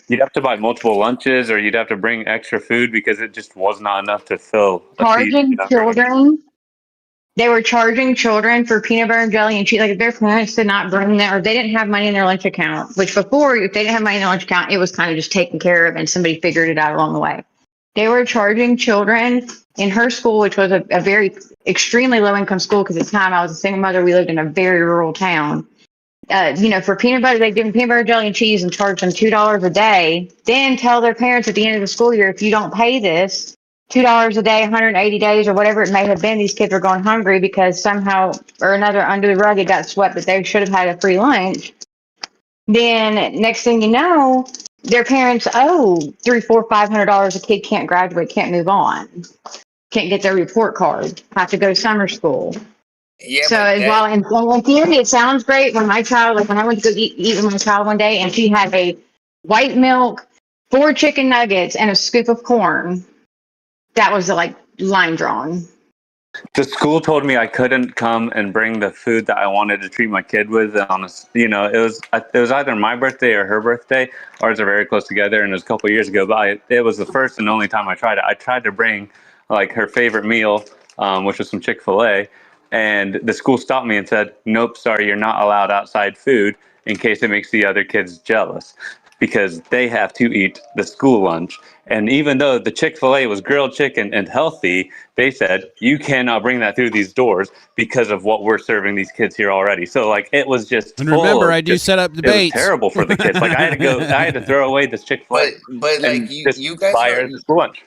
You'd have to buy multiple lunches, or you'd have to bring extra food because it just was not enough to fill a Charging children. They were charging children for peanut butter and jelly and cheese. Like, if their parents did not bring that, or they didn't have money in their lunch account, which before, if they didn't have money in their lunch account, it was kind of just taken care of and somebody figured it out along the way. They were charging children in her school, which was a very extremely low income school because at the time I was a single mother. We lived in a very rural town. For peanut butter, they give them peanut butter, jelly, and cheese and charge them $2 a day. Then tell their parents at the end of the school year, if you don't pay this, $2 a day, 180 days, or whatever it may have been, these kids are going hungry because somehow or another under the rug it got swept that they should have had a free lunch. Then next thing you know, their parents owe $300, $400, $500. A kid can't graduate, can't move on, can't get their report card, have to go to summer school. Yeah, so while in theory it sounds great, when my child, like when I went to go eat with my child one day and she had a white milk, 4 chicken nuggets, and a scoop of corn, that was like line drawn. The school told me I couldn't come and bring the food that I wanted to treat my kid with. On a, it was either my birthday or her birthday. Ours are very close together, and it was a couple of years ago. But it was the first and only time I tried it. I tried to bring like her favorite meal, which was some Chick-fil-A, and the school stopped me and said, "Nope, sorry, you're not allowed outside food in case it makes the other kids jealous." Because they have to eat the school lunch. And even though the Chick-fil-A was grilled chicken and healthy, they said, you cannot bring that through these doors because of what we're serving these kids here already. So like it was just And remember, I do just, set up debates. It was terrible for the kids. Like I had to throw away this Chick-fil-A But like and just you guys buy are her the school lunch.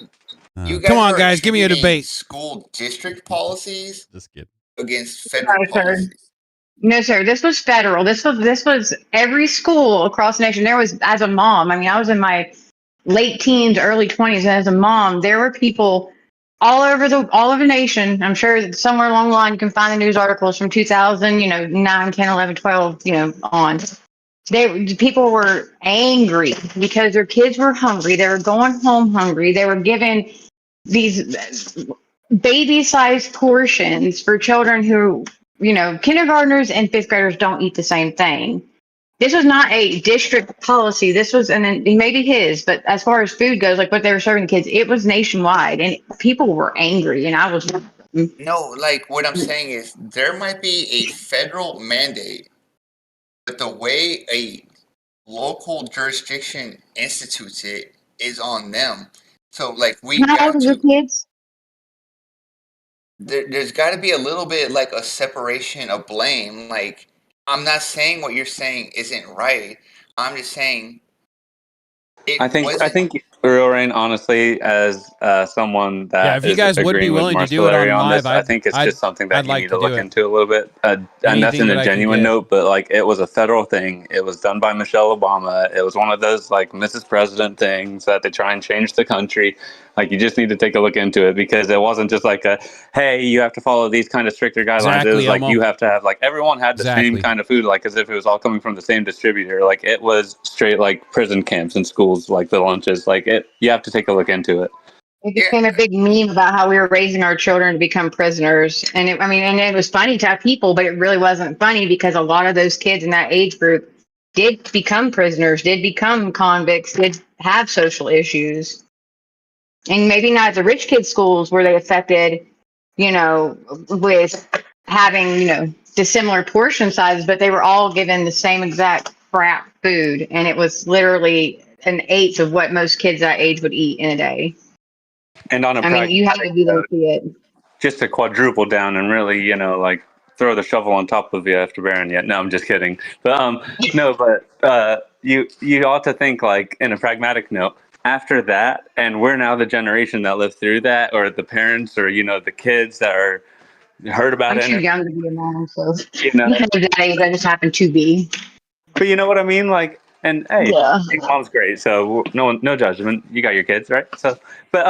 you Come guys on, are guys, give me a attributing debate. school district policies Just kidding. against federal No, sir. policies. No, sir. This was federal. This was every school across the nation. There was, as a mom, I mean, I was in my late teens, early 20s, and as a mom, there were people all over the nation. I'm sure that somewhere along the line you can find the news articles from 2000, 9, 10, 11, 12, on. People were angry because their kids were hungry. They were going home hungry. They were given these baby-sized portions for children who, kindergartners and fifth graders don't eat the same thing. This was not a district policy. This was, and then maybe his, but as far as food goes, like what they were serving the kids, it was nationwide, and people were angry, and I was. No, like what I'm saying is there might be a federal mandate, but the way a local jurisdiction institutes it is on them. So like we How old got are your to kids? there's got to be a little bit like a separation of blame. Like I'm not saying what you're saying isn't right. I'm just saying it I wasn't. think Real Rain, honestly, as someone Yeah, that if you is guys would be agreeing with willing to do it Marcelary on on live, this, I think it's just something that I'd you like need to to do look it. into a little bit. And that's Anything in that a I can genuine get. note, but like it was a federal thing. It was done by Michelle Obama. It was one of those like Mrs. President things that they try and change the country. Like you just need to take a look into it because it wasn't just like a, hey, you have to follow these kind of stricter guidelines. Exactly, It was like Elmo. you have to have like everyone had the same Exactly. kind of food, like as if it was all coming from the same distributor. Like it was straight like prison camps and schools, like the lunches. Like it, you have to take a look into it. It became a big meme about how we were raising our children to become prisoners, and it was funny to people, but it really wasn't funny because a lot of those kids in that age group did become prisoners, did become convicts, did have social issues. And maybe not the rich kids' schools were they affected, with having, dissimilar portion sizes, but they were all given the same exact crap food. And it was literally an eighth of what most kids that age would eat in a day. And on a I mean, you have to be there to see it. just to quadruple down and really, like throw the shovel on top of you after bearing it. No, I'm just kidding. But no, but you ought to think like in a pragmatic note. After that, and we're now the generation that lived through that, or the parents, or the kids that are heard about I'm it. too young to be a mom, so Know, that age, I just happen to be. But you know what I mean, like, and hey, Yeah. mom's great, so no judgment. You got your kids, right? So, but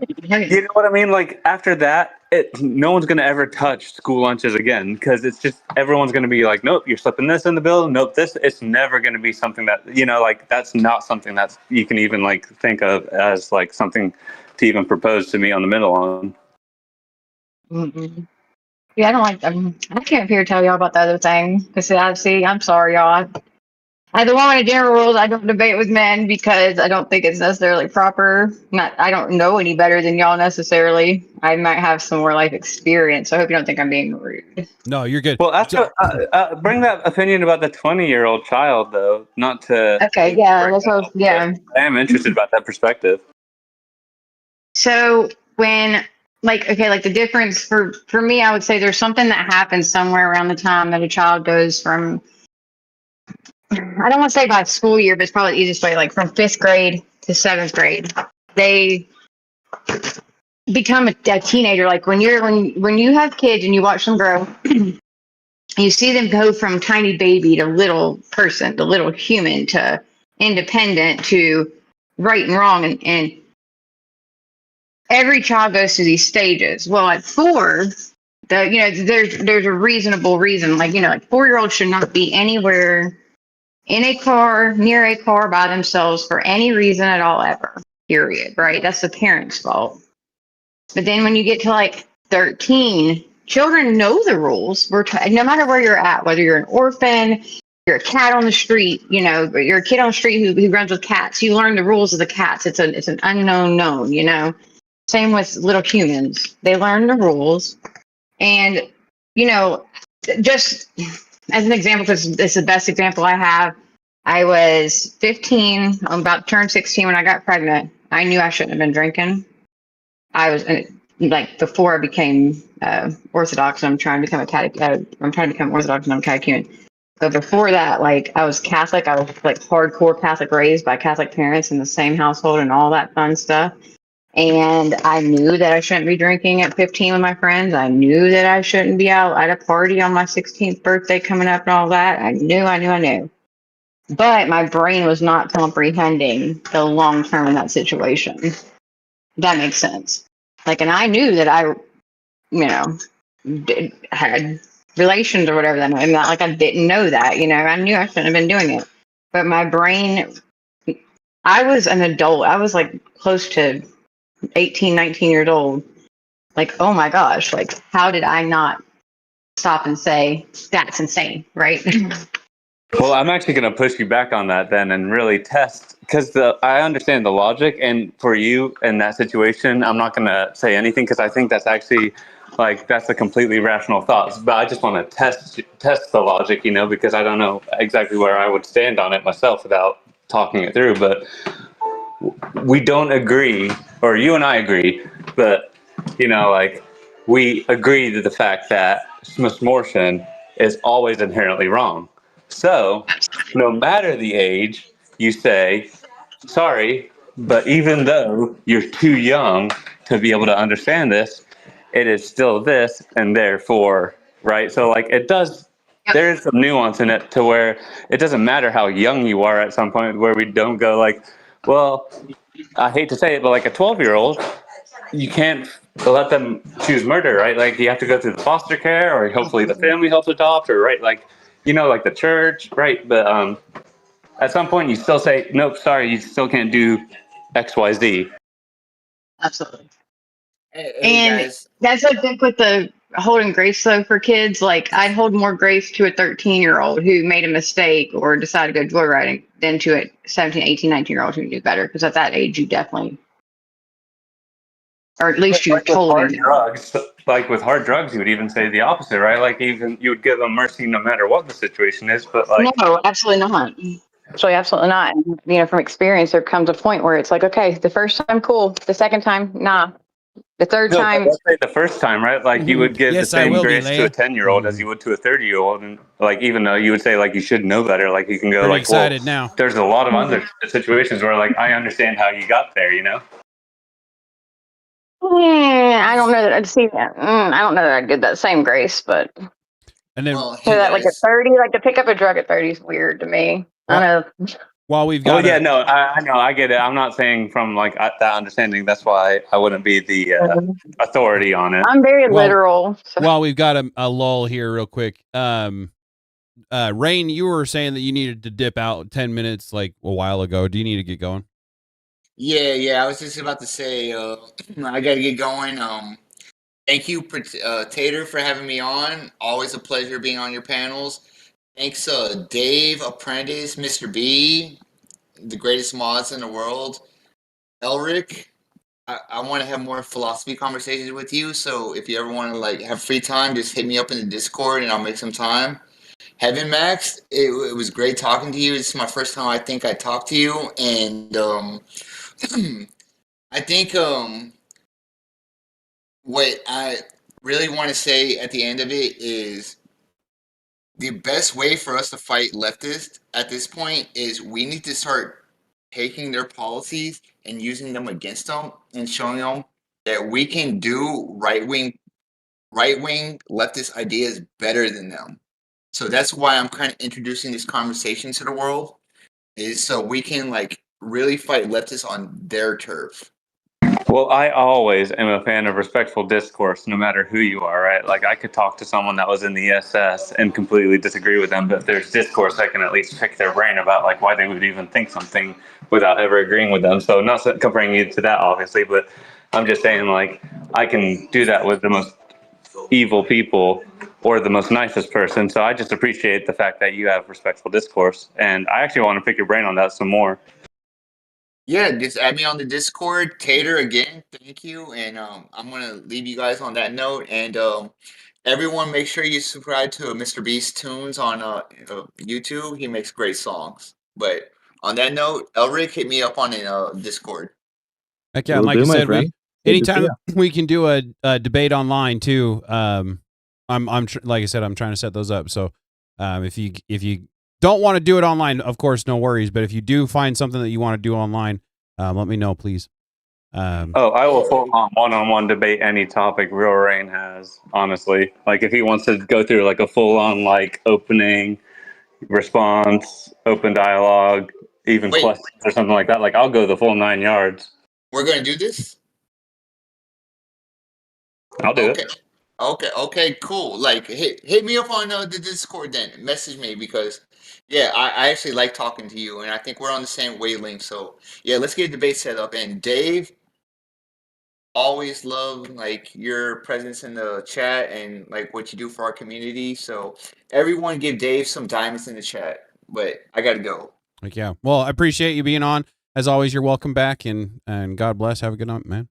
you know what I mean? Like after that, no one's gonna ever touch school lunches again because it's just everyone's gonna be like, nope, you're slipping this in the bill. Nope, this. It's never gonna be something that like that's not something that you can even like think of as like something to even propose to me on the middle on. Mm-mm. Yeah, I don't like them. I can't here tell y'all about the other thing because I'm sorry, y'all. As a woman in general rules, I don't debate with men because I don't think it's necessarily proper. I don't know any better than y'all necessarily. I might have some more life experience, so I hope you don't think I'm being rude. No, you're good. Well, bring that opinion about the 20-year-old child, though, not to. Okay, yeah, that's what, yeah. I am interested about that perspective. So when, like the difference for me, I would say there's something that happens somewhere around the time that a child goes from, I don't want to say by school year, but it's probably the easiest way, like from 5th grade to 7th grade. They become a teenager. Like when you have kids and you watch them grow, you see them go from tiny baby to little person, to little human, to independent, to right and wrong. And every child goes through these stages. Well, at 4, there's a reasonable reason. Like 4-year-olds should not be anywhere in a car, near a car by themselves for any reason at all ever. Period. Right? That's the parents' fault. But then when you get to like 13, children know the rules. No matter where you're at, whether you're an orphan, you're a cat on the street, you know, you're a kid on the street who runs with cats. You learn the rules of the cats. It's an unknown known, you know. Same with little humans. They learn the rules. And, you know, just as an example, because this is the best example I have, I was 15, I'm about to turn 16 when I got pregnant. I knew I shouldn't have been drinking. I was like before I became Orthodox. I'm trying to become I'm trying to become Orthodox and I'm catechumen. But before that, like I was Catholic. I was like hardcore Catholic, raised by Catholic parents in the same household and all that fun stuff. And I knew that I shouldn't be drinking at 15 with my friends. I knew that I shouldn't be out at a party on my 16th birthday coming up and all that. I knew. But my brain was not comprehending the long term in that situation. That makes sense. Like, and I knew that I, you know, had relations or whatever. That I'm not like I didn't know that. You know, I knew I shouldn't have been doing it. But my brain, I was an adult. I was like close to 18, 19 years old. Like, oh my gosh, like, how did I not stop and say, that's insane, right? Well, I'm actually going to push you back on that then and really test, because I understand the logic, and for you in that situation, I'm not going to say anything because I think that's actually like that's a completely rational thought. But I just want to test the logic, you know, because I don't know exactly where I would stand on it myself without talking it through. But we don't agree, or you and I agree, but you know, like we agree to the fact that smortion is always inherently wrong. So, no matter the age, you say, sorry, but even though you're too young to be able to understand this, it is still this, and therefore, right? So, like, it does, there's some nuance in it to where it doesn't matter how young you are at some point, where we don't go like, well, I hate to say it, but like a 12-year-old, you can't let them choose murder, right? Like, you have to go through the foster care, or hopefully the family helps adopt, or right, like, you know, like the church, right? But at some point, you still say, nope, sorry, you still can't do X, Y, Z. Absolutely. Hey, And guys. that's a big with the holding grace though for kids. Like I'd hold more grace to a 13-year-old who made a mistake or decided to go joyriding than to a 17, 18, 19-year-old who knew better. Because at that age, you definitely, or at least you Like with told hard him. drugs, like with hard drugs, you would even say the opposite, right? Like even you would give them mercy no matter what the situation is. But like, No, absolutely not. Actually, absolutely not. And, you know, from experience, there comes a point where it's like, okay, the first time, cool. The second time, nah. The third no, time, let's say the first time, right? Like you would give Yes, the I same will be, grace to a Leia. 10-year-old as you would to a 30-year-old, and like even though you would say like you should know better, like you can go Pretty like, well, excited now. there's a lot of other situations where like I understand how you got there, you know. I don't know that I'd see that. I don't know that I'd give that same grace, but And then Well, so hey that like at guys. 30, like to pick up a drug at 30 is weird to me. I know. while we've Well, got yeah, no, I know, I get it. I'm not saying from like that understanding. That's why I wouldn't be the authority on it. I'm very literal. So. while we've got a lull here real quick, Rain, you were saying that you needed to dip out 10 minutes like a while ago. Do you need to get going? Yeah. I was just about to say, I gotta get going. Thank you, Tater, for having me on. Always a pleasure being on your panels. Thanks, Dave, Apprentice, Mr. B, the greatest mods in the world. Elric, I want to have more philosophy conversations with you. So if you ever want to like have free time, just hit me up in the Discord and I'll make some time. Heaven Max, it was great talking to you. This is my first time I think I talked to you, and I think what I really want to say at the end of it is the best way for us to fight leftists at this point is we need to start taking their policies and using them against them and showing them that we can do right-wing leftist ideas better than them. So that's why I'm kind of introducing this conversation to the world, is so we can like really fight leftists on their turf. Well, I always am a fan of respectful discourse, no matter who you are, right? Like I could talk to someone that was in the SS and completely disagree with them, but if there's discourse, I can at least pick their brain about like why they would even think something without ever agreeing with them. So not comparing you to that, obviously, but I'm just saying like I can do that with the most evil people or the most nicest person. So I just appreciate the fact that you have respectful discourse, and I actually want to pick your brain on that some more. Yeah, just add me on the Discord. Tater, again, thank you. And I'm gonna leave you guys on that note. And everyone, make sure you subscribe to Mr. Beast Tunes on YouTube. He makes great songs. But on that note, Elric, hit me up on Discord. Heck yeah, and like I said, anytime we can do a debate online too. Like I said, I'm trying to set those up. So if you don't want to do it online, of course, no worries. But if you do find something that you want to do online, let me know, please. I will full on one-on-one debate any topic Real Rain has, honestly. Like if he wants to go through like a full-on like opening, response, open dialogue, even questions or something like that, like I'll go the full 9 yards. We're gonna do this? I'll do it. Okay, cool. Like hit me up on the Discord then. Message me because yeah, I actually like talking to you and I think we're on the same wavelength. So yeah, let's get a debate set up. And Dave, always love like your presence in the chat and like what you do for our community. So everyone give Dave some diamonds in the chat. But I gotta go. Like yeah. Well, I appreciate you being on. As always, you're welcome back and God bless. Have a good night, man.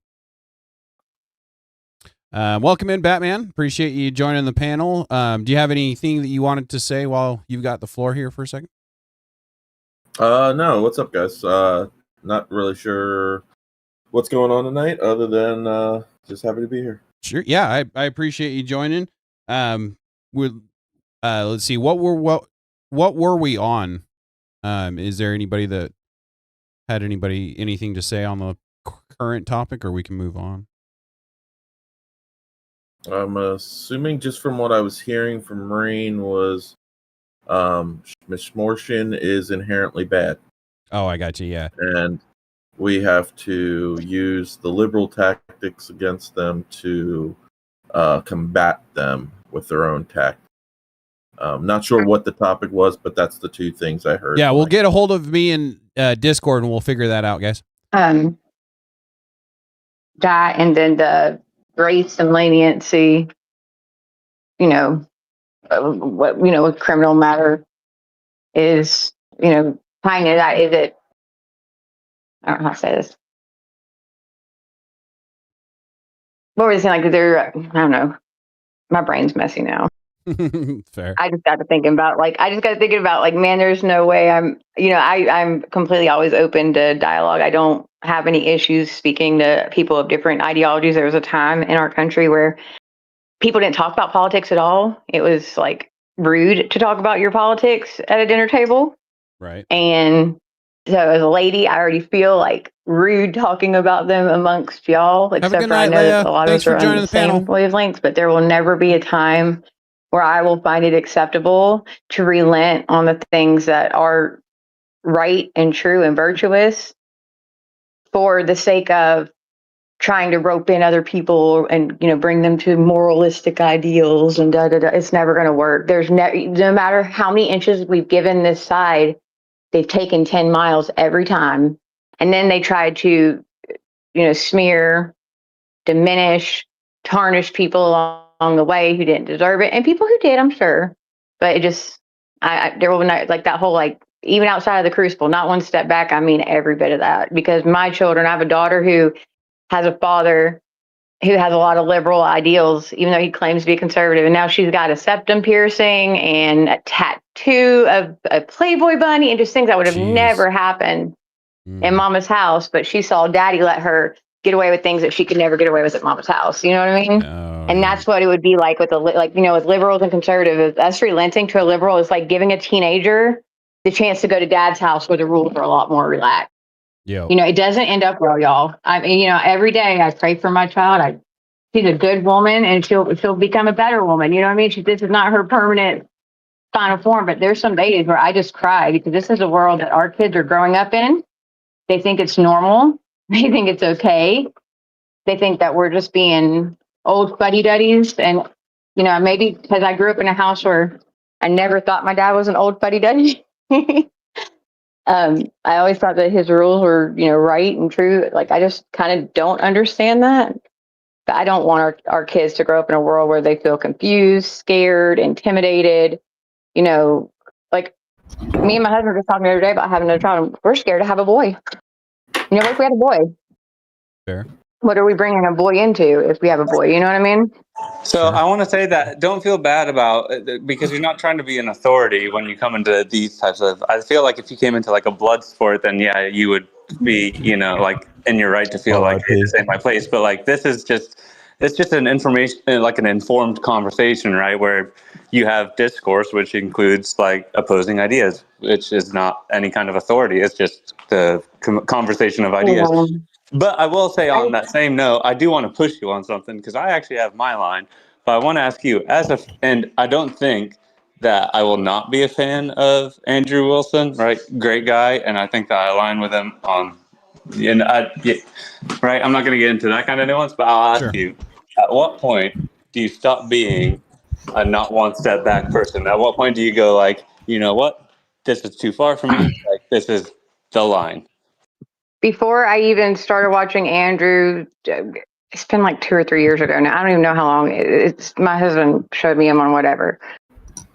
Welcome in, Batman. Appreciate you joining the panel. Do you have anything that you wanted to say while you've got the floor here for a second? No. What's up, guys? Not really sure what's going on tonight, other than just happy to be here. Sure. Yeah, I appreciate you joining. Let's see. What were we on? Is there anybody that had anything to say on the current topic, or we can move on? I'm assuming just from what I was hearing from Marine was Mishmortian is inherently bad. Oh, I got you, yeah. And we have to use the liberal tactics against them to combat them with their own tactics. Not sure what the topic was, but that's the two things I heard. Yeah, we'll get a hold of me in Discord and we'll figure that out, guys. That and then the grace and leniency, what criminal matter is, tying it out. Is it? I don't know how to say this. What were they saying? Like they're, I don't know. My brain's messy now. Fair. I just got to thinking about man, there's no way I'm completely always open to dialogue. I don't have any issues speaking to people of different ideologies. There was a time in our country where people didn't talk about politics at all. It was like rude to talk about your politics at a dinner table. Right. And so as a lady, I already feel like rude talking about them amongst y'all, except for I know that a lot of us are on the same wavelengths, but there will never be a time where I will find it acceptable to relent on the things that are right and true and virtuous for the sake of trying to rope in other people and, bring them to moralistic ideals and It's never going to work. There's no matter how many inches we've given this side, they've taken 10 miles every time. And then they try to, smear, diminish, tarnish people along the way who didn't deserve it, and people who did, I'm sure. But it just, there will not, like that whole, even outside of the crucible, not one step back. I mean, every bit of that, because my children, I have a daughter who has a father who has a lot of liberal ideals, even though he claims to be conservative. And now she's got a septum piercing and a tattoo of a Playboy bunny and just things that would have never happened in Mama's house. But she saw Daddy let her get away with things that she could never get away with at Mama's house. You know what I mean? And that's what it would be like with with liberals and conservatives. Us relenting to a liberal is like giving a teenager the chance to go to Dad's house where the rules are a lot more relaxed. Yeah. It doesn't end up well, y'all. I mean, every day I pray for my child. She's a good woman and she'll become a better woman. You know what I mean? This is not her permanent final form, but there's some days where I just cry because this is a world that our kids are growing up in. They think it's normal. They think it's okay. They think that we're just being old fuddy-duddies. And, maybe because I grew up in a house where I never thought my dad was an old fuddy-duddy. I always thought that his rules were, right and true. Like, I just kind of don't understand that. But I don't want our kids to grow up in a world where they feel confused, scared, intimidated. You know, like me and my husband were just talking the other day about having another child. We're scared to have a boy. You know, what if we had a boy? Fair. What are we bringing a boy into if we have a boy? You know what I mean? So I want to say that don't feel bad about because you're not trying to be an authority when you come into these types of. I feel like if you came into like a blood sport, then yeah, you would be, you know, like in your right to feel like, hey, this ain't my place. But like this is just, it's just an information, like an informed conversation, right? Where you have discourse, which includes like opposing ideas, which is not any kind of authority. It's just the conversation of ideas. But I will say on that same note, I do want to push you on something because I actually have my line. But I want to ask you, and I don't think that I will not be a fan of Andrew Wilson, right? Great guy, and I think that I align with him on, right? I'm not going to get into that kind of nuance, but I'll ask you, at what point do you stop being a not one step back person? At what point do you go like, you know what, this is too far for me, like this is the line? Before I even started watching Andrew, it's been like 2 or 3 years ago now. I don't even know how long. It's my husband showed me him on whatever.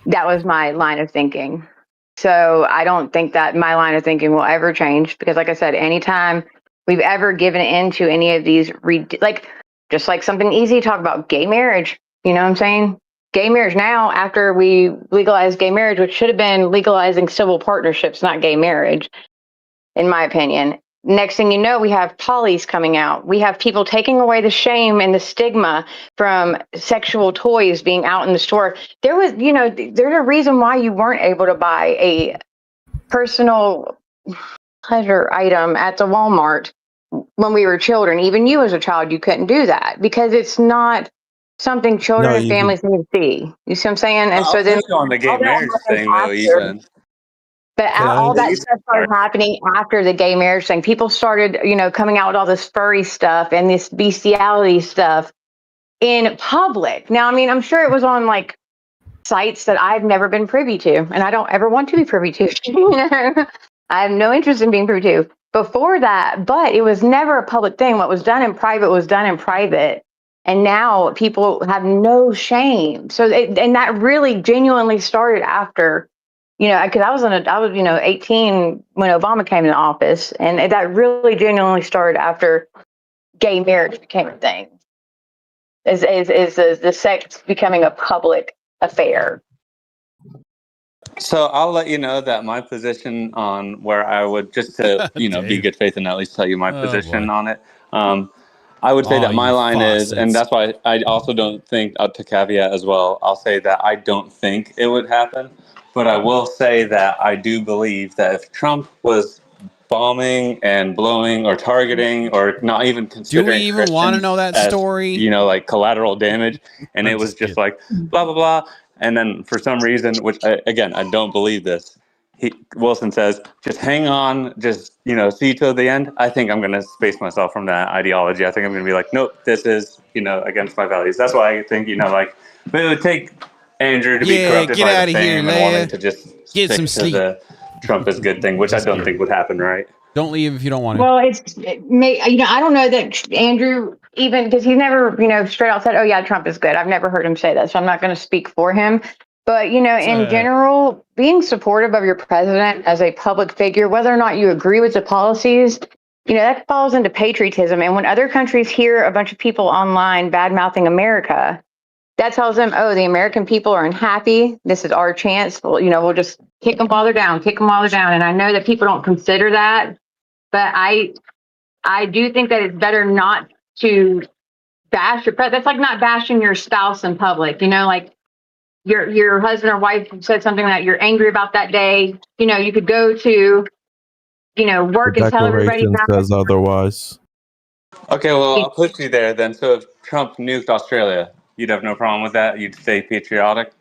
That was my line of thinking. So I don't think that my line of thinking will ever change because, like I said, anytime we've ever given in to any of these, like just like something easy, talk about gay marriage. You know what I'm saying? Gay marriage now, after we legalized gay marriage, which should have been legalizing civil partnerships, not gay marriage, in my opinion. Next thing you know, we have polys coming out. We have people taking away the shame and the stigma from sexual toys being out in the store. There was, you know, there's a reason why you weren't able to buy a personal pleasure item at the Walmart when we were children. Even you as a child, you couldn't do that because it's not something children and families need to see. You see what I'm saying? And so then on the gay all that marriage happened thing, though, after. even. But all that stuff started happening after the gay marriage thing. People started, you know, coming out with all this furry stuff and this bestiality stuff in public. Now, I mean, I'm sure it was on like sites that I've never been privy to, and I don't ever want to be privy to. You know, I have no interest in being privy to before that, but it was never a public thing. What was done in private was done in private. And now people have no shame. So, and that really genuinely started after, you know, because I was, you know, 18 when Obama came into office, and that really genuinely started after gay marriage became a thing. Is the sex becoming a public affair? So I'll let you know that my position on where I would just to, you know, be good faith and at least tell you my position on it. I would say that my line is, and that's why I also don't think, to caveat as well, I'll say that I don't think it would happen. But I will say that I do believe that if Trump was bombing and blowing or targeting or not even considering, do we even want to know that story? As, you know, like collateral damage, and it was just like blah blah blah, and then for some reason, which again I don't believe this, Wilson says, just hang on, just, you know, see till the end. I think I'm going to space myself from that ideology. I think I'm going to be like, nope, this is, you know, against my values. That's why I think, you know, like, but it would take Andrew to be corrupted by the fame and wanting to just get some sleep. The Trump is good thing, which I don't think would happen, right? Don't leave if you don't want to. Well, you know, I don't know that Andrew, even because he never, you know, straight out said, oh yeah, Trump is good. I've never heard him say that, so I'm not going to speak for him. But, you know, in general, being supportive of your president as a public figure, whether or not you agree with the policies, you know, that falls into patriotism. And when other countries hear a bunch of people online bad-mouthing America, that tells them, oh, the American people are unhappy. This is our chance. Well, you know, we'll just kick them while they're down, kick them while they're down. And I know that people don't consider that, but I do think that it's better not to bash your president. That's like not bashing your spouse in public, you know, like, your husband or wife said something that you're angry about that day, you know, you could go to, you know, work and tell everybody. Says otherwise. Okay, well, I'll push you there then. So if Trump nuked Australia, you'd have no problem with that? You'd stay patriotic?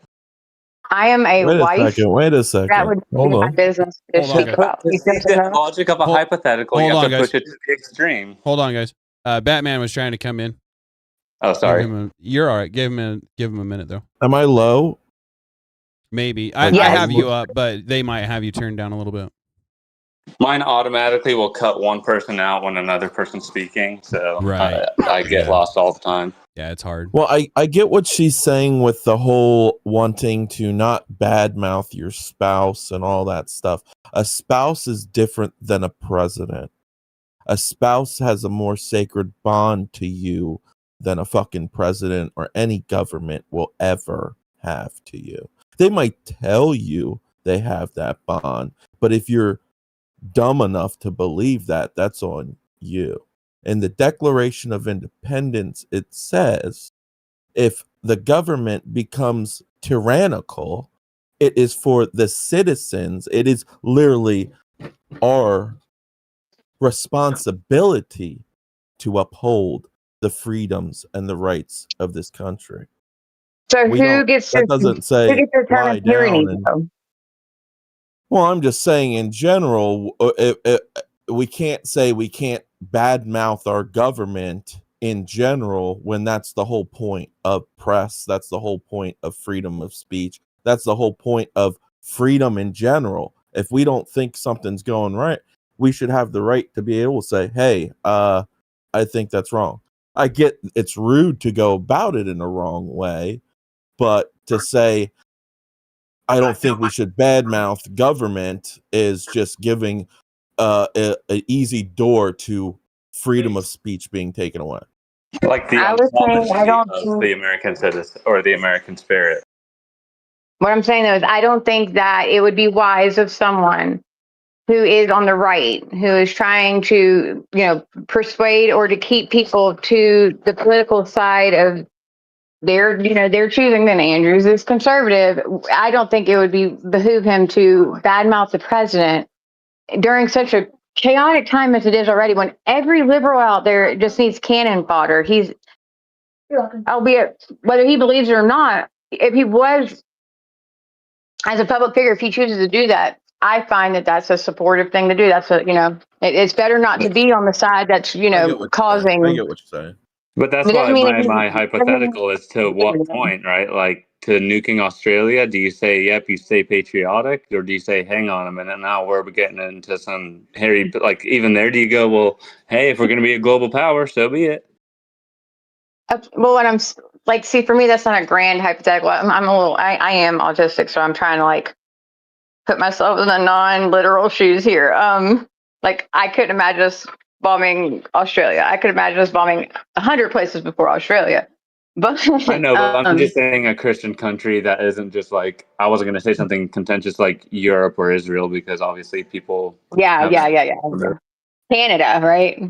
I am a wife. Wait a second. That would be my business to speak about. To see the logic of a hypothetical, you have to push it to the extreme. Hold on, guys. Batman was trying to come in. Oh, sorry. You're all right. Give him a minute though. Am I low? Maybe. I have you up, but they might have you turned down a little bit. Mine automatically will cut one person out when another person's speaking, so right. I get lost all the time. Yeah, it's hard. Well, I get what she's saying with the whole wanting to not badmouth your spouse and all that stuff. A spouse is different than a president. A spouse has a more sacred bond to you than a fucking president or any government will ever have to you. They might tell you they have that bond, but if you're dumb enough to believe that, that's on you. In the Declaration of Independence, it says if the government becomes tyrannical, it is for the citizens. It is literally our responsibility to uphold the freedoms and the rights of this country. So We who don't, gets that doesn't say lie down and well, I'm just saying in general, we can't say we can't badmouth our government in general when that's the whole point of press. That's the whole point of freedom of speech. That's the whole point of freedom in general. If we don't think something's going right, we should have the right to be able to say, hey, I think that's wrong. I get it's rude to go about it in a wrong way, but to say, I don't think we should badmouth government is just giving an easy door to freedom of speech being taken away. Like the I was saying, I don't of think, the American citizen or the American spirit. what I'm saying though is I don't think that it would be wise of someone who is on the right, who is trying to, persuade or to keep people to the political side of they're choosing that Andrews is conservative. I don't think it would behoove him to badmouth the president during such a chaotic time as it is already, when every liberal out there just needs cannon fodder. Albeit whether he believes it or not, if he was as a public figure, if he chooses to do that, I find that that's a supportive thing to do. That's it's better not to be on the side that's, causing. I get what you're saying. But that's It doesn't why mean my hypothetical is to what point, right? Like to nuking Australia, do you say, yep, you stay patriotic, or do you say, hang on a minute, now we're getting into some hairy, like even there, do you go, well, hey, if we're going to be a global power, so be it. Well, what I'm like, see, for me, that's not a grand hypothetical. I am autistic, so I'm trying to put myself in the non-literal shoes here. Like I couldn't imagine us bombing Australia. I could imagine us bombing 100 places before Australia. But I know, but I'm just saying a Christian country that isn't just like, I wasn't going to say something contentious like Europe or Israel, because obviously people. Yeah. Canada, right?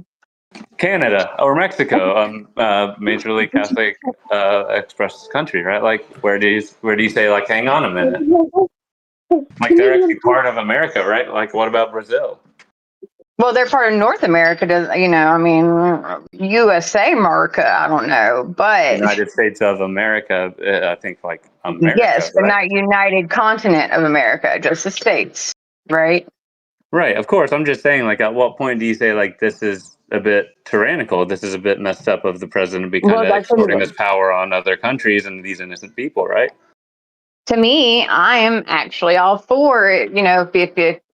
Canada or Mexico, majorly Catholic express country, right? Like where do you say, like, hang on a minute, like they're actually part of America, right? Like what about Brazil? Well, they're part of North America, USA America, I don't know, but United States of America, I think, like America. yes, but right? not United Continent of America, just the states, right? Right, of course. I'm just saying, like, at what point do you say, like, this is a bit tyrannical, this is a bit messed up of the president be kind of exporting this power on other countries and these innocent people, right? To me, I am actually all for it.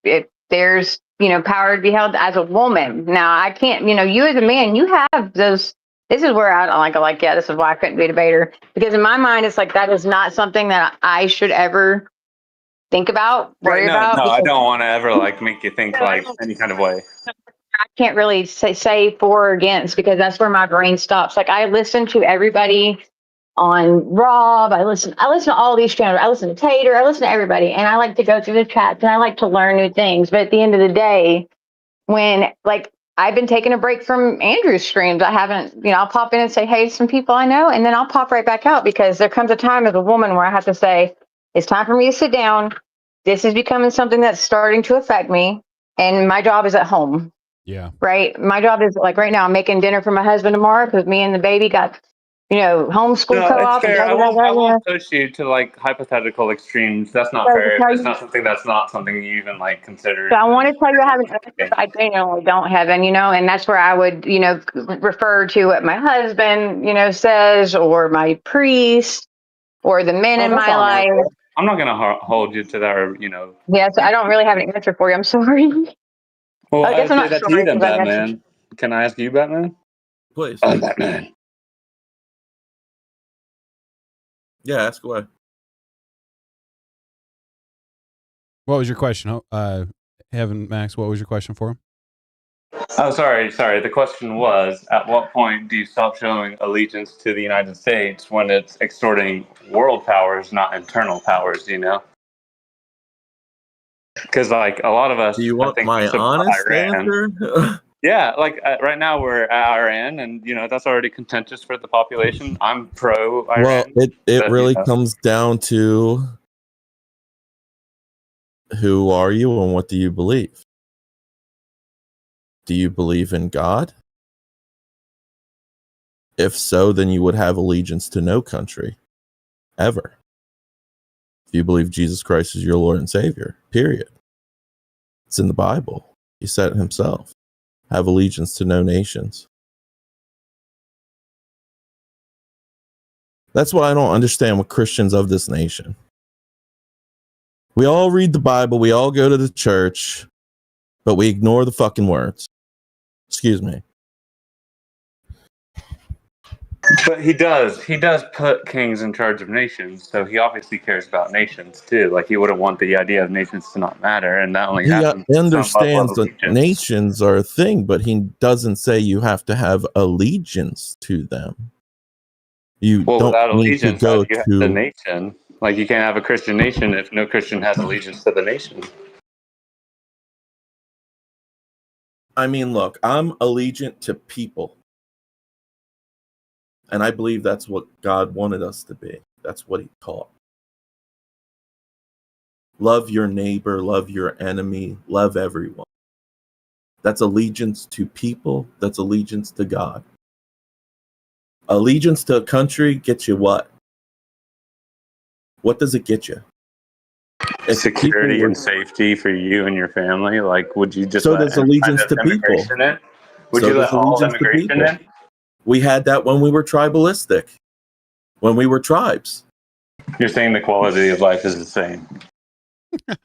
If there's power to be held as a woman. Now I can't. You as a man, you have those. This is where I don't like. Yeah, this is why I couldn't be a debater, because in my mind, it's like that is not something that I should ever think about, worry about. No, I don't want to ever make you think like any kind of way. I can't really say for or against, because that's where my brain stops. Like I listen to everybody on Rob. I listen to all these channels. I listen to Tater. I listen to everybody, and I like to go through the chats and I like to learn new things. But at the end of the day, when I've been taking a break from Andrew's streams, I haven't. I'll pop in and say hey to some people I know, and then I'll pop right back out, because there comes a time as a woman where I have to say it's time for me to sit down. This is becoming something that's starting to affect me, and my job is at home. Yeah. Right. My job is right now. I'm making dinner for my husband tomorrow because me and the baby got homeschool co-op. It's fair. I won't push you to hypothetical extremes. That's not fair. It's not something you even consider. So I want to tell you I have an answer. I genuinely don't have any, and that's where I would, refer to what my husband, says, or my priest, or the men in my life. I'm not going to hold you to that, or Yeah, so I don't really have an answer for you. I'm sorry. Well, I guess I'm not that's sorry. you then, Batman. Can I ask you, Batman? Please. Batman. Yeah, ask away. What was your question? Heaven, Max, what was your question for him? Oh, sorry. The question was, at what point do you stop showing allegiance to the United States when it's extorting world powers, not internal powers, you know? Because, like, a lot of us, Do you I want think, my support honest Iran. answer? Yeah, like, right now we're at Iran, and, you know, that's already contentious for the population. I'm pro-Iran. Well, it but, really you know, comes down to who are you and what do you believe? Do you believe in God? If so, then you would have allegiance to no country, ever. If you believe Jesus Christ is your Lord and Savior, period. It's in the Bible. He said it himself. Have allegiance to no nations. That's what I don't understand with Christians of this nation. We all read the Bible, we all go to the church, but we ignore the fucking words. Excuse me. but he does put kings in charge of nations, so he obviously cares about nations too. Like, he wouldn't want the idea of nations to not matter, and that only He happens with some level of understands that allegiance. nations are a thing, but he doesn't say you have to have allegiance to them. You Well, don't without need to allegiance, how go do you have the to. nation? Like, you can't have a Christian nation if no Christian has allegiance to the nation. I mean, look, I'm allegiant to people. And I believe that's what God wanted us to be. That's what he taught. Love your neighbor, love your enemy, love everyone. That's allegiance to people. That's allegiance to God. Allegiance to a country gets you what? What does it get you? If Security and safety for you and your family. Like, would you just So let does any allegiance kind of to people. immigration in? Would So you does let all allegiance to immigration people. in? We had that when we were tribalistic, when we were tribes. You're saying the quality of life is the same.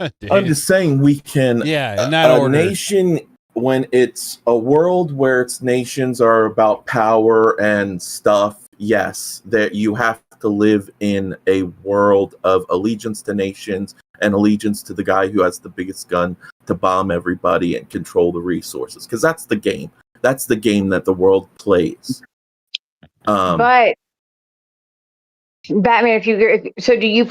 I'm just saying we can. Yeah, in that a order. nation, when it's a world where its nations are about power and stuff, yes, that you have to live in a world of allegiance to nations and allegiance to the guy who has the biggest gun to bomb everybody and control the resources, because that's the game. That's the game that the world plays. But Batman, so do you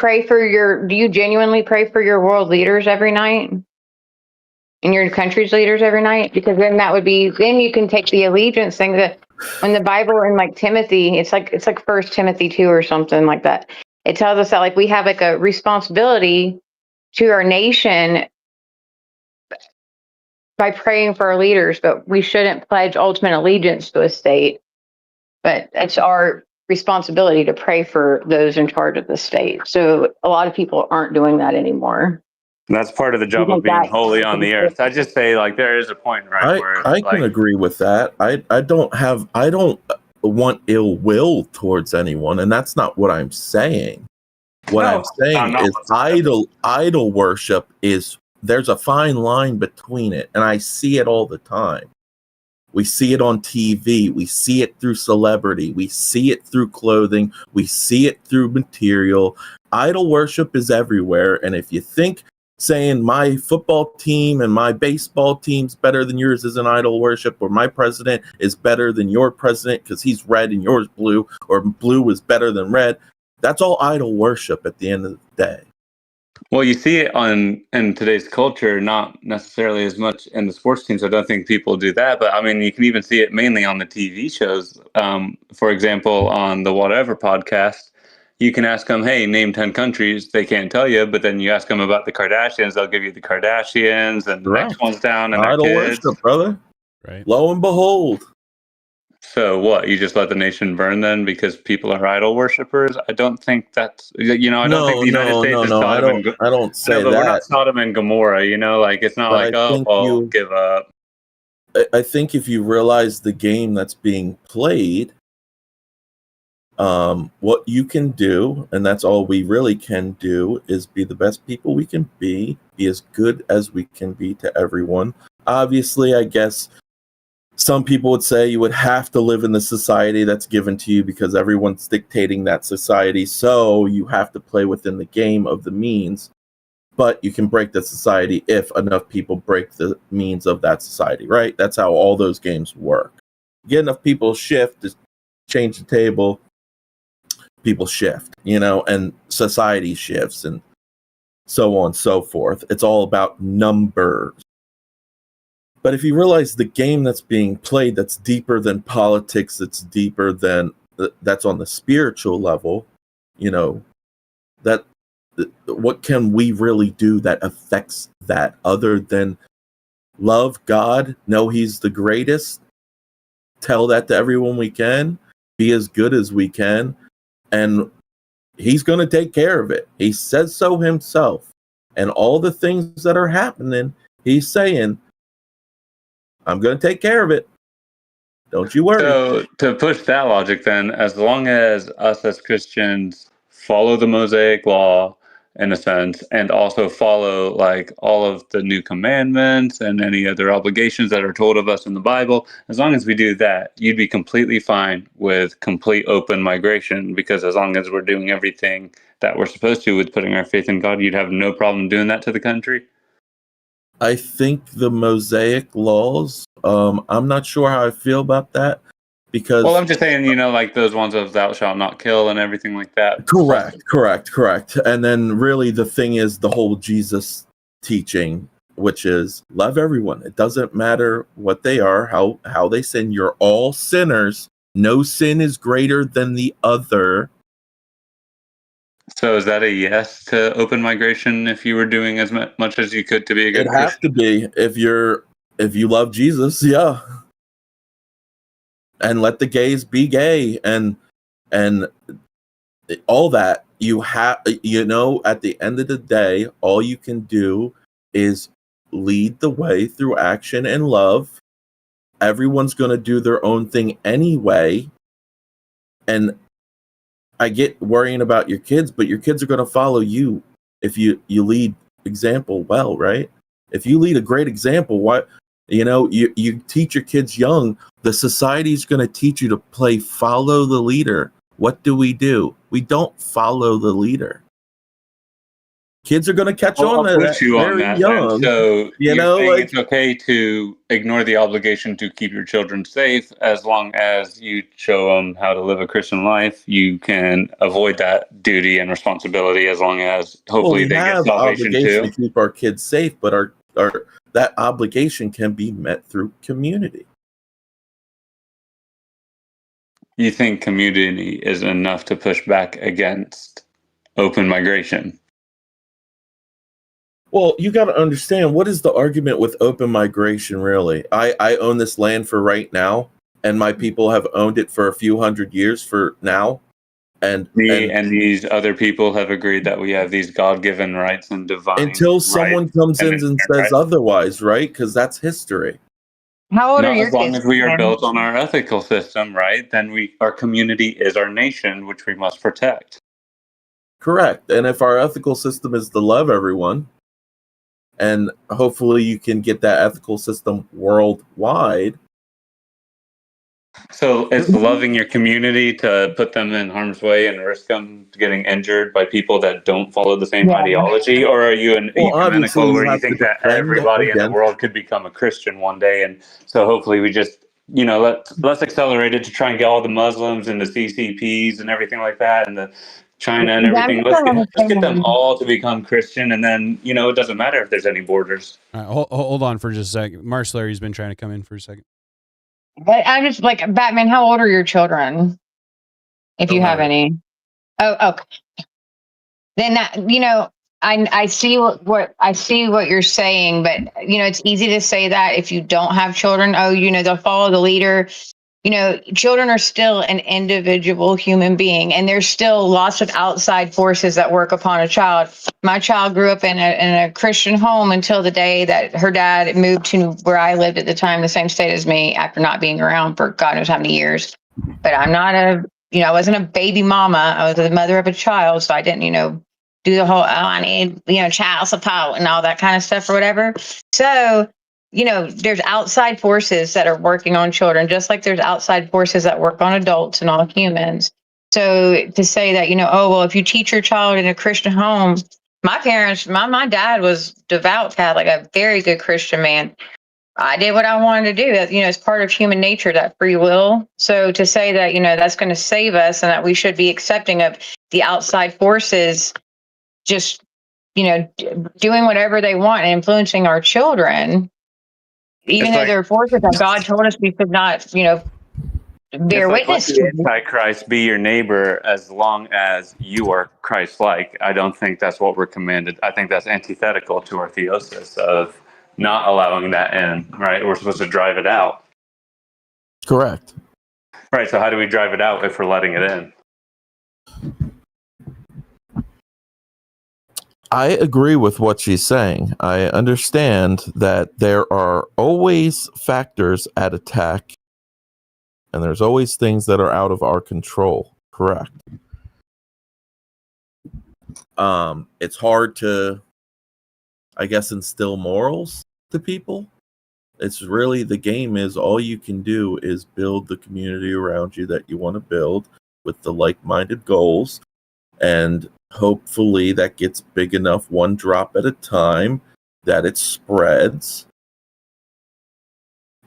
genuinely pray for your world leaders every night? And your country's leaders every night? Because then then you can take the allegiance thing that when the Bible in like Timothy, it's like 1 Timothy 2 or something like that. It tells us that like we have like a responsibility to our nation by praying for our leaders, but we shouldn't pledge ultimate allegiance to a state. But it's our responsibility to pray for those in charge of the state. So a lot of people aren't doing that anymore. That's part of the job of being holy on the earth. I just say, like, there is a point, right, where I like, can agree with that. I don't want ill will towards anyone, and that's not what I'm saying. What I'm saying is idol worship is, there's a fine line between it, and I see it all the time. We see it on TV, we see it through celebrity, we see it through clothing, we see it through material. Idol worship is everywhere, and if you think saying my football team and my baseball team's better than yours is an idol worship, or my president is better than your president because he's red and yours blue, or blue is better than red, that's all idol worship at the end of the day. well, you see it in today's culture, not necessarily as much in the sports teams. I don't think people do that, but I mean, you can even see it mainly on the TV shows. For example, on the Whatever podcast, you can ask them, hey, name 10 countries. They can't tell you, but then you ask them about the Kardashians, they'll give you the Kardashians, and the next one's down, and their Idol kids. worship, brother. Right. Lo and behold. So what? You just let the nation burn then because people are idol worshippers? I don't think that's, you know, I don't think the United States is Sodom and Gomorrah. I don't say but that. we're not Sodom and Gomorrah, you know, like it's not But like, I oh, think well, give up. I think if you realize the game that's being played, what you can do, and that's all we really can do, is be the best people we can be as good as we can be to everyone. Obviously, I guess some people would say you would have to live in the society that's given to you because everyone's dictating that society. So you have to play within the game of the means, but you can break the society if enough people break the means of that society, right? That's how all those games work. Get enough people shift to change the table, people shift, and society shifts and so on and so forth. It's all about numbers. But if you realize the game that's being played, that's deeper than politics, that's deeper than, that's on the spiritual level, that what can we really do that affects that other than love God, know He's the greatest, tell that to everyone we can, be as good as we can, and He's going to take care of it. He says so Himself. And all the things that are happening, He's saying, I'm going to take care of it. Don't you worry. So to push that logic then, as long as us as Christians follow the Mosaic law in a sense, and also follow like all of the new commandments and any other obligations that are told of us in the Bible, as long as we do that, you'd be completely fine with complete open migration, because as long as we're doing everything that we're supposed to with putting our faith in God, you'd have no problem doing that to the country. I think the Mosaic laws, I'm not sure how I feel about that, because... Well, I'm just saying, like those ones of thou shalt not kill and everything like that. Correct. And then really the thing is the whole Jesus teaching, which is love everyone. It doesn't matter what they are, how they sin. You're all sinners. No sin is greater than the other. So is that a yes to open migration if you were doing as much as you could to be a good Christian? It has to be if you love Jesus, yeah. And let the gays be gay and all that. You have, at the end of the day, all you can do is lead the way through action and love. Everyone's going to do their own thing anyway. And I get worrying about your kids, but your kids are going to follow you if you lead example well, right? If you lead a great example, you teach your kids young, the society's going to teach you to follow the leader. What do? We don't follow the leader. Kids are going to catch on to that very young. So you're saying it's okay to ignore the obligation to keep your children safe as long as you show them how to live a Christian life. You can avoid that duty and responsibility as long as hopefully they get salvation too. To keep our kids safe, but our that obligation can be met through community. You think community is enough to push back against open migration? Well, you got to understand, what is the argument with open migration, really? I own this land for right now, and my people have owned it for a few hundred years for now. And these other people have agreed that we have these God-given rights and divine until someone comes in and says otherwise, right? Because that's history. How old are your kids? As long as we are built on our ethical system, right? Then our community is our nation, which we must protect. Correct. And if our ethical system is to love everyone, and hopefully you can get that ethical system worldwide. So it's loving your community to put them in harm's way and risk them getting injured by people that don't follow the same ideology? Or are you an ecumenical where you think that everybody in the world could become a Christian one day? And so hopefully we just, let's accelerate it to try and get all the Muslims and the CCPs and everything like that and the China and everything. Let's get them all to become Christian, and then, it doesn't matter if there's any borders. All right, hold on for just a second. Larry's been trying to come in for a second. But I'm just like, Batman, how old are your children? If you have any. Oh, okay. Then I see what you're saying, but it's easy to say that if you don't have children. Oh, they'll follow the leader. Children are still an individual human being, and there's still lots of outside forces that work upon a child. My child grew up in a Christian home until the day that her dad moved to where I lived at the time, the same state as me, after not being around for God knows how many years. But I'm not I wasn't a baby mama. I was the mother of a child, so I didn't, do the whole, I need, child support and all that kind of stuff or whatever. So there's outside forces that are working on children, just like there's outside forces that work on adults and all humans. So to say that, oh, well, if you teach your child in a Christian home, my parents, my dad was devout Catholic, a very good Christian man. I did what I wanted to do. It's part of human nature, that free will. So to say that, that's going to save us and that we should be accepting of the outside forces just, doing whatever they want and influencing our children, even though they're forces that God told us we could not, bear witness let to. the Antichrist be your neighbor as long as you are Christ-like. I don't think that's what we're commanded. I think that's antithetical to our theosis of not allowing that in, right? We're supposed to drive it out. Correct. Right, so how do we drive it out if we're letting it in? I agree with what she's saying. I understand that there are always factors at attack, and there's always things that are out of our control. Correct. It's hard to, I guess, instill morals to people. It's really, the game is all you can do is build the community around you that you want to build with the like-minded goals, and hopefully that gets big enough, one drop at a time, that it spreads.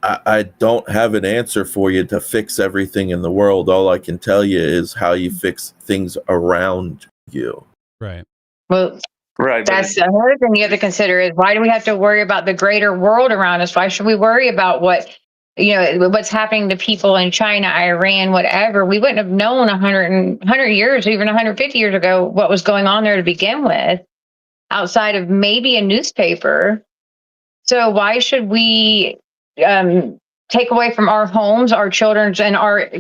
I don't have an answer for you to fix everything in the world. All I can tell you is how you fix things around you. Right. Well, right. That's another thing you have to consider is, why do we have to worry about the greater world around us? Why should we worry about what's happening to people in China, Iran, whatever? We wouldn't have known 100 years, even 150 years ago, what was going on there to begin with, outside of maybe a newspaper. So why should we take away from our homes, our children's, and our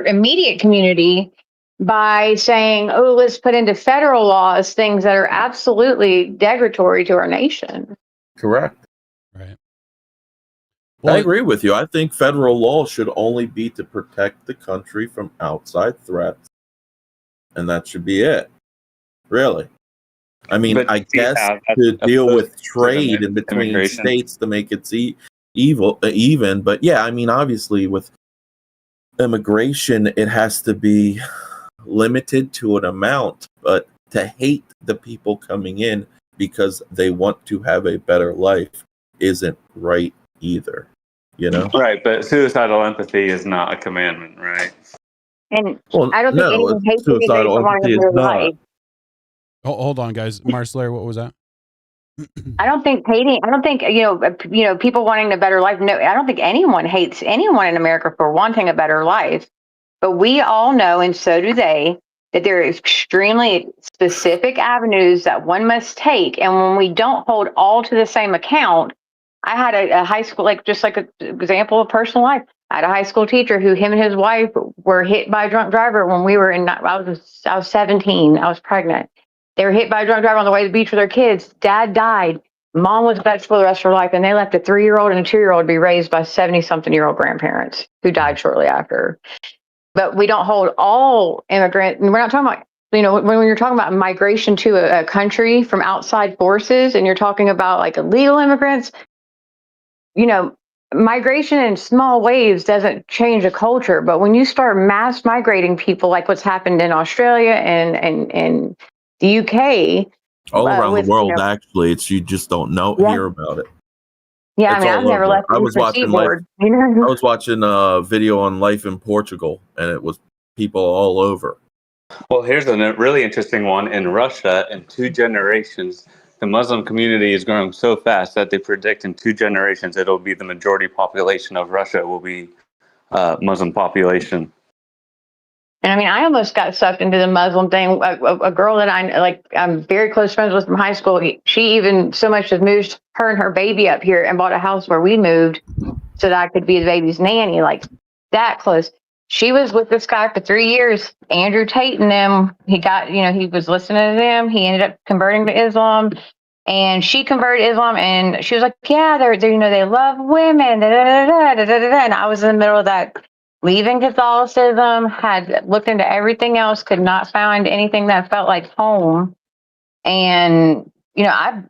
immediate community by saying, oh, let's put into federal laws things that are absolutely degradatory to our nation? Correct. Right. I agree with you. I think federal law should only be to protect the country from outside threats, and that should be it. Really. I mean, I guess to deal with trade in between states to make it even, but yeah, I mean, obviously with immigration, it has to be limited to an amount, but to hate the people coming in because they want to have a better life isn't right either, Right, but suicidal empathy is not a commandment, right? And I don't think anyone hates anybody for wanting a better life. Oh, hold on, guys. Marcelaire, what was that? I don't think people wanting a better life. No, I don't think anyone hates anyone in America for wanting a better life. But we all know, and so do they, that there are extremely specific avenues that one must take. And when we don't hold all to the same account, I had a high school, just like an example of personal life. I had a high school teacher who, him and his wife were hit by a drunk driver when we were I was 17. I was pregnant. They were hit by a drunk driver on the way to the beach with their kids. Dad died. Mom was vegetable the rest of her life, and they left a 3-year-old and a 2-year-old to be raised by 70-something-year-old grandparents who died shortly after. But we don't hold all immigrants, and we're not talking about, when you're talking about migration to a country from outside forces, and you're talking about illegal immigrants, migration in small waves doesn't change a culture. But when you start mass migrating people, like what's happened in Australia and the UK, all around the world, actually, it's, you just don't hear about it. Yeah, I've never left the seaboard. I was watching a video on life in Portugal, and it was people all over. Well, here's a really interesting one. In Russia, in 2 generations, the Muslim community is growing so fast that they predict in 2 generations it'll be the majority population of Russia will be Muslim population. And I mean, I almost got sucked into the Muslim thing. A girl that I'm very close friends with from high school, she even so much as moved her and her baby up here and bought a house where we moved so that I could be the baby's nanny, that close. She was with this guy for 3 years, Andrew Tate and them. He was listening to them. He ended up converting to Islam, and she converted to Islam, and she was like, yeah, they're they love women, da, da, da, da, da, da, da. And I was in the middle of that, leaving Catholicism, had looked into everything else, could not find anything that felt like home. And, I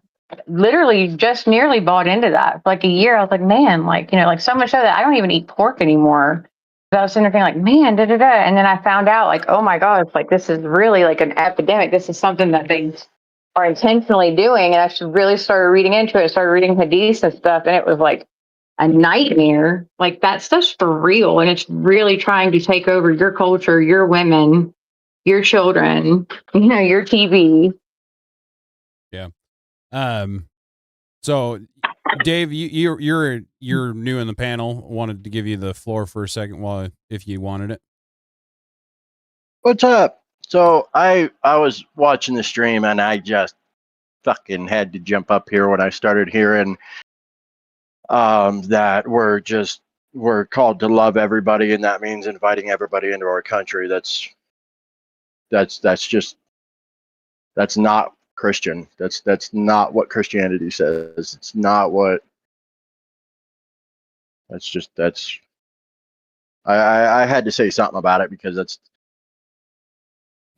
literally just nearly bought into that. For like a year, I was like, man, like, you know, like so much so that I don't even eat pork anymore. But I was sitting there thinking like, man, da da da. And then I found out like, oh my God, it's like this is really like an epidemic. This is something that they are intentionally doing. And I should really started reading into it, started reading hadiths and stuff. And it was like a nightmare. Like that stuff's for real. And it's really trying to take over your culture, your women, your children, you know, your TV. Yeah. So Dave, you're new in the panel. Wanted to give you the floor for a second while if you wanted it. What's up? So I was watching the stream and I just fucking had to jump up here when I started hearing that we're called to love everybody, and that means inviting everybody into our country. That's not Christian. That's not what Christianity says. It's not what. I had to say something about it because that's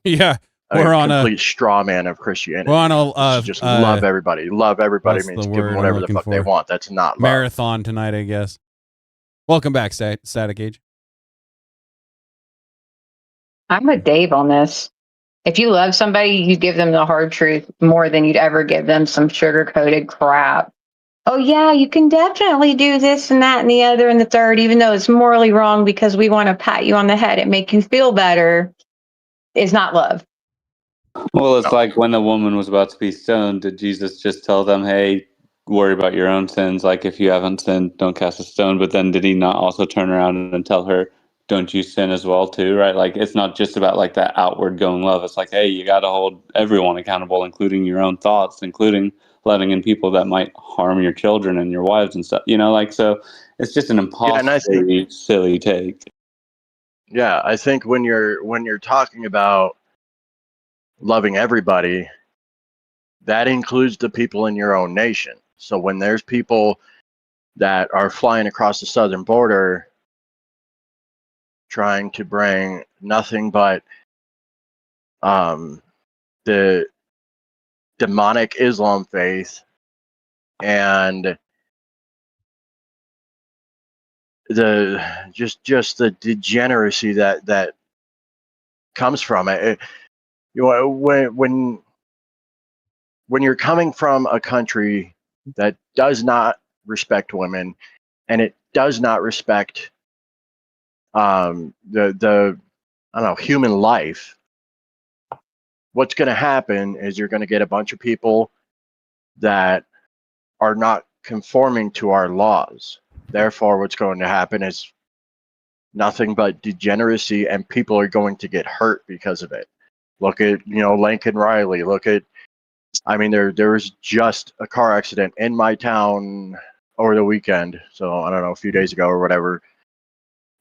Yeah, we're on a complete straw man of Christianity. We're on a just love everybody. Love everybody means give them whatever the fuck they want. That's not love. Marathon tonight, I guess. Welcome back, Static Age. I'm with Dave on this. If you love somebody, you give them the hard truth more than you'd ever give them some sugar-coated crap. Oh, yeah, you can definitely do this and that and the other and the third, even though it's morally wrong because we want to pat you on the head and make you feel better, is not love. Well, it's like when the woman was about to be stoned, did Jesus just tell them, hey, worry about your own sins? Like, if you haven't sinned, don't cast a stone. But then did he not also turn around and tell her, don't you sin as well, too? Right? Like, it's not just about like that outward going love. It's like, hey, you got to hold everyone accountable, including your own thoughts, including letting in people that might harm your children and your wives and stuff. You know, like, so it's just an impossibly silly take. Yeah, I think when you're talking about loving everybody, that includes the people in your own nation. So when there's people that are flying across the southern border trying to bring nothing but the demonic Islam faith and the just the degeneracy that comes from it. You know, when you're coming from a country that does not respect women and it does not respect the I don't know, human life, what's going to happen is you're going to get a bunch of people that are not conforming to our laws. Therefore, what's going to happen is nothing but degeneracy, and people are going to get hurt because of it. Look at, you know, Lincoln Riley. Look at, I mean, there was just a car accident in my town over the weekend. So I don't know, a few days ago or whatever.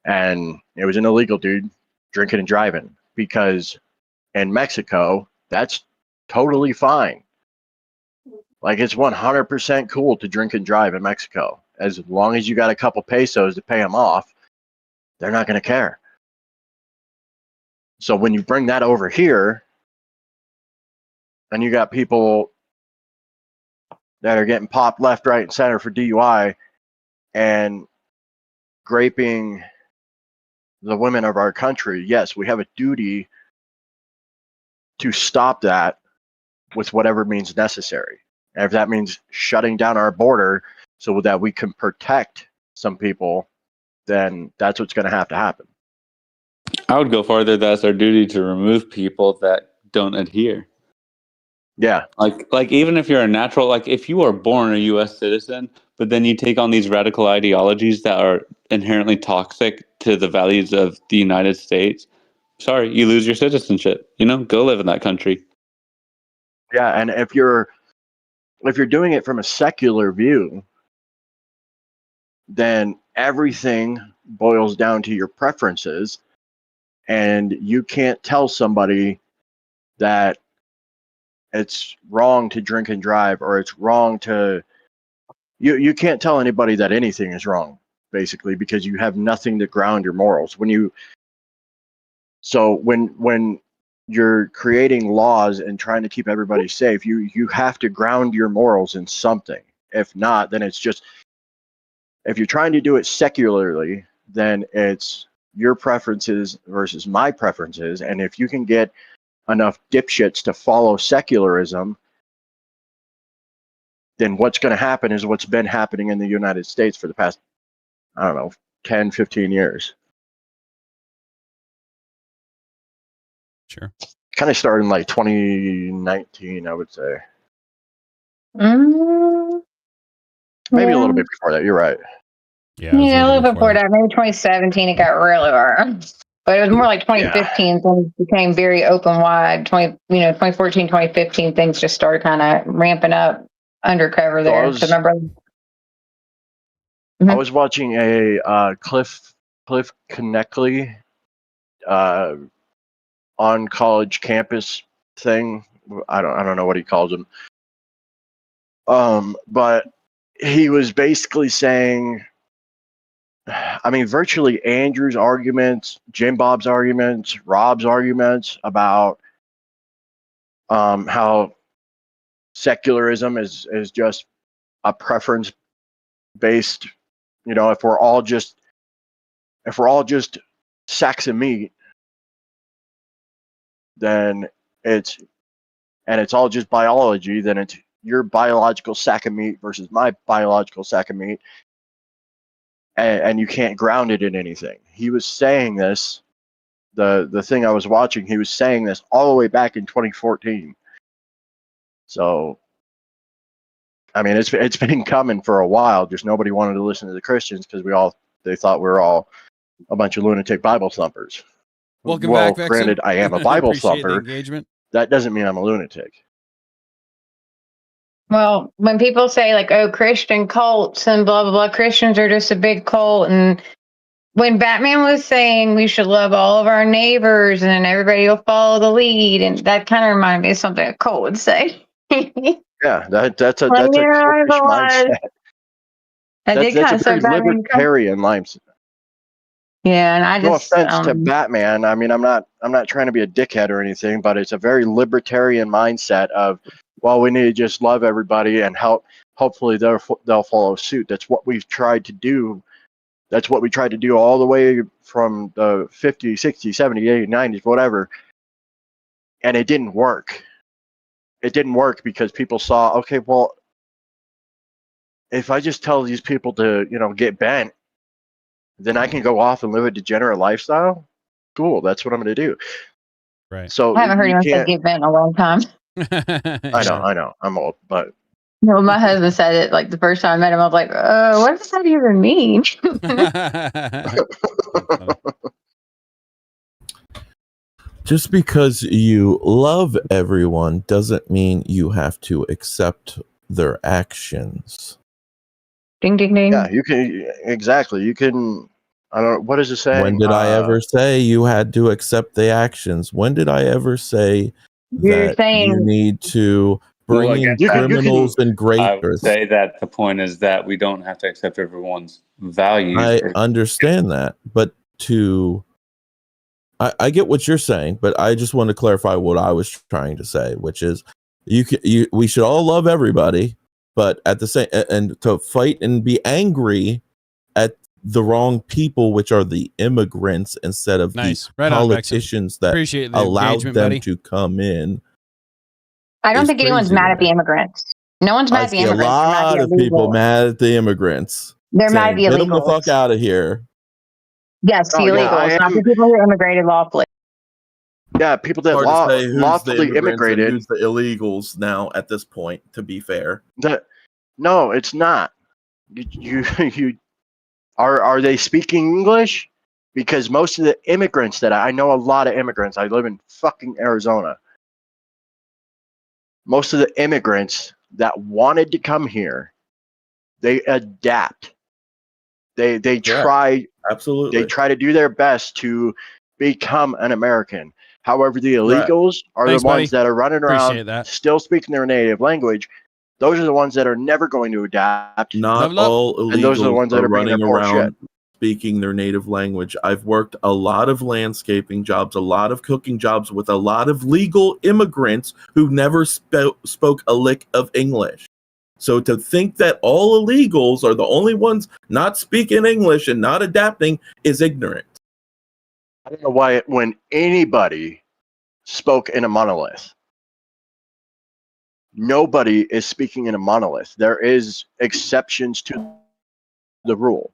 And it was an illegal dude drinking and driving, because in Mexico, that's totally fine. Like, it's 100% cool to drink and drive in Mexico. As long as you got a couple pesos to pay them off, they're not going to care. So when you bring that over here, and you got people that are getting popped left, right, and center for DUI and graping the women of our country, yes, we have a duty to stop that with whatever means necessary. And if that means shutting down our border so that we can protect some people, then that's what's going to happen. I would go farther. That's our duty to remove people that don't adhere. Yeah. Like even if you're a natural, like if you are born a U.S. citizen, but then you take on these radical ideologies that are inherently toxic to the values of the United States, sorry, you lose your citizenship. You know, go live in that country. Yeah, and if you're doing it from a secular view, then everything boils down to your preferences, and you can't tell somebody that it's wrong to drink and drive, or it's wrong to you can't tell anybody that anything is wrong, basically, because you have nothing to ground your morals. When you're creating laws and trying to keep everybody safe. You have to ground your morals in something. If not, then it's just, if you're trying to do it secularly, then it's your preferences versus my preferences. And if you can get enough dipshits to follow secularism, then what's going to happen is what's been happening in the United States for the past, I don't know, 10, 15 years. Sure. Kind of started in like 2019, I would say. Maybe a little bit before that. You're right. Yeah, Yeah, a little bit before that. Maybe 2017, it got really hard. But it was more like 2015, things became very open wide. 2014, 2015, things just started kind of ramping up undercover there. So remember? I was watching a Cliff Connectley on college campus thing. I don't know what he calls them. But he was basically saying, I mean, virtually Andrew's arguments, Jim Bob's arguments, Rob's arguments about how secularism is just a preference based. If we're all just sacks of meat, then it's all just biology. Then it's your biological sack of meat versus my biological sack of meat. And you can't ground it in anything. He was saying this, the thing I was watching, he was saying this all the way back in 2014. So, I mean, it's been coming for a while. Just nobody wanted to listen to the Christians because they thought we were all a bunch of lunatic Bible thumpers. Welcome back, Vexen. Granted, I am a Bible Appreciate thumper. the engagement. That doesn't mean I'm a lunatic. Well, when people say like, "Oh, Christian cults and blah blah blah," Christians are just a big cult. And when Batman was saying we should love all of our neighbors and everybody will follow the lead, and that kind of reminded me of something a cult would say. Yeah, that's a cultish mindset. That's a very libertarian mindset. Yeah, and I just no offense to Batman. I mean, I'm not trying to be a dickhead or anything, but it's a very libertarian mindset of, well, we need to just love everybody and hopefully they'll follow suit. That's what we've tried to do. That's what we tried to do all the way from the 50s, 60s, 70s, 80s, 90s, whatever. And it didn't work. It didn't work because people saw, okay, well, if I just tell these people to, get bent, then I can go off and live a degenerate lifestyle. Cool, that's what I'm going to do. Right. I haven't heard anyone say get bent in a long time. I know. I'm old, but my husband said it like the first time I met him. I was like, what does that even mean? Just because you love everyone doesn't mean you have to accept their actions. Ding, ding, ding. Yeah, you can. Exactly. You can. I don't. What does it say? When did I ever say you had to accept the actions? When did I ever say that you need to bring in criminals and greaters? I would say that the point is that we don't have to accept everyone's values. I understand that, but I get what you're saying, but I just want to clarify what I was trying to say, which is we should all love everybody, but at the same and to fight and be angry at the wrong people, which are the immigrants, instead of the politicians that allowed them to come in. I don't think anyone's mad at the immigrants. No one's mad at the immigrants. A lot of people mad at the immigrants. They're mad at the illegals. Get them the fuck out of here. Yes, the illegals, not the people who immigrated lawfully. Yeah, people that lawfully immigrated. Who's the illegals now at this point, to be fair? No, it's not. You are they speaking English? Because most of the immigrants that I know, a lot of immigrants. I live in fucking Arizona. Most of the immigrants that wanted to come here, they adapt. They try. Absolutely. They try to do their best to become an American. However, the illegals are the ones that are running around still speaking their native language. Those are the ones that are never going to adapt. Not all illegals and those are the ones that are running around speaking their native language. I've worked a lot of landscaping jobs, a lot of cooking jobs with a lot of legal immigrants who never spoke a lick of English. So to think that all illegals are the only ones not speaking English and not adapting is ignorant. I don't know why when anybody spoke in a monolith, nobody is speaking in a monolith. There is exceptions to the rule.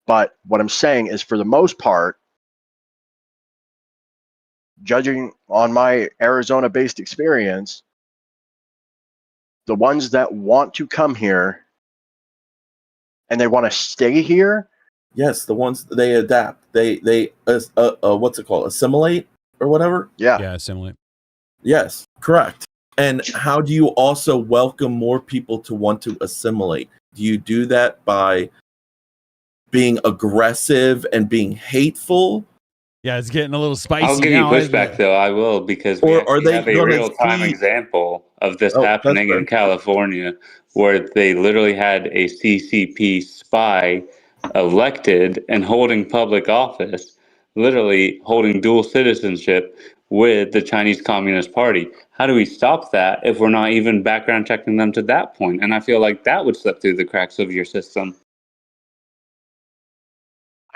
But what I'm saying is, for the most part, judging on my Arizona-based experience, the ones that want to come here and they want to stay here. Yes, the ones they adapt. They what's it called? Assimilate or whatever? Yeah. Yeah, assimilate. Yes, correct. And how do you also welcome more people to want to assimilate? Do you do that by being aggressive and being hateful? Yeah, it's getting a little spicy. I'll give now, you isn't pushback it? though. I will, because we Or are actually they have a gonna real-time see? example of this Oh, that's happening in fair. California, where they literally had a CCP spy elected and holding public office, literally holding dual citizenship with the Chinese Communist Party. How do we stop that if we're not even background checking them to that point? And I feel like that would slip through the cracks of your system.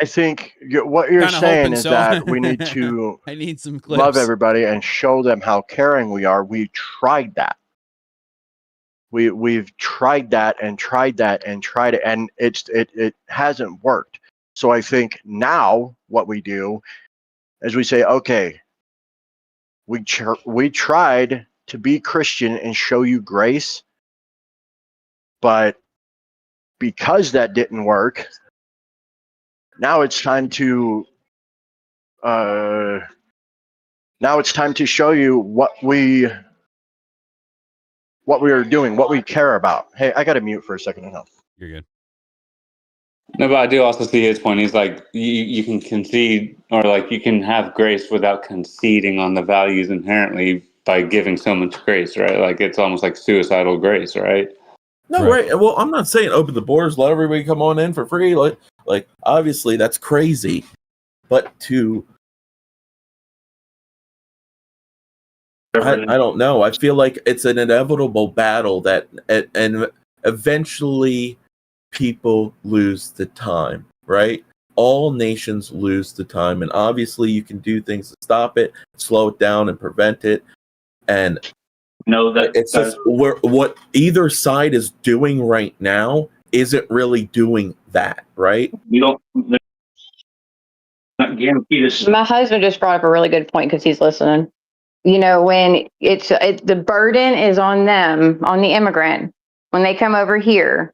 I think what you're Kinda saying hoping is so. that we need to I need some love clips. everybody and show them how caring we are. We tried that. We've tried that and tried that and tried it, and it hasn't worked. So I think now what we do is we say, okay, we tried to be Christian and show you grace, but because that didn't work, now it's time to show you what we are doing, what we care about. Hey, I got to mute for a second. Enough. You're good. No, but I do also see his point. He's like, you can concede, or like you can have grace without conceding on the values inherently by giving so much grace, right? Like it's almost like suicidal grace, right? No, right. Well, I'm not saying open the borders, let everybody come on in for free. Like obviously that's crazy, but I don't know. I feel like it's an inevitable battle that, and eventually people lose the time, right? All nations lose the time, and obviously you can do things to stop it, slow it down, and prevent it. And no, that it's just what either side is doing right now isn't really doing that, right? You don't. Not guaranteed this. My husband just brought up a really good point because he's listening. You know, when the burden is on them, on the immigrant, when they come over here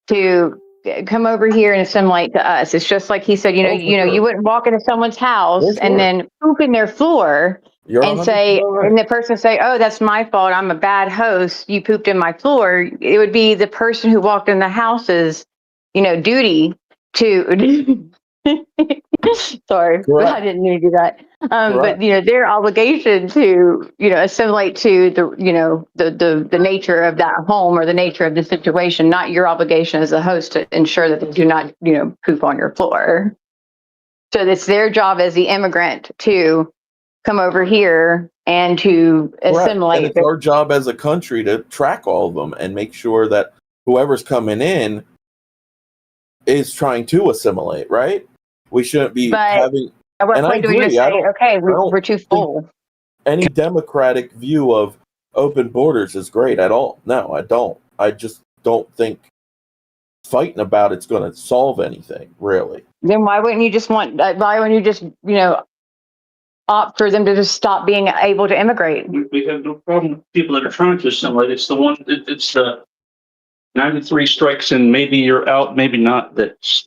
to come over here and assimilate to us. It's just like he said, you wouldn't walk into someone's house and then poop in their floor and say, and the person say, oh, that's my fault. I'm a bad host. You pooped in my floor. It would be the person who walked in the house's, duty to. Sorry, I didn't mean to do that. But their obligation to assimilate to the nature of that home or the nature of the situation, not your obligation as a host to ensure that they do not poop on your floor. So it's their job as the immigrant to come over here and to assimilate. And it's our job as a country to track all of them and make sure that whoever's coming in is trying to assimilate, right? We shouldn't be having. At what point do we just say, okay, we're too full? Any democratic view of open borders is great at all. No, I don't. I just don't think fighting about it's going to solve anything, really. Then why wouldn't you just opt for them to just stop being able to immigrate? We have no problem with people that are trying to assimilate. It's the one. It's the 93 strikes and maybe you're out, maybe not. That's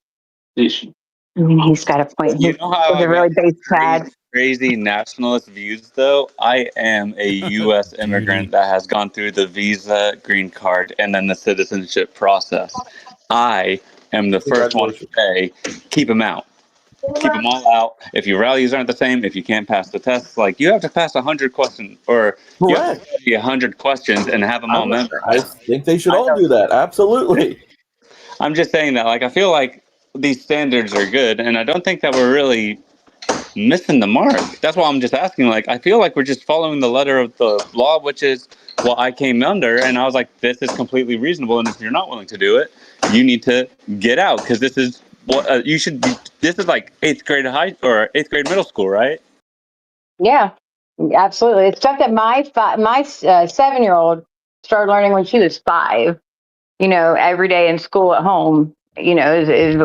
the issue. He's got a point. You know how He's a really base fad. Crazy nationalist views, though. I am a U.S. immigrant that has gone through the visa, green card, and then the citizenship process. I am the first one to say, keep them out. Keep them all out. If your values aren't the same, if you can't pass the tests, like you have to pass 100 questions, or you have to study 100 questions and have them all memorized. I think they should all do that. Absolutely. I'm just saying that, like, I feel like these standards are good, and I don't think that we're really missing the mark. That's why I'm just asking. Like, I feel like we're just following the letter of the law, which is what I came under, and I was like, this is completely reasonable. And if you're not willing to do it, you need to get out, because this is what you should be. This is like 8th grade high or 8th grade middle school, right? Yeah, absolutely. It's stuff that my 7-year-old started learning when she was 5. You know, every day in school, at home. You know, is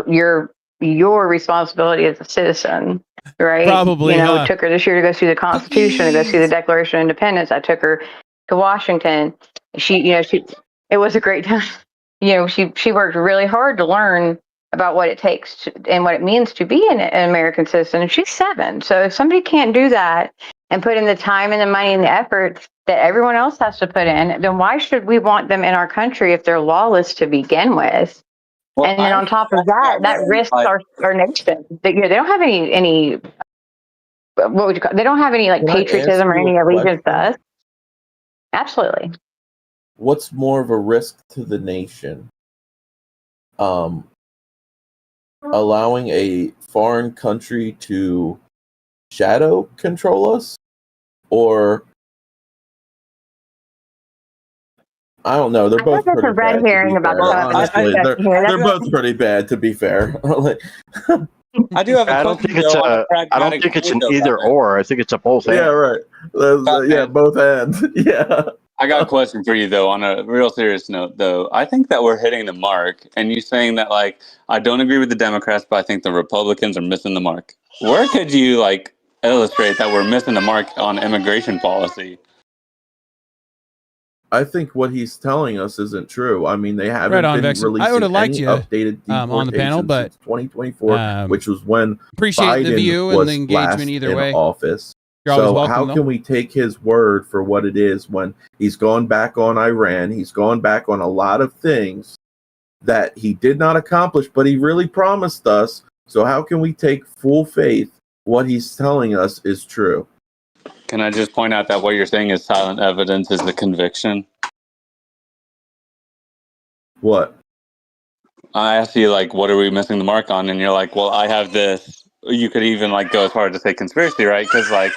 your responsibility as a citizen, right? Probably, You know, huh? took her this year to go see the Constitution, to go see the Declaration of Independence. I took her to Washington. It was a great time. You know, she worked really hard to learn about what it takes and what it means to be an American citizen. And she's 7. So if somebody can't do that and put in the time and the money and the effort that everyone else has to put in, then why should we want them in our country if they're lawless to begin with? Well, and then on top of that, that risks our nation. They don't have any what would you call? They don't have any like Can I ask patriotism or you any a allegiance to question? us. Absolutely. What's more of a risk to the nation? Allowing a foreign country to shadow control us, or I don't know. They're I thought both that's pretty a red bad. To herring be about fair, some of the honestly, discussion here. they're both pretty bad. To be fair, I do have a I don't question. think it's though, on a. I don't pragmatic think it's note, an though, either Batman. or. I think it's a both yeah, and. right. Yeah, both ends. Yeah. I got a question for you though. On a real serious note, though, I think that we're hitting the mark. And you saying that, like, I don't agree with the Democrats, but I think the Republicans are missing the mark. Where could you like illustrate that we're missing the mark on immigration policy? I think what he's telling us isn't true. I mean, they haven't Right on, been Vexen. I would releasing have liked any you updated on the panel, deportations but since 2024, which was when appreciate the Biden view and was the engagement last either in way. office. You're always So welcome, how though. can we take his word for what it is when he's gone back on Iran? He's gone back on a lot of things that he did not accomplish, but he really promised us. So how can we take full faith what he's telling us is true? Can I just point out that what you're saying is silent evidence is the conviction? What? I asked you, like, what are we missing the mark on? And you're like, well, I have this. You could even, like, go as far as to say conspiracy, right? Because, like,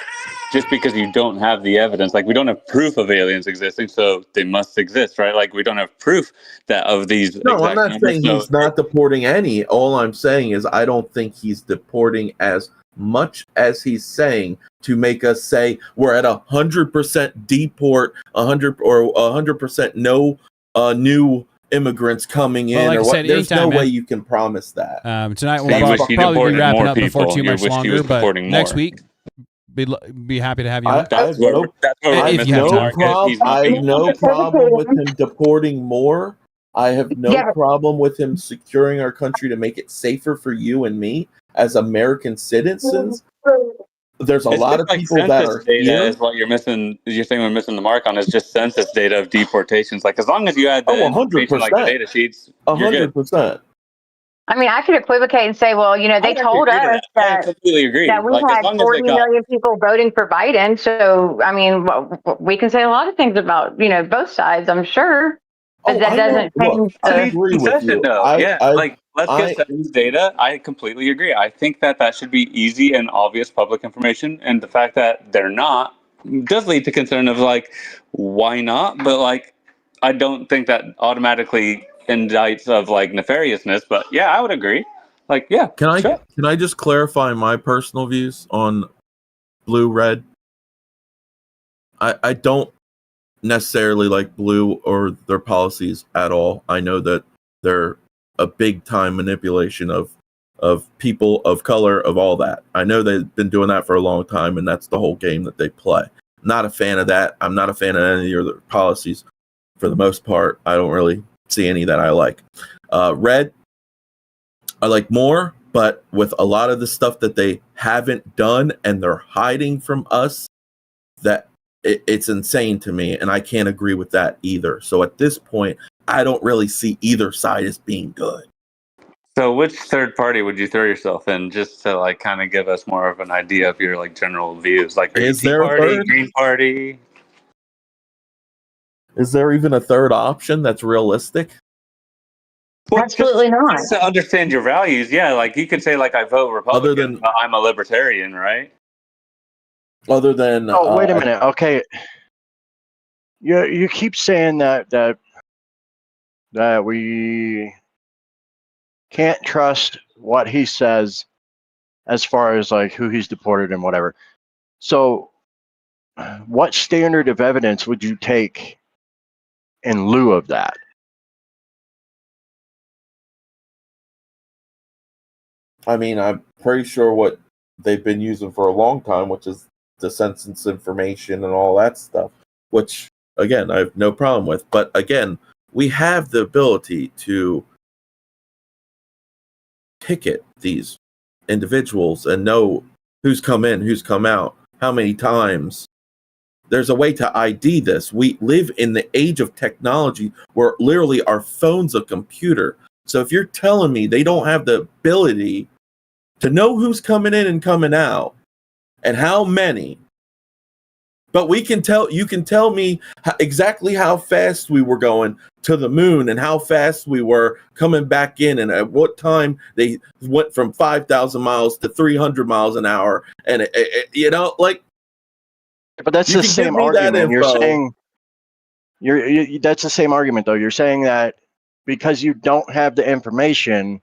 just because you don't have the evidence, like, we don't have proof of aliens existing, so they must exist, right? Like, we don't have proof that of these No, I'm exact not numbers. saying So he's not deporting any. All I'm saying is I don't think he's deporting as much as he's saying to make us say we're at 100% deport, 100% no new immigrants coming in, Well, like or I what. said, There's anytime, no way man. you can promise that. Tonight you we'll wish he probably be deported wrapping more up before people. too You much wish he longer, was but deporting next more. week be happy to have you I on. have no, we're if you have time. I have no problem with him deporting more. I have no Yeah. problem with him securing our country to make it safer for you and me as American citizens. There's a It's lot just of like people that census are data here. is what you're missing. You're saying we're missing the mark on is just census data of deportations. Like, as long as you add the information, like the 100%. data sheets, you're good. 100%. I mean, I could equivocate and say, well, you know, they I told agree to us that. I that completely agree. we Like, as had long as they 40 got million people voting for Biden. So, I mean, we can say a lot of things about, you know, both sides, I'm sure. But that I know. doesn't Look, change I the agree with concession, you. though. Yeah, like, let's I- get census data. I completely agree. I think that that should be easy and obvious public information. And the fact that they're not does lead to concern of, like, why not? But, like, I don't think that automatically indicts of, like, nefariousness. But yeah, I would agree. Like, yeah, Can sure. I just clarify my personal views on blue red? I don't necessarily like blue or their policies at all. I know that they're a big time manipulation of people of color, of all that. I know they've been doing that for a long time, and that's the whole game that they play. Not a fan of that. I'm not a fan of any of their policies for the most part. I don't really see any that I like. Red, I like more, but with a lot of the stuff that they haven't done and they're hiding from us, that it's insane to me, and I can't agree with that either. So at this point, I don't really see either side as being good. So which third party would you throw yourself in, just to, like, kind of give us more of an idea of your, like, general views? Like, are you Is Tea there a Party, third? Green Party? Is there even a third option that's realistic? Well, Absolutely not. just to understand your values, yeah, like you could say like I vote Republican, than- but I'm a libertarian, right? Other than Oh, wait a minute. Okay, you keep saying that we can't trust what he says as far as like who he's deported and whatever. So, what standard of evidence would you take in lieu of that? I mean, I'm pretty sure what they've been using for a long time, which is the census information and all that stuff, which, again, I have no problem with. But again, we have the ability to ticket these individuals and know who's come in, who's come out, how many times. There's a way to ID this. We live in the age of technology where literally our phone's a computer. So if you're telling me they don't have the ability to know who's coming in and coming out and how many, but you can tell me exactly how fast we were going to the moon and how fast we were coming back in and at what time they went from 5,000 miles to 300 miles an hour. And, like, but that's the same argument. You're saying that's the same argument, though. You're saying that because you don't have the information.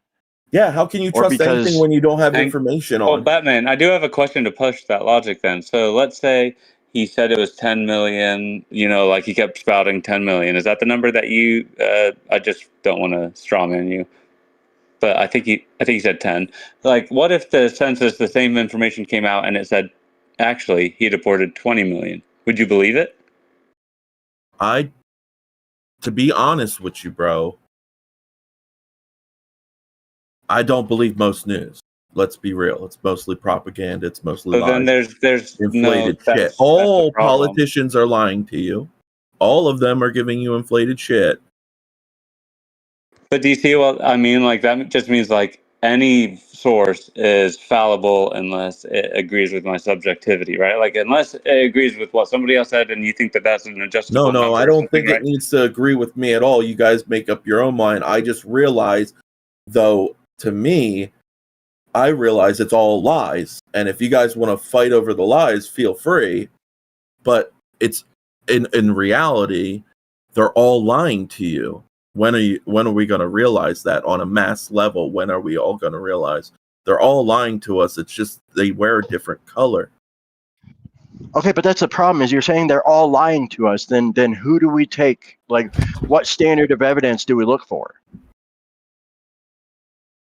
Yeah, how can you trust anything when you don't have information on? Well, Batman, I do have a question to push that logic then. So let's say he said it was 10 million, like he kept spouting 10 million. Is that the number that you, I just don't want to strawman you, but I think he said 10. Like, what if the census, the same information came out and it said, actually, he deported 20 million? Would you believe it? To be honest with you, bro, I don't believe most news. Let's be real. It's mostly propaganda. It's mostly lies. Then there's inflated no, shit. All politicians are lying to you. All of them are giving you inflated shit. But do you see what I mean? Like, that just means like any source is fallible unless it agrees with my subjectivity, right? Like, unless it agrees with what somebody else said and you think that that's an adjustable No, number I don't think right? it needs to agree with me at all. You guys make up your own mind. I just realize, though, to me, I realize it's all lies. And if you guys want to fight over the lies, feel free. But it's in reality, they're all lying to you. When are we going to realize that on a mass level? When are we all going to realize they're all lying to us? It's just they wear a different color. Okay, but that's the problem. Is you're saying they're all lying to us. Then who do we take? Like, what standard of evidence do we look for?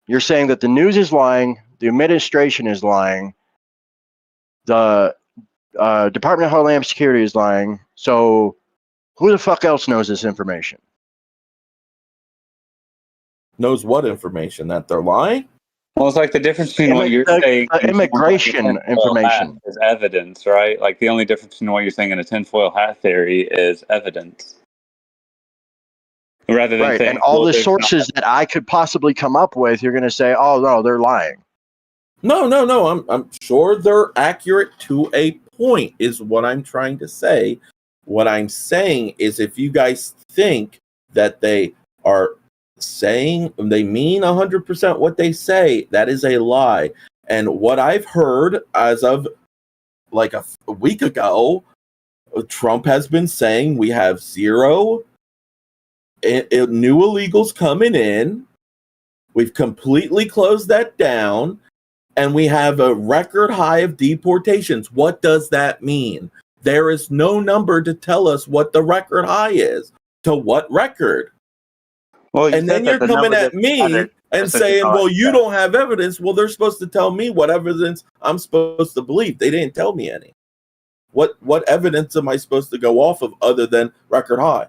You're saying that the news is lying, the administration is lying, the Department of Homeland Security is lying. So who the fuck else knows this information? Knows what information? That they're lying? Well, it's like the difference between what you're saying and immigration information is evidence, right? Like, the only difference between what you're saying and a tinfoil hat theory is evidence. Rather than saying, and all the sources that I could possibly come up with, you're going to say, "Oh no, they're lying." No. I'm sure they're accurate to a point. Is what I'm trying to say. What I'm saying is, if you guys think that they are saying they mean 100% what they say, that is a lie. And what I've heard as of like a week ago, Trump has been saying we have zero new illegals coming in. We've completely closed that down, and we have a record high of deportations. What does that mean? There is no number to tell us what the record high is. To what record? Well, and then you're coming at me and saying, well, you don't have evidence. Well, they're supposed to tell me what evidence I'm supposed to believe. They didn't tell me any. What evidence am I supposed to go off of other than record high?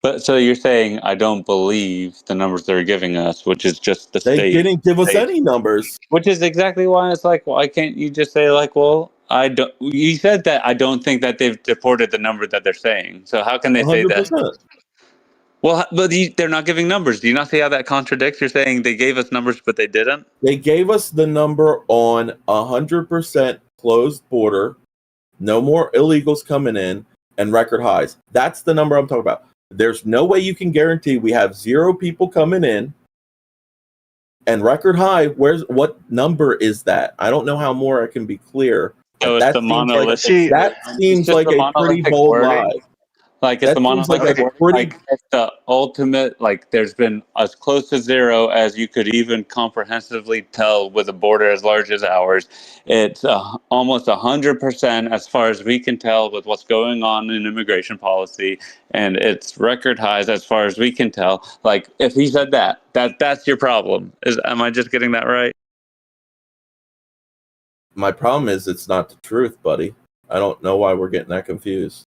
But so you're saying I don't believe the numbers they're giving us, which is just the state. They didn't give us any numbers. Which is exactly why it's like, why can't you just say like, well, I don't. You said that I don't think that they've deported the number that they're saying. So how can they 100%. say that? Well, but they're not giving numbers. Do you not see how that contradicts? You're saying they gave us numbers, but they didn't? They gave us the number on 100% closed border, no more illegals coming in, and record highs. That's the number I'm talking about. There's no way you can guarantee we have zero people coming in And record high, what number is that? I don't know how more I can be clear. So it's the monolithic. That seems like a pretty bold lie. Like it's That the seems like monolithic a wording, pretty. like it's the ultimate. Like there's been as close to zero as you could even comprehensively tell with a border as large as ours. It's almost 100% as far as we can tell with what's going on in immigration policy, and it's record highs as far as we can tell. Like if he said that's your problem. Am I just getting that right? My problem is it's not the truth, buddy. I don't know why we're getting that confused.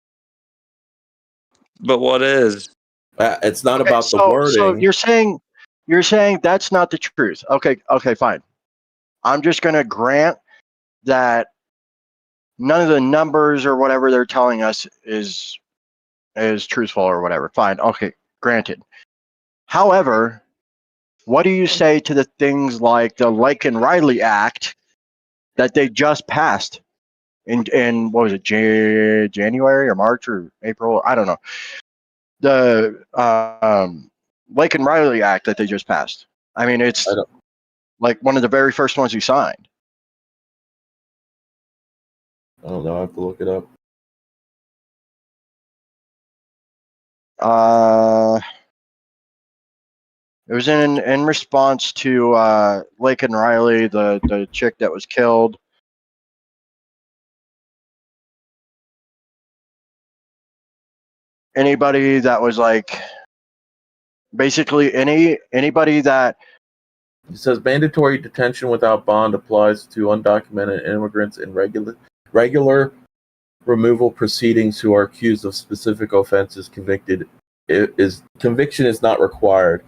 But what is? It's not about the So wording. you're saying that's not the truth. Okay, fine. I'm just going to grant that none of the numbers or whatever they're telling us is truthful or whatever. Fine. Okay, granted. However, what do you say to the things like the Lincoln-Riley Act that they just passed in what was it, January or March or April? I don't know. The Lincoln-Riley Act that they just passed. I mean, it's like one of the very first ones you signed. I don't know. I have to look it up. It was in response to Lincoln-Riley, the chick that was killed. Anybody that was like, basically anybody that. It says mandatory detention without bond applies to undocumented immigrants in regular removal proceedings who are accused of specific offenses. Conviction is not required.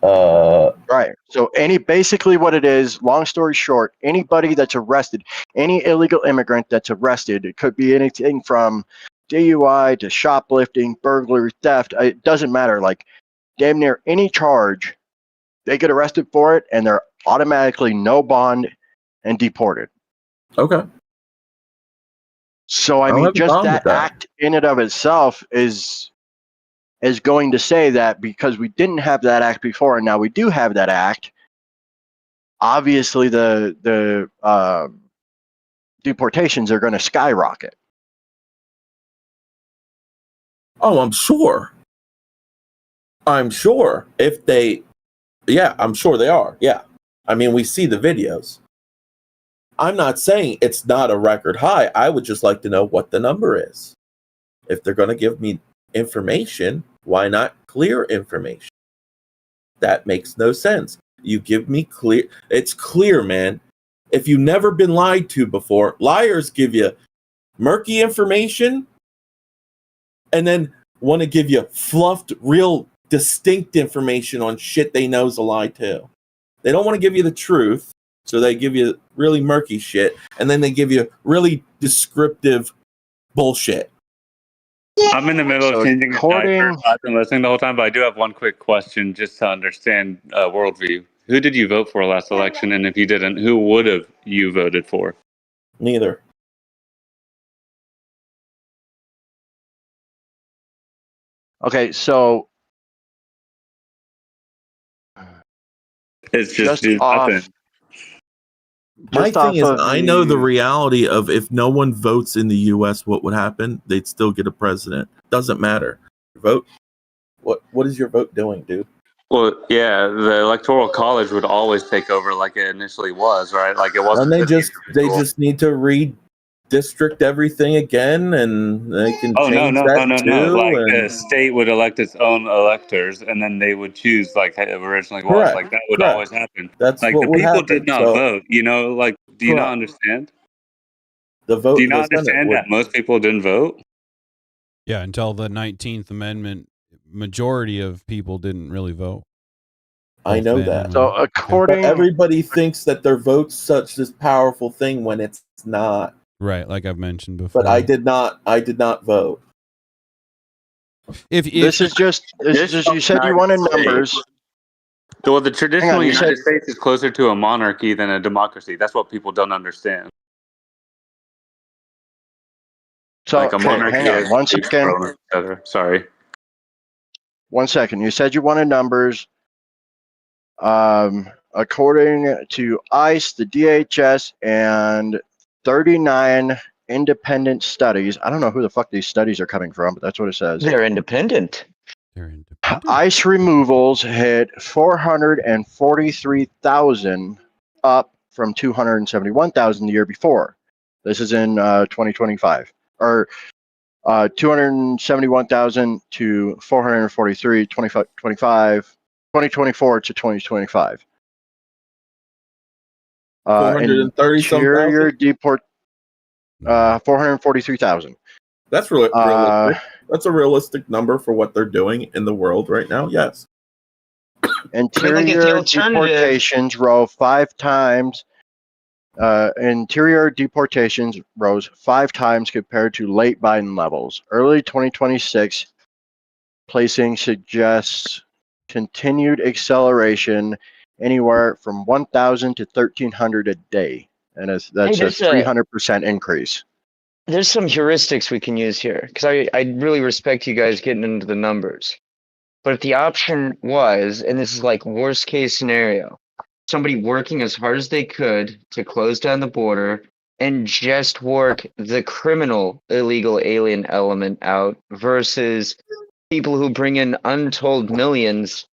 Right. So basically what it is, long story short, anybody that's arrested, any illegal immigrant that's arrested, it could be anything from DUI to shoplifting, burglary, theft, it doesn't matter. Like damn near any charge, they get arrested for it and they're automatically no bond and deported. Okay. So I mean, just that act in and of itself is going to say that because we didn't have that act before and now we do have that act, obviously the deportations are going to skyrocket. Oh, I'm sure. I'm sure I'm sure they are. Yeah. I mean, we see the videos. I'm not saying it's not a record high. I would just like to know what the number is. If they're going to give me information, why not clear information? That makes no sense. You give me clear. It's clear, man. If you've never been lied to before, liars give you murky information and then want to give you fluffed, real distinct information on shit they know is a lie too. They don't want to give you the truth, so they give you really murky shit, and then they give you really descriptive bullshit. I'm in the middle of changing a diaper. I've been listening the whole time, but I do have one quick question just to understand worldview. Who did you vote for last election? And if you didn't, who would have you voted for? Neither. Okay, so it's just off. My thing is, I know the reality of if no one votes in the U.S., what would happen? They'd still get a president. Doesn't matter. Vote. What is your vote doing, dude? Well, yeah, the Electoral College would always take over like it initially was, right? Like it wasn't. And they just need to redistrict everything again, and they can change that too. No. Like the state would elect its own electors, and then they would choose like it originally was. Correct. Like that would always happen. That's like what the would people happen. did not vote. You know, like do you not understand? The vote. Do you not understand that most people didn't vote? Yeah, until the 19th Amendment, majority of people didn't really vote. I know that. So according, but everybody thinks that their vote's such this powerful thing when it's not. Right, like I've mentioned before. But I did not vote. If this is just you said you wanted numbers. Well, the traditional United States is closer to a monarchy than a democracy. That's what people don't understand. So, like a monarchy hang on 1 second. Sorry. 1 second. You said you wanted numbers. according to ICE, the DHS, and 39 independent studies. I don't know who the fuck these studies are coming from, but that's what it says. They're independent. They're independent. ICE removals hit 443,000, up from 271,000 the year before. This is in 2025, or 271,000 to 443, 2024 to 2025. 430 interior deport 443,000. That's realistic. That's a realistic number for what they're doing in the world right now. Yes. Interior deportations rose 5 times. Interior deportations rose 5 times compared to late Biden levels. Early 2026 placing suggests continued acceleration, anywhere from 1,000 to 1,300 a day, and that's a 300% increase. There's some heuristics we can use here, because I really respect you guys getting into the numbers. But if the option was, and this is like worst case scenario, somebody working as hard as they could to close down the border and just work the criminal illegal alien element out versus people who bring in untold millions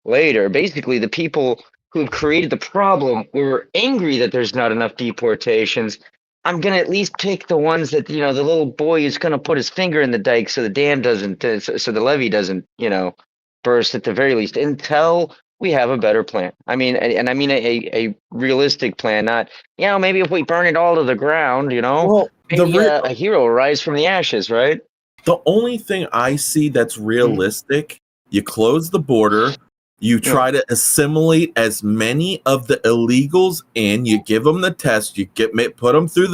later. Basically, the people who have created the problem were angry that there's not enough deportations. I'm going to at least pick the ones that, the little boy is going to put his finger in the dike so the dam doesn't, so the levee doesn't, burst at the very least, until we have a better plan. I mean, and I mean a realistic plan, not, maybe if we burn it all to the ground, Well, maybe a hero will rise from the ashes, right? The only thing I see that's realistic, you close the border, you try to assimilate as many of the illegals in, you give them the test, you put them through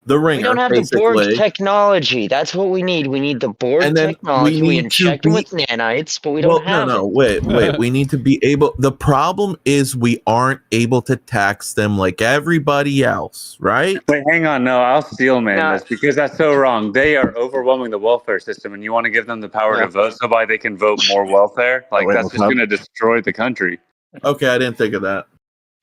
the ringer. We don't have the Borg technology. That's what we need. We need the Borg technology. We inject them with nanites, but we don't have it. Wait. We need to be able. The problem is we aren't able to tax them like everybody else, right? Wait, hang on. No, I'll steel man this because that's so wrong. They are overwhelming the welfare system, and you want to give them the power to vote so they can vote more welfare? Like, that's just going to destroy the country. Okay, I didn't think of that.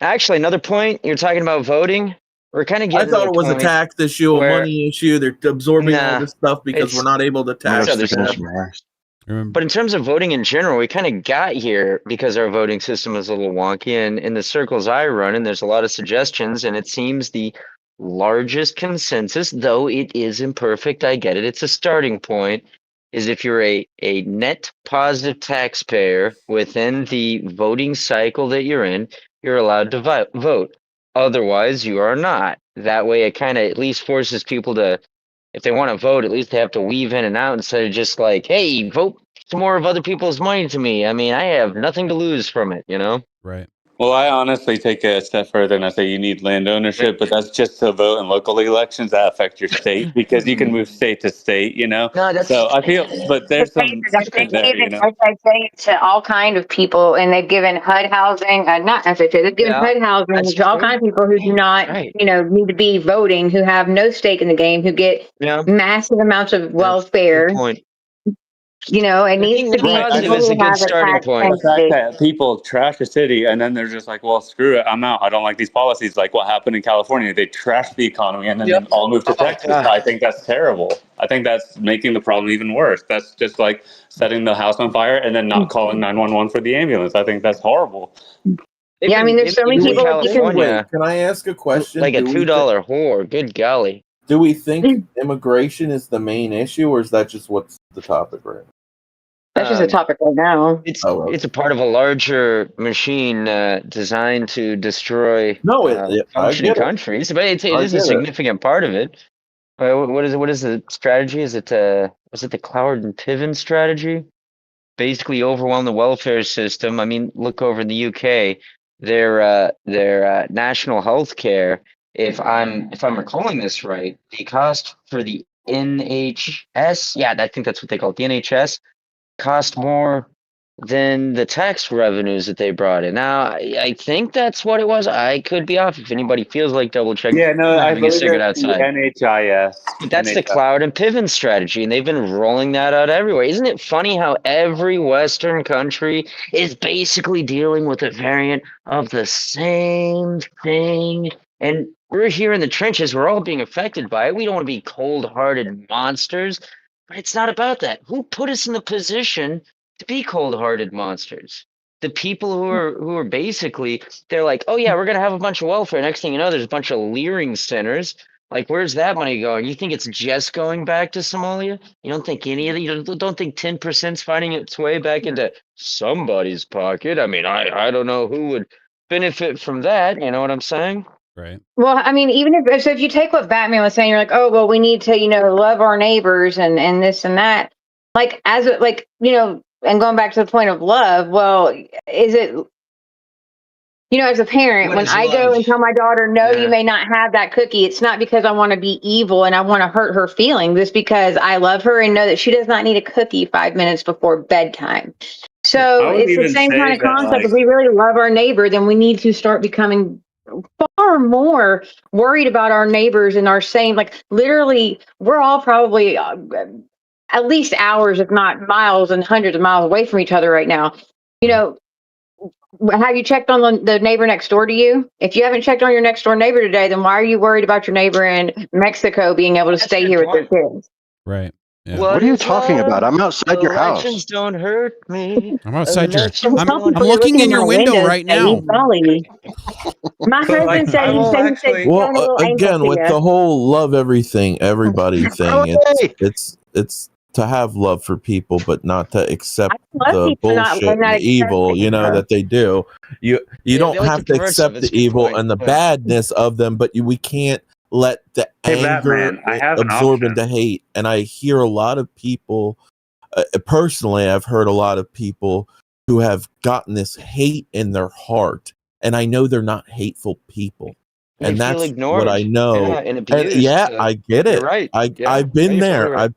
Actually, another point, you're talking about voting. We're kind of getting. I thought it was a tax issue, a money issue. They're absorbing all this stuff because we're not able to tax them. But in terms of voting in general, we kind of got here because our voting system is a little wonky. And in the circles I run, and there's a lot of suggestions, and it seems the largest consensus, though it is imperfect, I get it, it's a starting point, is if you're a net positive taxpayer within the voting cycle that you're in, you're allowed to vote. Otherwise, you are not. That way, it kind of at least forces people to, if they want to vote, at least they have to weave in and out instead of just like, hey, vote some more of other people's money to me. I mean, I have nothing to lose from it, Right. Well, I honestly take it a step further and I say you need land ownership, but that's just to vote in local elections that affect your state because you can move state to state, No, that's, so I feel, but there's some They've given FHA to all kind of people, and they've given HUD housing, not FHA, they've given HUD housing to all kinds of people who do not, need to be voting, who have no stake in the game, who get massive amounts of welfare. It needs to be positive is a good starting point. The fact that people trash a city and then they're just like, well, screw it, I'm out. I don't like these policies. Like what happened in California, they trashed the economy and then they all moved to Texas. I think that's terrible. I think that's making the problem even worse. That's just like setting the house on fire and then not calling 911 for the ambulance. I think that's horrible. Yeah, I mean, there's so many people. California. Can I ask a question? Like a $2 whore. Good golly. Do we think immigration is the main issue, or is that just what's the topic right now? That's just a topic right now. It's a part of a larger machine designed to destroy functioning countries, but it is a significant part of it. What is the strategy? Was it the Cloward and Piven strategy? Basically, overwhelm the welfare system. I mean, look over in the UK, their national health care. If I'm recalling this right, the cost for the NHS, I think that's what they call it, the NHS, cost more than the tax revenues that they brought in. Now, I think that's what it was. I could be off. If anybody feels like double check, Yeah, no, I'm I having a believe cigarette it's the outside. NHIS. But that's the cloud and pivot strategy, and they've been rolling that out everywhere. Isn't it funny how every Western country is basically dealing with a variant of the same thing? And we're here in the trenches. We're all being affected by it. We don't want to be cold-hearted monsters, but it's not about that. Who put us in the position to be cold-hearted monsters? The people who are basically, they're like, oh yeah, we're gonna have a bunch of welfare. Next thing you know, there's a bunch of leering centers. Like, where's that money going? You think it's just going back to Somalia? You don't think any of it? You don't think 10%'s finding its way back into somebody's pocket? I mean, I don't know who would benefit from that. You know what I'm saying? Right. Well, I mean, even if you take what Batman was saying, you're like, oh, well, we need to, love our neighbors and this and that. Like, and going back to the point of love, well, is it, as a parent, What when is I go love? and tell my daughter, no, Yeah. you may not have that cookie, it's not because I want to be evil and I want to hurt her feelings. It's because I love her and know that she does not need a cookie 5 minutes before bedtime. So I would it's the even same say kind of that, concept. like, If we really love our neighbor, then we need to start becoming far more worried about our neighbors and our same, like literally, we're all probably at least hours, if not miles and hundreds of miles away from each other right now. Have you checked on the neighbor next door to you? If you haven't checked on your next door neighbor today, then why are you worried about your neighbor in Mexico being able to stay here with their kids? Right. Yeah. What are you talking about? I'm outside your Elections house. don't hurt me. I'm outside your. Elections I'm don't I'm looking in your window right now. My But, like, husband said I he will said actually. showing a little anal Again, to with you. the whole love everything, everybody thing, it's to have love for people, but not to accept Love the people bullshit and not and the evil, accepting her. that they do. You Yeah, don't they like have the to perversive. accept It's the a good evil point. and the Yeah. badness of them, but we can't let the Hey, anger Batman, I have an absorb option. into hate. And I hear a lot of people, personally, I've heard a lot of people who have gotten this hate in their heart, and I know they're not hateful people. They And feel that's ignored. what I know. Yeah, and And abused. I get You're it. right. Yeah, I've been you're there. totally right.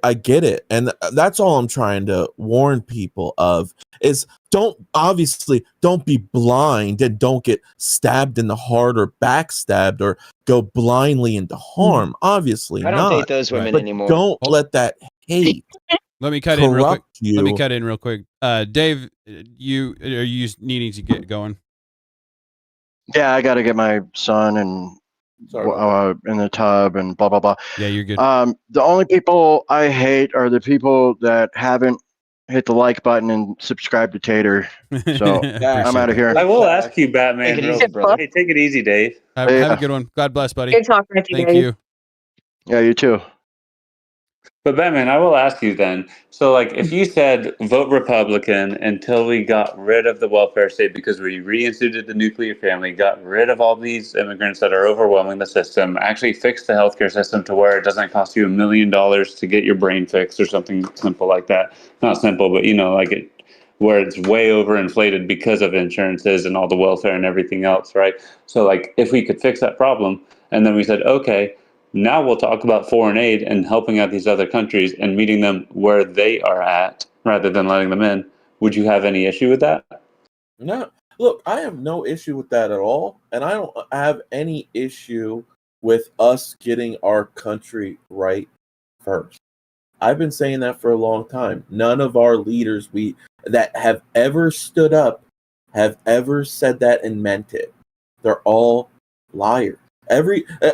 I get it. And that's all I'm trying to warn people of is don't be blind and don't get stabbed in the heart or backstabbed or go blindly into harm. Obviously I don't date not. those women But anymore. don't let that hate Let me cut in real quick. corrupt you. Let me cut in real quick. Dave, are you needing to get going? Yeah, I got to get my son and in the tub and blah blah blah. Yeah, you're good. The only people I hate are the people that haven't hit the like button and subscribe to Tater. So I'm out of here. I will ask you, Batman. Take it real easy, brother. Hey, take it easy, Dave. Have a good one. God bless, buddy. Good talking with you, Thank Dave. you. Yeah, you too. But Batman, I will ask you then. So, like, if you said vote Republican until we got rid of the welfare state because we reinstituted the nuclear family, got rid of all these immigrants that are overwhelming the system, actually fixed the healthcare system to where it doesn't cost you $1 million to get your brain fixed or something simple like that. Not simple, but like it, where it's way overinflated because of insurances and all the welfare and everything else, right? So, like, if we could fix that problem, and then we said, okay, now we'll talk about foreign aid and helping out these other countries and meeting them where they are at rather than letting them in. Would you have any issue with that? No, look, I have no issue with that at all. And I don't have any issue with us getting our country right first. I've been saying that for a long time. None of our leaders that have ever stood up have ever said that and meant it. They're all liars.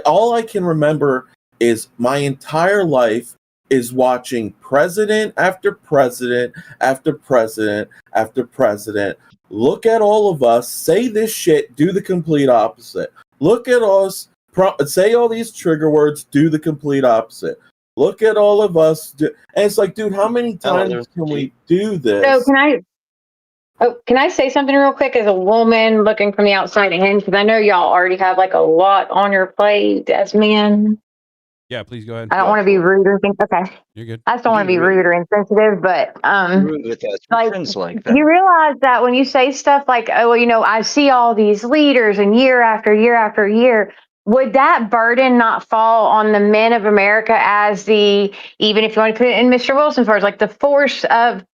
All I can remember is my entire life is watching president after president after president after president look at all of us, say this shit, do the complete opposite. Look at us, say all these trigger words, do the complete opposite. Look at all of us, and it's like, dude, how many times can we do this? So can I say something real quick as a woman looking from the outside in? Because I know y'all already have like a lot on your plate as men. Yeah, please go ahead. I don't want to be rude or anything. Okay. You're good. I just don't want to be rude or insensitive, but Rude with us. like Friends like that. you realize that when you say stuff like, oh, well, I see all these leaders and year after year after year, would that burden not fall on the men of America as even if you want to put it in Mr. Wilson's words, like the force of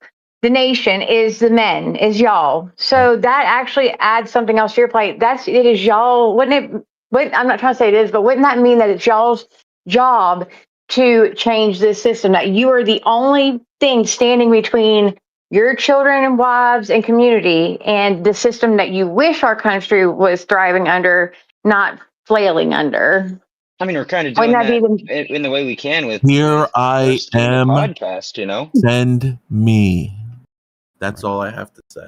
the nation is the men, is y'all. So that actually adds something else to your plate. It is y'all. I'm not trying to say it is, but wouldn't that mean that it's y'all's job to change this system? That you are the only thing standing between your children and wives and community and the system that you wish our country was thriving under, not flailing under. I mean, we're kind of doing that in the way we can with Here I am. podcast, you know. Send me. That's all I have to say.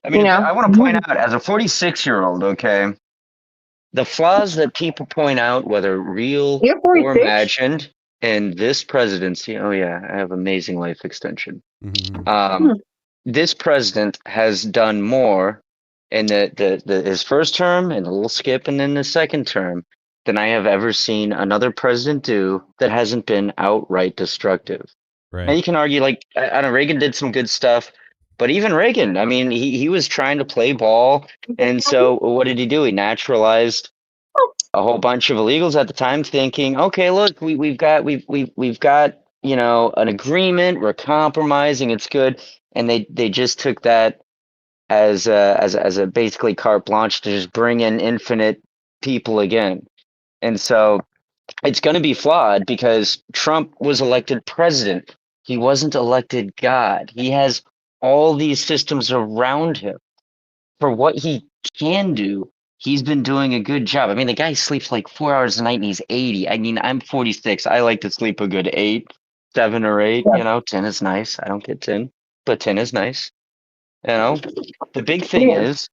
I mean, I want to point out, as a 46-year-old, okay, the flaws that people point out, whether real or imagined, in this presidency. Oh yeah, I have amazing life extension. This president has done more in his first term and a little skip, and then the second term, than I have ever seen another president do that hasn't been outright destructive. Right. Now you can argue, like, I don't know, Reagan did some good stuff, but even Reagan, I mean, he was trying to play ball, and so what did he do? He naturalized a whole bunch of illegals at the time, thinking, okay, look, we've got you know, an agreement, we're compromising, it's good, and they just took that as a basically carte blanche to just bring in infinite people again. And so it's going to be flawed because Trump was elected president. He wasn't elected God. He has all these systems around him. For what he can do, he's been doing a good job. I mean, the guy sleeps like 4 hours a night and he's 80. I mean, I'm 46. I like to sleep a good 8, 7 or 8. You know, 10 is nice. I don't get 10, but 10 is nice. You know, the big thing is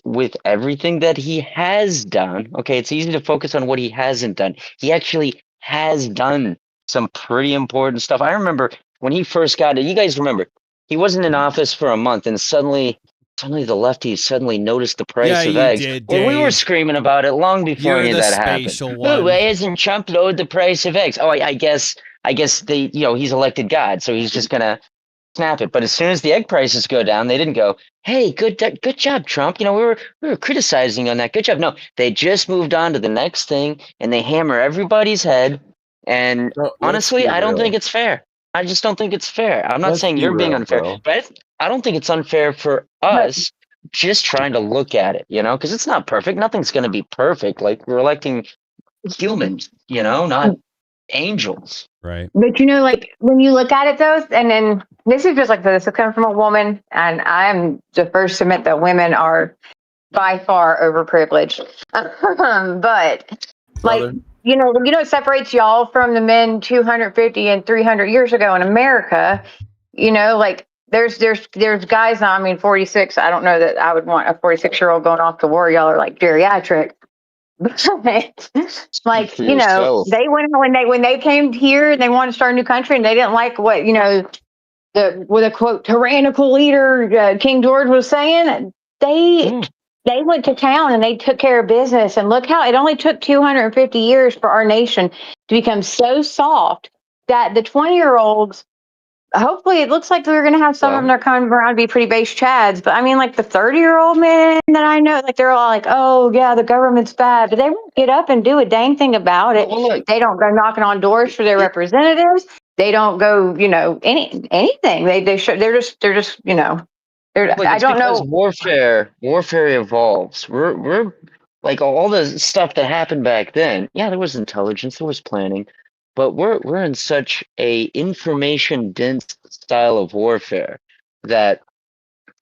with everything that he has done, okay, it's easy to focus on what he hasn't done. He actually has done some pretty important stuff. I remember when he first got it, you guys remember, he wasn't in office for a month and suddenly the lefties suddenly noticed the price of eggs. Well, we were screaming about it long before any of that happened. Oh, why hasn't Trump lowered the price of eggs? Oh, I guess they, you know, he's elected God, so he's just gonna snap it. But as soon as the egg prices go down, they didn't go, hey, good job, Trump. You know, we were criticizing on that. Good job. No, they just moved on to the next thing and they hammer everybody's head. And honestly, I don't think it's fair. I just don't think it's fair. I'm not saying you're being unfair, but I don't think it's unfair for us just trying to look at it, you know, because it's not perfect. Nothing's going to be perfect. Like, we're electing humans, you know, not angels. Right. But you know, like, when you look at it though, and then this is just like this will come from a woman, and I'm the first to admit that women are by far overprivileged. But like, you know what separates y'all from the men 250 and 300 years ago in America? You know, like there's guys now. I mean, 46. I don't know that I would want a 46-year-old going off to war. Y'all are like geriatric. Like, you know, they went when they came here and they wanted to start a new country and they didn't like what, you know, with a quote tyrannical leader King George was saying. They went to town and they took care of business, and look how it only took 250 years for our nation to become so soft that the 20-year-olds, hopefully it looks like we're going to have some of them that are coming around to be pretty base chads, but I mean, like the 30-year-old men that I know, like they're all like, oh yeah, the government's bad, but they won't get up and do a dang thing about it. They don't go knocking on doors for their representatives. They don't go, you know, anything. They're just, you know, I don't know. Warfare evolves. We're like all the stuff that happened back then. Yeah, there was intelligence, there was planning, but we're in such a information dense style of warfare that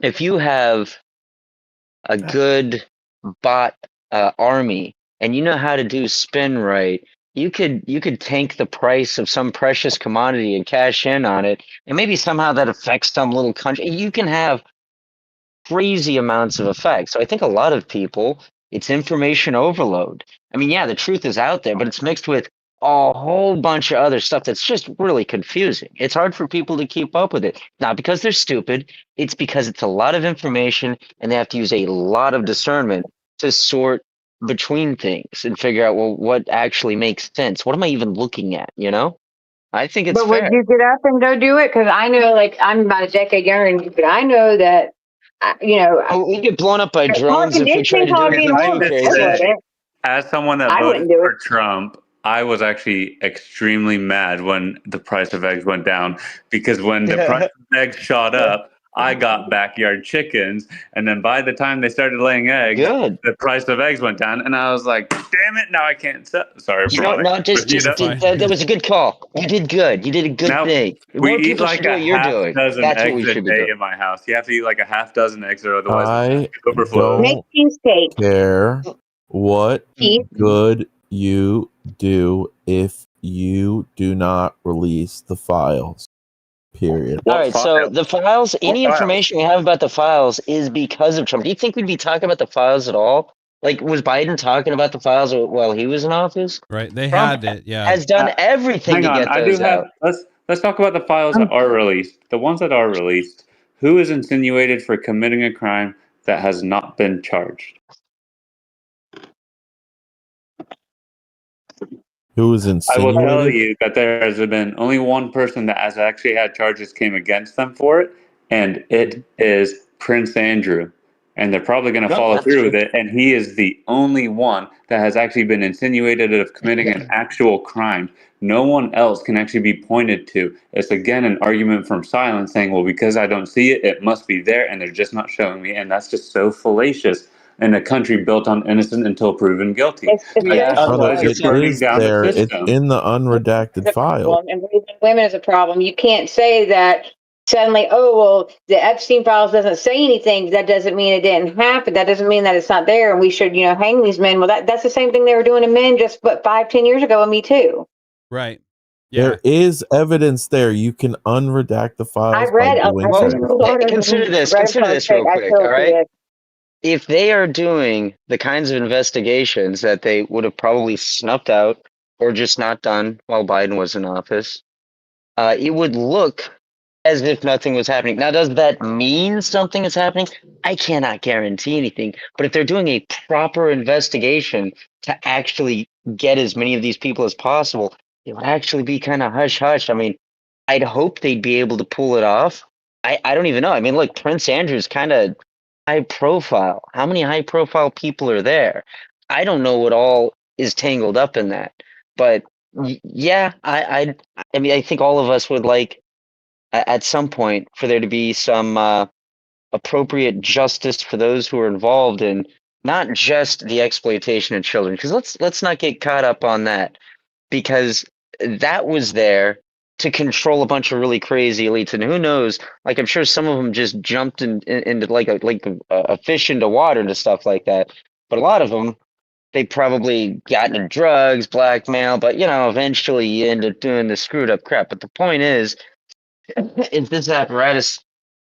if you have a good bot army and you know how to do spin right, you could tank the price of some precious commodity and cash in on it, and maybe somehow that affects some little country. You can have crazy amounts of effect. So I think a lot of people, it's information overload. I mean, yeah, the truth is out there, but it's mixed with a whole bunch of other stuff that's just really confusing. It's hard for people to keep up with it. Not because they're stupid, it's because it's a lot of information and they have to use a lot of discernment to sort between things and figure out, well, what actually makes sense? What am I even looking at, you know? I think it's fair. But would you get up and go do it? Because I know, like, I'm about a decade younger than you, but I know that, you know, we get blown up by drones if we try to do it. As someone that voted for Trump, I was actually extremely mad when the price of eggs went down, because when the price of eggs shot up, I got backyard chickens, and then by the time they started laying eggs, the price of eggs went down, and I was like, "Damn it! Now I can't sell." Sorry, You know, no, just that was a good call. You did good. You did a good now, thing. we More eat people like should do a what you're half doing. dozen That's what eggs we a should be day doing. in my house. You have to eat like a half dozen eggs, or otherwise the I basket overflows. Make cheesecake. care what Cheese. good you do if you do not release the files. Period. All right, so the files, any information we have about the files is because of Trump. Do you think we'd be talking about the files at all? Like, was Biden talking about the files while he was in office? Right, they Trump had it. Yeah, has done everything Hang to on, get I those do have. out. Let's talk about the files that are released. The ones that are released. Who is insinuated for committing a crime that has not been charged? Who is I will insinuated? tell you that there has been only one person that has actually had charges came against them for it, and it is Prince Andrew. And they're probably going to No, follow that's through true. with it. And he is the only one that has actually been insinuated of committing an actual crime. No one else can actually be pointed to. It's again an argument from silence, saying, well, because I don't see it, it must be there, and they're just not showing me. And that's just so fallacious in a country built on innocent until proven guilty. Otherwise, you're It burning is down there. the It's system. in the unredacted file. And raising women is a problem. You can't say that suddenly, oh, well, the Epstein files doesn't say anything. That doesn't mean it didn't happen. That doesn't mean that it's not there. And we should, hang these men. Well, that's the same thing they were doing to men just, 5-10 years ago, and Me Too. right. There is evidence there. You can unredact the files. I've read by doing so. Consider this real quick, all right? If they are doing the kinds of investigations that they would have probably snuffed out or just not done while Biden was in office, it would look as if nothing was happening. Now, does that mean something is happening? I cannot guarantee anything. But if they're doing a proper investigation to actually get as many of these people as possible, it would actually be kind of hush hush. I mean, I'd hope they'd be able to pull it off. I don't even know. I mean, look, Prince Andrew's kind of high profile. How many high profile people are there? I don't know what all is tangled up in that. But yeah, I mean, I think all of us would like at some point for there to be some appropriate justice for those who are involved in not just the exploitation of children. Because let's not get caught up on that, because that was there to control a bunch of really crazy elites, and who knows? Like, I'm sure some of them just jumped into like a fish into water and stuff like that. But a lot of them, they probably got into drugs, blackmail. But eventually you end up doing the screwed up crap. But the point is, if this apparatus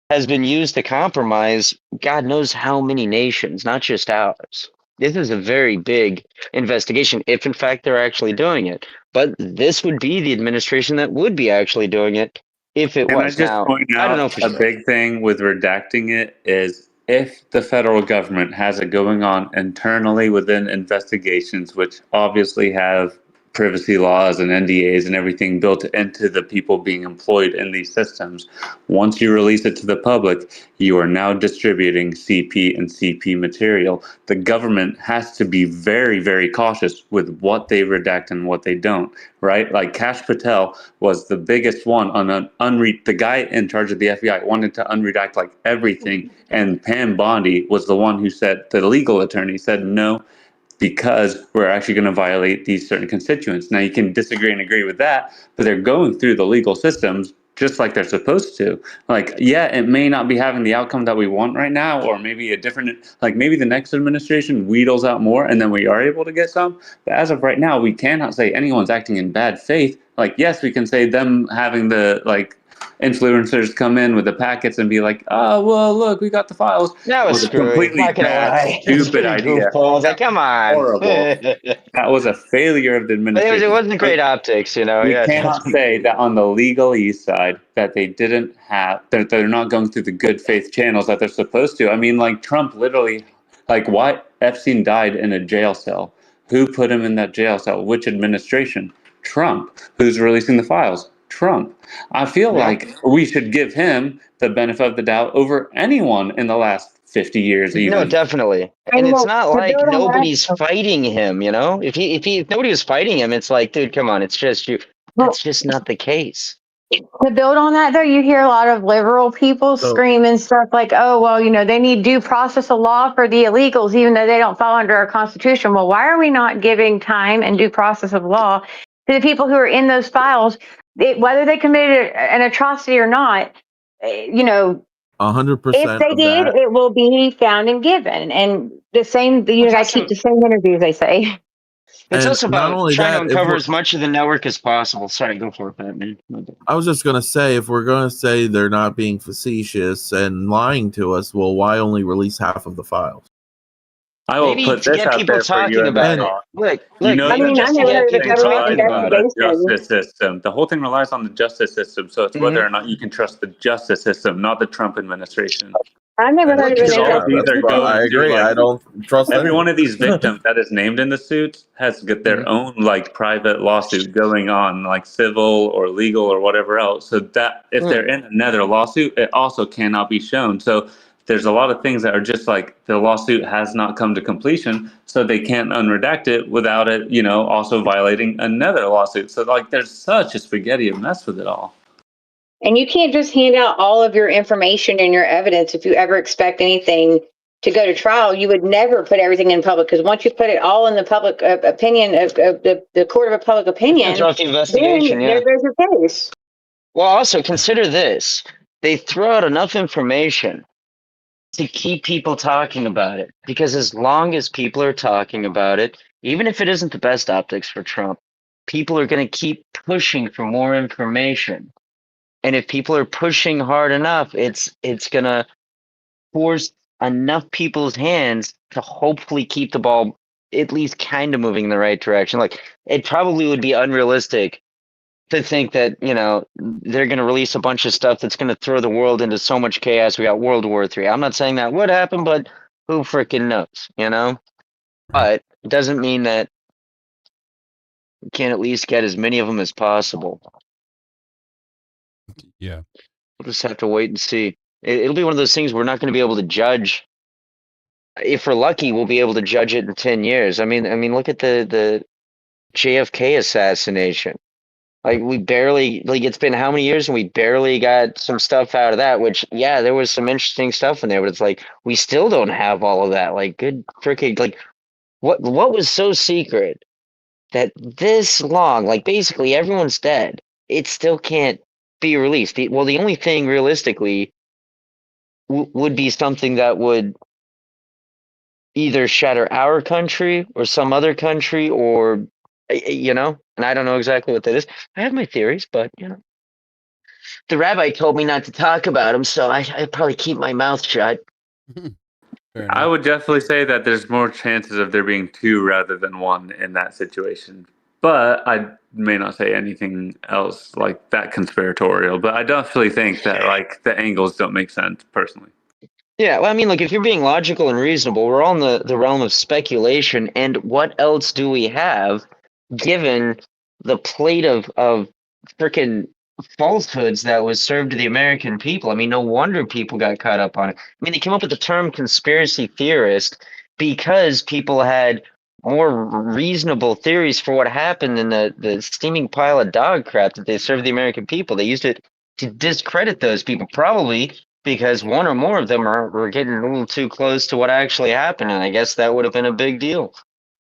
has been used to compromise God knows how many nations, not just ours. This is a very big investigation, if in fact they're actually doing it. But this would be the administration that would be actually doing it if it Can I was. just Now, point I don't know out for a sure. big thing with redacting it is if the federal government has it going on internally within investigations, which obviously have privacy laws and NDAs and everything built into the people being employed in these systems. Once you release it to the public, you are now distributing CP and CP material. The government has to be very, very cautious with what they redact and what they don't, right? Like Kash Patel was the biggest one on an the guy in charge of the FBI wanted to unredact like everything. And Pam Bondi was the one who said, the legal attorney said, no, because we're actually going to violate these certain constituents. Now, you can disagree and agree with that, but they're going through the legal systems just like they're supposed to. Like, yeah, it may not be having the outcome that we want right now, or maybe a different, like maybe the next administration wheedles out more and then we are able to get some. But as of right now, we cannot say anyone's acting in bad faith. Like, yes, we can say them having the, like, influencers come in with the packets and be like, oh, well, look, we got the files. That was a screwy. completely Not gonna bad, lie. It's stupid pretty idea. goofball. I was like, come on. Horrible. That was a failure of the administration. It wasn't great optics, We Yeah, cannot say that on the legalese side that they didn't have, that they're not going through the good faith channels that they're supposed to. I mean, like Trump literally, like why Epstein died in a jail cell. Who put him in that jail cell? Which administration? Trump. Who's releasing the files? Trump. I feel like we should give him the benefit of the doubt over anyone in the last 50 years No, even. definitely. And it's not like nobody's fighting him, you know? If nobody was fighting him, it's like, dude, come on, it's just you. That's just not the case. To build on that, though, you hear a lot of liberal people screaming stuff like, oh, well, they need due process of law for the illegals, even though they don't fall under our Constitution. Well, why are we not giving time and due process of law to the people who are in those files, whether they committed an atrocity or not? 100% If they of did, that. it will be found and given. And the same, I keep the same interviews, they say. It's And also not about only trying to that, if uncover we're- as much of the network as possible. Sorry, go for it, Batman. I was just going to say, if we're going to say they're not being facetious and lying to us, well, why only release half of the files? I will Maybe put to this get out people there for you talking and about it. Talk. Look, You know, I mean, I just to never get heard of a people government talking about it. investigation. Justice system. The whole thing relies on the justice system. So it's whether or not you can trust the justice system, not the Trump administration. I've never heard of Because an all of these are investigation. going I to, agree. like, I don't trust every anyone. one of these victims that is named in the suit has got their own like private lawsuit going on, like civil or legal or whatever else. So that if they're in another lawsuit, it also cannot be shown. So there's a lot of things that are just like the lawsuit has not come to completion, so they can't unredact it without it, also violating another lawsuit. So like there's such a spaghetti of mess with it all. And you can't just hand out all of your information and your evidence if you ever expect anything to go to trial. You would never put everything in public, because once you put it all in the public opinion of the court of a public opinion, Throughout the investigation, then there's your case. Well, also consider this: they throw out enough information to keep people talking about it, because as long as people are talking about it, even if it isn't the best optics for Trump, people are going to keep pushing for more information. And if people are pushing hard enough, it's going to force enough people's hands to hopefully keep the ball at least kind of moving in the right direction. Like, it probably would be unrealistic to think that, they're going to release a bunch of stuff that's going to throw the world into so much chaos. We got World War III. I'm not saying that would happen, but who freaking knows, But it doesn't mean that we can't at least get as many of them as possible. Yeah. We'll just have to wait and see. It'll be one of those things we're not going to be able to judge. If we're lucky, we'll be able to judge it in 10 years. I mean, look at the JFK assassination. Like, we barely, it's been how many years and we barely got some stuff out of that, which, yeah, there was some interesting stuff in there, but it's like, we still don't have all of that. Like, good freaking, like, what was so secret that this long, like, basically everyone's dead, it still can't be released? The only thing realistically would be something that would either shatter our country or some other country, or and I don't know exactly what that is. I have my theories, but the rabbi told me not to talk about them, so I probably keep my mouth shut. I would definitely say that there's more chances of there being two rather than one in that situation. But I may not say anything else like that conspiratorial. But I definitely think that like the angles don't make sense personally. Yeah, well, I mean, look, if you're being logical and reasonable, we're all in the realm of speculation, and what else do we have given the plate of freaking falsehoods that was served to the American people? I mean, no wonder people got caught up on it. I mean, they came up with the term conspiracy theorist because people had more reasonable theories for what happened in the steaming pile of dog crap that they served the American people. They used it to discredit those people, probably because one or more of them were getting a little too close to what actually happened, and I guess that would have been a big deal.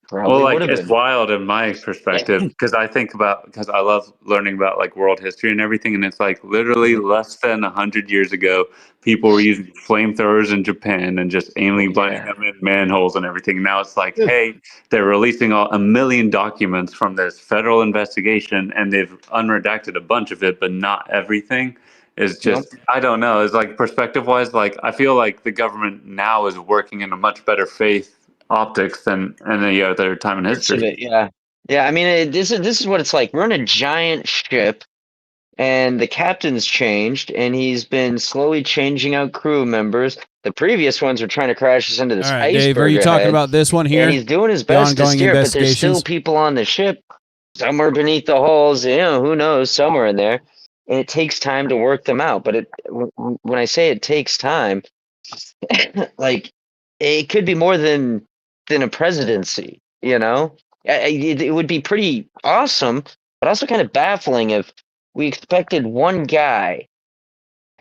Probably would have It's been. wild in my perspective because because I love learning about like world history and everything, and it's like literally less than 100 years ago, people were using flamethrowers in Japan and just aiming butting them in manholes and everything. Now it's like, hey, they're releasing a million documents from this federal investigation, and they've unredacted a bunch of it, but not everything. Is just I don't know. It's like perspective wise, like I feel like the government now is working in a much better faith optics than any other time in history. Yeah. I mean, this is what it's like. We're in a giant ship, and the captain's changed, and he's been slowly changing out crew members. The previous ones were trying to crash us into this All right, iceberg. Dave, are you talking ahead, about this one here? And he's doing his The best to ongoing steer, but there's still investigations? people on the ship. Somewhere beneath the hulls, who knows, somewhere in there. And it takes time to work them out. But when I say it takes time, like it could be more than a presidency, you know. It would be pretty awesome, but also kind of baffling if we expected one guy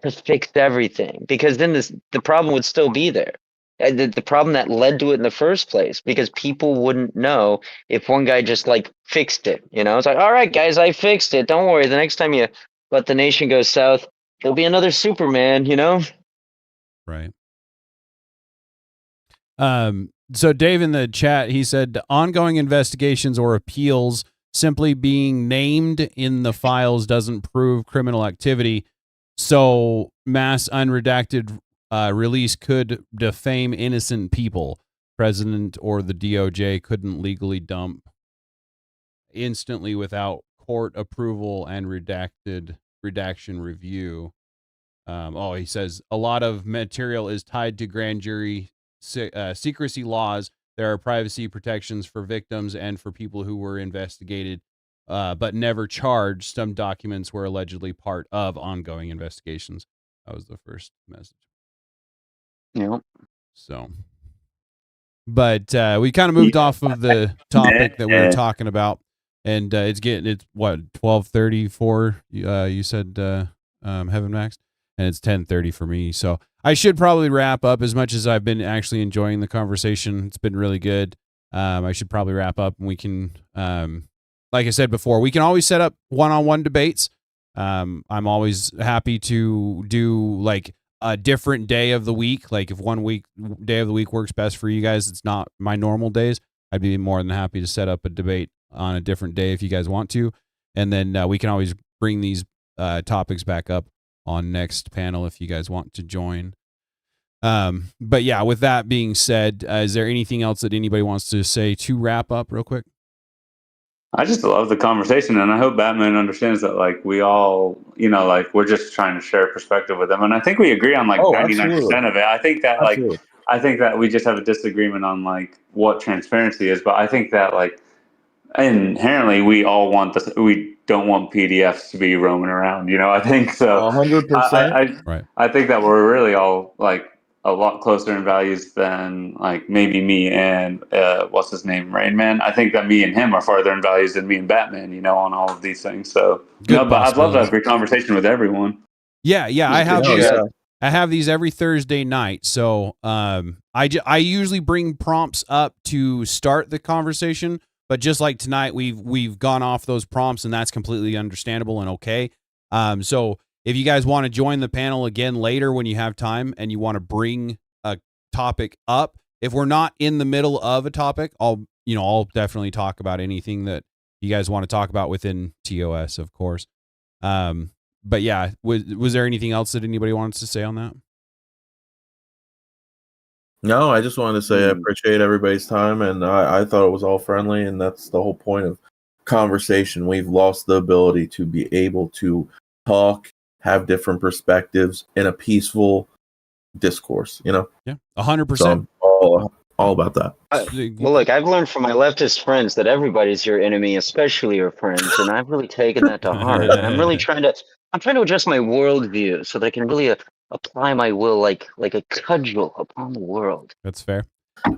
to fix everything, because then the problem would still be there. The problem that led to it in the first place, because people wouldn't know if one guy just like fixed it. You know, it's like, all right, guys, I fixed it. Don't worry. The next time you let the nation go south, there'll be another Superman. You know, right? So Dave in the chat, he said ongoing investigations or appeals simply being named in the files doesn't prove criminal activity. So mass unredacted release could defame innocent people. President or the DOJ couldn't legally dump instantly without court approval and redaction review. He says a lot of material is tied to grand jury secrecy laws. There are privacy protections for victims and for people who were investigated but never charged. Some documents were allegedly part of ongoing investigations. That was the first message. Yep. So, but we kind of moved off of the topic that we were talking about, and it's what 12:34. You said Heaven Max, and it's 10:30 for me. So I should probably wrap up. As much as I've been actually enjoying the conversation, it's been really good. I should probably wrap up, and we can, like I said before, we can always set up one-on-one debates. I'm always happy to do like a different day of the week. Like if day of the week works best for you guys, it's not my normal days, I'd be more than happy to set up a debate on a different day if you guys want to. And then we can always bring these topics back up on next panel if you guys want to join. But yeah, with that being said, is there anything else that anybody wants to say to wrap up real quick? I just love the conversation, and I hope Batman understands that, like, we all, you know, like, we're just trying to share perspective with him, and I think we agree on like 99% of it. I think that I think that we just have a disagreement on like what transparency is, but I think that like inherently we all want this. We don't want PDFs to be roaming around, you know. I think so. 100%. I think that we're really all like a lot closer in values than like maybe me and what's his name, Rain Man. I think that me and him are farther in values than me and Batman, you know, on all of these things. So no, but I'd love to have a great conversation with everyone. Yeah, I have these every Thursday night. So I usually bring prompts up to start the conversation, but just like tonight, we've gone off those prompts, and that's completely understandable and okay. So if you guys want to join the panel again later when you have time and you want to bring a topic up, if we're not in the middle of a topic, I'll definitely talk about anything that you guys want to talk about within TOS, of course. But yeah, was there anything else that anybody wants to say on that? No, I just wanted to say I appreciate everybody's time, and I thought it was all friendly, and that's the whole point of conversation. We've lost the ability to be able to talk, have different perspectives in a peaceful discourse, you know? Yeah, 100%. So I'm all about that. Well, look, I've learned from my leftist friends that everybody's your enemy, especially your friends, and I've really taken that to heart. And I'm really trying to adjust my worldview so that I can really apply my will like a cudgel upon the world. That's fair.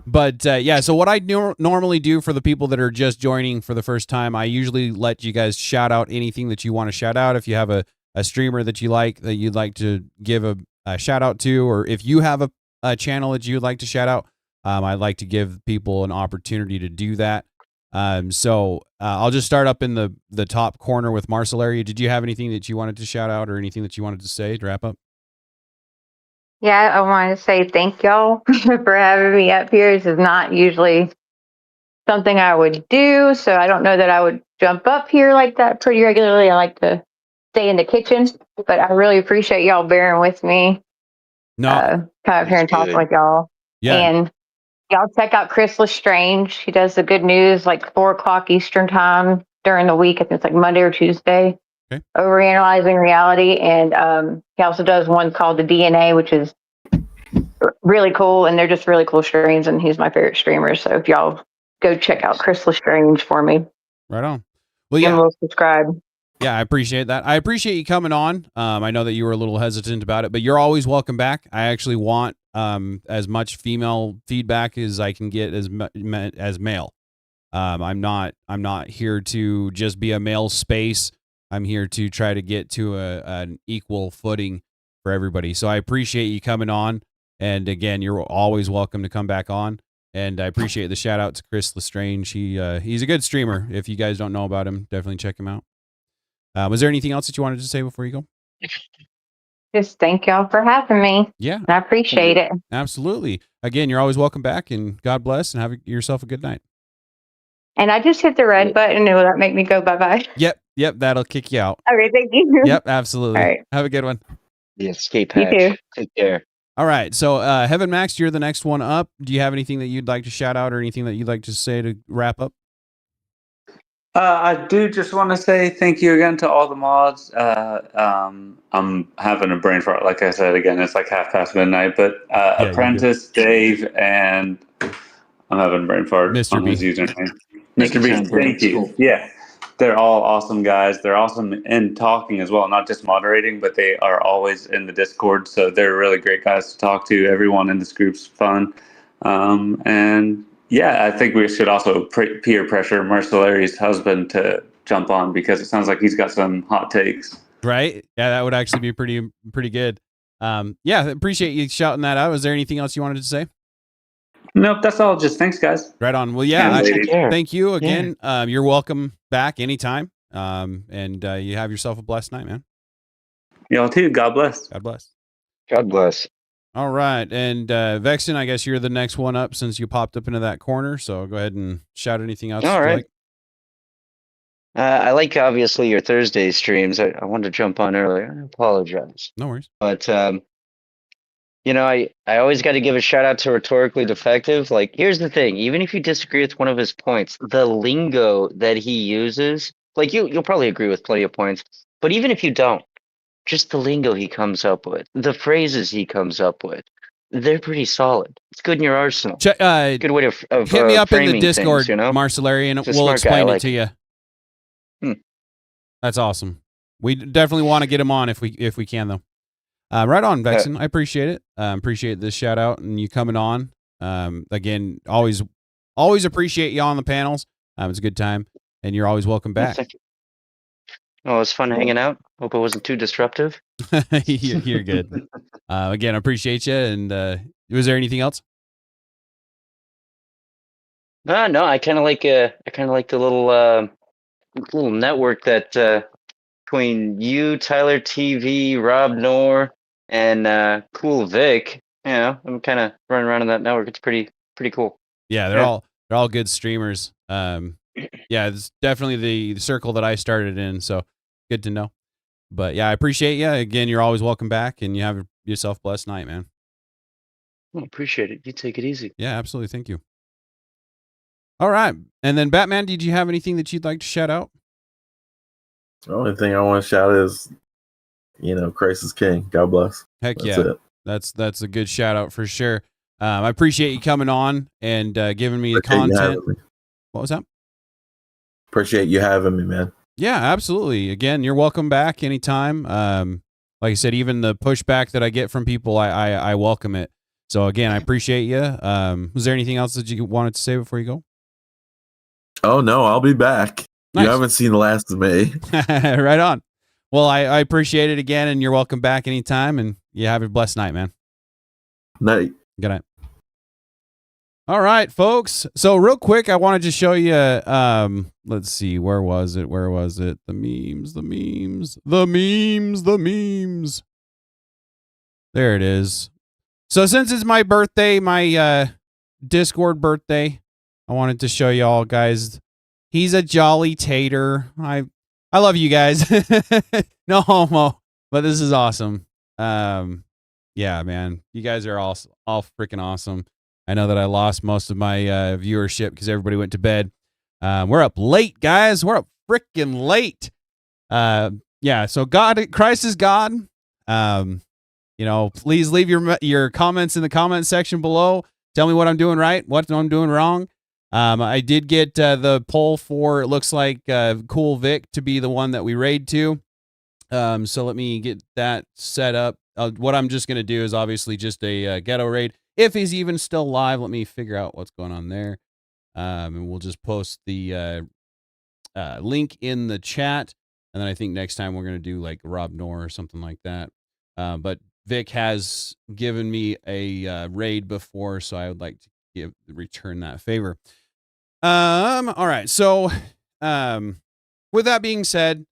But yeah, so what I normally do for the people that are just joining for the first time, I usually let you guys shout out anything that you want to shout out. If you have a streamer that you like, that you'd like to give a shout out to, or if you have a channel that you'd like to shout out, I'd like to give people an opportunity to do that. So I'll just start up in the top corner with Marcellaria. Did you have anything that you wanted to shout out or anything that you wanted to say to wrap up? Yeah, I want to say thank y'all for having me up here. This is not usually something I would do, so I don't know that I would jump up here like that pretty regularly. I like to stay in the kitchen, but I really appreciate y'all bearing with me. Come up here and talking with y'all. Yeah. And y'all check out Chris Lestrange. He does the good news like 4:00 Eastern time during the week. I think it's like Monday or Tuesday. Okay. Overanalyzing reality, and he also does one called the DNA, which is really cool, and they're just really cool streams, and he's my favorite streamer. So if y'all go check out Chris Lestrange for me, right on. Well, yeah, and we'll subscribe. Yeah, I appreciate that. I appreciate you coming on. I know that you were a little hesitant about it, but you're always welcome back. I actually want as much female feedback as I can get as male. I'm not here to just be a male space. I'm here to try to get to an equal footing for everybody. So I appreciate you coming on. And again, you're always welcome to come back on. And I appreciate the shout out to Chris Lestrange. He's a good streamer. If you guys don't know about him, definitely check him out. Was there anything else that you wanted to say before you go? Just thank y'all for having me. Yeah. I appreciate it. Absolutely. Again, you're always welcome back, and God bless, and have yourself a good night. And I just hit the red button. Will that make me go bye-bye? Yep, that'll kick you out. Okay, thank you. Yep, absolutely. All right. Have a good one. The escape You hatch. too. Take care. All right, so Heaven Max, you're the next one up. Do you have anything that you'd like to shout out or anything that you'd like to say to wrap up? I do just want to say thank you again to all the mods. I'm having a brain fart. Like I said, again, it's like midnight, but Apprentice, Dave, and I'm having a brain fart Mr. on B. his username. Thank Mr. you, B, Sam. thank you. Cool. Yeah, they're all awesome guys. They're awesome in talking as well, not just moderating, but they are always in the Discord. So they're really great guys to talk to. Everyone in this group's fun. And yeah, I think we should also peer pressure Mercelari's husband to jump on because it sounds like he's got some hot takes. Right? Yeah, that would actually be pretty good. Yeah, appreciate you shouting that out. Was there anything else you wanted to say? Nope, that's all. Just thanks, guys. Right on. Well, yeah, And thank you again. You're welcome back anytime. And you have yourself a blessed night, man. Y'all too. God bless. God bless. God bless. All right. And Vexen, I guess you're the next one up since you popped up into that corner. So go ahead and shout anything else. All you right. like. I like obviously your Thursday streams. I wanted to jump on earlier. I apologize. No worries. But I always got to give a shout out to Rhetorically Defective. Like, here's the thing: even if you disagree with one of his points, the lingo that he uses, like you'll probably agree with plenty of points. But even if you don't, just the lingo he comes up with, the phrases he comes up with, they're pretty solid. It's good in your arsenal. Good way of hit me up in the framing Discord, things, Marcelari, and He's a we'll smart guy. explain I it like to you. Hmm. That's awesome. We definitely want to get him on if we can, though. Right on, Vexen. I appreciate it. Appreciate this shout out and you coming on. Again, always appreciate you on the panels. It's a good time, and you're always welcome back. Thank you. Oh, it was fun hanging out. Hope it wasn't too disruptive. You're good. Again, I appreciate you. And was there anything else? No, I kind of like the little network that between you, Tyler TV, Rob Knorr, and Cool Vic. I'm kind of running around in that network. It's pretty cool. Yeah, they're all good streamers. Yeah, it's definitely the circle that I started in. So good to know. But yeah, I appreciate you again. You're always welcome back, and you have yourself a blessed night, man. I appreciate it. You take it easy. Yeah, absolutely. Thank you. All right. And then Batman, did you have anything that you'd like to shout out? The only thing I want to shout is, Christ is King. God bless. Heck That's yeah. it. That's a good shout out for sure. I appreciate you coming on and giving me the Appreciate you content. having me. What was that? Appreciate you having me, man. Yeah, absolutely. Again, you're welcome back anytime. Like I said, even the pushback that I get from people, I welcome it. So again, I appreciate you. Was there anything else that you wanted to say before you go? Oh no, I'll be back. Nice. You haven't seen the last of me. Right on. Well, I appreciate it again, and you're welcome back anytime, and you have a blessed night, man. Night. Good night. All right, folks. So real quick, I wanted to show you, let's see, where was it? The memes. There it is. So since it's my birthday, my Discord birthday, I wanted to show you all guys. He's a jolly tater. I love you guys. No homo, but this is awesome. Yeah, man, you guys are all freaking awesome. I know that I lost most of my viewership because everybody went to bed. We're up late, guys. We're up freaking late. Yeah. So Christ is God. Please leave your comments in the comment section below. Tell me what I'm doing right, what I'm doing wrong. I did get the poll for, it looks like Cool Vic to be the one that we raid to. So let me get that set up. What I'm just going to do is obviously just a ghetto raid. If he's even still live, let me figure out what's going on there. And we'll just post the link in the chat. And then I think next time we're going to do like Rob Knorr or something like that. But Vic has given me a raid before, so I would like to return that favor. All right. So with that being said,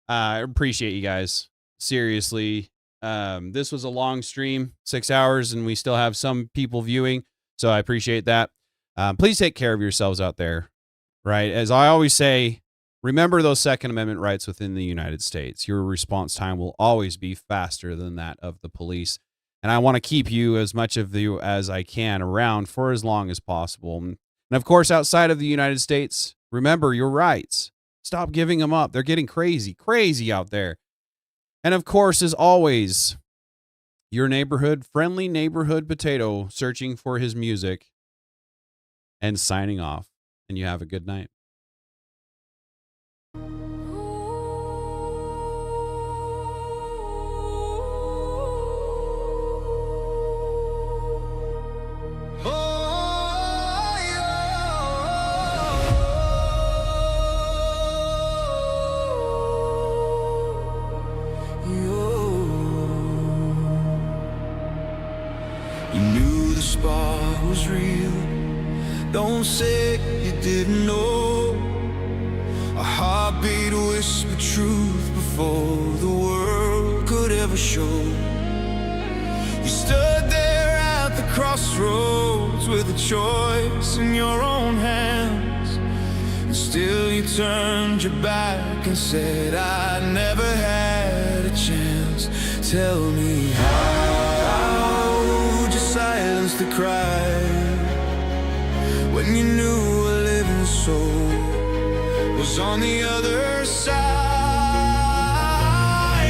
I appreciate you guys. Seriously. This was a long stream, 6 hours, and we still have some people viewing. So I appreciate that. Please take care of yourselves out there, right? As I always say, remember those Second Amendment rights within the United States. Your response time will always be faster than that of the police. And I want to keep you, as much of you as I can, around for as long as possible. And of course, outside of the United States, remember your rights. Stop giving them up. They're getting crazy, crazy out there. And of course, as always, your friendly neighborhood potato searching for his music and signing off. And you have a good night. You knew the spark was real. Don't say you didn't know. A heartbeat whispered truth before the world could ever show. You stood there at the crossroads with a choice in your own hands, and still you turned your back and said, I never had a chance. Tell me, how would you silence the cry when you knew a living soul was on the other side?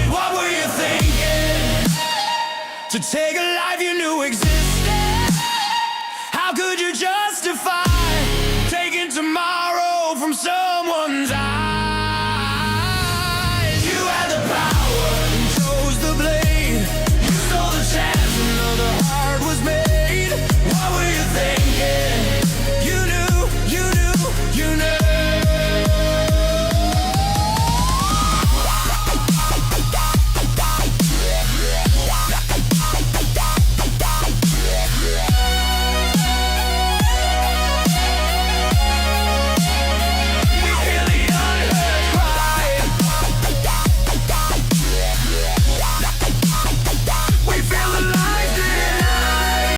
What were you thinking? To take a life you knew existed? How could you justify taking tomorrow from someone's eyes?